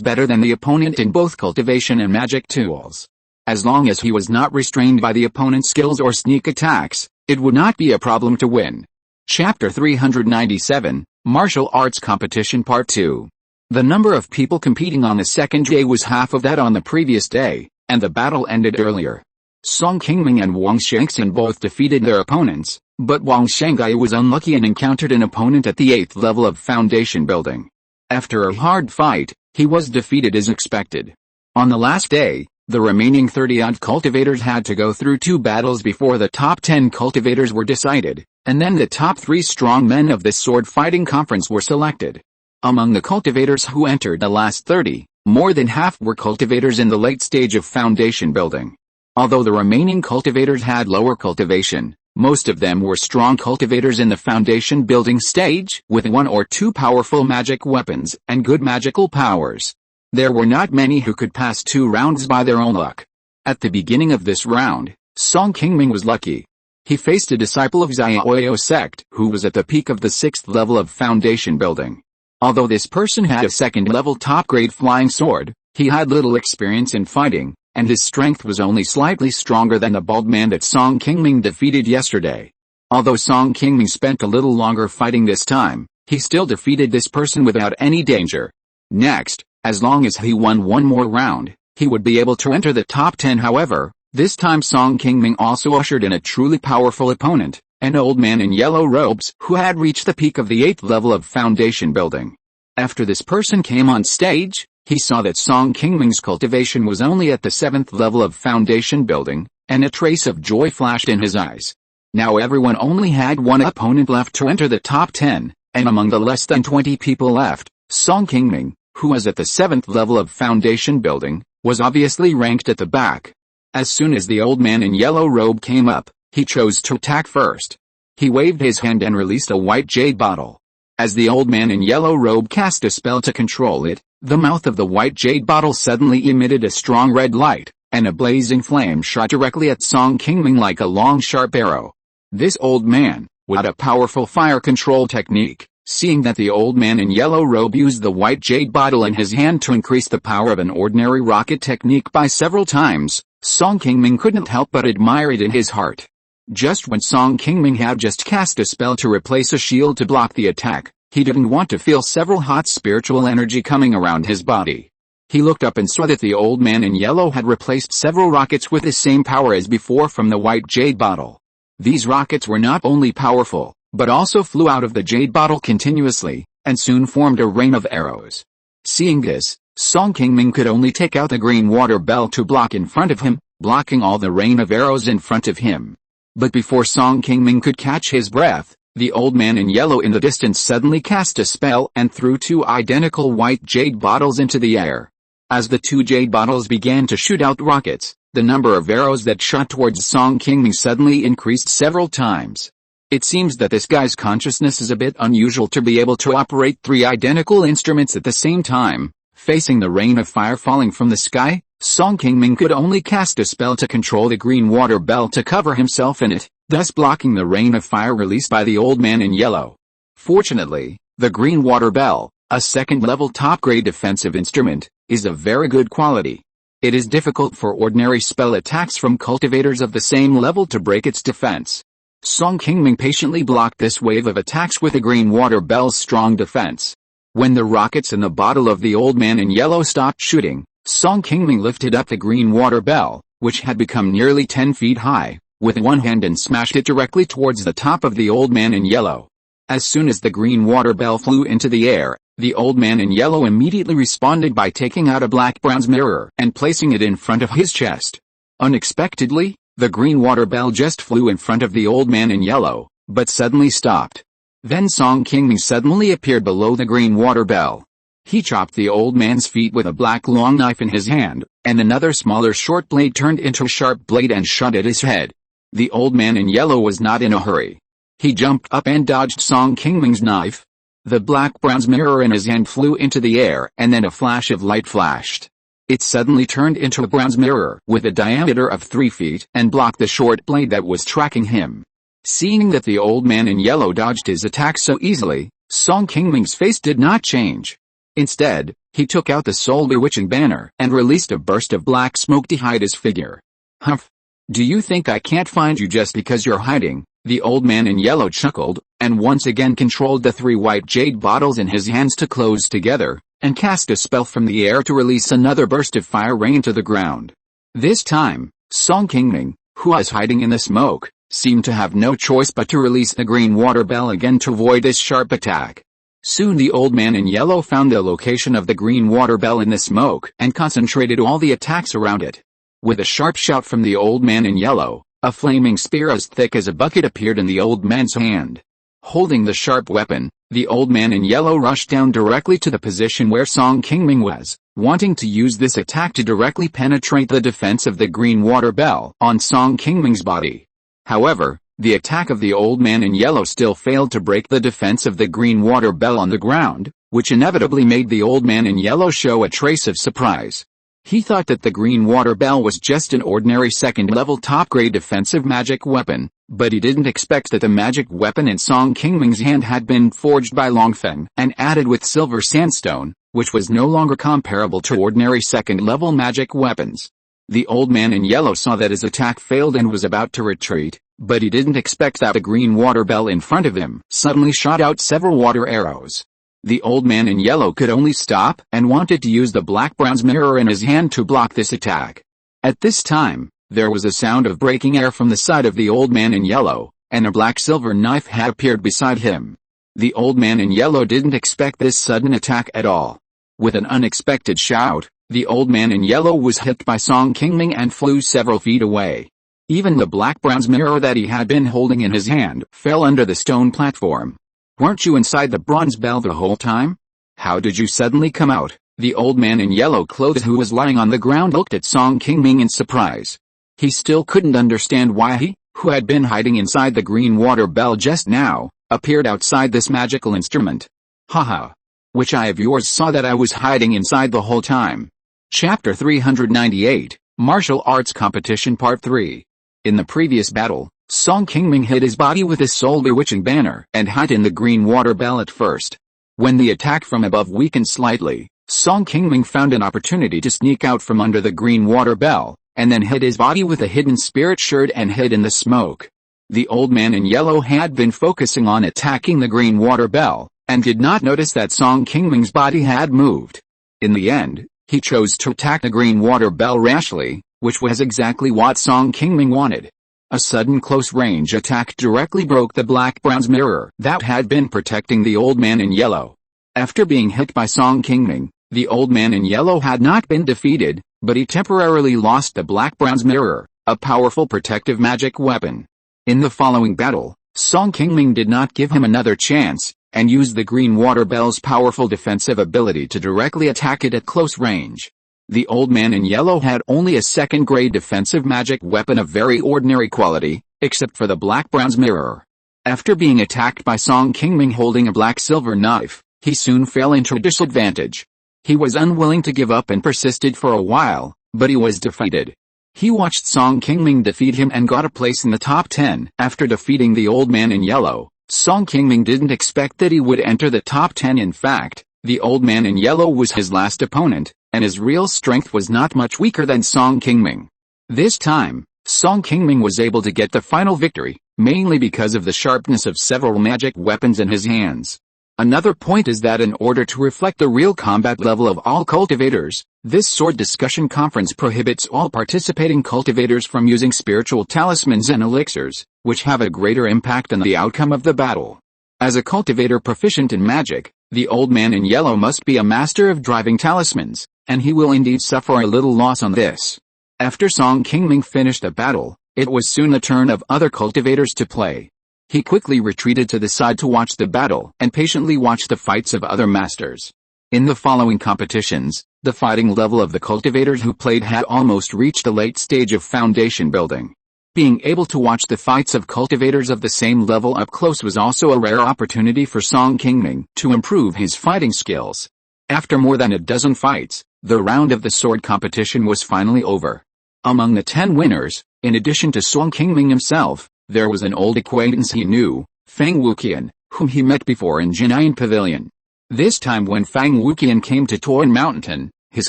better than the opponent in both cultivation and magic tools. As long as he was not restrained by the opponent's skills or sneak attacks, it would not be a problem to win. Chapter 397, Martial Arts Competition Part 2. The number of people competing on the second day was half of that on the previous day, and the battle ended earlier. Song Qingming and Wang Shangxin both defeated their opponents, but Wang Shanghai was unlucky and encountered an opponent at the 8th level of foundation building. After a hard fight, he was defeated as expected. On the last day, the remaining 30-odd cultivators had to go through 2 battles before the top 10 cultivators were decided, and then the top 3 strong men of this sword fighting conference were selected. Among the cultivators who entered the last 30, more than half were cultivators in the late stage of foundation building. Although the remaining cultivators had lower cultivation, most of them were strong cultivators in the foundation building stage, with 1 or 2 powerful magic weapons and good magical powers. There were not many who could pass 2 rounds by their own luck. At the beginning of this round, Song Qingming was lucky. He faced a disciple of Xiaoyo sect who was at the peak of the 6th level of foundation building. Although this person had a 2nd level top-grade flying sword, he had little experience in fighting, and his strength was only slightly stronger than the bald man that Song Qingming defeated yesterday. Although Song Qingming spent a little longer fighting this time, he still defeated this person without any danger. Next, as long as he won 1 more round, he would be able to enter the top 10. However, this time Song Qingming also ushered in a truly powerful opponent, an old man in yellow robes who had reached the peak of the 8th level of foundation building. After this person came on stage, he saw that Song Qingming's cultivation was only at the 7th level of foundation building, and a trace of joy flashed in his eyes. Now everyone only had 1 opponent left to enter the top 10, and among the less than 20 people left, Song Qingming, who was at the 7th level of foundation building, was obviously ranked at the back. As soon as the old man in yellow robe came up, he chose to attack first. He waved his hand and released a white jade bottle. As the old man in yellow robe cast a spell to control it, the mouth of the white jade bottle suddenly emitted a strong red light, and a blazing flame shot directly at Song Qingming like a long sharp arrow. This old man, with a powerful fire control technique, seeing that the old man in yellow robe used the white jade bottle in his hand to increase the power of an ordinary rocket technique by several times, Song Qingming couldn't help but admire it in his heart. Just when Song Qingming had just cast a spell to replace a shield to block the attack, he didn't want to feel several hot spiritual energy coming around his body. He looked up and saw that the old man in yellow had replaced several rockets with the same power as before from the white jade bottle. These rockets were not only powerful, but also flew out of the jade bottle continuously, and soon formed a rain of arrows. Seeing this, Song Qingming could only take out the green water bell to block in front of him, blocking all the rain of arrows in front of him. But before Song Qingming could catch his breath, the old man in yellow in the distance suddenly cast a spell and threw 2 identical white jade bottles into the air. As the 2 jade bottles began to shoot out rockets, the number of arrows that shot towards Song Qingming suddenly increased several times. It seems that this guy's consciousness is a bit unusual to be able to operate 3 identical instruments at the same time. Facing the rain of fire falling from the sky, Song Qingming could only cast a spell to control the green water bell to cover himself in it, thus blocking the rain of fire released by the old man in yellow. Fortunately, the green water bell, a 2nd level top-grade defensive instrument, is of very good quality. It is difficult for ordinary spell attacks from cultivators of the same level to break its defense. Song Qingming patiently blocked this wave of attacks with the green water bell's strong defense. When the rockets in the bottle of the old man in yellow stopped shooting, Song Qingming lifted up the green water bell, which had become nearly 10 feet high, with one hand and smashed it directly towards the top of the old man in yellow. As soon as the green water bell flew into the air, the old man in yellow immediately responded by taking out a black bronze mirror and placing it in front of his chest. Unexpectedly, the green water bell just flew in front of the old man in yellow, but suddenly stopped. Then Song Qingming suddenly appeared below the green water bell. He chopped the old man's feet with a black long knife in his hand, and another smaller short blade turned into a sharp blade and shot at his head. The old man in yellow was not in a hurry. He jumped up and dodged Song Qingming's knife. The black bronze mirror in his hand flew into the air, and then a flash of light flashed. It suddenly turned into a bronze mirror with a diameter of 3 feet and blocked the short blade that was tracking him. Seeing that the old man in yellow dodged his attack so easily, Song Qingming's face did not change. Instead, he took out the soul bewitching banner and released a burst of black smoke to hide his figure. Humph! Do you think I can't find you just because you're hiding? The old man in yellow chuckled, and once again controlled the 3 white jade bottles in his hands to close together, and cast a spell from the air to release another burst of fire rain to the ground. This time, Song Qingming, who was hiding in the smoke, seemed to have no choice but to release the green water bell again to avoid this sharp attack. Soon the old man in yellow found the location of the green water bell in the smoke and concentrated all the attacks around it. With a sharp shout from the old man in yellow, a flaming spear as thick as a bucket appeared in the old man's hand. Holding the sharp weapon, the old man in yellow rushed down directly to the position where Song Qingming was, wanting to use this attack to directly penetrate the defense of the green water bell on Song Qingming's body. However, the attack of the old man in yellow still failed to break the defense of the green water bell on the ground, which inevitably made the old man in yellow show a trace of surprise. He thought that the green water bell was just an ordinary second-level top-grade defensive magic weapon, but he didn't expect that the magic weapon in Song Qingming's hand had been forged by Longfeng and added with silver sandstone, which was no longer comparable to ordinary second-level magic weapons. The old man in yellow saw that his attack failed and was about to retreat, but he didn't expect that the green water bell in front of him suddenly shot out several water arrows. The old man in yellow could only stop and wanted to use the black bronze mirror in his hand to block this attack. At this time, there was a sound of breaking air from the side of the old man in yellow, and a black silver knife had appeared beside him. The old man in yellow didn't expect this sudden attack at all. With an unexpected shout, the old man in yellow was hit by Song Qingming and flew several feet away. Even the black bronze mirror that he had been holding in his hand fell under the stone platform. Weren't you inside the bronze bell the whole time? How did you suddenly come out? The old man in yellow clothes who was lying on the ground looked at Song Qingming in surprise. He still couldn't understand why he, who had been hiding inside the green water bell just now, appeared outside this magical instrument. Haha. Which eye of yours saw that I was hiding inside the whole time? Chapter 398, Martial Arts Competition Part 3. In the previous battle, Song Qingming hid his body with his soul bewitching banner and hid in the green water bell at first. When the attack from above weakened slightly, Song Qingming found an opportunity to sneak out from under the green water bell, and then hid his body with a hidden spirit shard and hid in the smoke. The old man in yellow had been focusing on attacking the green water bell, and did not notice that Song Qingming's body had moved. In the end, he chose to attack the green water bell rashly, which was exactly what Song Qingming wanted. A sudden close-range attack directly broke the black bronze mirror that had been protecting the old man in yellow. After being hit by Song Qingming, the old man in yellow had not been defeated, but he temporarily lost the black bronze mirror, a powerful protective magic weapon. In the following battle, Song Qingming did not give him another chance, and used the green water bell's powerful defensive ability to directly attack it at close range. The old man in yellow had only a second-grade defensive magic weapon of very ordinary quality, except for the black bronze mirror. After being attacked by Song Qingming holding a black silver knife, he soon fell into a disadvantage. He was unwilling to give up and persisted for a while, but he was defeated. He watched Song Qingming defeat him and got a place in the top 10. After defeating the old man in yellow, Song Qingming didn't expect that he would enter the top 10. In fact, the old man in yellow was his last opponent, and his real strength was not much weaker than Song Qingming. This time, Song Qingming was able to get the final victory, mainly because of the sharpness of several magic weapons in his hands. Another point is that in order to reflect the real combat level of all cultivators, this sword discussion conference prohibits all participating cultivators from using spiritual talismans and elixirs, which have a greater impact on the outcome of the battle. As a cultivator proficient in magic, the old man in yellow must be a master of driving talismans, and he will indeed suffer a little loss on this. After Song Qingming finished the battle, it was soon the turn of other cultivators to play. He quickly retreated to the side to watch the battle and patiently watch the fights of other masters. In the following competitions, the fighting level of the cultivators who played had almost reached the late stage of foundation building. Being able to watch the fights of cultivators of the same level up close was also a rare opportunity for Song Qingming to improve his fighting skills. After more than a dozen fights, the round of the sword competition was finally over. Among the 10 winners, in addition to Song Qingming himself, there was an old acquaintance he knew, Fang Wuqian, whom he met before in Jinyan Pavilion. This time when Fang Wuqian came to Qi Mountain, his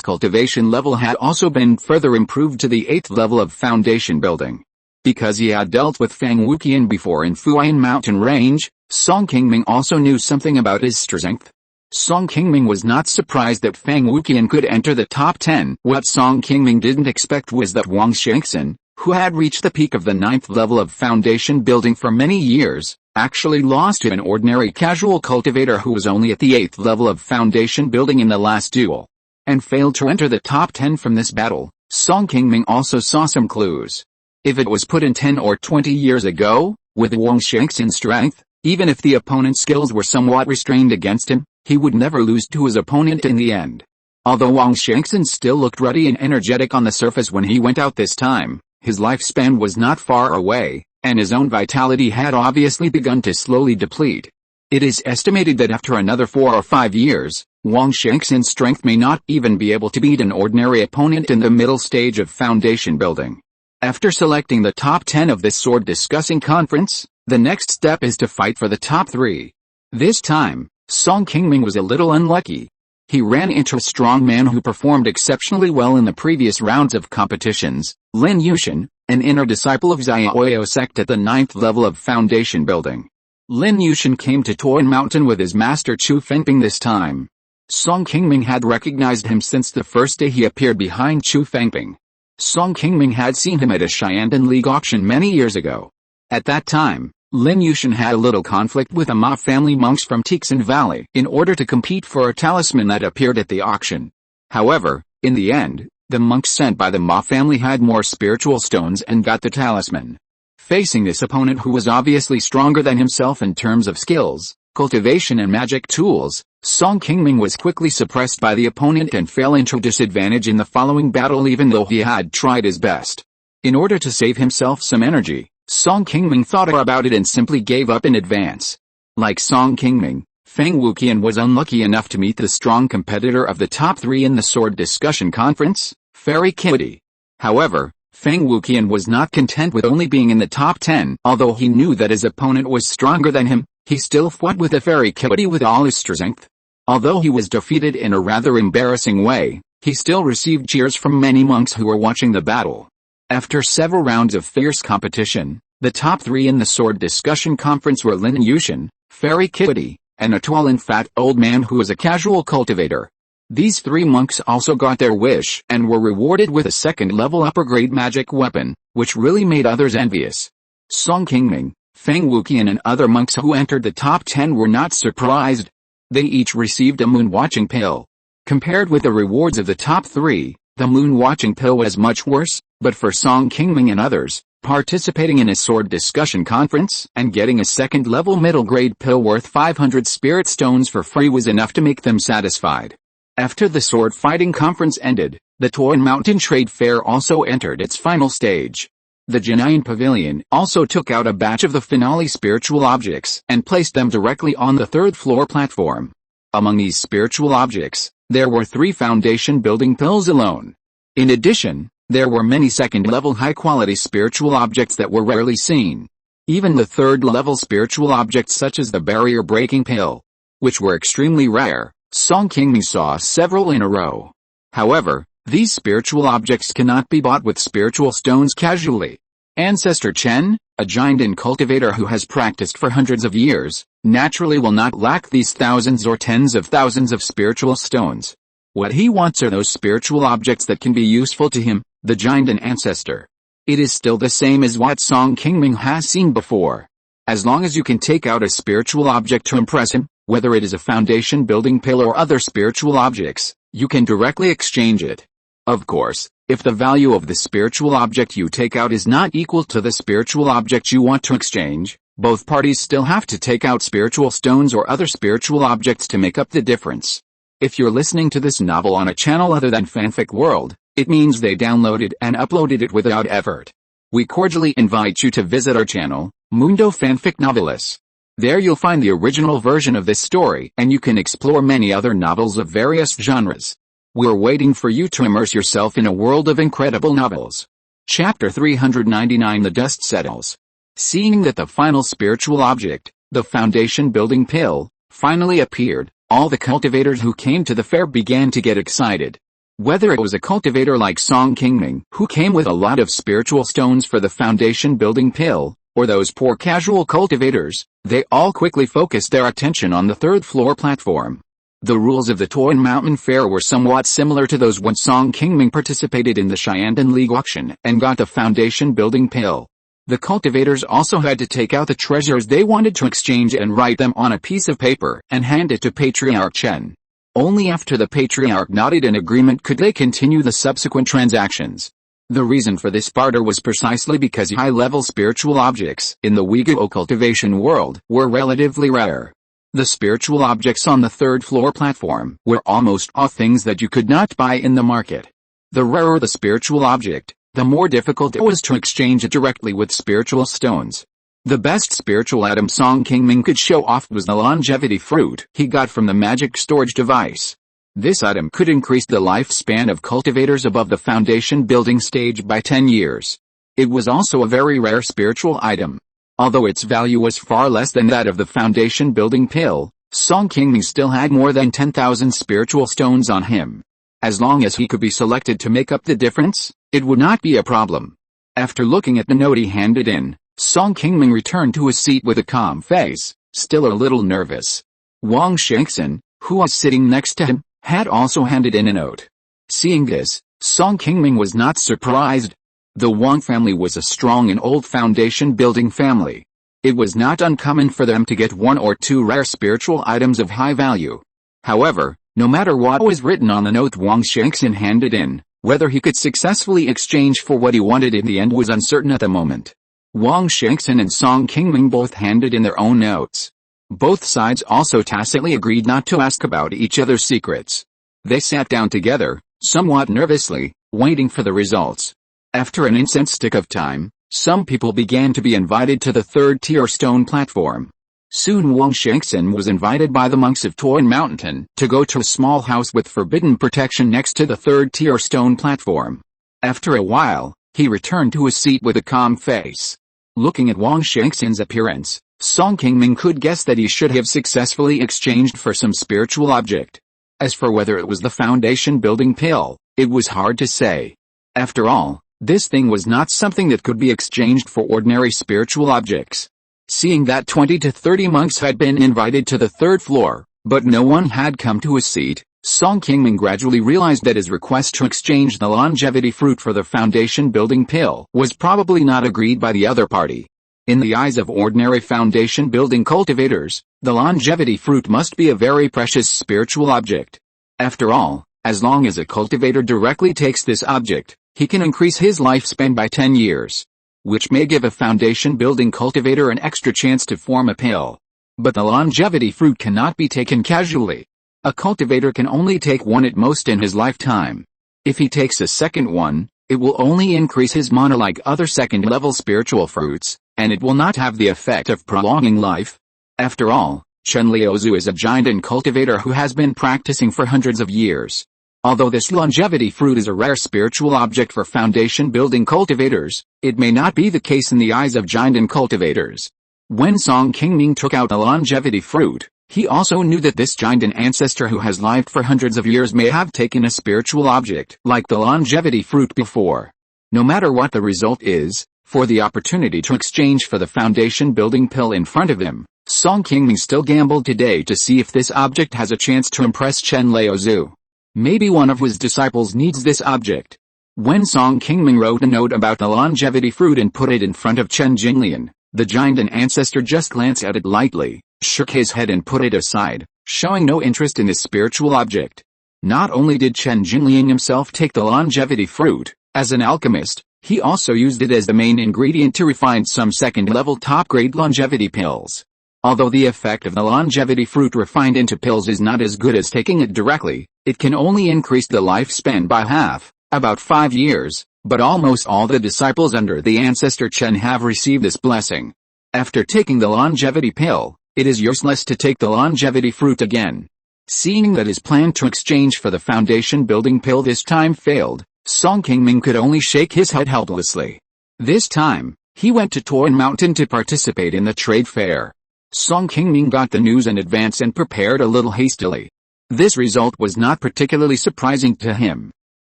cultivation level had also been further improved to the 8th level of foundation building. Because he had dealt with Fang Wuqian before in Funiu Mountain range, Song Qingming also knew something about his strength. Song Qingming was not surprised that Fang Wuqian could enter the top 10. What Song Qingming didn't expect was that Wang Shengxin, who had reached the peak of the 9th level of foundation building for many years, actually lost to an ordinary casual cultivator who was only at the 8th level of foundation building in the last duel, and failed to enter the top 10 from this battle. Song Qingming also saw some clues. If it was put in 10 or 20 years ago, with Wang Shengxin's strength, even if the opponent's skills were somewhat restrained against him, he would never lose to his opponent in the end. Although Wang Shengxin still looked ruddy and energetic on the surface when he went out this time, his lifespan was not far away, and his own vitality had obviously begun to slowly deplete. It is estimated that after another 4 or 5 years, Wang Shengxin's strength may not even be able to beat an ordinary opponent in the middle stage of foundation building. After selecting the top 10 of this sword discussing conference, the next step is to fight for the top 3. This time, Song Qingming was a little unlucky. He ran into a strong man who performed exceptionally well in the previous rounds of competitions, Lin Yushan, an inner disciple of Xiaoyo sect at the 9th level of foundation building. Lin Yushan came to Qi Mountain with his master Qu Fengping this time. Song Qingming had recognized him since the first day he appeared behind Qu Fengping. Song Qingming had seen him at a Xiandan League auction many years ago. At that time, Lin Yushan had a little conflict with the Ma family monks from Tixin Valley in order to compete for a talisman that appeared at the auction. However, in the end, the monks sent by the Ma family had more spiritual stones and got the talisman. Facing this opponent who was obviously stronger than himself in terms of skills, cultivation and magic tools, Song Qingming was quickly suppressed by the opponent and fell into disadvantage in the following battle even though he had tried his best. In order to save himself some energy, Song Qingming thought about it and simply gave up in advance. Like Song Qingming, Fang Wuqian was unlucky enough to meet the strong competitor of the top 3 in the sword discussion conference, Fairy Kitty. However, Fang Wuqian was not content with only being in the top 10. Although he knew that his opponent was stronger than him, he still fought with the Fairy Kitty with all his strength. Although he was defeated in a rather embarrassing way, he still received cheers from many monks who were watching the battle. After several rounds of fierce competition, the top 3 in the sword discussion conference were Lin Yushan, Fairy Kitty, and a tall and fat old man who was a casual cultivator. These 3 monks also got their wish and were rewarded with a 2nd level upper grade magic weapon, which really made others envious. Song Qingming, Fang Wuqian and other monks who entered the top 10 were not surprised. They each received a moon watching pill. Compared with the rewards of the top 3, the moon watching pill was much worse, but for Song Qingming and others, participating in a sword discussion conference and getting a 2nd level middle grade pill worth 500 spirit stones for free was enough to make them satisfied. After the sword fighting conference ended, the Qi Mountain Trade Fair also entered its final stage. The Jinyan Pavilion also took out a batch of the finale spiritual objects and placed them directly on the 3rd floor platform. Among these spiritual objects, there were 3 foundation building pills alone. In addition, there were many 2nd level high quality spiritual objects that were rarely seen. Even the 3rd level spiritual objects such as the barrier breaking pill, which were extremely rare, Song Qingming saw several in a row. However, these spiritual objects cannot be bought with spiritual stones casually. Ancestor Chen, A giant and cultivator who has practiced for hundreds of years, naturally will not lack these thousands or tens of thousands of spiritual stones. What he wants are those spiritual objects that can be useful to him, the giant and ancestor. It is still the same as what Song Qingming has seen before. As long as you can take out a spiritual object to impress him, whether it is a foundation building pillar or other spiritual objects, you can directly exchange it. Of course, if the value of the spiritual object you take out is not equal to the spiritual object you want to exchange, both parties still have to take out spiritual stones or other spiritual objects to make up the difference. If you're listening to this novel on a channel other than Fanfic World, it means they downloaded and uploaded it without effort. We cordially invite you to visit our channel, Mundo Fanfic Novelis. There you'll find the original version of this story and you can explore many other novels of various genres. We're waiting for you to immerse yourself in a world of incredible novels. Chapter 399 The Dust Settles. Seeing that the final spiritual object, the foundation building pill, finally appeared, all the cultivators who came to the fair began to get excited. Whether it was a cultivator like Song Qingming, who came with a lot of spiritual stones for the foundation building pill, or those poor casual cultivators, they all quickly focused their attention on the third floor platform. The rules of the Funiu Mountain Fair were somewhat similar to those when Song Qingming participated in the Xiandan League auction and got the foundation building pill. The cultivators also had to take out the treasures they wanted to exchange and write them on a piece of paper and hand it to Patriarch Chen. Only after the Patriarch nodded in agreement could they continue the subsequent transactions. The reason for this barter was precisely because high-level spiritual objects in the Uyghur cultivation world were relatively rare. The spiritual objects on the third floor platform were almost all things that you could not buy in the market. The rarer the spiritual object, the more difficult it was to exchange it directly with spiritual stones. The best spiritual item Song Qingming could show off was the longevity fruit he got from the magic storage device. This item could increase the lifespan of cultivators above the foundation building stage by 10 years. It was also a very rare spiritual item. Although its value was far less than that of the foundation building pill, Song Qingming still had more than 10,000 spiritual stones on him. As long as he could be selected to make up the difference, it would not be a problem. After looking at the note he handed in, Song Qingming returned to his seat with a calm face, still a little nervous. Wang Shengxin, who was sitting next to him, had also handed in a note. Seeing this, Song Qingming was not surprised. The Wang family was a strong and old foundation-building family. It was not uncommon for them to get one or two rare spiritual items of high value. However, no matter what was written on the note Wang Shengxin handed in, whether he could successfully exchange for what he wanted in the end was uncertain at the moment. Wang Shengxin and Song Qingming both handed in their own notes. Both sides also tacitly agreed not to ask about each other's secrets. They sat down together, somewhat nervously, waiting for the results. After an instant of time, some people began to be invited to the third-tier stone platform. Soon Wang Shengxin was invited by the monks of Funiu Mountain to go to a small house with forbidden protection next to the third-tier stone platform. After a while, he returned to his seat with a calm face. Looking at Wang Shengxin's appearance, Song Qingming could guess that he should have successfully exchanged for some spiritual object. As for whether it was the foundation building pill, it was hard to say. After all, this thing was not something that could be exchanged for ordinary spiritual objects. Seeing that 20 to 30 monks had been invited to the third floor, but no one had come to his seat, Song Qingming gradually realized that his request to exchange the longevity fruit for the foundation building pill was probably not agreed by the other party. In the eyes of ordinary foundation building cultivators, the longevity fruit must be a very precious spiritual object. After all, as long as a cultivator directly takes this object, he can increase his lifespan by 10 years. Which may give a foundation building cultivator an extra chance to form a pill. But the longevity fruit cannot be taken casually. A cultivator can only take one at most in his lifetime. If he takes a second one, it will only increase his mana like other second-level spiritual fruits, and it will not have the effect of prolonging life. After all, Chen Liuzu is a giant and cultivator who has been practicing for hundreds of years. Although this longevity fruit is a rare spiritual object for foundation-building cultivators, it may not be the case in the eyes of giant and cultivators. When Song Qingming took out the longevity fruit, he also knew that this giant and ancestor who has lived for hundreds of years may have taken a spiritual object like the longevity fruit before. No matter what the result is, For the opportunity to exchange for the foundation-building pill in front of him, Song Qingming still gambled today to see if this object has a chance to impress Chen Laozu. Maybe one of his disciples needs this object. When Song Qingming wrote a note about the longevity fruit and put it in front of Chen Jinglian, the giant and ancestor just glanced at it lightly, shook his head and put it aside, showing no interest in this spiritual object. Not only did Chen Jinglian himself take the longevity fruit, as an alchemist, he also used it as the main ingredient to refine some second-level top-grade longevity pills. Although the effect of the longevity fruit refined into pills is not as good as taking it directly, it can only increase the lifespan by half, about 5 years, but almost all the disciples under the ancestor Chen have received this blessing. After taking the longevity pill, it is useless to take the longevity fruit again. Seeing that his plan to exchange for the foundation-building pill this time failed, Song Qingming could only shake his head helplessly. This time, he went to Qi Mountain to participate in the trade fair. Song Qingming got the news in advance and prepared a little hastily. This result was not particularly surprising to him.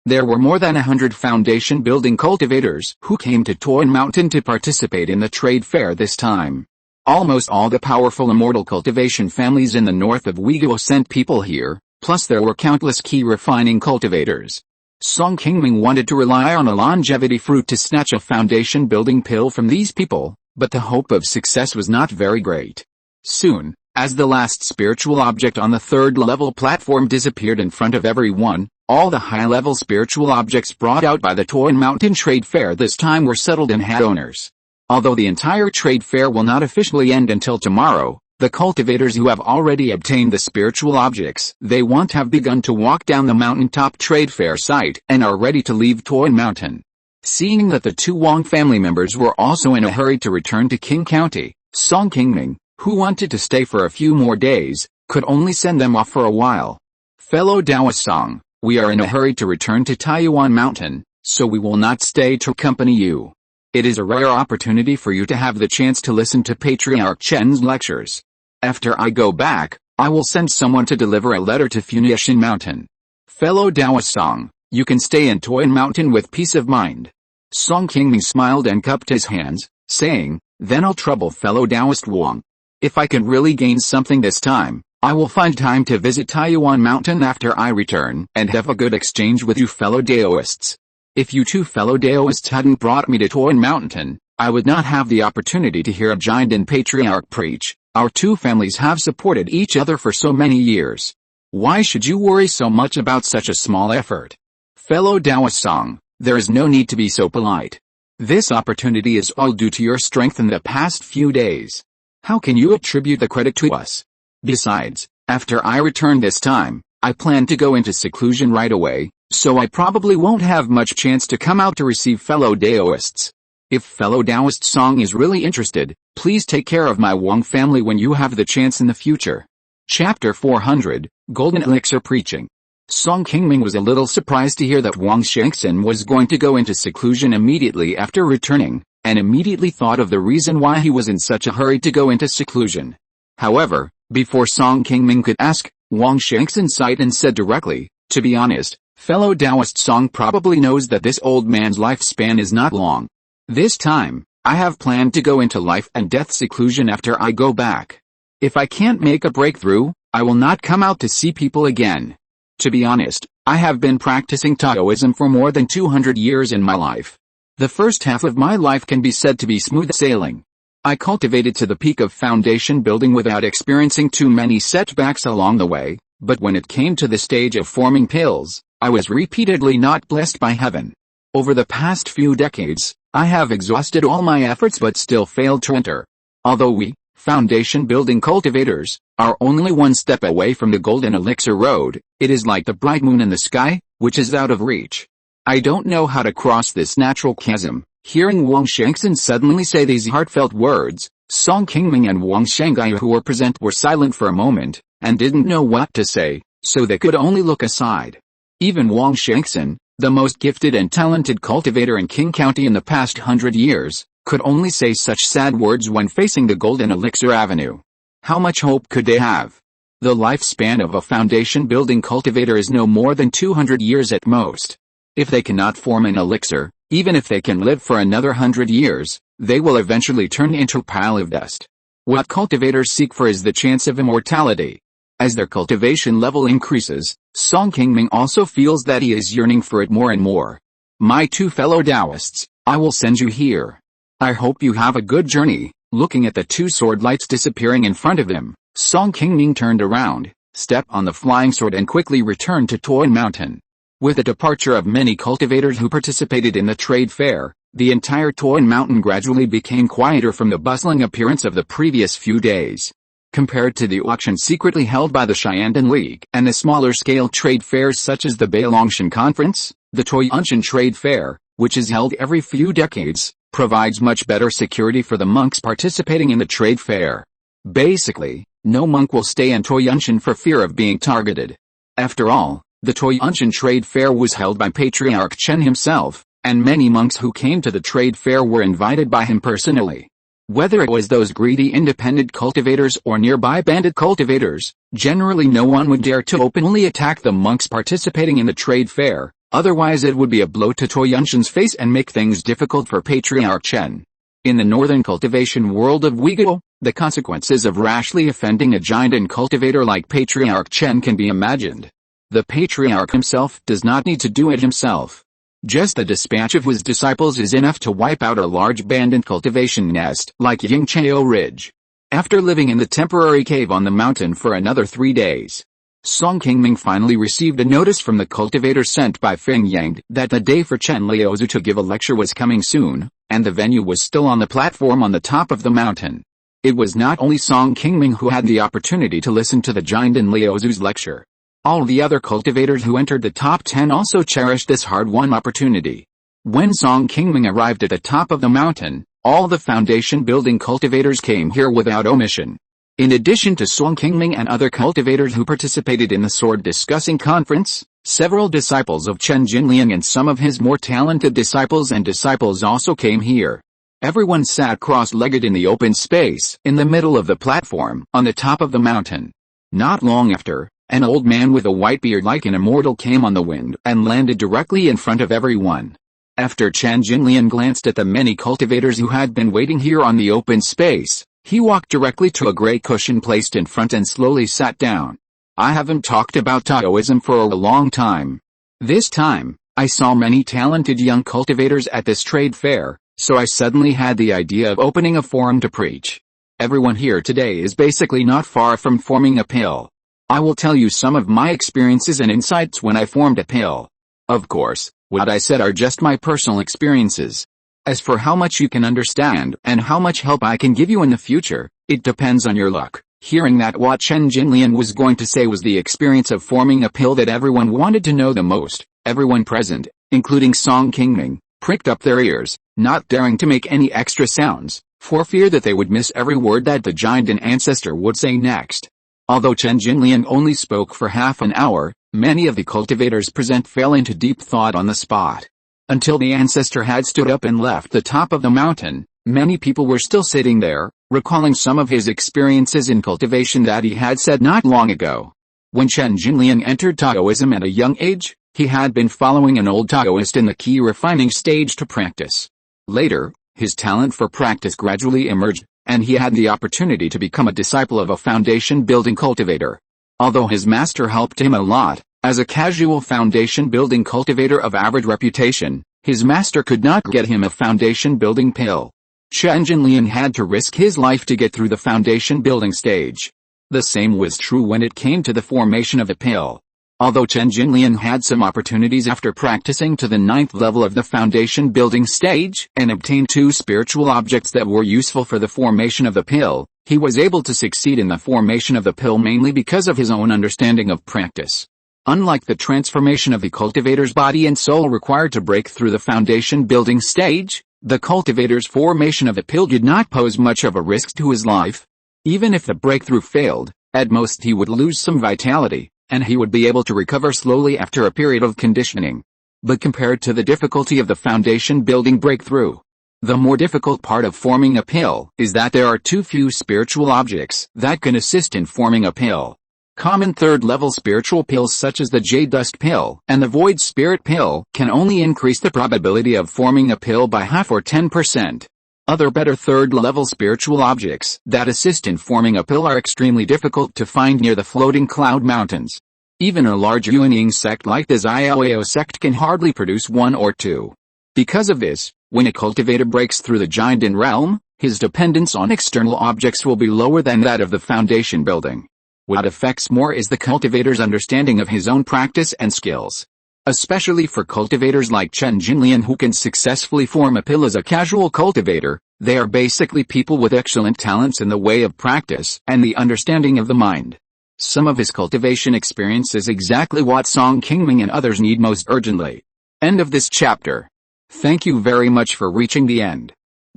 There were more than 100 foundation-building cultivators who came to Qi Mountain to participate in the trade fair this time. Almost all the powerful immortal cultivation families in the north of Uyghur sent people here, plus there were countless Qi refining cultivators. Song Qingming wanted to rely on a longevity fruit to snatch a foundation-building pill from these people, but the hope of success was not very great. Soon, as the last spiritual object on the third-level platform disappeared in front of everyone, all the high-level spiritual objects brought out by the Qi Mountain Trade Fair this time were settled and had owners. Although the entire trade fair will not officially end until tomorrow, the cultivators who have already obtained the spiritual objects they want have begun to walk down the mountaintop trade fair site and are ready to leave Qi Mountain. Seeing that the two Wang family members were also in a hurry to return to Qing County, Song Qingming, who wanted to stay for a few more days, could only send them off for a while. Fellow Taoist Song, we are in a hurry to return to Taiyuan Mountain, so we will not stay to accompany you. It is a rare opportunity for you to have the chance to listen to Patriarch Chen's lectures. After I go back, I will send someone to deliver a letter to Funiu Mountain. Fellow Taoist Song, you can stay in Qi Mountain with peace of mind. Song Qingming smiled and cupped his hands, saying, then I'll trouble fellow Taoist Wang. If I can really gain something this time, I will find time to visit Taiyuan Mountain after I return and have a good exchange with you fellow Taoists. If you two fellow Taoists hadn't brought me to Qi Mountain, I would not have the opportunity to hear a giant and patriarch preach. Our two families have supported each other for so many years. Why should you worry so much about such a small effort? Fellow Taoist Song, there is no need to be so polite. This opportunity is all due to your strength in the past few days. How can you attribute the credit to us? Besides, after I return this time, I plan to go into seclusion right away, so I probably won't have much chance to come out to receive fellow Taoists. If fellow Taoist Song is really interested, please take care of my Wang family when you have the chance in the future. Chapter 400, Golden Elixir Preaching. Song Qingming was a little surprised to hear that Wang Shengxin was going to go into seclusion immediately after returning, and immediately thought of the reason why he was in such a hurry to go into seclusion. However, before Song Qingming could ask, Wang Shengxin sighed and said directly, to be honest, fellow Taoist Song probably knows that this old man's lifespan is not long. This time, I have planned to go into life and death seclusion after I go back. If I can't make a breakthrough, I will not come out to see people again. To be honest, I have been practicing Taoism for more than 200 years in my life. The first half of my life can be said to be smooth sailing. I cultivated to the peak of foundation building without experiencing too many setbacks along the way, but when it came to the stage of forming pills, I was repeatedly not blessed by heaven. Over the past few decades, I have exhausted all my efforts but still failed to enter. Although we, foundation-building cultivators, are only one step away from the golden elixir road, it is like the bright moon in the sky, which is out of reach. I don't know how to cross this natural chasm. Hearing Wang Shengxin suddenly say these heartfelt words, Song Qingming and Wang Shanghai who were present were silent for a moment, and didn't know what to say, so they could only look aside. Even Wang Shengxin, the most gifted and talented cultivator in Qing County in the past 100 years, could only say such sad words when facing the Golden Elixir Avenue. How much hope could they have? The lifespan of a foundation-building cultivator is no more than 200 years at most. If they cannot form an elixir, Even if they can live for another 100 years, they will eventually turn into a pile of dust. What cultivators seek for is the chance of immortality. As their cultivation level increases, Song Qingming also feels that he is yearning for it more and more. My two fellow Taoists, I will send you here. I hope you have a good journey. Looking at the two sword lights disappearing in front of him, Song Qingming turned around, stepped on the flying sword and quickly returned to Funiu Mountain. With the departure of many cultivators who participated in the trade fair, the entire Funiu Mountain gradually became quieter from the bustling appearance of the previous few days. Compared to the auction secretly held by the Shandong League and the smaller-scale trade fairs such as the Beilongshan Conference, the Toyanshan Trade Fair, which is held every few decades, provides much better security for the monks participating in the trade fair. Basically, no monk will stay in Toyanshan for fear of being targeted. After all, the Toyanshan Trade Fair was held by Patriarch Chen himself, and many monks who came to the trade fair were invited by him personally. Whether it was those greedy independent cultivators or nearby bandit cultivators, generally no one would dare to openly attack the monks participating in the trade fair, otherwise it would be a blow to Toyanshan's face and make things difficult for Patriarch Chen. In the northern cultivation world of Uyghur, the consequences of rashly offending a giant cultivator like Patriarch Chen can be imagined. The Patriarch himself does not need to do it himself. Just the dispatch of his disciples is enough to wipe out a large bandit cultivation nest like Yingchao Ridge. After living in the temporary cave on the mountain for another 3 days, Song Qingming finally received a notice from the cultivator sent by Feng Yang that the day for Chen Liaozu to give a lecture was coming soon, and the venue was still on the platform on the top of the mountain. It was not only Song Qingming who had the opportunity to listen to the giant Liaozu's lecture. All the other cultivators who entered the top 10 also cherished this hard-won opportunity. When Song Qingming arrived at the top of the mountain, all the foundation-building cultivators came here without omission. In addition to Song Qingming and other cultivators who participated in the sword-discussing conference, several disciples of Chen Jinliang and some of his more talented disciples also came here. Everyone sat cross-legged in the open space in the middle of the platform on the top of the mountain. Not long after, an old man with a white beard like an immortal came on the wind and landed directly in front of everyone. After Chen Jinlian glanced at the many cultivators who had been waiting here on the open space, he walked directly to a gray cushion placed in front and slowly sat down. I haven't talked about Taoism for a long time. This time, I saw many talented young cultivators at this trade fair, so I suddenly had the idea of opening a forum to preach. Everyone here today is basically not far from forming a pill. I will tell you some of my experiences and insights when I formed a pill. Of course, what I said are just my personal experiences. As for how much you can understand and how much help I can give you in the future, it depends on your luck. Hearing that what Chen Jinlian was going to say was the experience of forming a pill that everyone wanted to know the most, everyone present, including Song Qingming, pricked up their ears, not daring to make any extra sounds, for fear that they would miss every word that the giant and ancestor would say next. Although Chen Jinlian only spoke for half an hour, many of the cultivators present fell into deep thought on the spot. Until the ancestor had stood up and left the top of the mountain, many people were still sitting there, recalling some of his experiences in cultivation that he had said not long ago. When Chen Jinlian entered Taoism at a young age, he had been following an old Taoist in the Qi Refining stage to practice. Later, his talent for practice gradually emerged, and he had the opportunity to become a disciple of a foundation-building cultivator. Although his master helped him a lot, as a casual foundation-building cultivator of average reputation, his master could not get him a foundation-building pill. Chen Jinlian had to risk his life to get through the foundation-building stage. The same was true when it came to the formation of a pill. Although Chen Jinlian had some opportunities after practicing to the 9th level of the foundation building stage and obtained 2 spiritual objects that were useful for the formation of the pill, he was able to succeed in the formation of the pill mainly because of his own understanding of practice. Unlike the transformation of the cultivator's body and soul required to break through the foundation building stage, the cultivator's formation of the pill did not pose much of a risk to his life. Even if the breakthrough failed, at most he would lose some vitality, and he would be able to recover slowly after a period of conditioning. But compared to the difficulty of the foundation building breakthrough, the more difficult part of forming a pill is that there are too few spiritual objects that can assist in forming a pill. Common third-level spiritual pills such as the Jade Dust Pill and the Void Spirit Pill can only increase the probability of forming a pill by half or 10%. Other better third-level spiritual objects that assist in forming a pill are extremely difficult to find near the floating cloud mountains. Even a large unyielding sect like the Xiaoyao sect can hardly produce one or two. Because of this, when a cultivator breaks through the giant realm, his dependence on external objects will be lower than that of the foundation building. What affects more is the cultivator's understanding of his own practice and skills. Especially for cultivators like Chen Jinlian who can successfully form a pill as a casual cultivator, they are basically people with excellent talents in the way of practice and the understanding of the mind. Some of his cultivation experience is exactly what Song Qingming and others need most urgently. End of this chapter. Thank you very much for reaching the end.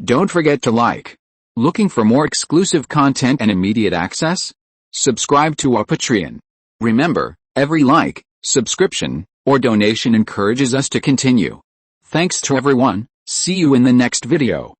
Don't forget to like. Looking for more exclusive content and immediate access? Subscribe to our Patreon. Remember, every like, subscription, or donation encourages us to continue. Thanks to everyone. See you in the next video.